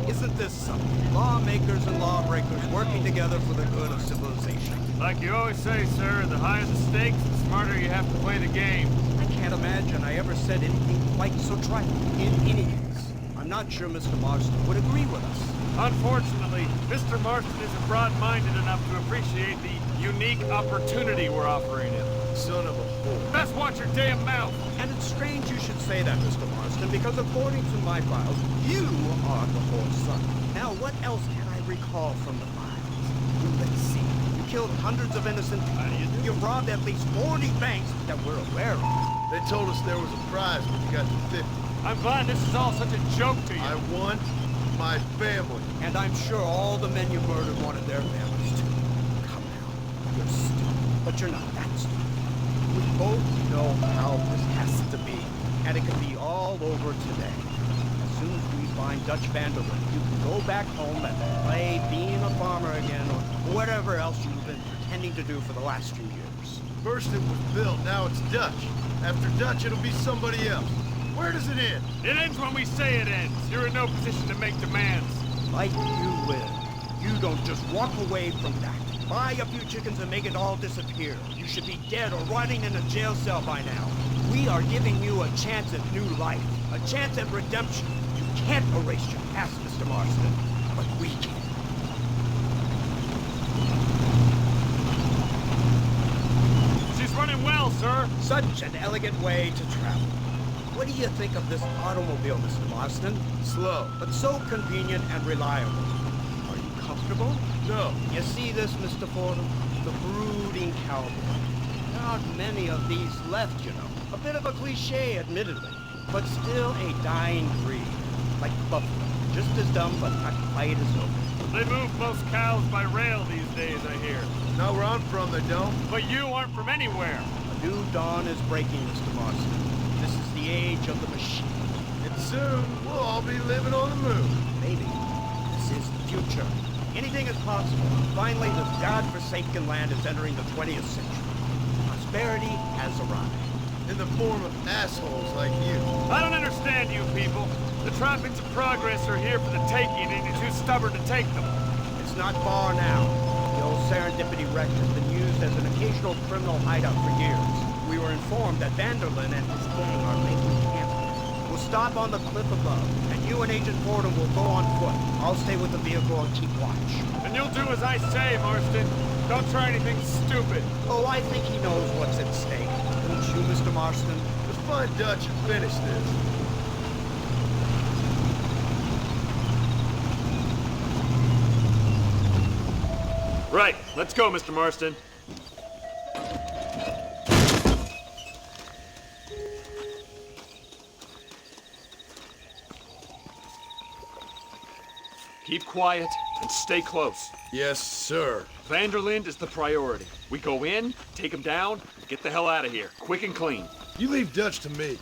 M: Isn't this something? Lawmakers and lawbreakers working together for the good of civilization.
V: Like you always say, sir, the higher the stakes, the smarter you have to play the game.
M: I can't imagine I ever said anything quite so trite. In any case, I'm not sure Mr. Marston would agree with us.
V: Unfortunately, Mr. Marston isn't broad-minded enough to appreciate the unique opportunity we're offering him.
B: Son of a whore.
V: Best watch your damn mouth.
M: And it's strange you should say that, Mr. Marston, because according to my files, you are the whore's son. Now, what else can I recall from the files? Let's see. You killed hundreds of innocent people. You robbed at least 40 banks that we're aware of.
B: They told us there was a prize when you got to 50.
V: I'm glad this is all such a joke to you.
B: I want my family.
M: And I'm sure all the men you murdered wanted their families too. Come now. You're stupid, but you're not that stupid. We both know how this has to be, and it can be all over today. As soon as we find Dutch Vanderbilt, you can go back home and play being a farmer again, or whatever else you've been pretending to do for the last few years.
B: First it was Bill, now it's Dutch. After Dutch, it'll be somebody else. Where does it end?
V: It ends when we say it ends. You're in no position to make demands.
M: Like you will. You don't just walk away from that. Buy a few chickens and make it all disappear. You should be dead or rotting in a jail cell by now. We are giving you a chance at new life. A chance at redemption. You can't erase your past, Mr. Marston. But we can.
V: She's running well, sir.
M: Such an elegant way to travel. What do you think of this automobile, Mr. Marston?
B: Slow.
M: But so convenient and reliable. Are you comfortable?
B: No.
M: You see this, Mr. Fordham? The brooding cowboy. There aren't many of these left, you know. A bit of a cliche, admittedly, but still a dying breed. Like buffalo. Just as dumb, but not quite as open.
V: They move most cows by rail these days, I hear.
B: Not where I'm from, they don't.
V: But you aren't from anywhere.
M: A new dawn is breaking, Mr. Marston. This is the age of the machine.
B: And soon, we'll all be living on the moon.
M: Maybe. This is the future. Anything is possible. Finally, this godforsaken land is entering the 20th century. Prosperity has arrived.
B: In the form of assholes like you.
V: I don't understand you people. The trappings of progress are here for the taking, and you're too stubborn to take them.
M: It's not far now. The old Serendipity wreck has been used as an occasional criminal hideout for years. We were informed that Vanderlyn and his gang are making camp here. We'll stop on the cliff above, and you and Agent Fordham will go on foot. I'll stay with the vehicle and keep watch.
V: And you'll do as I say, Marston. Don't try anything stupid.
M: Oh, I think he knows what's at stake. Don't you, Mr. Marston?
B: Let's find Dutch and finish this.
V: Right. Let's go, Mr. Marston. Keep quiet and stay close.
B: Yes, sir.
V: Vanderlyn is the priority. We go in, take him down, get the hell out of here, quick and clean.
B: You leave Dutch to me.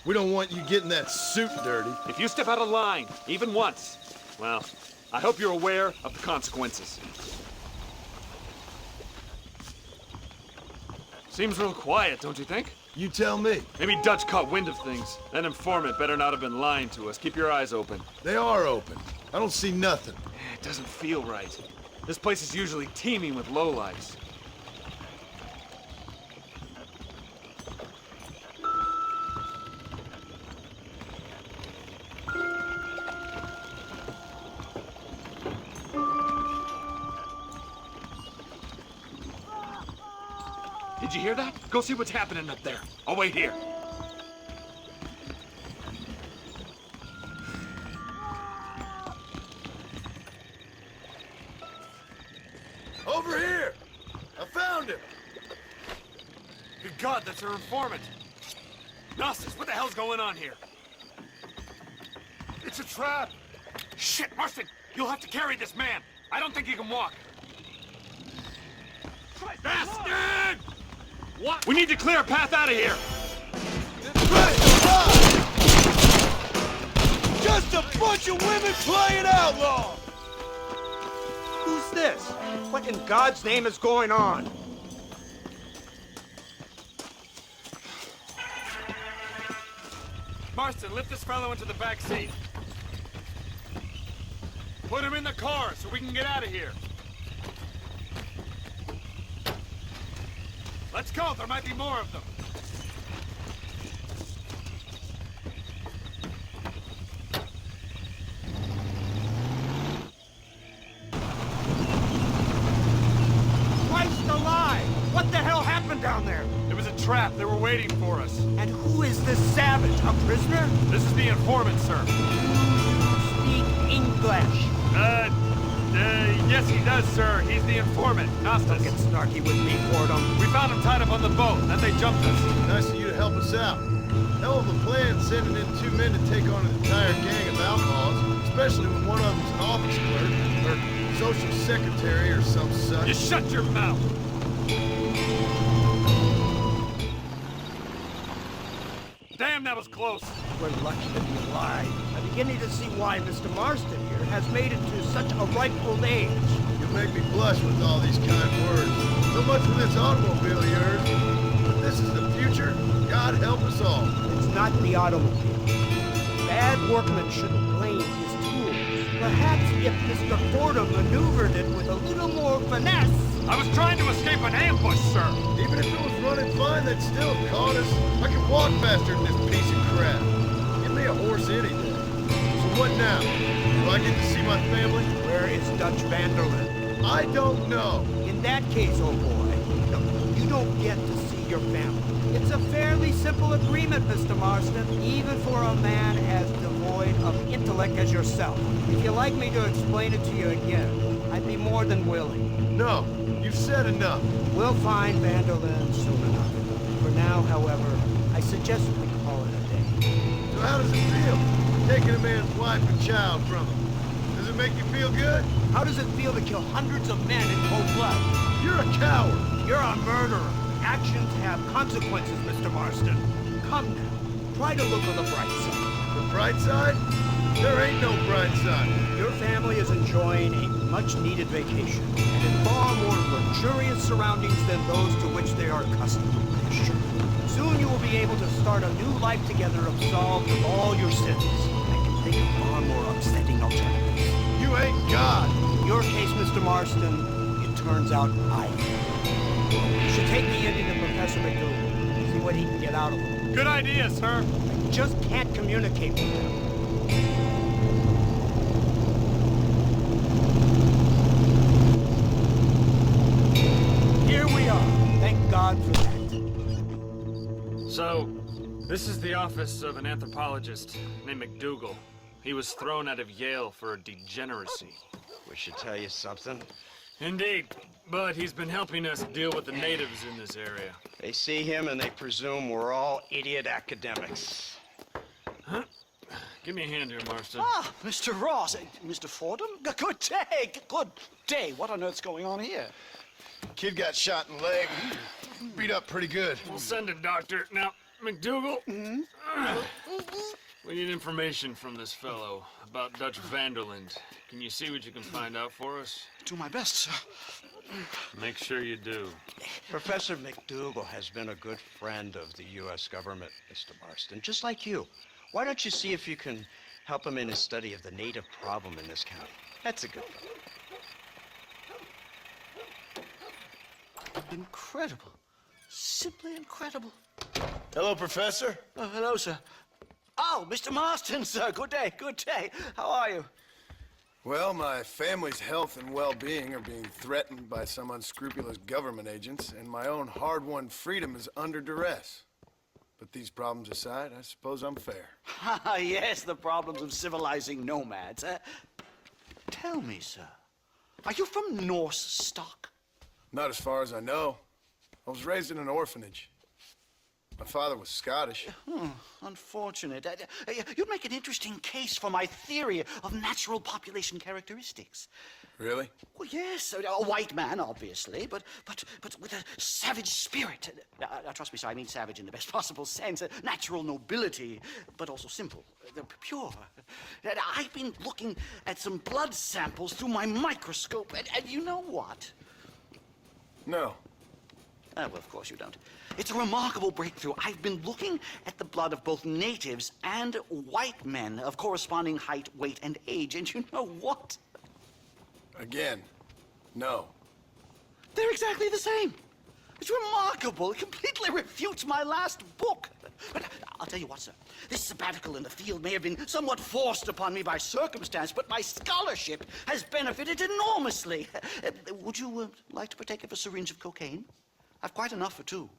B: We don't want you getting that suit dirty.
V: If you step out of line, even once, well, I hope you're aware of the consequences. Seems real quiet, don't you think?
B: You tell me.
V: Maybe Dutch caught wind of things. That informant better not have been lying to us. Keep your eyes open.
B: They are open. I don't see nothing.
V: It doesn't feel right. This place is usually teeming with lowlifes. Did you hear that? Go see what's happening up there. I'll wait here.
B: Over here! I found him!
V: Good God, that's our informant. Gnosis, what the hell's going on here?
S: It's a trap. Shit, Marston! You'll have to carry this man. I don't think he can walk. Bastard! What? We need to clear a path out of here.
C: Just a bunch of women playing outlaw!
M: Who's this? What in God's name is going on?
S: Marston, lift this fellow into the back seat. Put him in the car so we can get out of here. Let's go, there might be more of them.
M: Christ alive! What the hell happened down there?
S: It was a trap, they were waiting for us.
M: And who is this savage? A prisoner?
S: This is the informant, sir.
M: Speak English.
S: Yes he does, sir. He's the informant, Nastas.
M: Don't get snarky with me, Fordham.
S: We found him tied up on the boat, then they jumped us.
B: Nice of you to help us out. Hell of a plan sending in 2 men to take on an entire gang of outlaws, especially when one of them's an office clerk, or social secretary, or some such.
S: You shut your mouth! Damn, that was close.
M: We're lucky to be alive. I'm beginning to see why Mr. Marston here has made it to such a ripe old age.
B: You make me blush with all these kind words. So much for this automobile of yours. But this is the future. God help us all.
M: It's not the automobile. Bad workmen shouldn't blame his tools. Perhaps if Mr. Fordham maneuvered it with a little more finesse.
S: I was trying to escape an ambush, sir.
B: Even if it was running fine, they'd still have caught us. I can walk faster than this piece of crap. Give me a horse any day. So what now? Do I get to see my family?
M: Where is Dutch Vanderlyn?
B: I don't know.
M: In that case, oh boy, no, you don't get to see your family. It's a fairly simple agreement, Mr. Marston, even for a man as devoid of intellect as yourself. If you'd like me to explain it to you again, I'd be more than willing.
B: No, you've said enough.
M: We'll find Vanderlyn soon enough. For now, however, I suggest we call it a day.
B: So how does it feel, taking a man's wife and child from him? Does it make you feel good?
M: How does it feel to kill hundreds of men in cold blood?
B: You're a coward.
M: You're a murderer. Actions have consequences, Mr. Marston. Come now, try to look on the bright side.
B: The bright side? There ain't no bright side.
M: Your family is enjoying a much-needed vacation, and in far more luxurious surroundings than those to which they are accustomed, I assure you. Soon you will be able to start a new life together absolved of all your sins. I can think of far more upsetting alternatives.
B: You ain't God.
M: In your case, Mr. Marston, it turns out I am. You should take the Indian to Professor McDougal, see what he can get out of him.
S: Good idea, sir.
M: I just can't communicate with him. Here we are. Thank God for that.
V: So, this is the office of an anthropologist named McDougal. He was thrown out of Yale for degeneracy.
T: We should tell you something.
V: Indeed, but he's been helping us deal with the natives in this area.
T: They see him and they presume we're all idiot academics.
V: Huh? Give me a hand here, Marston.
H: Ah, Mr. Ross. Mr. Fordham? Good day. Good day. What on earth's going on here?
B: Kid got shot in the leg. Beat up pretty good.
V: We'll send a doctor. Now, McDougal, we need information from this fellow about Dutch Vanderlyn. Can you see what you can find out for us?
H: Do my best, sir.
V: Make sure you do.
T: Professor McDougal has been a good friend of the U.S. government, Mr. Marston, just like you. Why don't you see if you can help him in his study of the native problem in this county? That's a good thing.
H: Incredible. Simply incredible.
B: Hello, Professor.
H: Oh, hello, sir. Oh, Mr. Marston, sir. Good day, good day. How are you?
B: Well, my family's health and well-being are being threatened by some unscrupulous government agents, and my own hard-won freedom is under duress. But these problems aside, I suppose I'm fair.
H: Ah, yes, the problems of civilizing nomads. Tell me, sir, are you from Norse stock?
B: Not as far as I know. I was raised in an orphanage. My father was Scottish.
H: Unfortunate. You'd make an interesting case for my theory of natural population characteristics.
B: Really?
H: Well, yes, a white man, obviously, but with a savage spirit. Trust me, sir, I mean savage in the best possible sense. Natural nobility, but also simple, pure. I've been looking at some blood samples through my microscope, and you know what?
B: No.
H: Well, of course you don't. It's a remarkable breakthrough. I've been looking at the blood of both natives and white men of corresponding height, weight, and age, and you know what?
B: Again, no.
H: They're exactly the same. It's remarkable. It completely refutes my last book. But I'll tell you what, sir. This sabbatical in the field may have been somewhat forced upon me by circumstance, but my scholarship has benefited enormously. Would you like to partake of a syringe of cocaine? I've quite enough for two.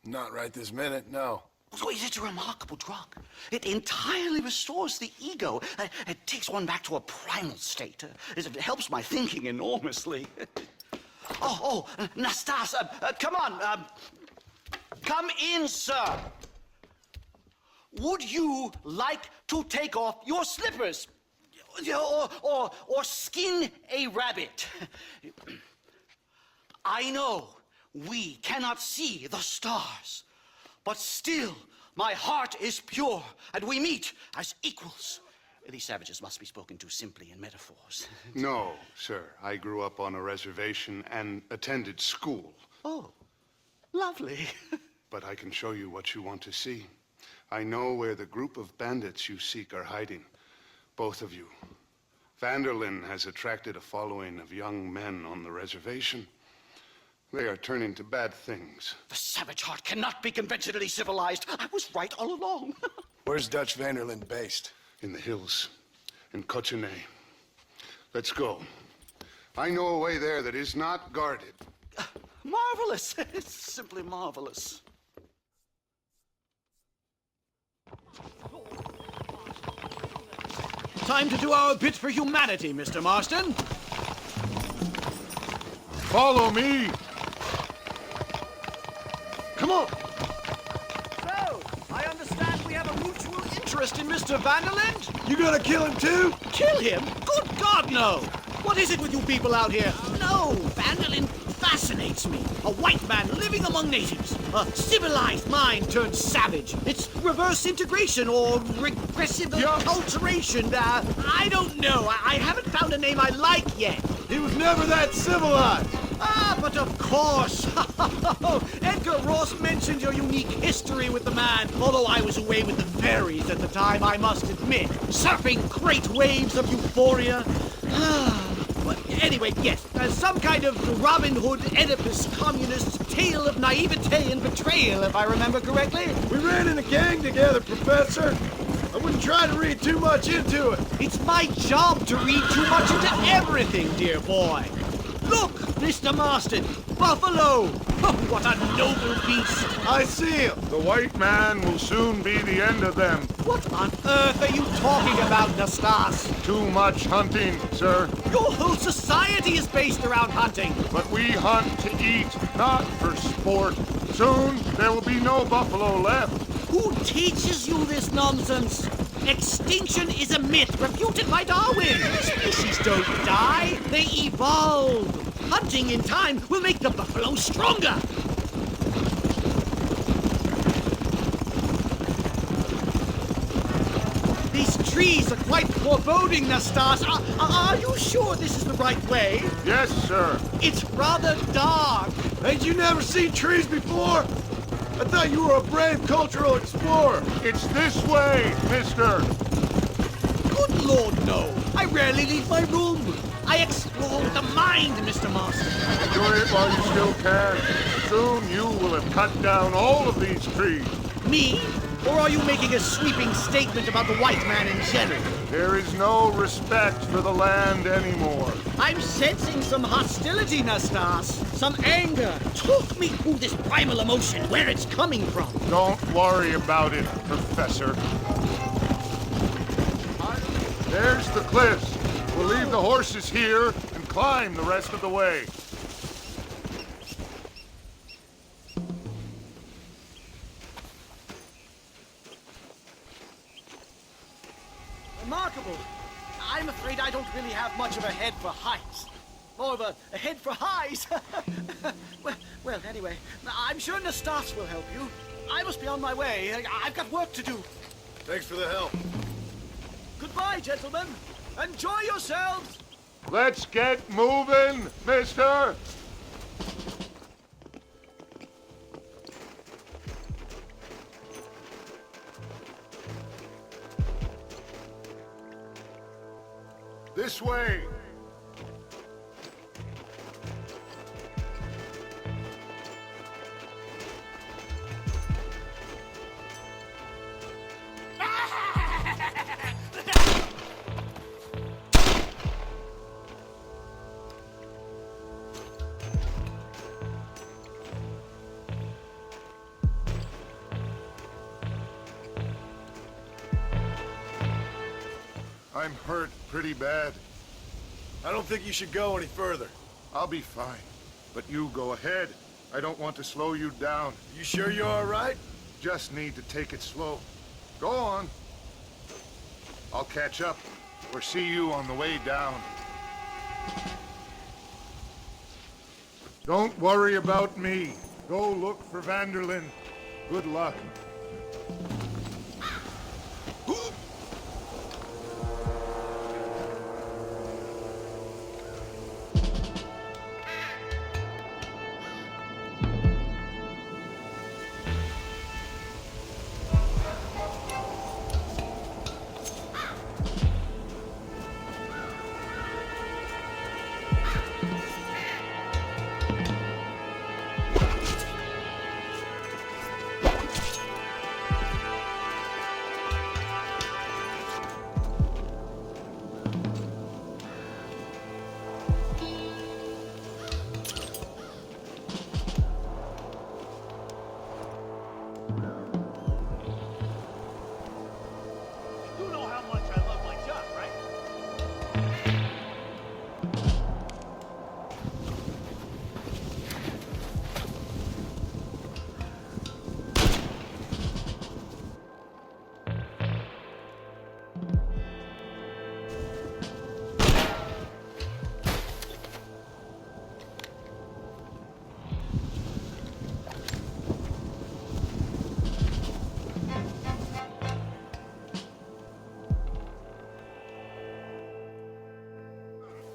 B: Not right this minute, no.
H: Oh, it's a remarkable drug. It entirely restores the ego. It takes one back to a primal state. It helps my thinking enormously. Nastas, come on. Come in, sir. Would you like to take off your slippers? Or skin a rabbit? I know we cannot see the stars, but still my heart is pure, and we meet as equals. These savages must be spoken to simply in metaphors.
J: No, sir. I grew up on a reservation and attended school.
H: Oh, lovely.
J: But I can show you what you want to see. I know where the group of bandits you seek are hiding. Both of you. Vanderlyn has attracted a following of young men on the reservation. They are turning to bad things.
H: The savage heart cannot be conventionally civilized. I was right all along.
B: Where's Dutch Vanderlyn based?
J: In the hills, in Cochene. Let's go. I know a way there that is not guarded.
H: Marvelous. It's simply marvelous.
M: Time to do our bit for humanity, Mr. Marston.
B: Follow me!
M: Come on! So, I understand we have a mutual interest in Mr. Vanderlyn?
B: You gonna kill him too?
M: Kill him? Good God, no! What is it with you people out here? No, Vanderlyn fascinates me. A white man living among natives. A civilized mind turned savage. It's reverse integration or regressive acculturation. I don't know. I haven't found a name I like yet.
B: He was never that civilized.
M: Ah, but of course. Edgar Ross mentioned your unique history with the man, although I was away with the fairies at the time, I must admit. Surfing great waves of euphoria. But anyway, yes, some kind of Robin Hood, Oedipus, communist tale of naivete and betrayal, if I remember correctly.
B: We ran in a gang together, Professor. I wouldn't try to read too much into it.
M: It's my job to read too much into everything, dear boy. Look, Mr. Marston, buffalo! Oh, what a noble beast!
B: I see him.
K: The white man will soon be the end of them.
M: What on earth are you talking about, Nastas?
K: Too much hunting, sir.
M: Your whole society is based around hunting.
K: But we hunt to eat, not for sport. Soon there will be no buffalo left.
M: Who teaches you this nonsense? Extinction is a myth refuted by Darwin. Species don't die, they evolve. Hunting in time will make the buffalo stronger. These trees are quite foreboding, Nastas. Are you sure this is the right way?
K: Yes, sir.
M: It's rather dark.
B: Ain't you never seen trees before? I thought you were a brave cultural explorer.
K: It's this way, mister.
M: Good Lord, no. I rarely leave my room. I explore with the mind, Mr. Marston.
K: Enjoy it while you still can. Soon you will have cut down all of these trees.
M: Me? Or are you making a sweeping statement about the white man in general?
K: There is no respect for the land anymore.
M: I'm sensing some hostility, Nastas. Some anger. Talk me through this primal emotion, where it's coming from.
K: Don't worry about it, Professor. There's the cliffs. We'll leave the horses here and climb the rest of the way.
H: don't really have much of a head for heights. More of a head for highs. well, anyway, I'm sure Nastas will help you. I must be on my way. I've got work to do.
B: Thanks for the help.
H: Goodbye, gentlemen. Enjoy yourselves.
K: Let's get moving, mister! This way! I'm hurt pretty bad.
B: I don't think you should go any further.
K: I'll be fine. But you go ahead. I don't want to slow you down.
B: You sure you're all right?
K: Just need to take it slow. Go on. I'll catch up or see you on the way down. Don't worry about me. Go look for Vanderlyn. Good luck.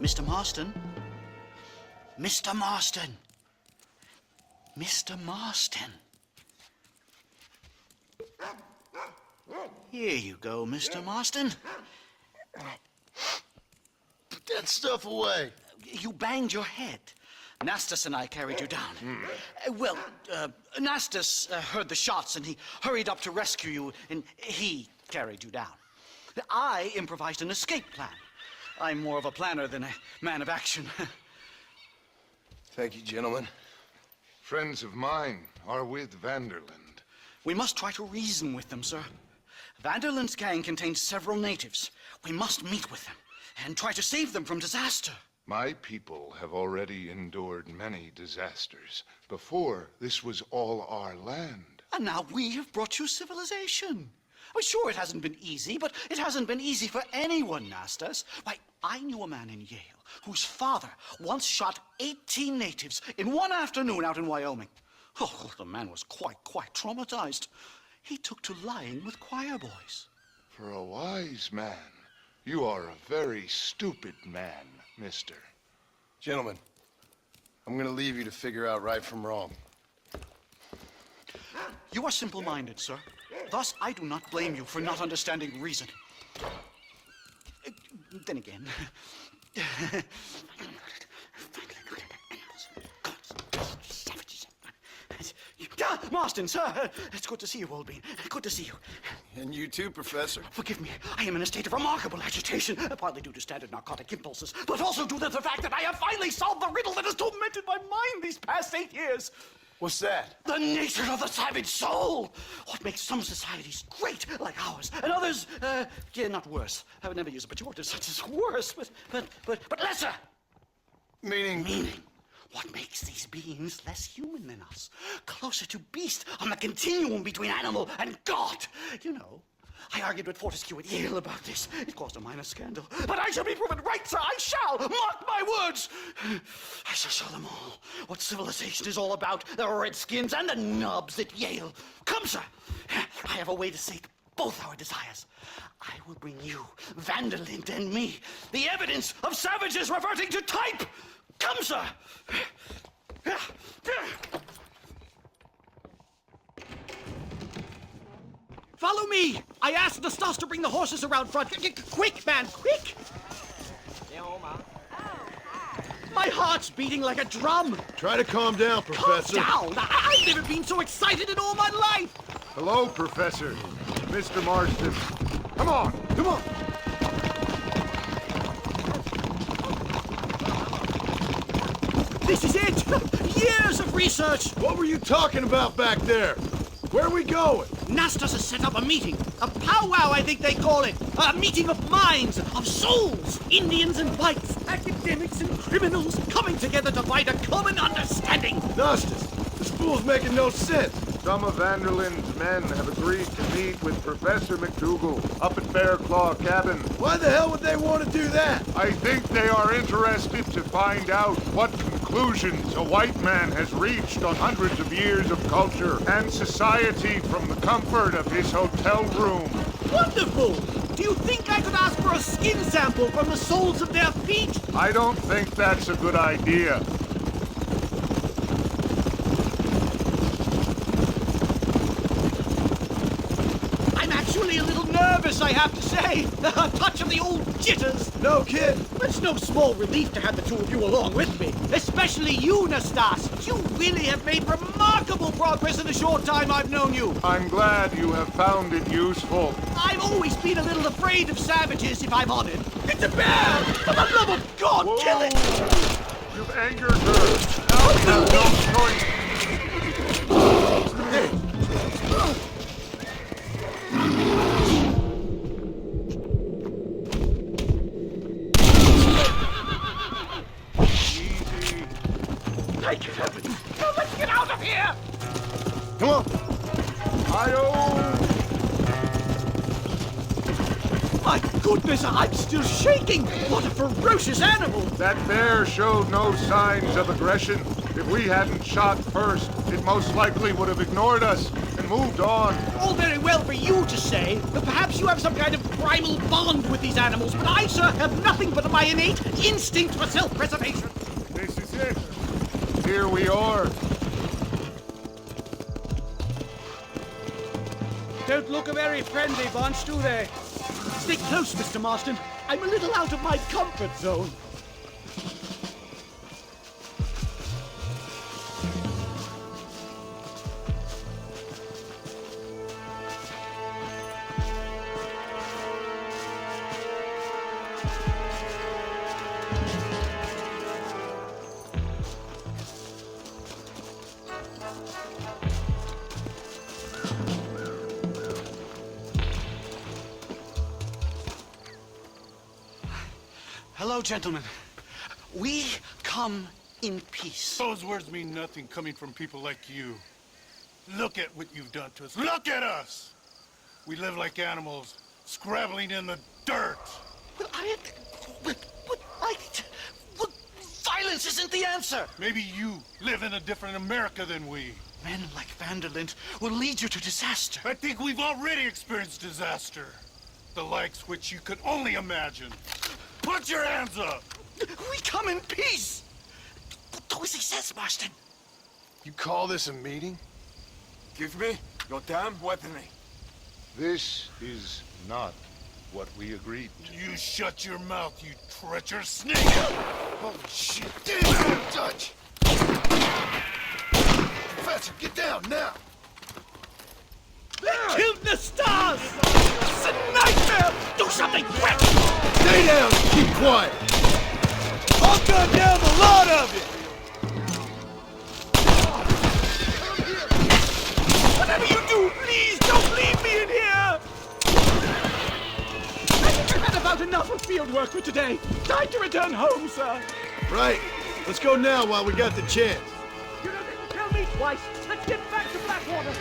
H: Mr. Marston? Mr. Marston! Mr. Marston! Here you go, Mr. Marston.
B: Put that stuff away.
H: You banged your head. Nastas and I carried you down. Nastas heard the shots and he hurried up to rescue you and he carried you down. I improvised an escape plan. I'm more of a planner than a man of action.
B: Thank you, gentlemen.
K: Friends of mine are with Vanderlyn.
H: We must try to reason with them, sir. Vanderlyn's gang contains several natives. We must meet with them and try to save them from disaster.
K: My people have already endured many disasters. Before, this was all our land.
H: And now we have brought you civilization. Well, sure, it hasn't been easy, but it hasn't been easy for anyone, Nastas. Why, I knew a man in Yale whose father once shot 18 natives in one afternoon out in Wyoming. Oh, the man was quite traumatized. He took to lying with choir boys.
K: For a wise man, you are a very stupid man, mister.
B: Gentlemen, I'm gonna leave you to figure out right from wrong.
H: You are simple-minded, sir. Thus, I do not blame you for not understanding reason. Then again... Marston, sir! It's good to see you, old bean. Good to see you.
B: And you too, Professor.
H: Forgive me. I am in a state of remarkable agitation, partly due to standard narcotic impulses, but also due to the fact that I have finally solved the riddle that has tormented my mind these past 8 years.
B: What's that?
H: The nature of the savage soul! What makes some societies great, like ours, and others, not worse. I would never use a pejorative such as worse, but lesser!
B: Meaning?
H: What makes these beings less human than us? Closer to beast on the continuum between animal and God. You know, I argued with Fortescue at Yale about this. It caused a minor scandal. But I shall be proven right, sir. I shall. Mark my words. I shall show them all what civilization is all about. The Redskins and the Nubs at Yale. Come, sir. I have a way to sate both our desires. I will bring you, Vanderlyn, and me, the evidence of savages reverting to type. Come, sir.
M: Follow me! I asked Nastas to bring the horses around front. Quick, man, quick! My heart's beating like a drum.
B: Try to calm down, Professor.
M: Calm down! I've never been so excited in all my life!
K: Hello, Professor. Mr. Marston. Come on, come on!
M: This is it! Years of research!
B: What were you talking about back there? Where are we going?
M: Nastas has set up a meeting. A powwow, I think they call it. A meeting of minds, of souls. Indians and whites, academics and criminals coming together to find a common understanding.
B: Nastas, this fool's making no sense.
K: Some of Vanderlyn's men have agreed to meet with Professor McDougal up at Bear Claw Cabin.
B: Why the hell would they want to do that?
K: I think they are interested to find out what conclusions a white man has reached on hundreds of years of culture and society from the comfort of his hotel room.
M: Wonderful! Do you think I could ask for a skin sample from the soles of their feet?
K: I don't think that's a good idea.
M: A little nervous, I have to say. A touch of the old jitters.
B: No kid.
M: It's no small relief to have the two of you along with me. Especially you, Nastas. You really have made remarkable progress in the short time I've known you.
K: I'm glad you have found it useful.
M: I've always been a little afraid of savages, if I'm honest. It's a bear! For the love of God,
K: Whoa.
M: kill it!
K: You've angered her. Now you have no choice.
B: Hey.
M: Thank heavens! Now let's get out of here!
B: Come on.
M: My goodness, I'm still shaking! What a ferocious animal!
K: That bear showed no signs of aggression. If we hadn't shot first, it most likely would have ignored us and moved on.
M: All very well for you to say, but perhaps you have some kind of primal bond with these animals, but I, sir, have nothing but my innate instinct for self-preservation.
K: This is it. Here we are.
M: Don't look a very friendly bunch, do they? Stay close, Mr. Marston. I'm a little out of my comfort zone. Hello, gentlemen. We come in peace.
G: Those words mean nothing coming from people like you. Look at what you've done to us. Look at us! We live like animals, scrabbling in the dirt.
H: But violence isn't the answer.
G: Maybe you live in a different America than we.
H: Men like Vanderlyn will lead you to disaster.
G: I think we've already experienced disaster. The likes which you could only imagine. Put your hands up!
H: We come in peace! Do as he says, Marston.
E: You call this a meeting?
U: Give me your damn weaponry.
K: This is not what we agreed to.
G: You shut your mouth, you treacherous snake!
E: Holy shit! Damn it, Dutch! Professor, get down now!
M: They killed the stars! It's a nightmare! Do something quick!
B: Stay down and keep quiet!
M: I'll gun down the lot of it! Whatever you do, please don't leave me in here! I think I've had about enough of field work for today. Time to return home, sir.
B: Right. Let's go now while we got the chance.
M: You don't have to tell me twice. Let's get back to Blackwater.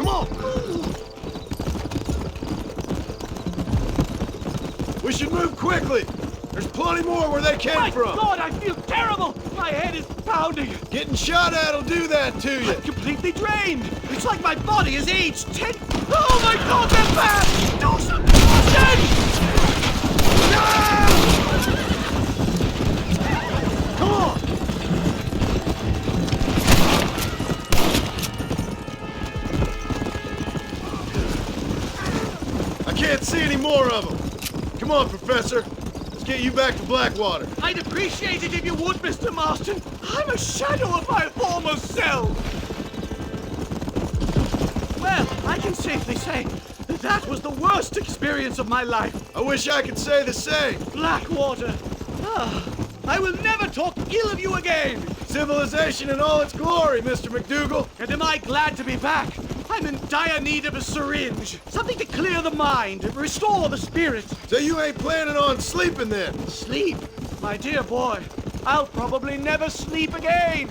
B: Come on! We should move quickly! There's plenty more where they came from!
M: My God, I feel terrible! My head is pounding!
B: Getting shot at will do that to you!
M: I'm completely drained! It's like my body is aged 10... Oh my God, they're back! Do something!
B: Come on! I can't see any more of them. Come on, Professor. Let's get you back to Blackwater.
M: I'd appreciate it if you would, Mr. Marston. I'm a shadow of my former self. Well, I can safely say that was the worst experience of my life.
B: I wish I could say the same.
M: Blackwater. I will never talk ill of you again.
B: Civilization in all its glory, Mr. McDougal.
M: And am I glad to be back? I'm in dire need of a syringe. Something to clear the mind, restore the spirit.
B: So you ain't planning on sleeping then?
M: Sleep? My dear boy, I'll probably never sleep again.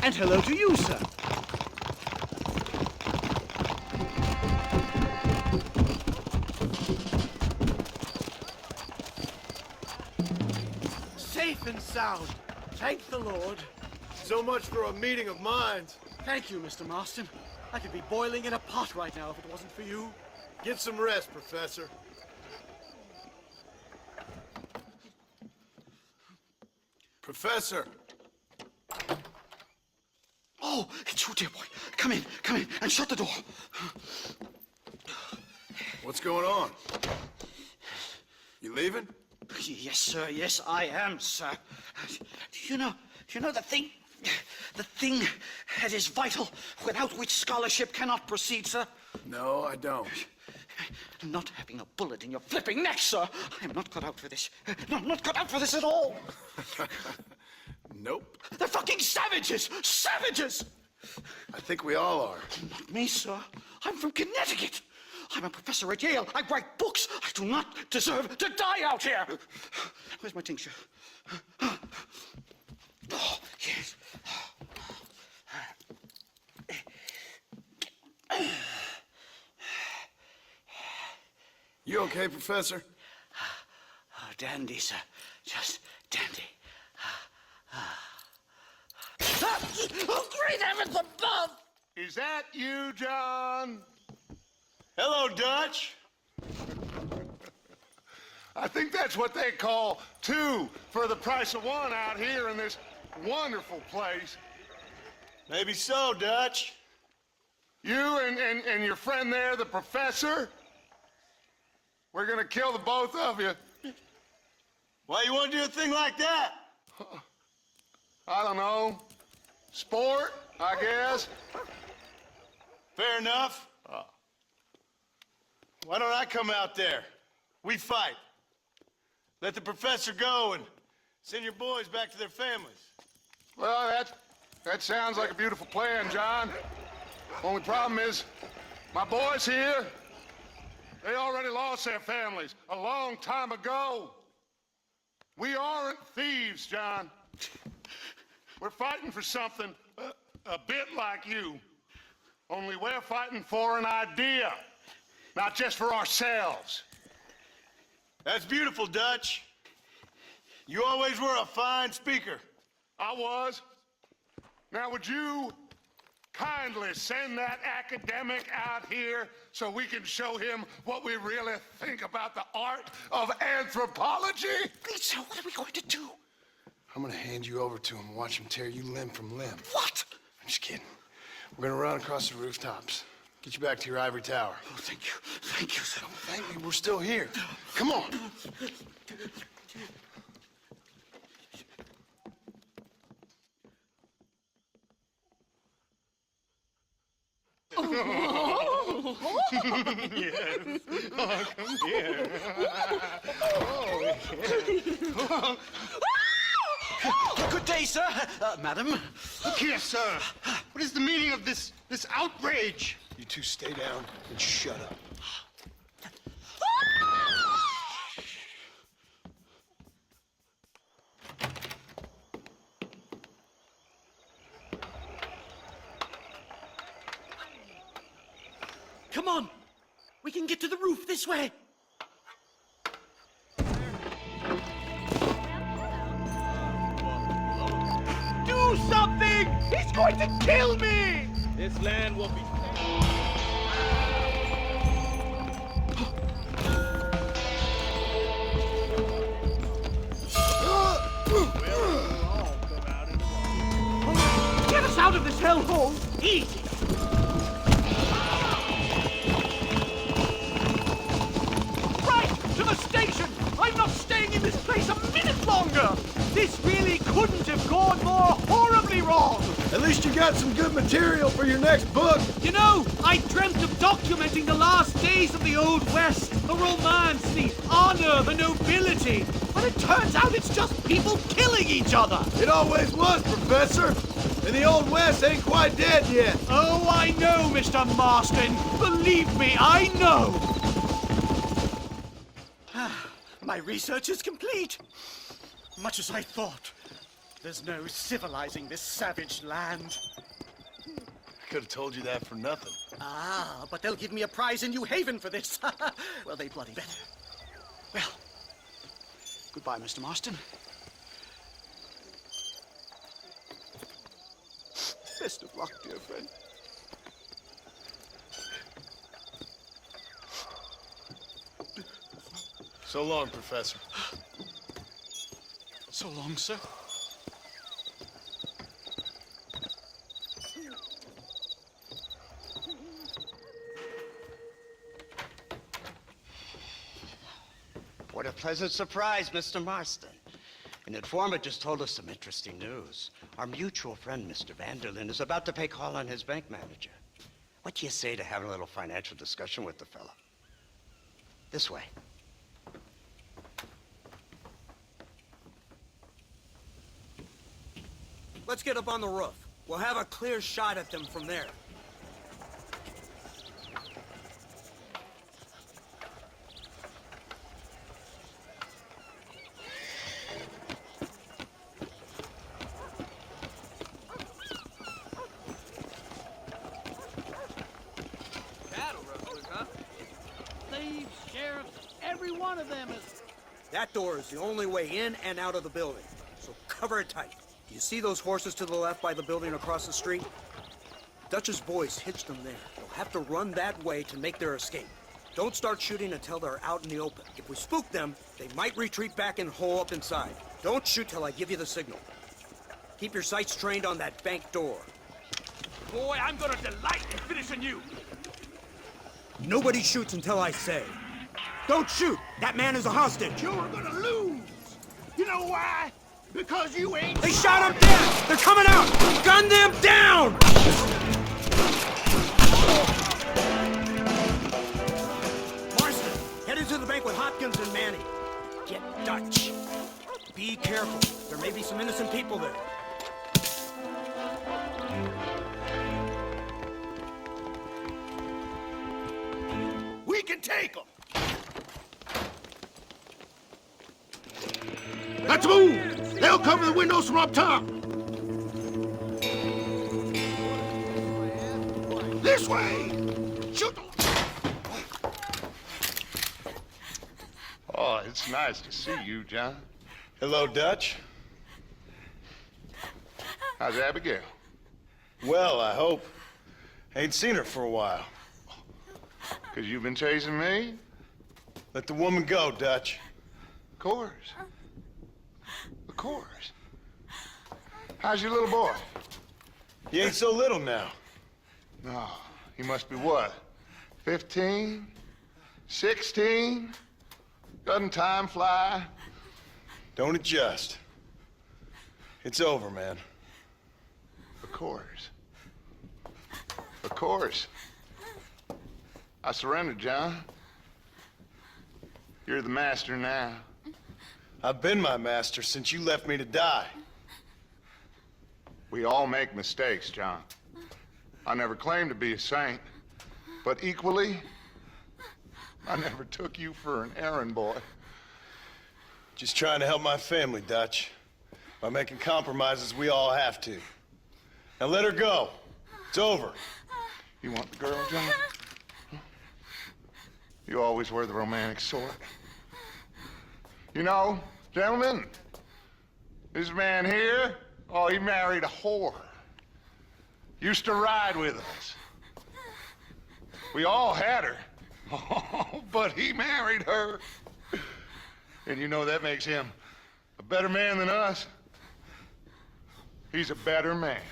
M: And hello to you, sir. Safe and sound. Thank the Lord.
B: So much for a meeting of minds.
M: Thank you, Mr. Marston. I could be boiling in a pot right now if it wasn't for you.
B: Get some rest, Professor. Professor!
H: Oh, it's you, dear boy. Come in, and shut the door.
B: What's going on? You leaving?
H: Yes, sir. Yes, I am, sir. You know the thing that is vital, without which scholarship cannot proceed, sir?
B: No, I don't.
H: Not having a bullet in your flipping neck, sir. I am not cut out for this. No, I'm not cut out for this at all.
B: Nope.
H: They're fucking savages! Savages!
B: I think we all are.
H: Not me, sir. I'm from Connecticut. I'm a professor at Yale. I write books. I do not deserve to die out here. Where's my tincture? Oh, yes.
B: You okay, Professor?
H: Oh, dandy, sir. Just dandy. Oh, great heavens above!
K: Is that you, John?
B: Hello, Dutch.
K: I think that's what they call two for the price of one out here in this wonderful place.
B: Maybe so, Dutch.
K: You and your friend there, the professor, we're gonna kill the both of you.
B: Why you want to do a thing like that?
K: I don't know. Sport, I guess.
B: Fair enough. Why don't I come out there? We fight. Let the professor go and send your boys back to their families.
K: Well, that sounds like a beautiful plan, John. Only problem is, my boys here, they already lost their families a long time ago. We aren't thieves, John. We're fighting for something a bit like you. Only we're fighting for an idea, not just for ourselves.
B: That's beautiful, Dutch. You always were a fine speaker.
K: I was. Now, would you kindly send that academic out here so we can show him what we really think about the art of anthropology?
H: Lisa, what are we going to do?
B: I'm gonna hand you over to him and watch him tear you limb from limb.
H: What?
B: I'm just kidding. We're gonna run across the rooftops. Get you back to your ivory tower.
H: Oh, thank you. Thank you, sir.
B: Don't thank me, we're still here. Come on.
K: Yes. Oh, come here.
H: Good day, sir. Madam.
C: Look here, sir. What is the meaning of this outrage?
B: You two stay down and shut up.
H: We can get to the roof this way.
M: Do something! He's going to kill me!
S: This land will be...
M: Get us out of this hellhole! Easy! Right! To the station! I'm not staying in this place a minute longer! This really couldn't have gone more horribly wrong!
B: At least you got some good material for your next book.
M: You know, I dreamt of documenting the last days of the Old West. The romance, the honor, the nobility. But it turns out it's just people killing each other.
B: It always was, Professor. And the Old West ain't quite dead yet.
M: Oh, I know, Mr. Marston. Believe me, I know.
H: My research is complete. Much as I thought. There's no civilizing this savage land.
E: I could have told you that for nothing.
H: Ah, but they'll give me a prize in New Haven for this. Well, they bloody better. Well, goodbye, Mr. Marston. Best of luck, dear friend.
E: So long, Professor.
H: So long, sir.
T: What a pleasant surprise, Mr. Marston. An informant just told us some interesting news. Our mutual friend, Mr. Vanderlyn, is about to pay call on his bank manager. What do you say to having a little financial discussion with the fellow? This way.
N: Let's get up on the roof. We'll have a clear shot at them from there.
M: Cattle rustlers, huh? Thieves, sheriffs, every one of them is...
N: That door is the only way in and out of the building, so cover it tight. Do you see those horses to the left by the building across the street? Dutch's boys hitched them there. They'll have to run that way to make their escape. Don't start shooting until they're out in the open. If we spook them, they might retreat back and hole up inside. Don't shoot till I give you the signal. Keep your sights trained on that bank door.
S: Boy, I'm gonna delight in finishing you!
N: Nobody shoots until I say. Don't shoot! That man is a hostage!
M: You're gonna lose! You know why? Because you ain't...
N: They shot him dead! They're coming out! Gun them down! Marston, head into the bank with Hopkins and Manny. Get Dutch. Be careful. There may be some innocent people there.
M: We can take them!
B: Let's move! They'll cover the windows from up top! This way! Shoot them!
J: Oh, it's nice to see you, John.
E: Hello, Dutch.
J: How's Abigail?
E: Well, I hope. Ain't seen her for a while.
J: 'Cause you've been chasing me?
E: Let the woman go, Dutch.
J: Of course. Of course. How's your little boy?
E: He ain't so little now.
J: No, he must be what? 15? 16? Doesn't time fly?
E: Don't adjust. It's over, man.
J: Of course. Of course. I surrendered, John. You're the master now.
E: I've been my master since you left me to die.
J: We all make mistakes, John. I never claimed to be a saint, but equally, I never took you for an errand boy.
E: Just trying to help my family, Dutch. By making compromises we all have to. Now let her go. It's over.
J: You want the girl, John?
K: You always were the romantic sort. You know, gentlemen, this man here, oh, he married a whore. Used to ride with us. We all had her. Oh, but he married her. And you know that makes him a better man than us. He's a better man.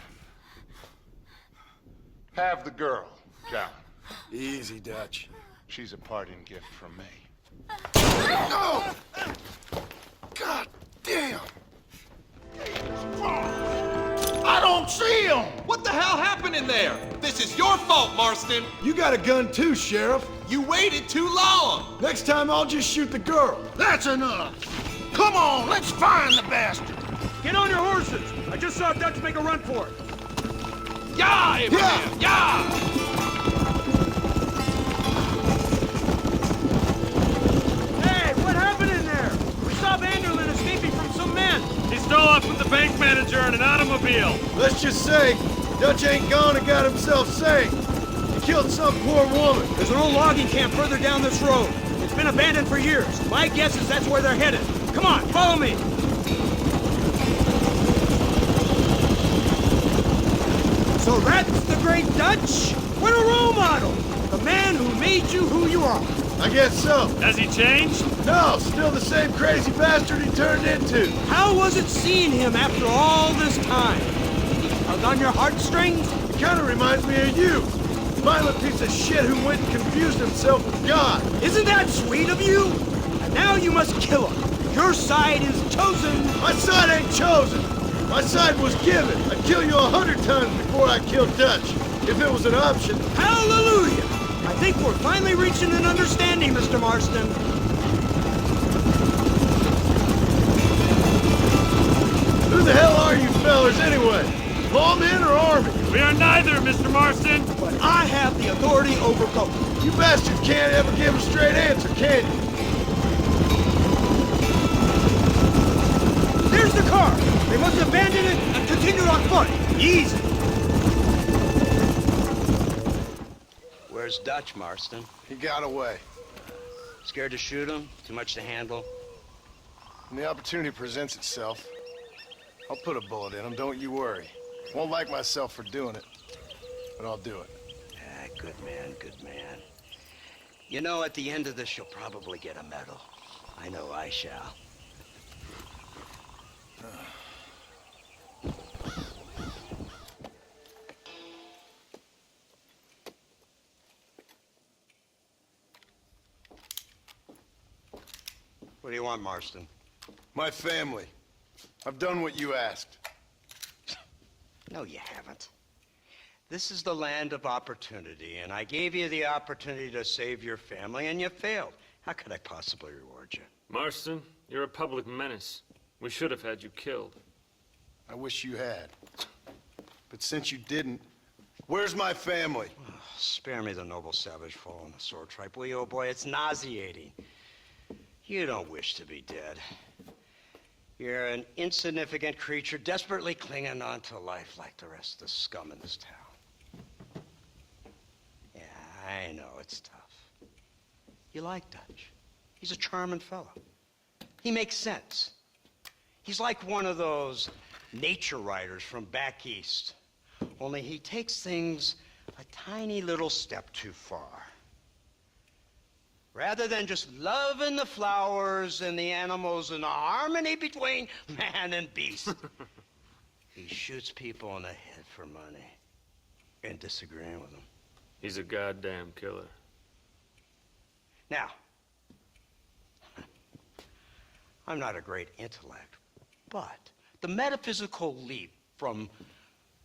K: Have the girl, John.
B: Easy, Dutch.
K: She's a parting gift from me.
B: No! God damn! I don't see him!
O: What the hell happened in there? This is your fault, Marston.
B: You got a gun too, Sheriff.
O: You waited too long.
B: Next time I'll just shoot the girl.
M: That's enough. Come on, let's find the bastard.
I: Get on your horses. I just saw Dutch make a run for it.
O: Yeah, Abraham, yeah!
I: Hey, what happened in there? We saw Vanderlyn escaping from some men.
V: He stole off with the bank manager in an automobile.
B: Let's just say, Dutch ain't gone and got himself saved. He killed some poor woman.
I: There's an old logging camp further down this road. It's been abandoned for years. My guess is that's where they're headed. Come on, follow me. So that's the great Dutch? What a role model! The man who made you who you are.
B: I guess so.
V: Has he changed?
B: No, still the same crazy bastard he turned into.
I: How was it seeing him after all this time? Hug on your heartstrings?
B: It kind of reminds me of you. Violent piece of shit who went and confused himself with God.
I: Isn't that sweet of you? And now you must kill him. Your side is chosen.
B: My side ain't chosen. My side was given. I'd kill you 100 times before I killed Dutch, if it was an option.
I: Hallelujah! I think we're finally reaching an understanding, Mr. Marston.
B: Who the hell are you fellers anyway? Lawmen or army?
V: We are neither, Mr. Marston.
I: But I have the authority over both.
B: You bastards can't ever give a straight answer, can you?
I: There's the car. They must abandon it and continue on foot. Easy.
T: Where's Dutch, Marston?
E: He got away.
T: Scared to shoot him? Too much to handle?
E: When the opportunity presents itself, I'll put a bullet in him, don't you worry. Won't like myself for doing it, but I'll do it.
T: Ah, good man, good man. You know, at the end of this, you'll probably get a medal. I know I shall. What do you want, Marston?
E: My family. I've done what you asked.
T: No, you haven't. This is the land of opportunity, and I gave you the opportunity to save your family, and you failed. How could I possibly reward you?
V: Marston, you're a public menace. We should have had you killed.
E: I wish you had. But since you didn't, where's my family?
T: Oh, spare me the noble savage fall on the sword tripe, will you, old boy? It's nauseating. You don't wish to be dead. You're an insignificant creature desperately clinging on to life like the rest of the scum in this town. Yeah, I know it's tough. You like Dutch. He's a charming fellow. He makes sense. He's like one of those nature writers from back east. Only he takes things a tiny little step too far. Rather than just loving the flowers and the animals and the harmony between man and beast, he shoots people in the head for money and disagreeing with them.
V: He's a goddamn killer.
T: Now, I'm not a great intellect, but the metaphysical leap from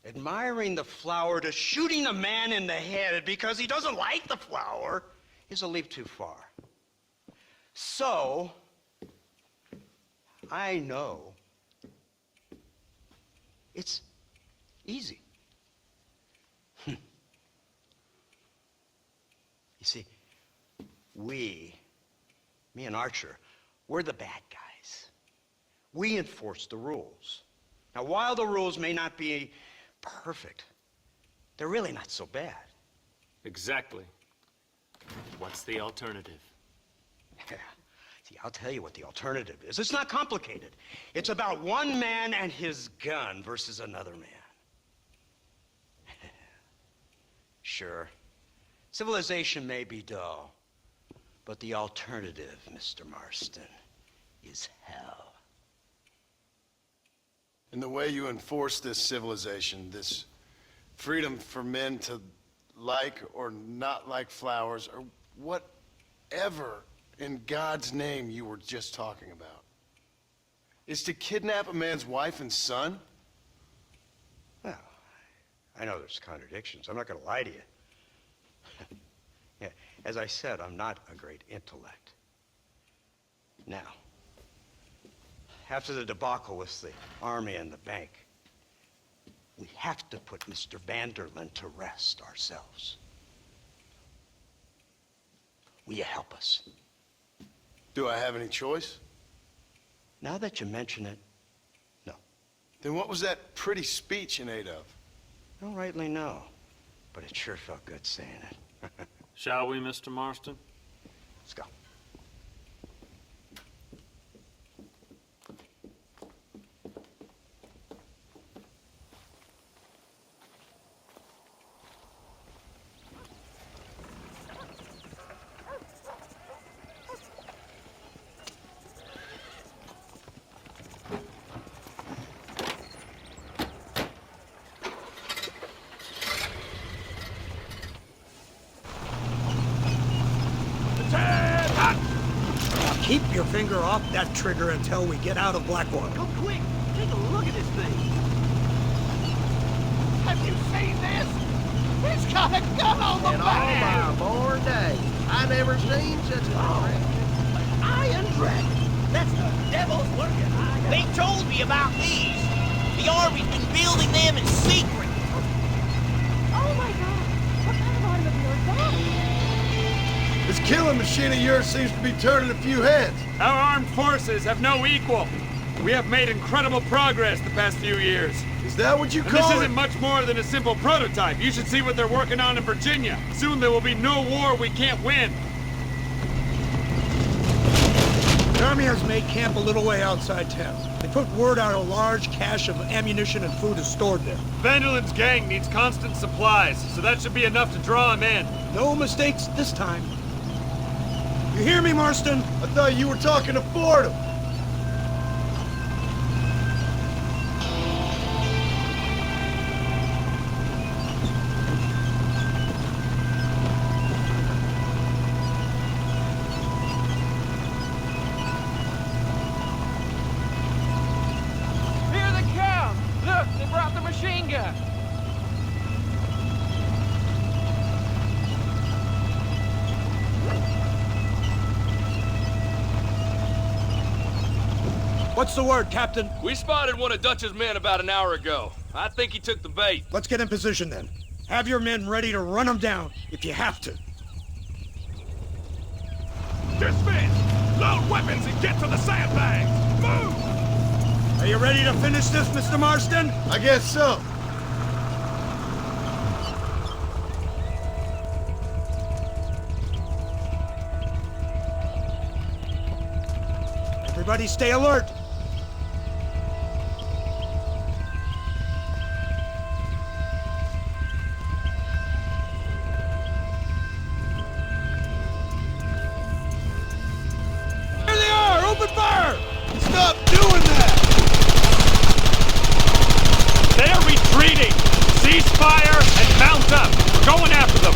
T: admiring the flower to shooting a man in the head because he doesn't like the flower is a leap too far. So, I know it's easy. You see, me and Archer, we're the bad guys. We enforce the rules. Now, while the rules may not be perfect, they're really not so bad.
V: Exactly. What's the alternative?
T: Yeah. See, I'll tell you what the alternative is. It's not complicated. It's about one man and his gun versus another man. Sure, civilization may be dull, but the alternative, Mr. Marston, is hell.
B: And the way you enforce this civilization, this freedom for men to like or not like flowers, or whatever in God's name you were just talking about, is to kidnap a man's wife and son?
T: Well, I know there's contradictions. I'm not going to lie to you. Yeah, as I said, I'm not a great intellect. Now, after the debacle with the army and the bank, we have to put Mr. Vanderlyn to rest ourselves. Will you help us?
B: Do I have any choice?
T: Now that you mention it, no.
B: Then what was that pretty speech in aid of?
T: I don't rightly know, but it sure felt good saying it.
V: Shall we, Mr. Marston?
T: Let's go.
M: Keep your finger off that trigger until we get out of Blackwater.
H: Go quick! Take a look at this thing! Have you seen this? It's got a gun on the back!
M: In all my born days, I never seen such a thing.
H: Iron Dragon! That's the devil's working iron.
L: They told me about these. The Army's been building them in secret.
Q: Oh my God! What kind of automobile is that?
B: This killing machine of yours seems to be turning a few heads.
P: Our armed forces have no equal. We have made incredible progress the past few years.
B: Is that what you
P: And
B: call
P: this
B: it?
P: isn't much more than a simple prototype. You should see what they're working on in Virginia. Soon there will be no war we can't win.
M: The Army has made camp a little way outside town. They put word out a large cache of ammunition and food is stored there.
P: Vanderlyn's gang needs constant supplies, so that should be enough to draw him in.
M: No mistakes this time. You hear me, Marston?
B: I thought you were talking to Fordham.
D: Here they come! Look, they brought the machine gun!
M: What's the word, Captain?
O: We spotted one of Dutch's men about an hour ago. I think he took the bait.
M: Let's get in position then. Have your men ready to run them down if you have to.
S: Dismiss! Load weapons and get to the sandbags! Move!
M: Are you ready to finish this, Mr. Marston?
B: I guess so.
M: Everybody stay alert.
P: There they are! Open fire!
B: Stop doing that!
P: They are retreating! Cease fire and mount up! We're going after them!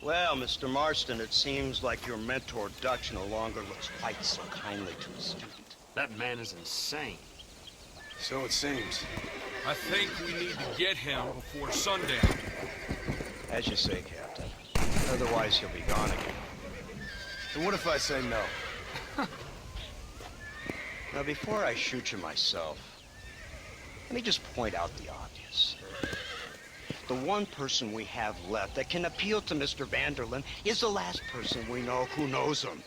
T: Well, Mr. Marston, it seems like your mentor Dutch no longer looks quite so kindly to his student.
V: That man is insane.
B: So it seems.
S: I think we need to get him before sundown.
T: As you say, Captain. Otherwise, he'll be gone again.
E: And what if I say no?
T: Now, before I shoot you myself, let me just point out the obvious. The one person we have left that can appeal to Mr. Vanderlyn is the last person we know who knows him.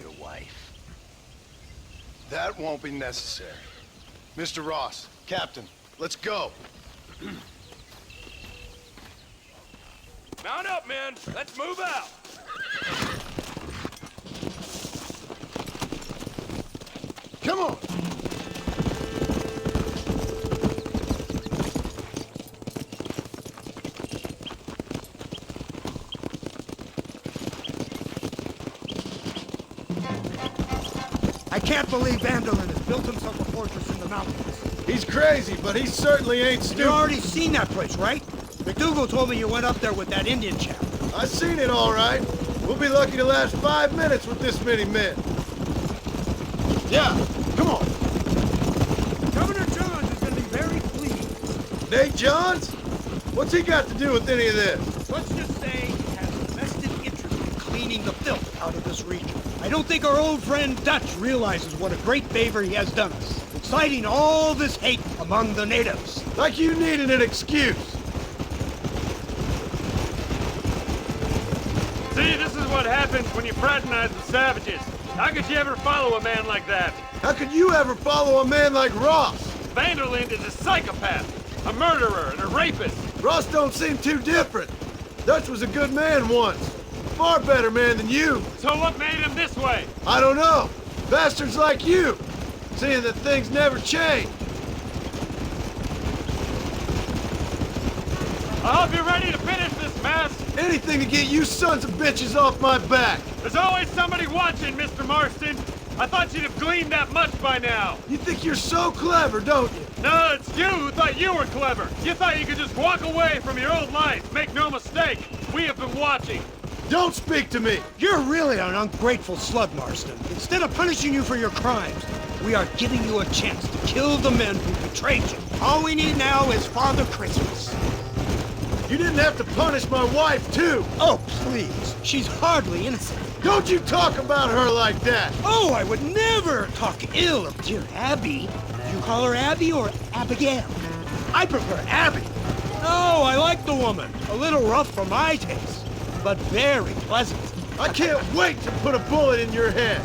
T: Your wife.
E: That won't be necessary. Mr. Ross, Captain, let's go.
S: Mount up, men. Let's move out.
E: Come on.
M: I can't believe Vanderlyn has built himself a fortress in the mountains.
B: He's crazy, but he certainly ain't stupid.
M: You already seen that place, right? McDougal told me you went up there with that Indian chap.
B: I seen it all right. We'll be lucky to last 5 minutes with this many men. Yeah, come on.
M: Governor Johns is going to be very pleased.
B: Nate Johns? What's he got to do with any of this?
M: Let's just say he has a vested interest in cleaning the filth out of this region. I don't think our old friend Dutch realizes what a great favor he has done us, inciting all this hate among the natives.
B: Like you needed an excuse.
P: See, this is what happens when you fraternize the savages. How could you ever follow a man like that?
B: How could you ever follow a man like Ross?
P: Vanderlyn is a psychopath, a murderer, and a rapist.
B: Ross don't seem too different. Dutch was a good man once. Far better man than you.
P: So what made him this way?
B: I don't know. Bastards like you. Seeing that things never change.
P: I hope you're ready to finish this mess.
B: Anything to get you sons of bitches off my back.
P: There's always somebody watching, Mr. Marston. I thought you'd have gleaned that much by now.
B: You think you're so clever, don't you?
P: No, it's you who thought you were clever. You thought you could just walk away from your old life. Make no mistake, we have been watching.
B: Don't speak to me!
M: You're really an ungrateful slug, Marston. Instead of punishing you for your crimes, we are giving you a chance to kill the men who betrayed you. All we need now is Father Christmas.
B: You didn't have to punish my wife, too!
M: Oh, please. She's hardly innocent.
B: Don't you talk about her like that!
M: Oh, I would never talk ill of dear Abby. Do you call her Abby or Abigail? I prefer Abby. Oh, I like the woman. A little rough for my taste, but very pleasant.
B: I can't wait to put a bullet in your head.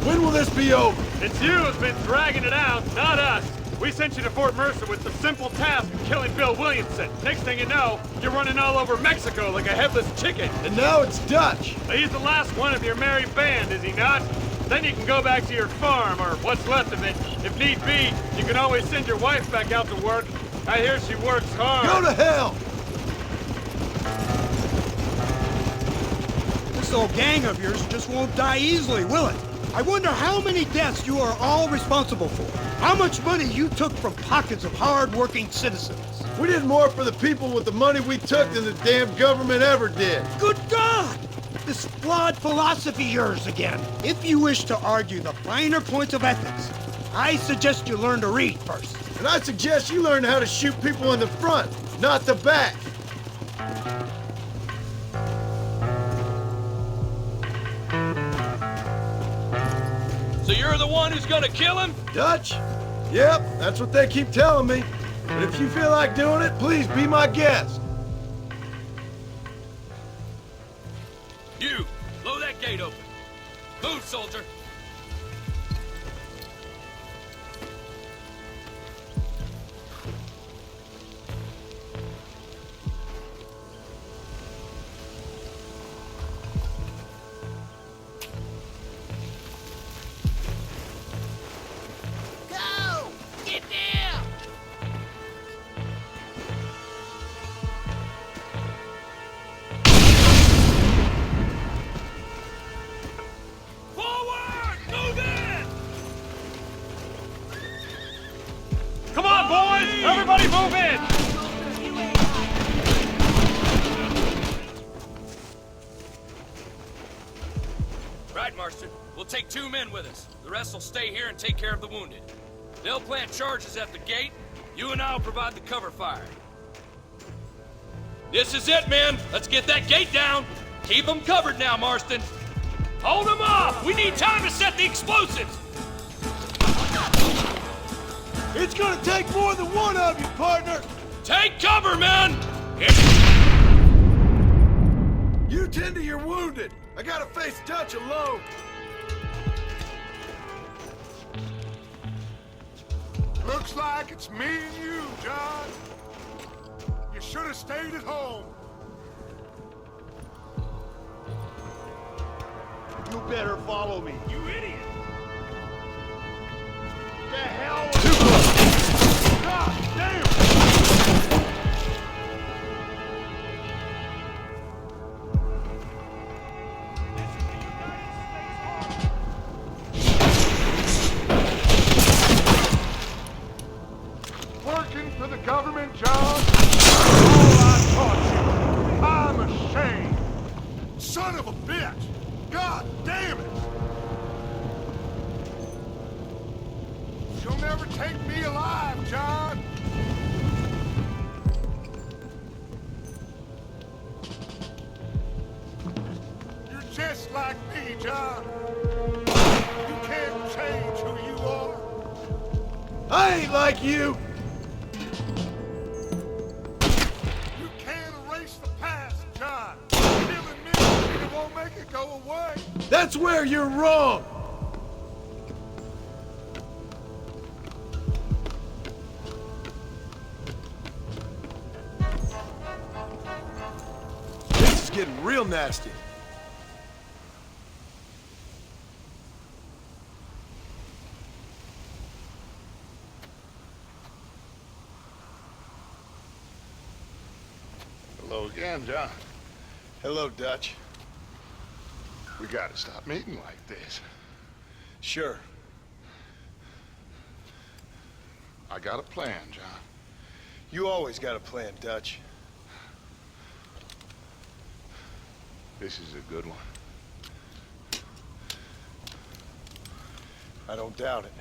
B: When will this be over?
P: It's you who's been dragging it out, not us. We sent you to Fort Mercer with the simple task of killing Bill Williamson. Next thing you know, you're running all over Mexico like a headless chicken.
B: And now it's Dutch.
P: He's the last one of your merry band, is he not? Then you can go back to your farm, or what's left of it. If need be, you can always send your wife back out to work. I hear she works hard.
B: Go to hell!
M: This old gang of yours just won't die easily, will it? I wonder how many deaths you are all responsible for. How much money you took from pockets of hard-working citizens.
B: We did more for the people with the money we took than the damn government ever did.
M: Good God! This flawed philosophy of yours again. If you wish to argue the finer points of ethics, I suggest you learn to read first.
B: And I suggest you learn how to shoot people in the front, not the back.
O: So you're the one who's gonna kill him?
B: Dutch? Yep, that's what they keep telling me. But if you feel like doing it, please be my guest.
O: You, blow that gate open. Move, soldier.
L: Go! Get down!
O: Forward! Move in!
P: Come on, boys! Everybody move in!
O: Right, Marston. We'll take 2 men with us. The rest will stay here and take care of the wounded. They'll plant charges at the gate. You and I'll provide the cover fire. This is it, men. Let's get that gate down. Keep them covered now, Marston. Hold them off! We need time to set the explosives!
B: It's gonna take more than one of you, partner!
O: Take cover, men!
B: You tend to your wounded. I gotta face Dutch alone.
K: Looks like it's me and you, John. You should have stayed at home.
B: You better follow me.
K: You idiot!
B: The hell?
K: Too close! God damn! Working for the government, John? All I taught you. I'm ashamed. Son of a bitch! God damn it! You'll never take me alive, John! You're just like me, John. You can't change who you are.
B: I ain't like you.
K: You can't erase the past, John. Killing me, it won't make it go away.
B: That's where you're wrong. This is getting real nasty.
K: Hello again, John.
B: Hello, Dutch.
K: We gotta stop meeting like this.
B: Sure.
K: I got a plan, John.
B: You always got a plan, Dutch.
K: This is a good one.
B: I don't doubt it.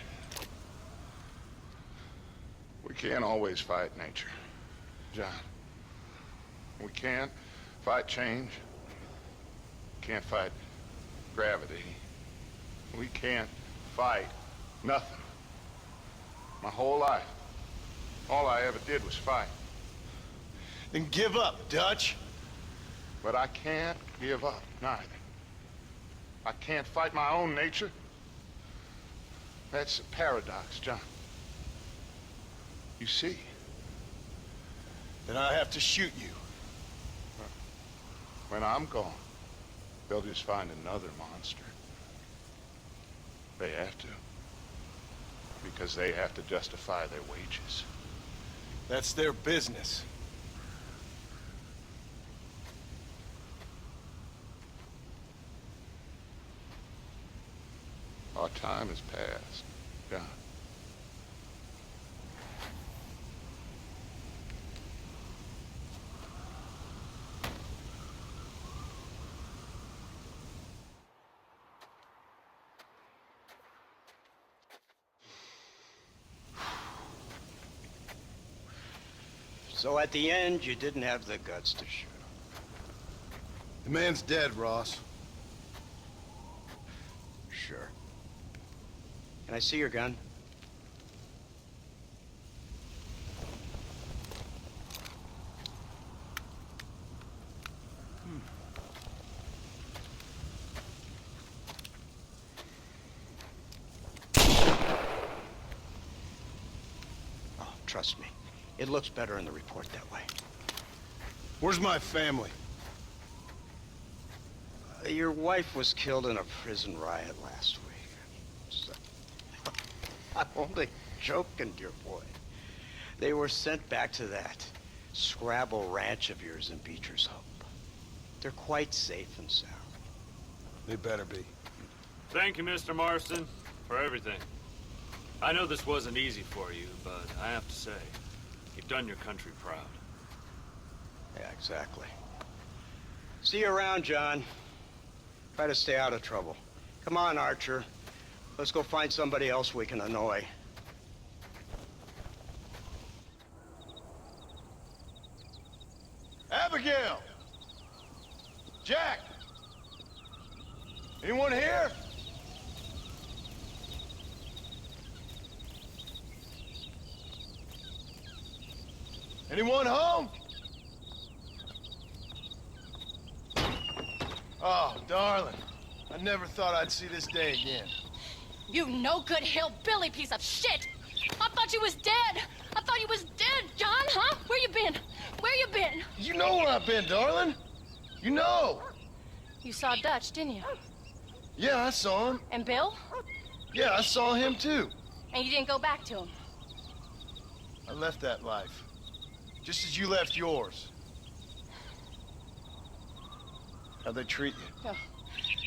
K: We can't always fight nature, John. We can't fight change. Can't fight gravity. We can't fight nothing. My whole life, all I ever did was fight.
B: Then give up, Dutch.
K: But I can't give up, neither. I can't fight my own nature. That's a paradox, John. You see?
B: Then I have to shoot you.
K: When I'm gone, they'll just find another monster. They have to. Because they have to justify their wages.
B: That's their business.
K: Our time has passed, John.
T: So at the end, you didn't have the guts to shoot him.
B: The man's dead, Ross.
T: Sure. Can I see your gun? Oh, trust me. It looks better in the report that way.
B: Where's my family?
T: Your wife was killed in a prison riot last week. So, I'm only joking, dear boy. They were sent back to that Scrabble ranch of yours in Beecher's Hope. They're quite safe and sound.
B: They better be.
V: Thank you, Mr. Marston, for everything. I know this wasn't easy for you, but I have to say, you've done your country proud.
T: Yeah, exactly. See you around, John. Try to stay out of trouble. Come on, Archer. Let's go find somebody else we can annoy.
E: Abigail! Jack! Anyone here? Anyone home? Oh, darling. I never thought I'd see this day again.
A: You no-good hillbilly piece of shit! I thought you was dead! I thought you was dead, John, huh? Where you been? Where you been?
E: You know where I've been, darling. You know.
A: You saw Dutch, didn't you?
E: Yeah, I saw him.
A: And Bill?
E: Yeah, I saw him too.
A: And you didn't go back to him?
E: I left that life. Just as you left yours. How'd they treat you?
A: Oh,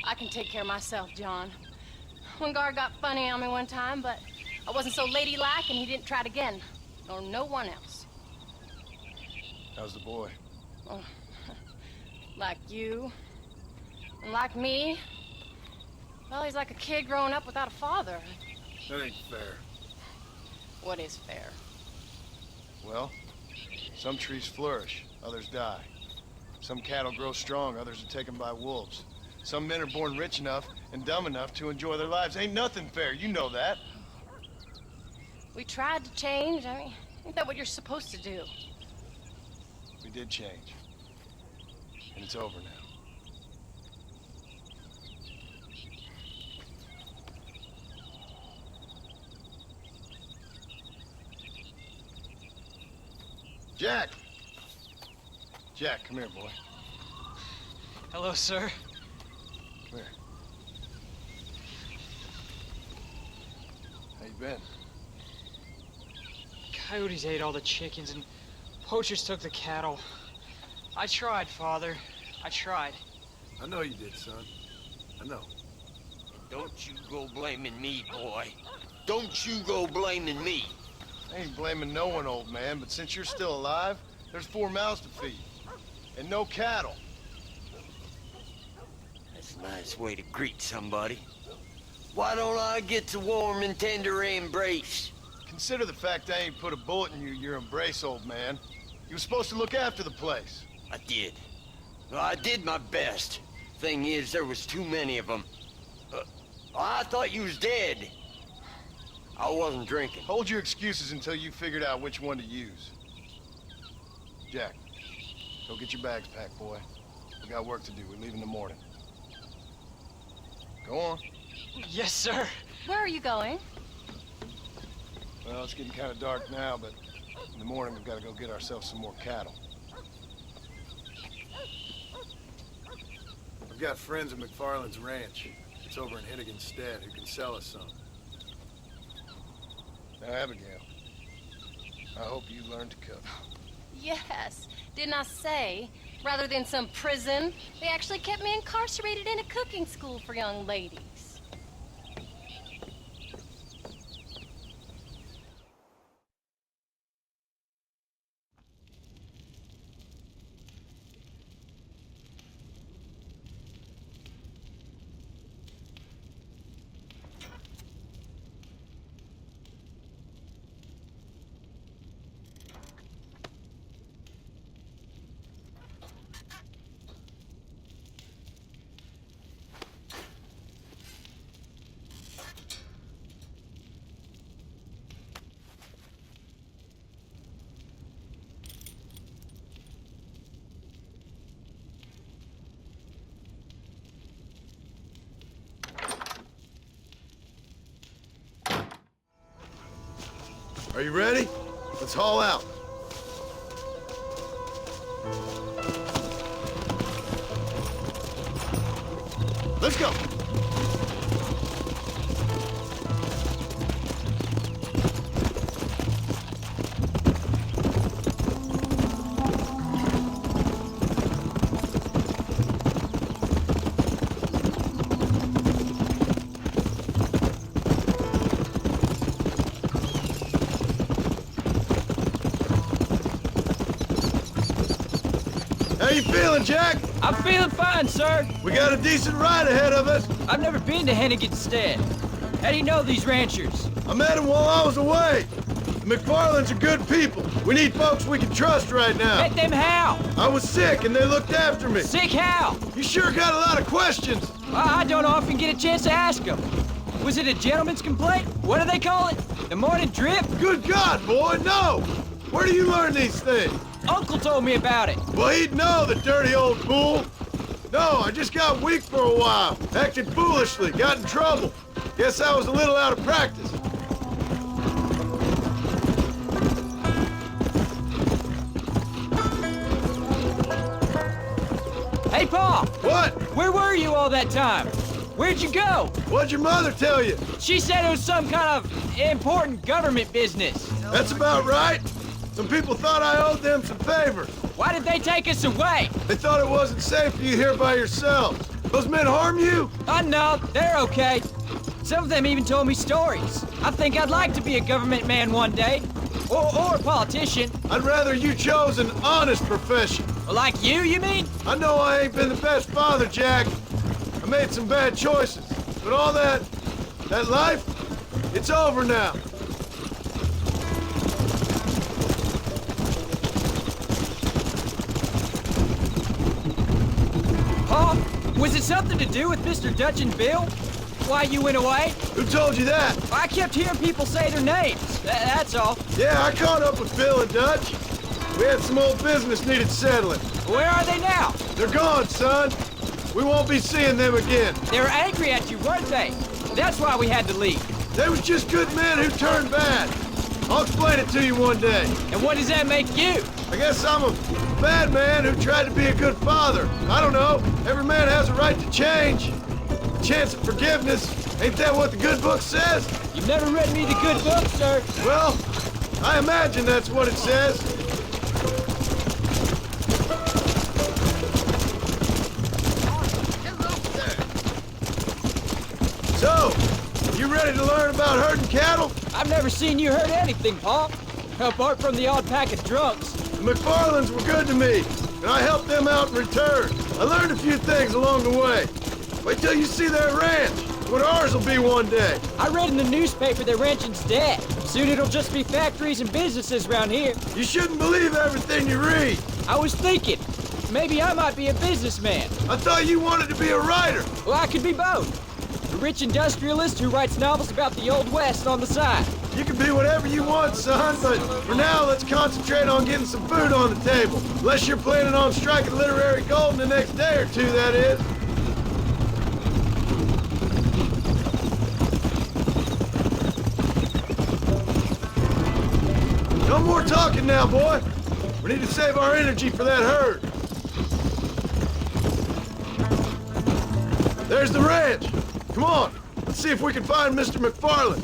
A: I can take care of myself, John. One guard got funny on me one time, but I wasn't so ladylike and he didn't try it again. Nor no one else.
E: How's the boy?
A: Oh, like you. And like me. Well, he's like a kid growing up without a father.
E: That ain't fair.
A: What is fair?
E: Well, some trees flourish, others die. Some cattle grow strong, others are taken by wolves. Some men are born rich enough and dumb enough to enjoy their lives. Ain't nothing fair, you know that.
A: We tried to change. I mean, ain't that what you're supposed to do?
E: We did change. And it's over now. Jack! Jack, come here, boy.
R: Hello, sir.
E: Come here. How you been?
F: Coyotes ate all the chickens and poachers took the cattle. I tried, Father. I tried.
B: I know you did, son. I know.
L: Don't you go blaming me, boy. Don't you go blaming me.
E: I ain't blaming no one, old man, but since you're still alive, there's 4 mouths to feed. And no cattle.
L: That's a nice way to greet somebody. Why don't I get a warm and tender embrace?
E: Consider the fact I ain't put a bullet in your embrace, old man. You were supposed to look after the place.
L: I did. Well, I did my best. Thing is, there was too many of them. I thought you was dead. I wasn't drinking.
E: Hold your excuses until you figured out which one to use. Jack, go get your bags packed, boy. We got work to do. We leave in the morning. Go on.
F: Yes, sir.
A: Where are you going?
E: Well, it's getting kind of dark now, but in the morning we've got to go get ourselves some more cattle.
B: I've got friends at McFarland's ranch. It's over in Hittigan's Stead who can sell us some.
E: Now, Abigail, I hope you learn to cook.
A: Yes. Didn't I say, rather than some prison, they actually kept me incarcerated in a cooking school for young ladies.
B: Are you ready? Let's haul out.
E: Let's go! How you feeling, Jack?
F: I'm feeling fine, sir.
B: We got a decent ride ahead of us.
F: I've never been to Hennigan's Stead.
G: How do you know these ranchers?
B: I met them while I was away. The McFarlands are good people. We need folks we can trust right now.
G: Met them how?
B: I was sick and they looked after me.
G: Sick how?
B: You sure got a lot of questions.
G: I don't often get a chance to ask them. Was it a gentleman's complaint? What do they call it? The morning drip?
B: Good God, boy, no! Where do you learn these things?
G: Uncle told me about it.
B: Well, he'd know, the dirty old fool. No, I just got weak for a while. Acted foolishly, got in trouble. Guess I was a little out of practice.
G: Hey, Pa!
B: What?
G: Where were you all that time? Where'd you go?
B: What'd your mother tell you?
G: She said it was some kind of important government business.
B: That's about right. Some people thought I owed them some favors.
G: Why did they take us away?
B: They thought it wasn't safe for you here by yourself. Those men harm you?
G: No, they're okay. Some of them even told me stories. I think I'd like to be a government man one day. Or a politician.
B: I'd rather you chose an honest profession.
G: Like you mean?
B: I know I ain't been the best father, Jack. I made some bad choices. But all that life, it's over now.
G: Pa, was it something to do with Mr. Dutch and Bill? Why you went away?
B: Who told you that?
G: I kept hearing people say their names. That's all.
B: Yeah, I caught up with Bill and Dutch. We had some old business needed settling.
G: Where are they now?
B: They're gone, son. We won't be seeing them again.
G: They were angry at you, weren't they? That's why we had to leave.
B: They was just good men who turned bad. I'll explain it to you one day.
G: And what does that make you?
B: I guess I'm a bad man who tried to be a good father. I don't know. Every man has a right to change. A chance of forgiveness. Ain't that what the good book says?
G: You've never read me the good book, sir.
B: Well, I imagine that's what it says. So, you ready to learn about herding cattle?
G: I've never seen you herd anything, Pa. Apart from the odd pack of drunks.
B: The McFarlands were good to me, and I helped them out in return. I learned a few things along the way. Wait till you see their ranch. What ours will be one day.
G: I read in the newspaper that ranching's dead. Soon it'll just be factories and businesses around here.
B: You shouldn't believe everything you read.
G: I was thinking, maybe I might be a businessman.
B: I thought you wanted to be a writer.
G: Well, I could be both. A rich industrialist who writes novels about the Old West on the side.
B: You can be whatever you want, son, but for now, let's concentrate on getting some food on the table. Unless you're planning on striking literary gold in the next day or two, that is. No more talking now, boy. We need to save our energy for that herd. There's the ranch. Come on, let's see if we can find Mr. McFarland.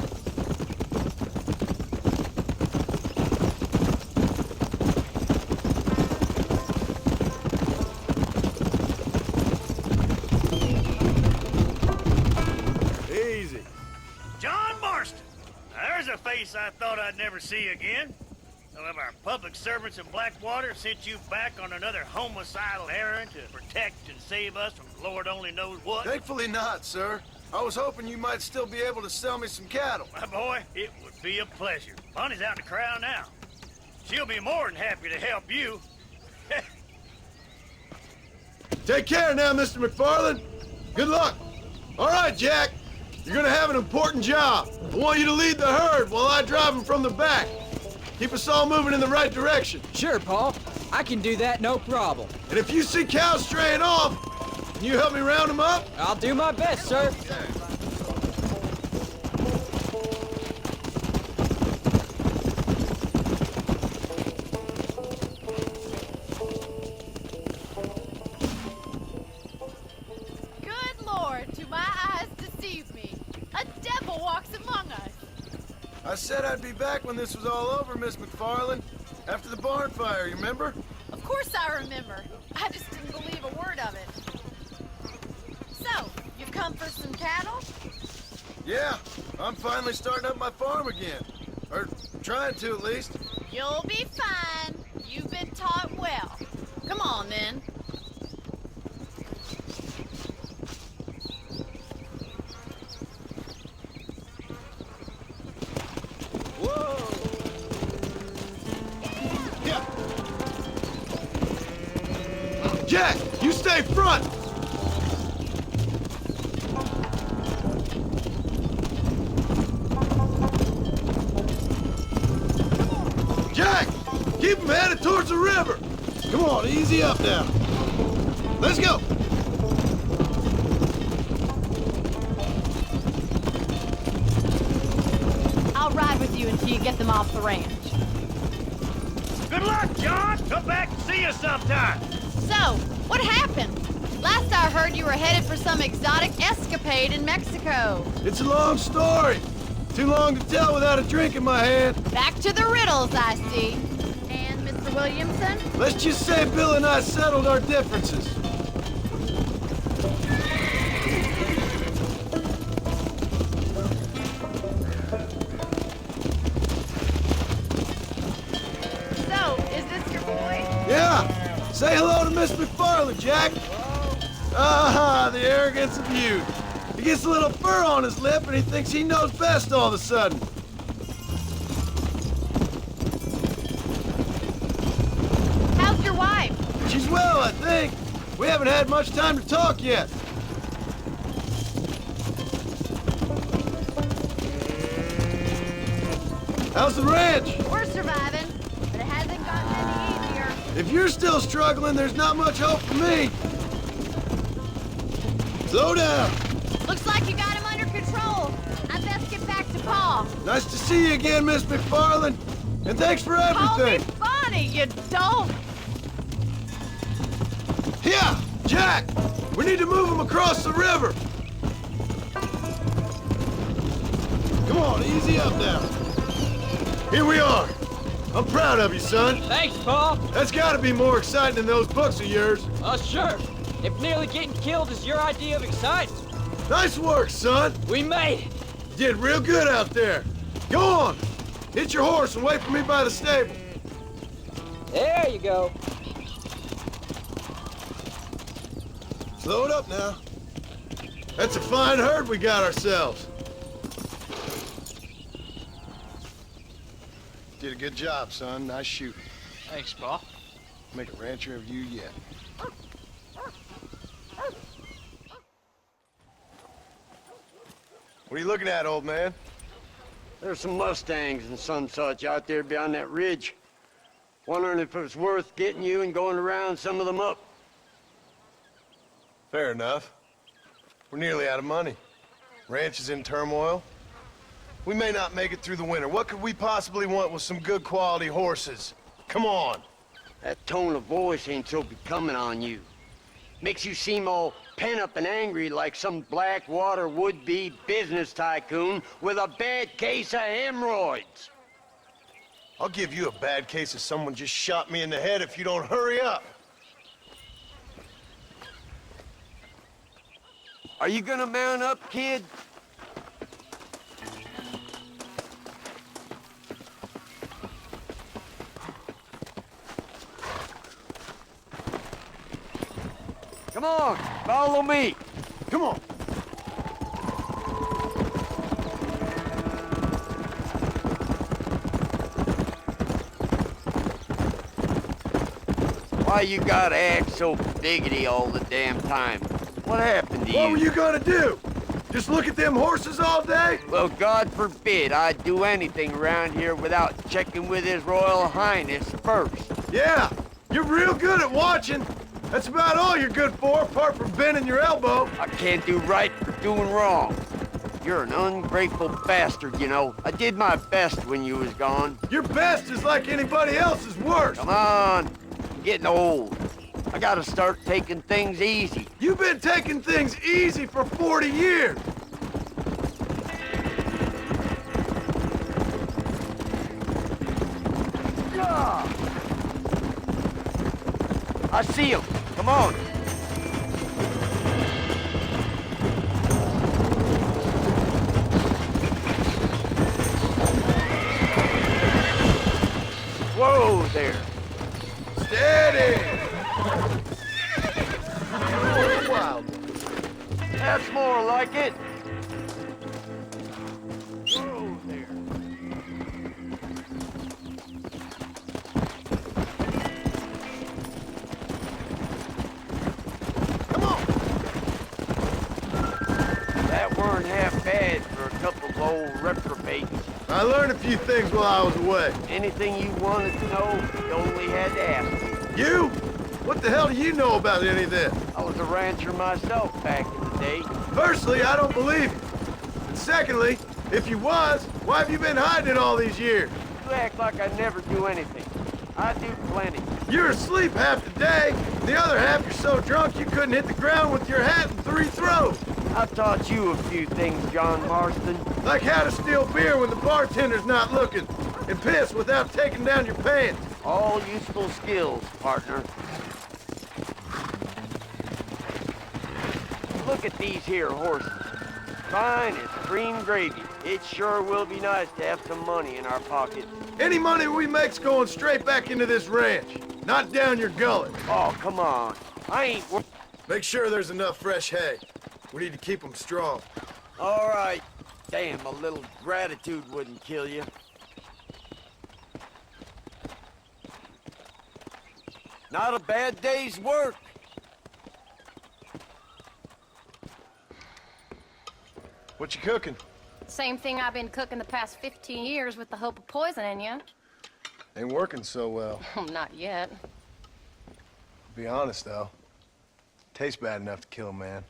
E: Easy. John Marston. Now, there's a face I thought I'd never see again. Some of our public servants in Blackwater sent you back on another homicidal errand to protect and save us from Lord only knows what.
B: Thankfully not, sir. I was hoping you might still be able to sell me some cattle.
E: My boy, it would be a pleasure. Bonnie's out in the crowd now. She'll be more than happy to help you.
B: Take care now, Mr. McFarland. Good luck. All right, Jack. You're gonna have an important job. I want you to lead the herd while I drive them from the back. Keep us all moving in the right direction.
G: Sure, Paul. I can do that, no problem.
B: And if you see cows straying off, can you help me round them up?
G: I'll do my best, sir.
U: Good Lord, do my eyes deceive me? A devil walks among us.
B: I said I'd be back when this was all over, Miss McFarland. After the barn fire, you remember?
U: Of course I remember. I just didn't believe a word of it. So, you've come for some cattle?
B: Yeah, I'm finally starting up my farm again. Or trying to, at least.
U: You'll be fine. You've been taught well. Come on, then.
B: stay front! Jack! Keep him headed towards the river! Come on, easy up now. Let's go!
U: I'll ride with you until you get them off the ranch.
S: Good luck, John! Come back and see you sometime!
U: So, what happened? Last I heard you were headed for some exotic escapade in Mexico.
B: It's a long story. Too long to tell without a drink in my hand.
U: Back to the riddles, I see. And Mr. Williamson?
B: Let's just say Bill and I settled our differences.
U: So, is this your boy?
B: Yeah! Say hello to Miss McFarland, Jack! Ah, the arrogance of youth. He gets a little fur on his lip and he thinks he knows best all of a sudden.
U: How's your wife?
B: She's well, I think. We haven't had much time to talk yet. How's the ranch?
U: We're surviving, but it hasn't gotten any easier.
B: If you're still struggling, there's not much hope for me. Slow down.
U: Looks like you got him under control. I best get back to Pa.
B: Nice to see you again, Miss McFarland. And thanks for
U: Call
B: everything.
U: me Bonnie, you dope.
B: Here, Jack! We need to move him across the river. Come on, easy up now. Here we are. I'm proud of you, son.
G: Thanks, Pa.
B: That's gotta be more exciting than those books of yours.
G: Sure. If nearly getting killed is your idea of excitement.
B: Nice work, son.
G: We made it.
B: You did real good out there. Go on. Hit your horse and wait for me by the stable.
G: There you go.
B: Slow it up now. That's a fine herd we got ourselves.
E: Did a good job, son. Nice shooting.
F: Thanks, Pa.
E: Make a rancher of you yet. What are you looking at, old man?
L: There's some Mustangs and some such out there beyond that ridge. Wondering if it was worth getting you and going around some of them up.
E: Fair enough. We're nearly out of money. Ranch is in turmoil. We may not make it through the winter. What could we possibly want with some good quality horses? Come on.
L: That tone of voice ain't so becoming on you. Makes you seem all pent up and angry like some Blackwater would-be business tycoon with a bad case of hemorrhoids.
E: I'll give you a bad case of someone just shot me in the head if you don't hurry up.
L: Are you gonna mount up, kid? Come on, follow me.
E: Come on.
L: Why you gotta act so diggity all the damn time? What happened to you?
B: What were you gonna do? Just look at them horses all day?
L: Well, God forbid I'd do anything around here without checking with His Royal Highness first.
B: Yeah, you're real good at watching. That's about all you're good for, apart from bending your elbow.
L: I can't do right for doing wrong. You're an ungrateful bastard, you know. I did my best when you was gone.
B: Your best is like anybody else's worst.
L: Come on, I'm getting old. I gotta start taking things easy.
B: You've been taking things easy for 40 years.
L: I see him. Come on. Whoa there.
B: Steady.
L: Wow. That's more like it. Whoa there. old reprobates.
B: I learned a few things while I was away.
L: Anything you wanted to know, you only had to ask me.
B: You? What the hell do you know about any of this?
L: I was a rancher myself back in the day.
B: Firstly, I don't believe you. And secondly, if you was, why have you been hiding it all these years?
L: You act like I never do anything. I do plenty.
B: You're asleep half the day. The other half you're so drunk you couldn't hit the ground with your hat in 3 throws.
L: I taught you a few things, John Marston.
B: Like how to steal beer when the bartender's not looking, and piss without taking down your pants.
L: All useful skills, partner. Look at these here horses. Fine as cream gravy. It sure will be nice to have some money in our pockets.
B: Any money we make's going straight back into this ranch, not down your gullet.
L: Oh, come on. I ain't...
B: Make sure there's enough fresh hay. We need to keep them strong.
L: All right. Damn, a little gratitude wouldn't kill you. Not a bad day's work.
B: What you cooking?
A: Same thing I've been cooking the past 15 years with the hope of poisoning you.
B: Ain't working so well.
A: Not yet.
B: Be honest, though. Tastes bad enough to kill a man.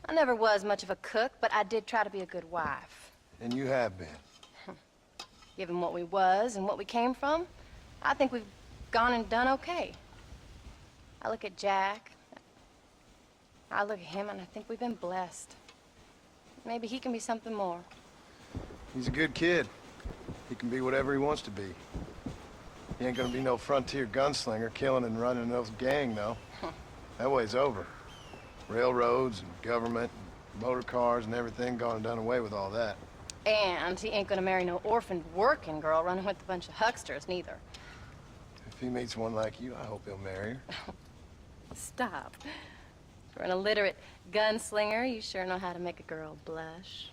A: I never was much of a cook, but I did try to be a good wife.
B: And you have been.
A: Given what we was and what we came from, I think we've gone and done okay. I look at Jack. I look at him, and I think we've been blessed. Maybe he can be something more.
B: He's a good kid. He can be whatever he wants to be. He ain't gonna be no frontier gunslinger killing and running no gang, though. That way's over. Railroads and government and motor cars and everything gone and done away with all that.
A: And he ain't gonna marry no orphaned working girl running with a bunch of hucksters, neither.
B: If he meets one like you, I hope he'll marry her.
A: Stop. For an illiterate gunslinger, you sure know how to make a girl blush.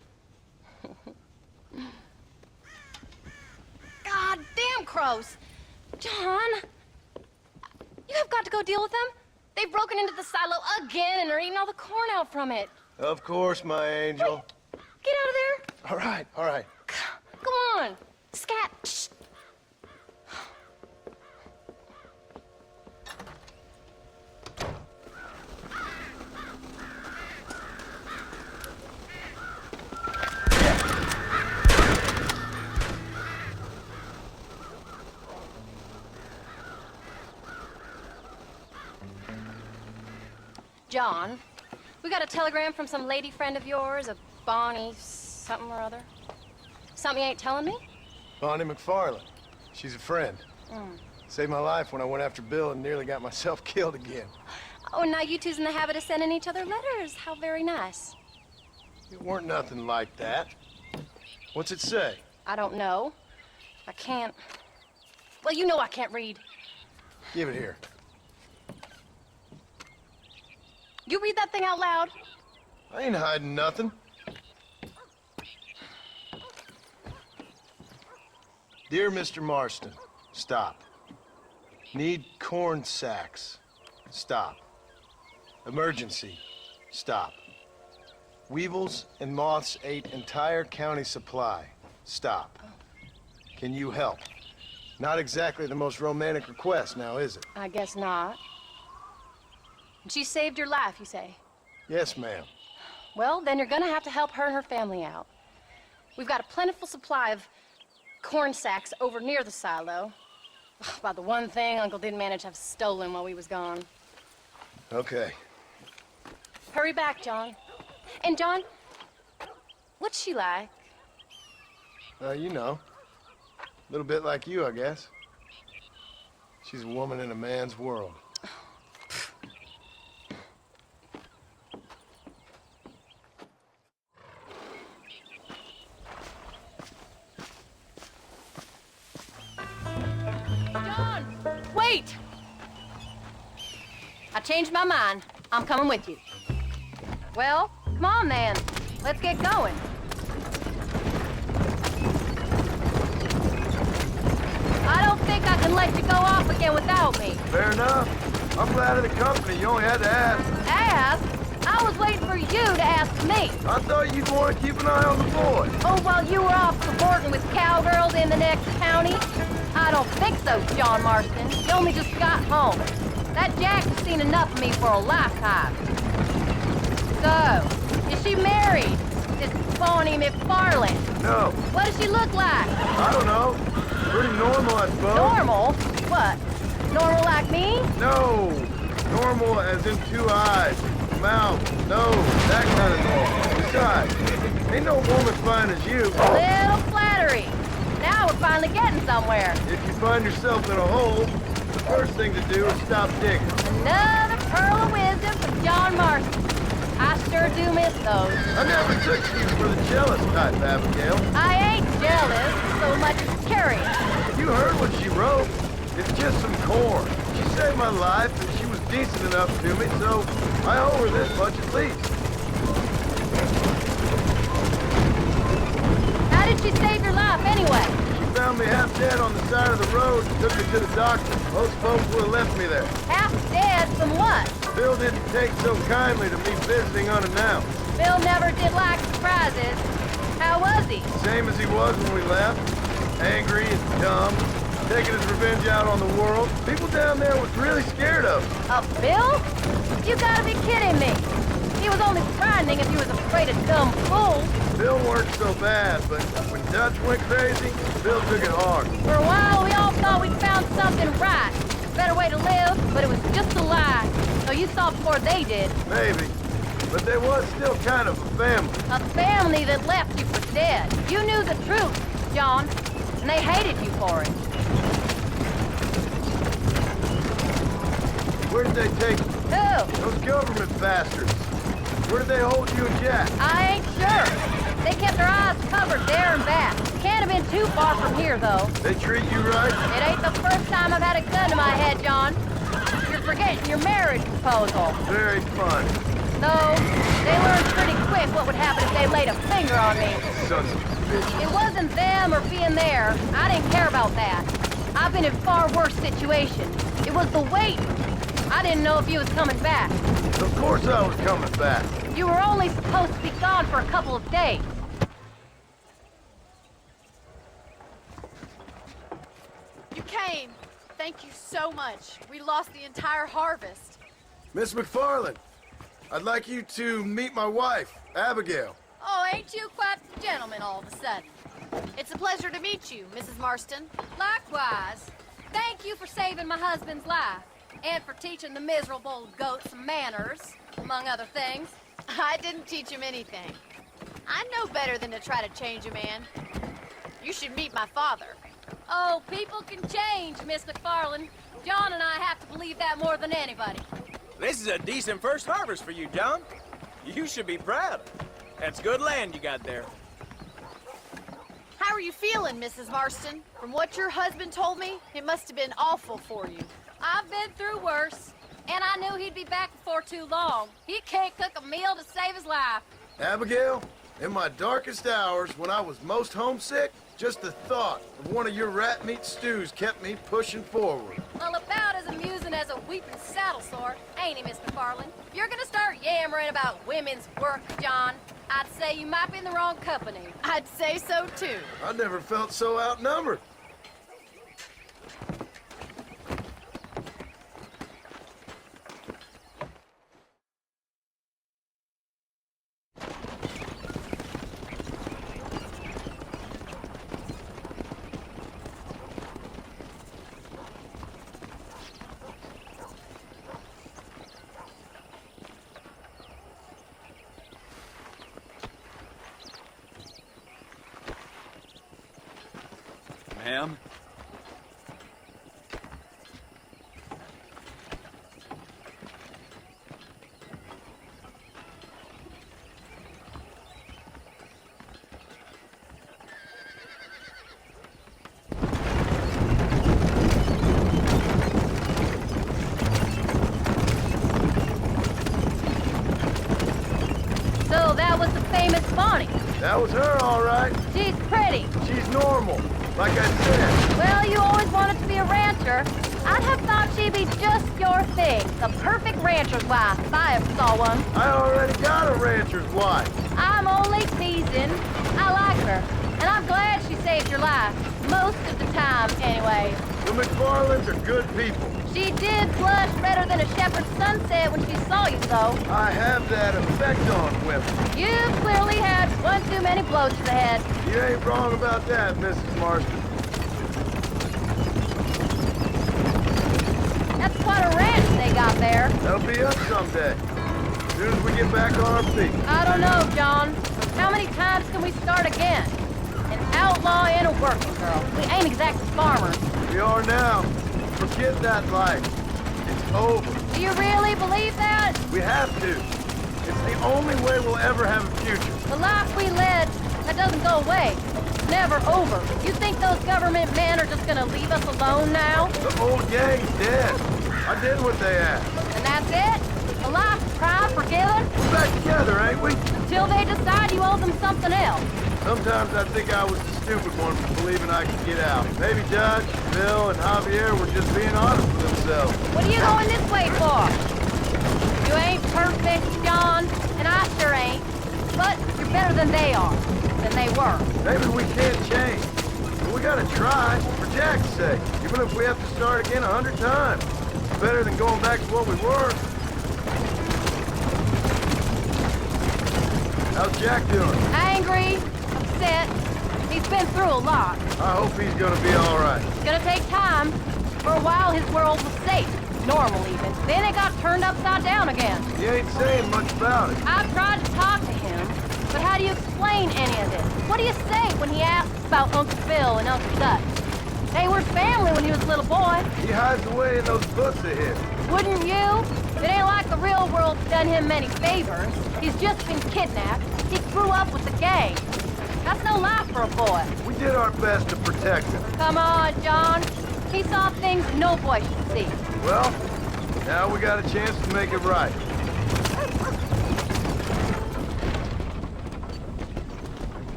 A: God damn crows! John! You have got to go deal with them. They've broken into the silo again and are eating all the corn out from it.
B: Of course, my angel.
A: Wait, get out of there.
B: All right, all right.
A: Go on. Scat. Shh. John, we got a telegram from some lady friend of yours, a Bonnie something or other. Something you ain't telling me?
B: Bonnie McFarland. She's a friend. Saved my life when I went after Bill and nearly got myself killed again.
A: Oh, and now you two's in the habit of sending each other letters. How very nice.
B: It weren't nothing like that. What's it say?
A: I don't know. I can't... Well, you know I can't read.
B: Give it here.
A: You read that thing out loud?
B: I ain't hiding nothing. Dear Mr. Marston, stop. Need corn sacks. Stop. Emergency. Stop. Weevils and moths ate entire county supply. Stop. Can you help? Not exactly the most romantic request now, is it?
A: I guess not. She saved your life, you say?
B: Yes, ma'am.
A: Well, then you're gonna have to help her and her family out. We've got a plentiful supply of corn sacks over near the silo. About the one thing Uncle didn't manage to have stolen while we was gone.
B: Okay.
A: Hurry back, John. And John, what's she like?
B: You know. A little bit like you, I guess. She's a woman in a man's world.
A: John, wait! I changed my mind. I'm coming with you. Well, come on then. Let's get going. I don't think I can let you go off again without me.
B: Fair enough. I'm glad of the company. You only had to ask.
A: Ask? I I was waiting for you to ask me.
B: I thought you'd want to keep an eye on the boy.
A: Oh, while you were off cavorting with cowgirls in the next county? I don't think so, John Marston. You only just got home. That Jack has seen enough of me for a lifetime. So, is she married? This Bonnie McFarland?
B: No.
A: What does she look like?
B: I don't know. Pretty normal, I suppose.
A: Normal? What? Normal like me?
B: No. Normal as in 2 eyes, mouth, nose, that kind of normal. Besides, ain't no woman fine as you.
A: Little flattery. Now we're finally getting somewhere.
B: If you find yourself in a hole, the first thing to do is stop digging.
A: Another pearl of wisdom from John Marston. I sure do miss those.
B: I never took you for the jealous type, Abigail.
A: I ain't jealous so much as curious.
B: You heard what she wrote. It's just some corn. She saved my life, and she was decent enough to me, so I owe her this much at least.
A: How did she save your life anyway?
B: She found me half dead on the side of the road and took me to the doctor. Most folks would have left me there.
A: Half dead from what?
B: Bill didn't take so kindly to me visiting unannounced.
A: Bill never did like surprises. How was he?
B: Same as he was when we left. Angry and dumb. Taking his revenge out on the world. People down there was really scared of him.
A: Of Bill? You gotta be kidding me. He was only frightening if he was afraid of dumb fools.
B: Bill weren't so bad, but when Dutch went crazy, Bill took it hard.
A: For a while, we all thought we'd found something right. Better way to live, but it was just a lie. So you saw before they did.
B: Maybe. But they was still kind of a family.
A: A family that left you for dead. You knew the truth, John, and they hated you for it.
B: Where did they take you?
A: Who?
B: Those government bastards. Where did they hold you and Jack?
A: I ain't sure. They kept their eyes covered there and back. Can't have been too far from here, though.
B: They treat you right?
A: It ain't the first time I've had a gun to my head, John. You're forgetting your marriage proposal.
B: Very fun.
A: No, they learned pretty quick what would happen if they laid a finger on me.
B: Sons of bitches.
A: It wasn't them or being there. I didn't care about that. I've been in far worse situations. It was the wait. I didn't know if you was coming back.
B: Of course I was coming back.
A: You were only supposed to be gone for a couple of days.
U: You came. Thank you so much. We lost the entire harvest.
B: Miss McFarland, I'd like you to meet my wife, Abigail.
U: Oh, ain't you quite the gentleman all of a sudden? It's a pleasure to meet you, Mrs. Marston.
A: Likewise. Thank you for saving my husband's life. And for teaching the miserable goat some manners, among other things.
U: I didn't teach him anything. I know better than to try to change a man. You should meet my father.
A: Oh, people can change, Miss McFarland. John and I have to believe that more than anybody.
C: This is a decent first harvest for you, John. You should be proud. That's good land you got there.
U: How are you feeling, Mrs. Marston? From what your husband told me, it must have been awful for you.
A: I've been through worse, and I knew he'd be back before too long. He can't cook a meal to save his life.
B: Abigail, in my darkest hours, when I was most homesick, just the thought of one of your rat meat stews kept me pushing forward.
A: Well, about as amusing as a weeping saddle sore, ain't he, Mr. Farland? If you're gonna start yammering about women's work, John, I'd say you might be in the wrong company.
U: I'd say so, too.
B: I never felt so outnumbered.
C: Ma'am?
A: So that was the famous Bonnie.
B: That was her, all right.
A: She's pretty.
B: She's normal. Like I said.
A: Well, you always wanted to be a rancher. I'd have thought she'd be just your thing. The perfect rancher's wife, if I ever saw one.
B: I already got a rancher's wife.
A: I'm only teasing. I like her, and I'm glad she saved your life. Most of the time, anyway.
B: The McFarlands are good people.
A: She did blush redder than a shepherd's sunset when she saw you, though.
B: I have that effect on women.
A: You've clearly had one too many blows to the head.
B: You ain't wrong about that, Mrs. Marston.
A: That's quite a ranch they got there.
B: That'll be us someday. As soon as we get back on our feet.
A: I don't know, John. How many times can we start again? An outlaw and a working girl. We ain't exactly farmers.
B: We are now. Forget that life. It's over.
A: Do you really believe that?
B: We have to. It's the only way we'll ever have a future.
A: The life we led, that doesn't go away. It's never over. You think those government men are just gonna leave us alone now?
B: The old gang's dead. I did what they asked.
A: And that's it? A life of pride forgiven?
B: We're back together, ain't we?
A: Until they decide you owe them something else.
B: Sometimes I think I was the stupid one for believing I could get out. Maybe Dutch, Bill, and Javier were just being honest with themselves.
A: What are you going this way for? You ain't perfect, John, and I sure ain't. But you're better than they are. Than they were.
B: Maybe we can't change. But we gotta try, for Jack's sake. Even if we have to start again 100 times. It's better than going back to what we were. How's Jack doing?
A: Angry, upset. He's been through a lot.
B: I hope he's gonna be all right.
A: It's gonna take time. For a while, his world was safe. Normal, even. Then it got turned upside down again.
B: He ain't saying much about it.
A: I've tried to talk to him, but how do you explain any of this? What do you say when he asks about Uncle Phil and Uncle Dutch? They were family when he was a little boy.
B: He hides away in those books of his.
A: Wouldn't you? It ain't like the real world's done him many favors. He's just been kidnapped. He grew up with the gang. That's no life for a boy.
B: We did our best to protect him.
A: Come on, John. He saw things no boy should see.
B: Well, now we got a chance to make it right.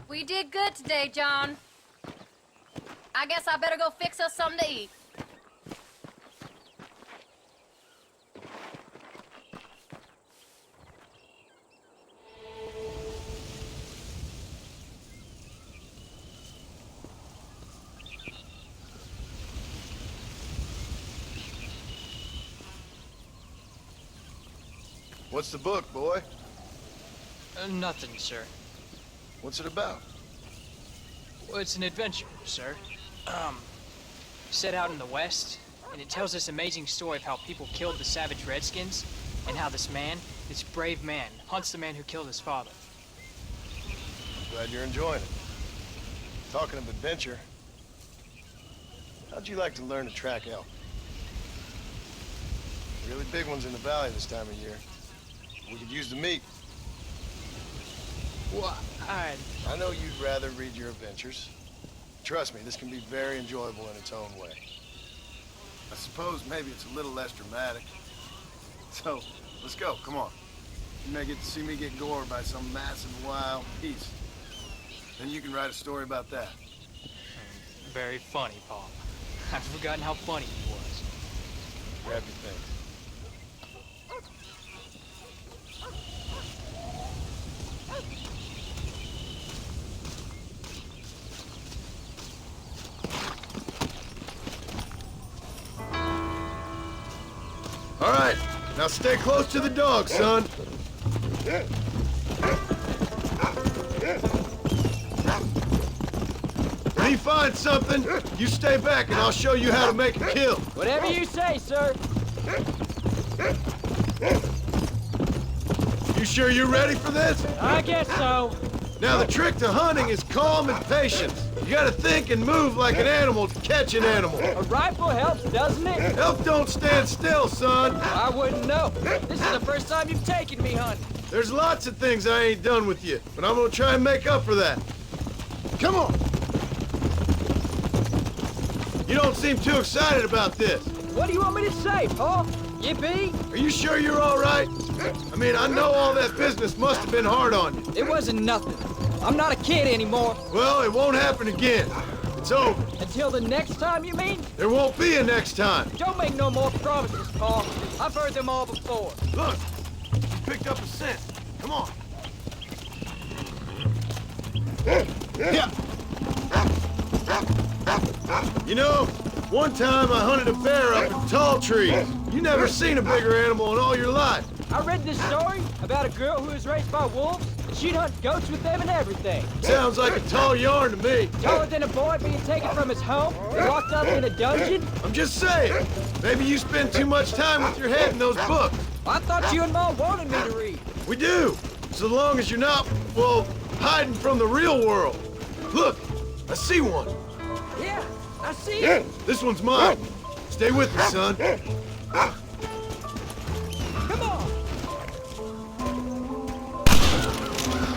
A: We did good today, John. I guess I better go fix us something to eat.
B: What's the book, boy?
F: Nothing, sir.
B: What's it about?
F: Well, it's an adventure, sir. Set out in the West, and it tells this amazing story of how people killed the savage Redskins, and how this brave man, hunts the man who killed his father.
E: Glad you're enjoying it. Talking of adventure, how'd you like to learn to track elk? Really big ones in the valley this time of year. We could use the meat.
F: Well,
E: I know you'd rather read your adventures. Trust me, this can be very enjoyable in its own way.
B: I suppose maybe it's a little less dramatic. So, let's go, come on. You may get to see me get gored by some massive wild beast. Then you can write a story about that.
F: Very funny, Paul. I've forgotten how funny he was.
E: Grab your things.
B: All right, now stay close to the dog, son. When he finds something, you stay back and I'll show you how to make a kill.
G: Whatever you say, sir.
B: You sure you're ready for this?
G: I guess so.
B: Now the trick to hunting is calm and patience. You gotta think and move like an animal to catch an animal.
G: A rifle helps, doesn't it?
B: Elk don't stand still, son.
G: I wouldn't know. This is the first time you've taken me hunting.
B: There's lots of things I ain't done with you, but I'm gonna try and make up for that. Come on. You don't seem too excited about this.
G: What do you want me to say, Paul? Yippee?
B: Are you sure you're all right? I mean, I know all that business must have been hard on you.
G: It wasn't nothing. I'm not a kid anymore.
B: Well, it won't happen again. It's over.
G: Until the next time, you mean?
B: There won't be a next time.
G: Don't make no more promises, Paul. I've heard them all before.
B: Look, you picked up a scent. Come on. Yeah. You know, one time I hunted a bear up in tall trees. You never seen a bigger animal in all your life.
G: I read this story about a girl who was raised by wolves, and she'd hunt goats with them and everything.
B: Sounds like a tall yarn to me.
G: Taller than a boy being taken from his home and locked up in a dungeon?
B: I'm just saying, maybe you spend too much time with your head in those books.
G: I thought you and Mom wanted me to read.
B: We do, so long as you're not, well, hiding from the real world. Look, I see one.
G: Yeah, I see it.
B: This one's mine. Stay with me, son.
G: Come on.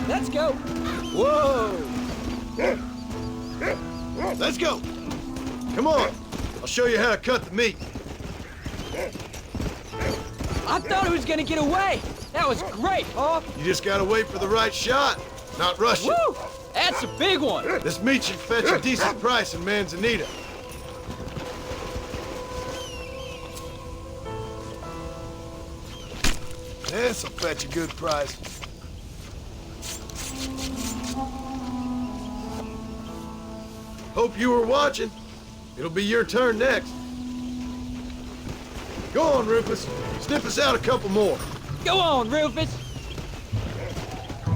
G: Let's go.
B: Whoa. Let's go. Come on. I'll show you how to cut the meat.
G: I thought he was gonna get away. That was great, Paul.
B: You just gotta wait for the right shot, not rush it.
G: Woo! That's a big one.
B: This meat should fetch a decent price in Manzanita. This'll fetch a good price. Hope you were watching. It'll be your turn next. Go on, Rufus. Sniff us out a couple more.
G: Go on, Rufus.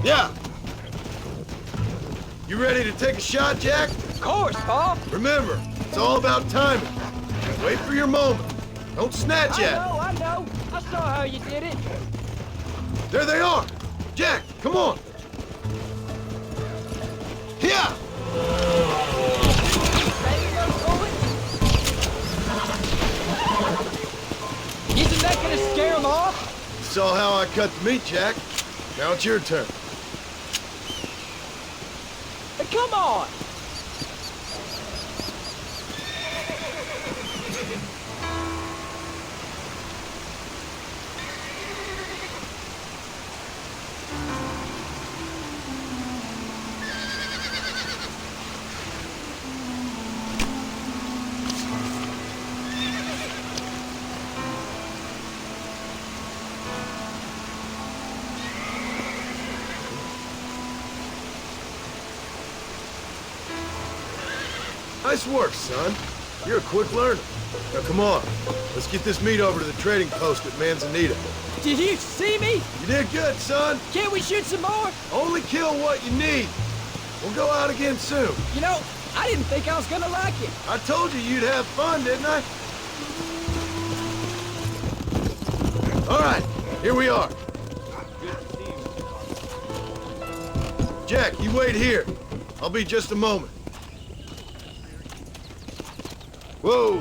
B: Yeah. You ready to take a shot, Jack?
G: Of course, Paul.
B: Remember, it's all about timing. Wait for your moment. Don't snatch at it.
G: I know. I saw how you did it.
B: There they are. Jack, come on. Yeah.
G: Isn't that gonna scare them off?
B: You saw how I cut the meat, Jack. Now it's your turn.
G: Hey, come on!
B: Nice work, son. You're a quick learner. Now, come on. Let's get this meat over to the trading post at Manzanita.
G: Did you see me?
B: You did good, son.
G: Can't we shoot some more?
B: Only kill what you need. We'll go out again soon.
G: You know, I didn't think I was gonna like it.
B: I told you you'd have fun, didn't I? All right, here we are. Jack, you wait here. I'll be just a moment. Whoa!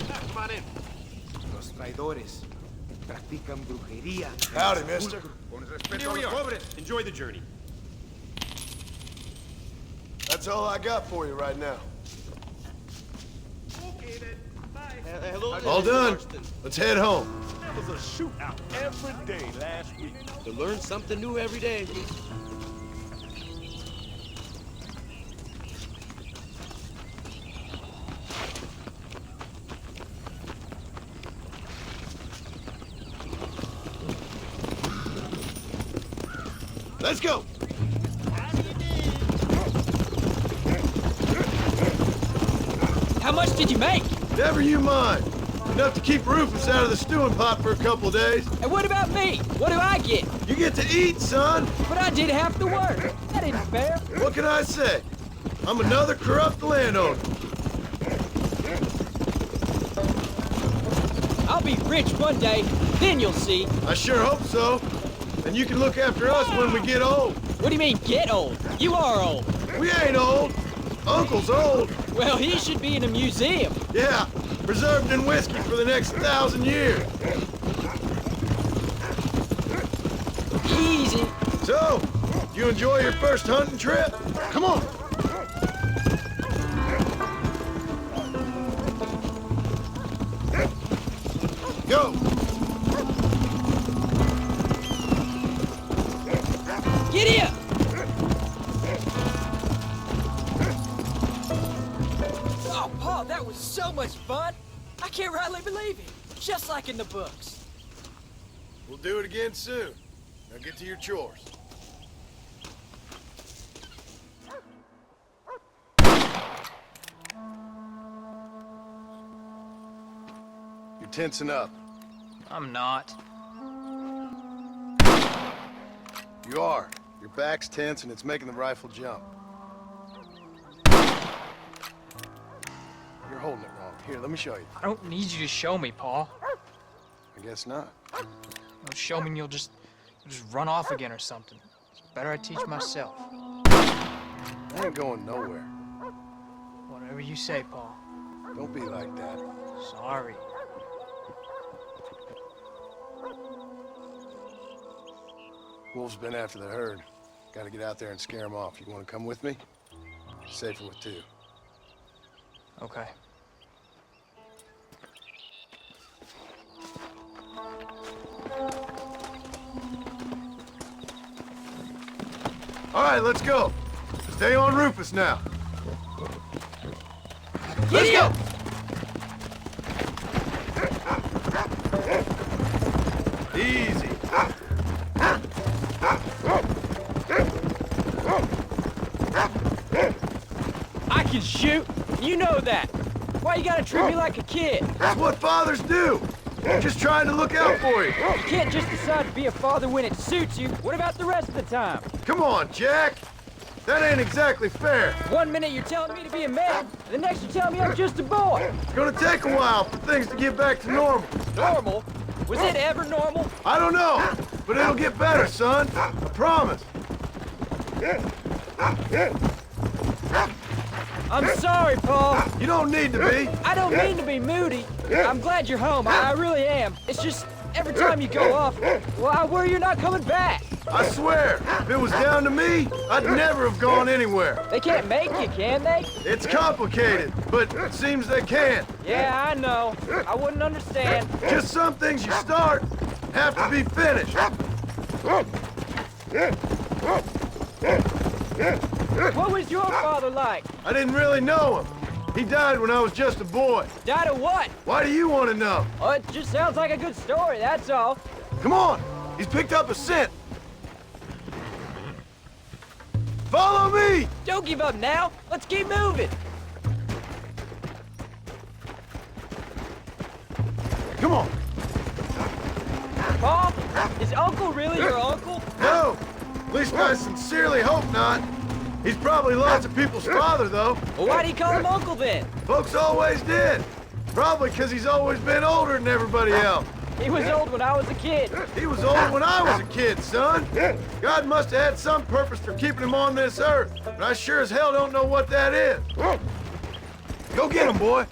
I: Come on in. Los traidores practican brujería.
B: Howdy, mister.
I: Here we are. Enjoy the journey.
B: That's all I got for you right now.
I: Okay then. Bye.
B: All done. Let's head home.
S: There was a shootout every day last week.
J: To learn something new every day.
B: Let's go.
G: How much did you make?
B: Never you mind. Enough to keep Rufus out of the stewing pot for a couple of days.
G: And what about me? What do I get?
B: You get to eat, son.
G: But I did half the work. That ain't fair.
B: What can I say? I'm another corrupt landowner.
G: I'll be rich one day, then you'll see.
B: I sure hope so. And you can look after us when we get old.
G: What do you mean, get old? You are old.
B: We ain't old. Uncle's old.
G: Well, he should be in a museum.
B: Yeah, preserved in whiskey for the next 1,000 years.
G: Easy.
B: So, you enjoy your first hunting trip? Come on.
G: Giddy up! Oh, Paul, that was so much fun! I can't rightly believe it. Just like in the books.
B: We'll do it again soon. Now get to your chores. You're tensing up.
F: I'm not.
B: You are. Your back's tense and it's making the rifle jump. You're holding it wrong. Here, let me show you.
F: I don't need you to show me, Paul.
B: I guess not.
F: Don't show me and you'll just run off again or something. It's better I teach myself.
B: I ain't going nowhere.
F: Whatever you say, Paul.
B: Don't be like that.
F: Sorry.
B: Wolves been after the herd. Gotta get out there and scare them off. You wanna come with me? Safer with two.
F: Okay.
B: All right, let's go. Stay on Rufus now. Let's go. Easy.
G: I can shoot. You know that. Why you gotta treat me like a kid?
B: That's what fathers do. I'm just trying to look out for you.
G: You can't just decide to be a father when it suits you. What about the rest of the time?
B: Come on, Jack. That ain't exactly fair.
G: 1 minute you're telling me to be a man, the next you're telling me I'm just a boy.
B: It's gonna take a while for things to get back to normal.
G: Normal? Was it ever normal?
B: I don't know, but it'll get better, son. I promise.
G: I'm sorry, Paul.
B: You don't need to be.
G: I don't mean to be moody. I'm glad you're home. I really am. It's just every time you go off, well, I worry you're not coming back.
B: I swear, if it was down to me, I'd never have gone anywhere.
G: They can't make you, can they?
B: It's complicated, but it seems they can.
G: Yeah, I know. I wouldn't understand.
B: Just some things you start have to be finished.
G: What was your father like?
B: I didn't really know him. He died when I was just a boy.
G: Died of what?
B: Why do you want to know?
G: Oh, it just sounds like a good story, that's all.
B: Come on, he's picked up a scent. Follow me!
G: Don't give up now. Let's keep moving.
B: Come on.
G: Paul, is Uncle really your uncle?
B: No, at least I sincerely hope not. He's probably lots of people's father, though.
G: Well, why do you call him Uncle then?
B: Folks always did. Probably because he's always been older than everybody else.
G: He was old when I was a kid.
B: He was old when I was a kid, son. God must have had some purpose for keeping him on this earth, but I sure as hell don't know what that is. Go get him, boy.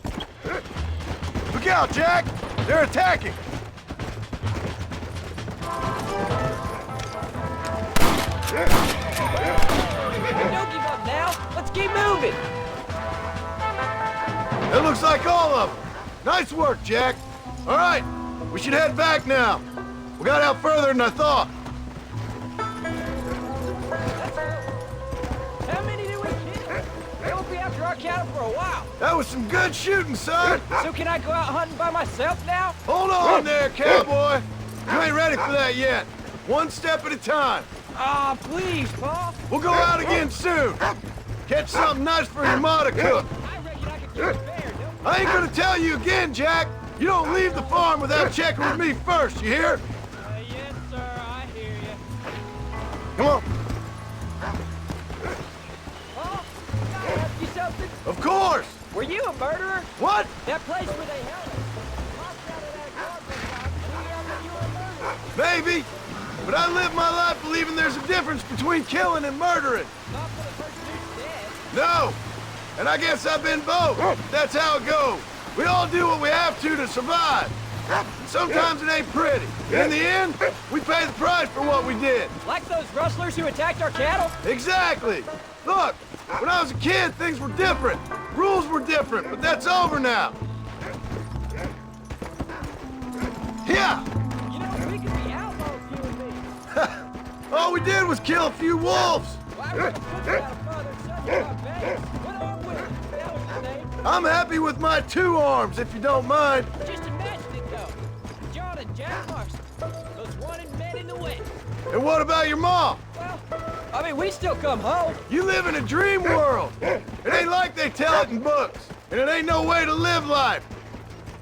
B: Look out, Jack. They're attacking.
G: Don't give up now. Let's keep moving.
B: That looks like all of them. Nice work, Jack. All right, we should head back now. We got out further than I thought.
G: How many did we kill? They won't be after our cattle for a while.
B: That was some good shooting, son.
G: So can I go out hunting by myself now?
B: Hold on there, cowboy. You ain't ready for that yet. One step at a time.
G: Ah, please, Paul.
B: We'll go out again soon. Catch something nice for your ma to cook.
G: I reckon I could kill a bear, don't
B: I ain't gonna tell you again, Jack. You don't leave the farm without checking with me first, you hear?
G: Yes, sir, I hear you.
B: Come on.
G: Paul, can I ask you something?
B: Of course.
G: Were you a murderer?
B: What?
G: That place where they held us. Pop shouted at a guard one time, and he yelled that you were a murderer.
B: Maybe. But I live my life believing there's a difference between killing and murdering.
G: Not for the person who's dead.
B: No. And I guess I've been both. That's how it goes. We all do what we have to survive. And sometimes it ain't pretty. In the end, we pay the price for what we did.
G: Like those rustlers who attacked our cattle?
B: Exactly. Look, when I was a kid, things were different. Rules were different, but that's over now. Yeah.
G: You know, we could be outlaws, you and me.
B: All we did was kill a few wolves. I'm happy with my 2 arms, if you don't mind.
G: Just imagine it, though. John and Jack Marston, those wanted men in the West.
B: And what about your mom?
G: Well, I mean, we still come home.
B: You live in a dream world. It ain't like they tell it in books. And it ain't no way to live life.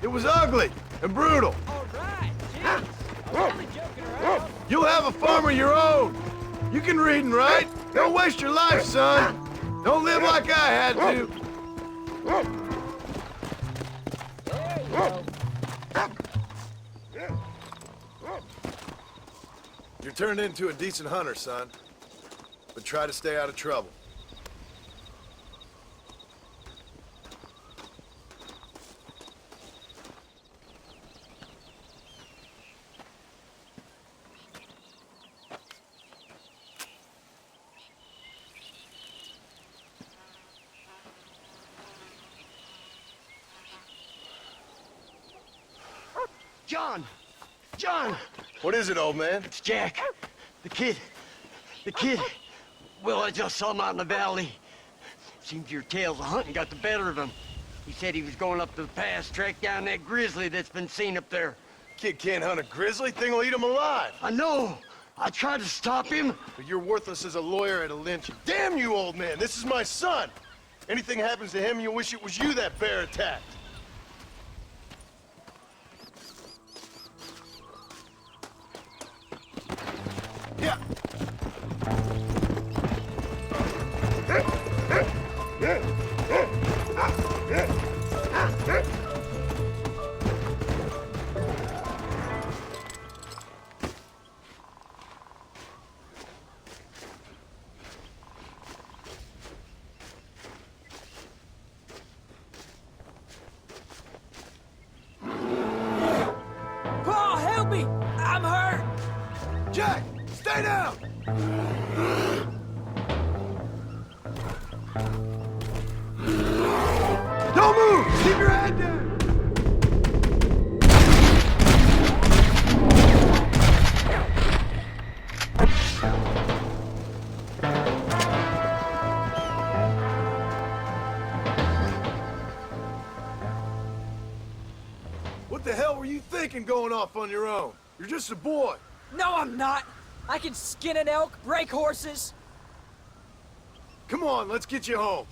B: It was ugly and brutal.
G: All right, jeez. I was only joking around.
B: You'll have a farm of your own. You can read and write. Don't waste your life, son. Don't live like I had to.
G: There you go.
B: You're turned into a decent hunter, son. But try to stay out of trouble.
L: John! John!
B: What is it, old man?
L: It's Jack. The kid. Well, I just saw him out in the valley. Seems your tales of hunting got the better of him. He said he was going up to the pass, track down that grizzly that's been seen up there.
B: Kid can't hunt a grizzly. Thing will eat him alive.
L: I know. I tried to stop him.
B: But you're worthless as a lawyer at a lynch. Damn you, old man. This is my son. Anything happens to him, you'll wish it was you that bear attacked. Yeah.
G: Paul, help me! I'm hurt!
B: Jack, stay down! Don't move! Keep your head down! What the hell were you thinking going off on your own? You're just a boy.
G: No, I'm not. I can skin an elk, break horses.
B: Come on, let's get you home.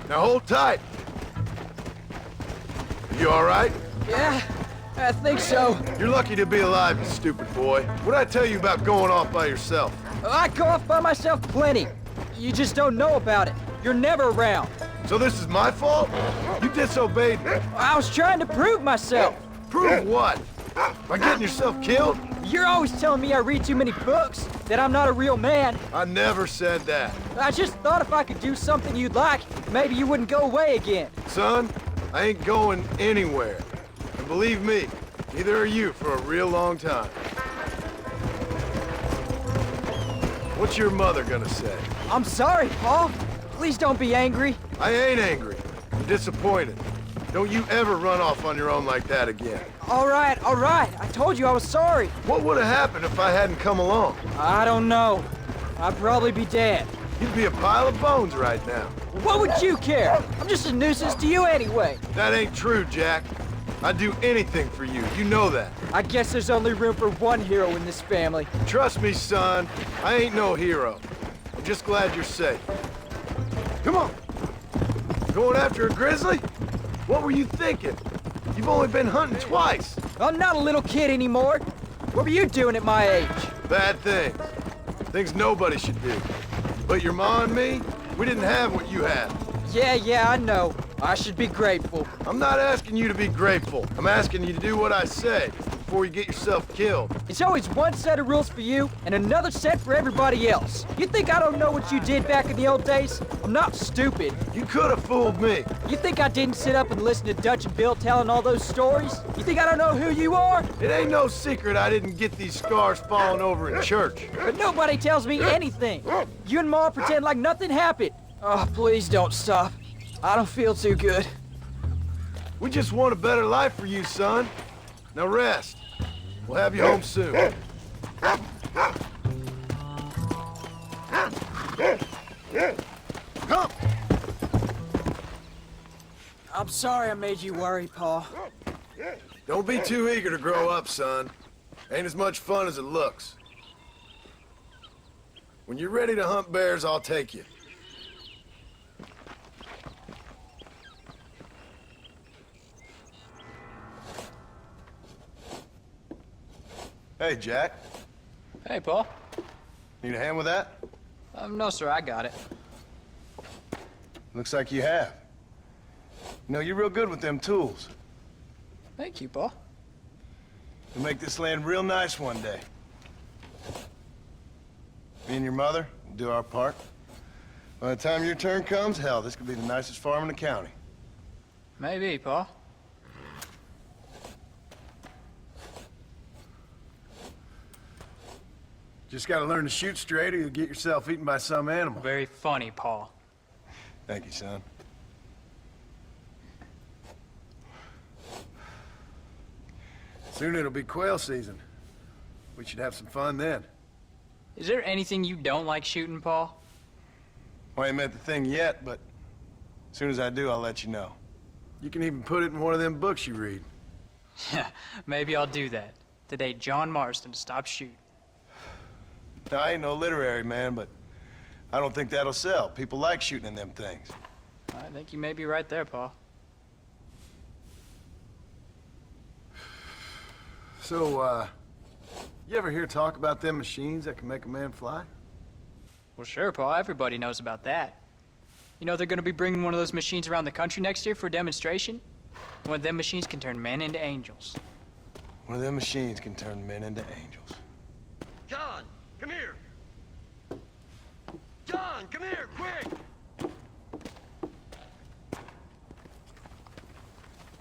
B: Now hold tight. You all right?
G: Yeah, I think so.
B: You're lucky to be alive, you stupid boy. What'd I tell you about going off by yourself?
G: I go off by myself plenty. You just don't know about it. You're never around.
B: So this is my fault? You disobeyed me.
G: I was trying to prove myself.
B: Prove what? By getting yourself killed?
G: You're always telling me I read too many books, that I'm not a real man.
B: I never said that.
G: I just thought if I could do something you'd like, maybe you wouldn't go away again.
B: Son, I ain't going anywhere. And believe me, neither are you for a real long time. What's your mother gonna say?
G: I'm sorry, Paul. Please don't be angry.
B: I ain't angry. I'm disappointed. Don't you ever run off on your own like that again.
G: All right. I told you I was sorry.
B: What would have happened if I hadn't come along?
G: I don't know. I'd probably be dead.
B: You'd be a pile of bones right now.
G: What would you care? I'm just a nuisance to you anyway.
B: That ain't true, Jack. I'd do anything for you. You know that.
G: I guess there's only room for one hero in this family.
B: Trust me, son. I ain't no hero. I'm just glad you're safe. Come on. Going after a grizzly? What were you thinking? You've only been hunting twice.
G: I'm not a little kid anymore. What were you doing at my age?
B: Bad things. Things nobody should do. But your ma and me, we didn't have what you had.
G: Yeah, I know. I should be grateful.
B: I'm not asking you to be grateful. I'm asking you to do what I say. before you get yourself killed.
G: It's always one set of rules for you and another set for everybody else. You think I don't know what you did back in the old days? I'm not stupid.
B: You could have fooled me.
G: You think I didn't sit up and listen to Dutch and Bill telling all those stories? You think I don't know who you are?
B: It ain't no secret I didn't get these scars falling over in church.
G: But nobody tells me anything. You and Ma pretend like nothing happened. Oh, please don't stop. I don't feel too good.
B: We just want a better life for you, son. Now rest. We'll have you home soon. Come!
G: I'm sorry I made you worry, Pa.
B: Don't be too eager to grow up, son. Ain't as much fun as it looks. When you're ready to hunt bears, I'll take you. Hey, Jack.
F: Hey, Paul.
B: Need a hand with that?
F: No, sir, I got it.
B: Looks like you have. You know, you're real good with them tools.
F: Thank you, Paul.
B: You'll make this land real nice one day. Me and your mother will do our part. By the time your turn comes, hell, this could be the nicest farm in the county.
F: Maybe, Paul.
B: Just gotta learn to shoot straight or you'll get yourself eaten by some animal.
F: Very funny, Paul.
B: Thank you, son. Soon it'll be quail season. We should have some fun then.
F: Is there anything you don't like shooting, Paul?
B: Well, I ain't met the thing yet, but as soon as I do, I'll let you know. You can even put it in one of them books you read.
F: Yeah, maybe I'll do that. Today, John Marston stopped shooting.
B: Now, I ain't no literary man, but I don't think that'll sell. People like shooting in them things.
F: I think you may be right there, Paul.
B: So, you ever hear talk about them machines that can make a man fly?
F: Well, sure, Paul. Everybody knows about that. You know they're going to be bringing one of those machines around the country next year for a demonstration? One of them machines can turn men into angels.
B: One of them machines can turn men into angels.
L: John, come here. John, come here, quick.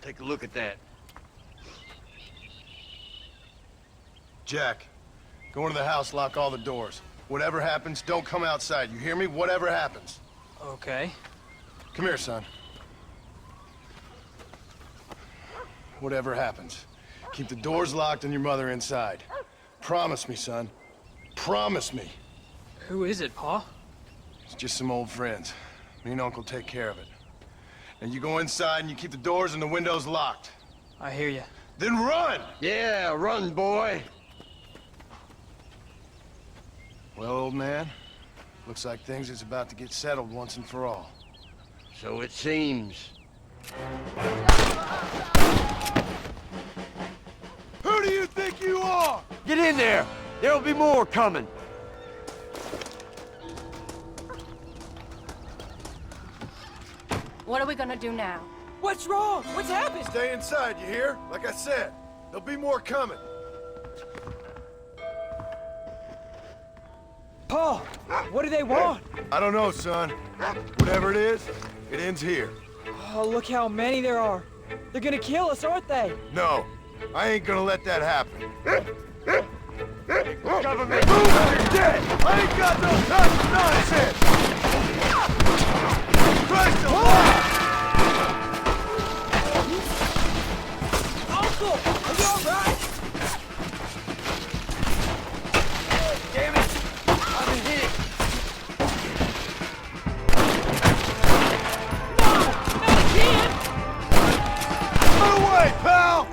L: Take a look at that.
B: Jack, go into the house, lock all the doors. Whatever happens, don't come outside. You hear me? Whatever happens.
F: Okay.
B: Come here, son. Whatever happens, keep the doors locked and your mother inside. Promise me, son. Promise me.
F: Who is it, Paul?
B: It's just some old friends. Me and Uncle take care of it. And you go inside and you keep the doors and the windows locked.
F: I hear you.
B: Then run!
L: Yeah, run, boy.
B: Well, old man, looks like things is about to get settled once and for all.
L: So it seems.
B: Who do you think you are?
L: Get in there. There'll be more coming.
A: What are we gonna do now?
G: What's wrong? What's happened?
B: Stay inside, you hear? Like I said, there'll be more coming.
G: Paul, what do they want?
B: I don't know, son. Whatever it is, it ends here.
G: Oh, look how many there are. They're gonna kill us, aren't they?
B: No, I ain't gonna let that happen.
L: Government!
B: Move or you're dead! I ain't got no time for nonsense! Christ alive!
G: Uncle, are you all right?
L: Damn it! I'm hit!
B: Run away, pal!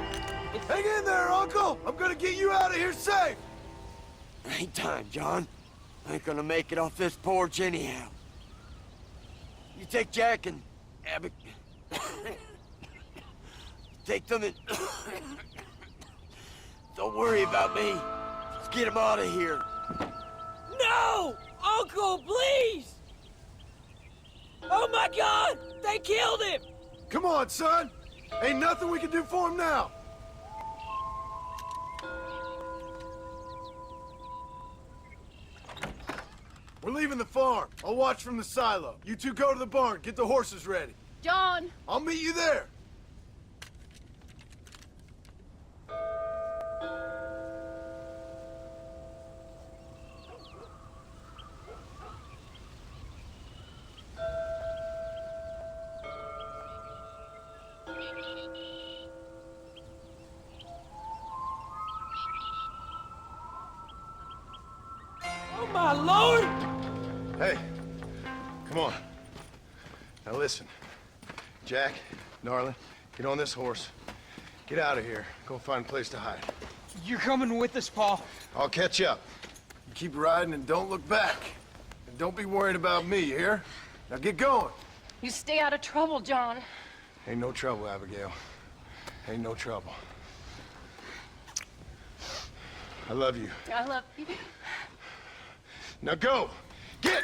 B: Hang in there, Uncle! I'm gonna get you out of here safe!
L: Ain't time, John. I ain't gonna make it off this porch anyhow. You take Jack and Abby. Take them and... Don't worry about me. Let's get him out of here.
G: No! Uncle, please! Oh my God! They killed him!
B: Come on, son! Ain't nothing we can do for him now! We're leaving the farm. I'll watch from the silo. You two go to the barn, get the horses ready.
U: John!
B: I'll meet you there.
G: Oh, my Lord!
B: Hey, come on. Now listen. Jack, darling, get on this horse. Get out of here. Go find a place to hide.
G: You're coming with us, Paul.
B: I'll catch up. You keep riding and don't look back. And don't be worried about me, you hear? Now get going.
A: You stay out of trouble, John.
B: Ain't no trouble, Abigail. Ain't no trouble. I love you.
A: I love you.
B: Now go! Get!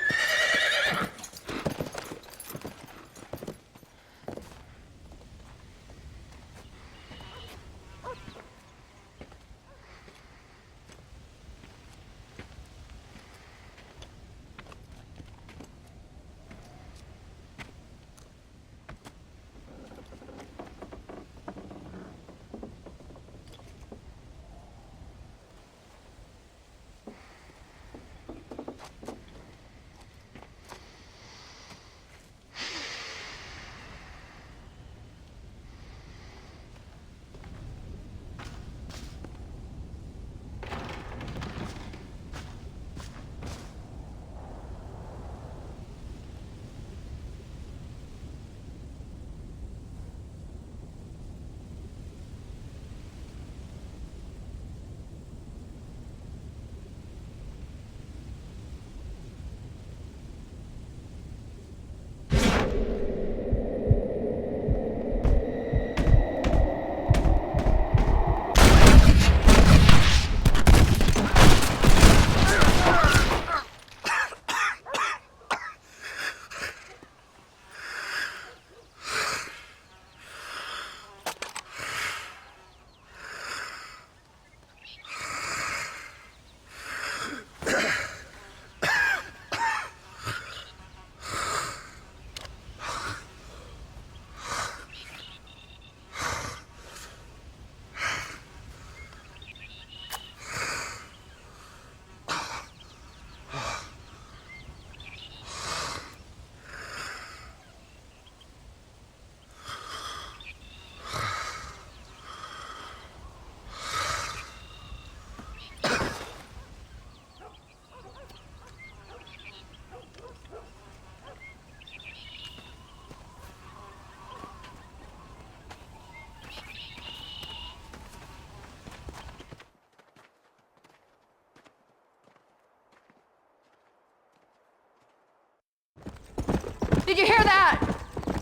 A: Did you hear that?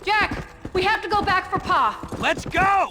A: Jack, we have to go back for Pa.
G: Let's go!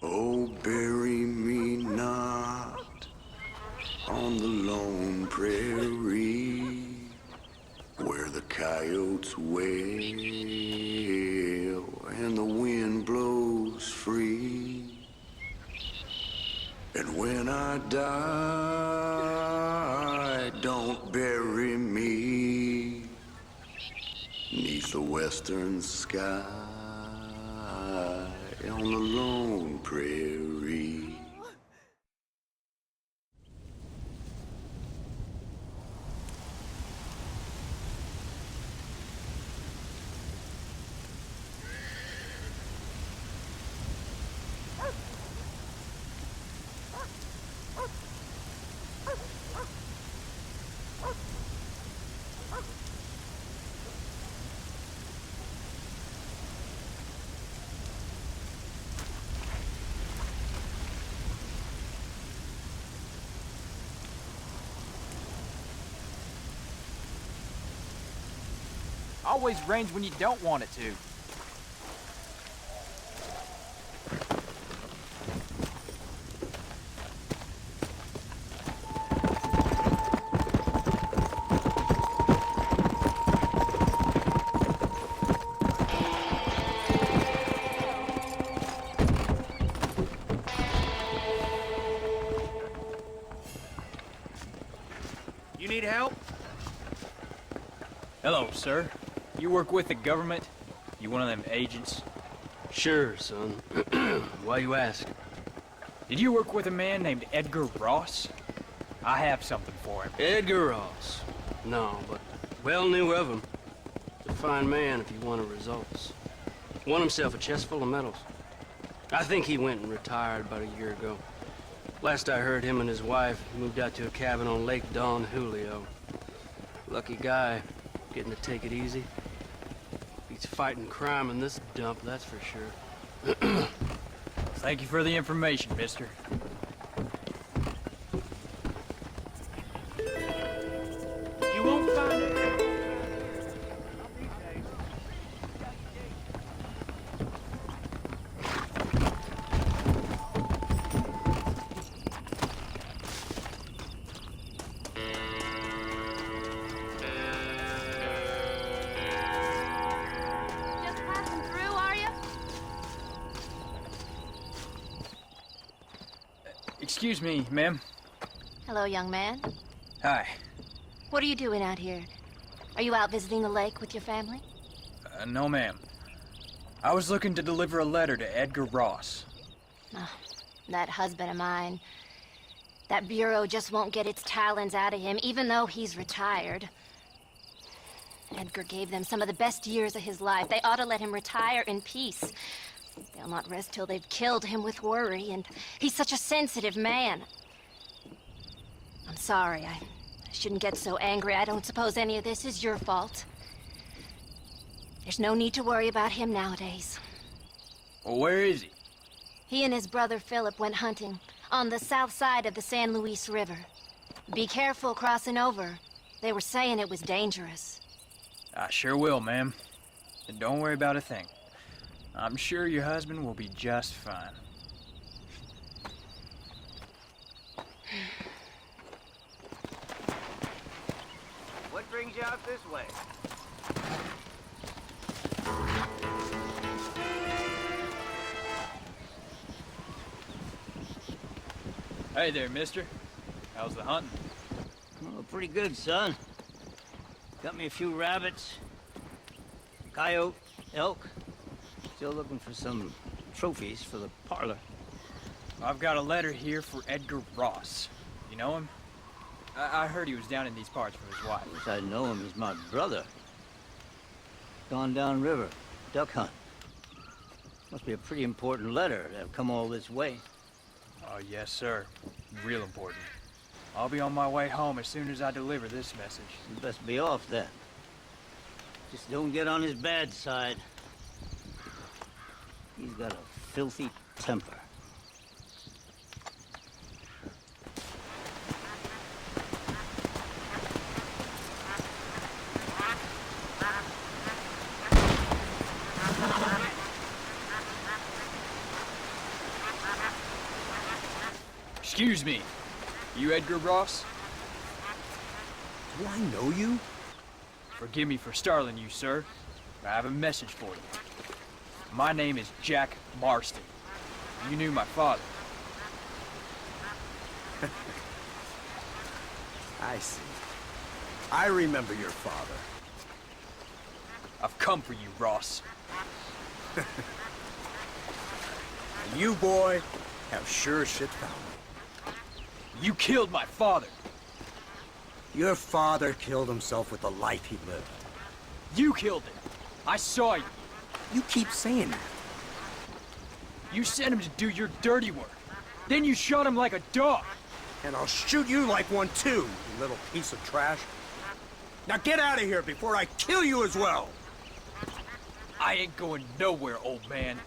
H: Oh, bury me not on the lone prairie where the coyotes wail and the wind blows free. And when I die, don't bury me 'neath the weather western sky on the lone prairie.
G: Always rains when you don't want it to.
I: You need help?
G: Hello, sir. You work with the government? You one of them agents?
R: Sure, son. Why you ask?
G: Did you work with a man named Edgar Ross? I have something for him.
R: Edgar Ross? No, but well knew of him. He's a fine man if he wanted results. Won himself a chest full of medals. I think he went and retired about a year ago. Last I heard, him and his wife moved out to a cabin on Lake Don Julio. Lucky guy, getting to take it easy. He's fighting crime in this dump, that's for sure.
G: Thank you for the information, mister.
I: You won't find it.
U: Just passing through, are you?
G: Excuse me, ma'am.
A: Hello, young man.
G: Hi.
A: What are you doing out here? Are you out visiting the lake with your family?
G: No, ma'am. I was looking to deliver a letter to Edgar Ross.
A: Oh, that husband of mine. That bureau just won't get its talons out of him, even though he's retired. Edgar gave them some of the best years of his life. They ought to let him retire in peace. They'll not rest till they've killed him with worry, and he's such a sensitive man. I'm sorry, I shouldn't get so angry. I don't suppose any of this is your fault. There's no need to worry about him nowadays.
G: Well, where is he?
A: He and his brother Philip went hunting on the south side of the San Luis River. Be careful crossing over. They were saying it was dangerous.
G: I sure will, ma'am. And don't worry about a thing. I'm sure your husband will be just fine.
L: What brings you out this way?
G: Hey there, mister. How's the hunting?
N: Oh, pretty good, son. Got me a few rabbits, coyote, elk. Still looking for some trophies for the parlor.
G: I've got a letter here for Edgar Ross. You know him? I heard he was down in these parts for his wife.
N: Wish I know him. He's my brother. Gone down river, duck hunt. Must be a pretty important letter to have come all this way.
G: Oh, yes, sir. Real important. I'll be on my way home as soon as I deliver this message.
N: You best be off then. Just don't get on his bad side. He's got a filthy temper.
G: Excuse me. You Edgar Ross?
J: Do I know you?
G: Forgive me for startling you, sir. I have a message for you. My name is Jack Marston. You knew my father.
J: I see. I remember your father.
G: I've come for you, Ross.
J: You, boy, have sure as shit found me.
G: You killed my father.
J: Your father killed himself with the life he lived.
G: You killed him. I saw you.
J: You keep saying that.
G: You sent him to do your dirty work. Then you shot him like a dog.
J: And I'll shoot you like one too, you little piece of trash. Now get out of here before I kill you as well!
G: I ain't going nowhere, old man.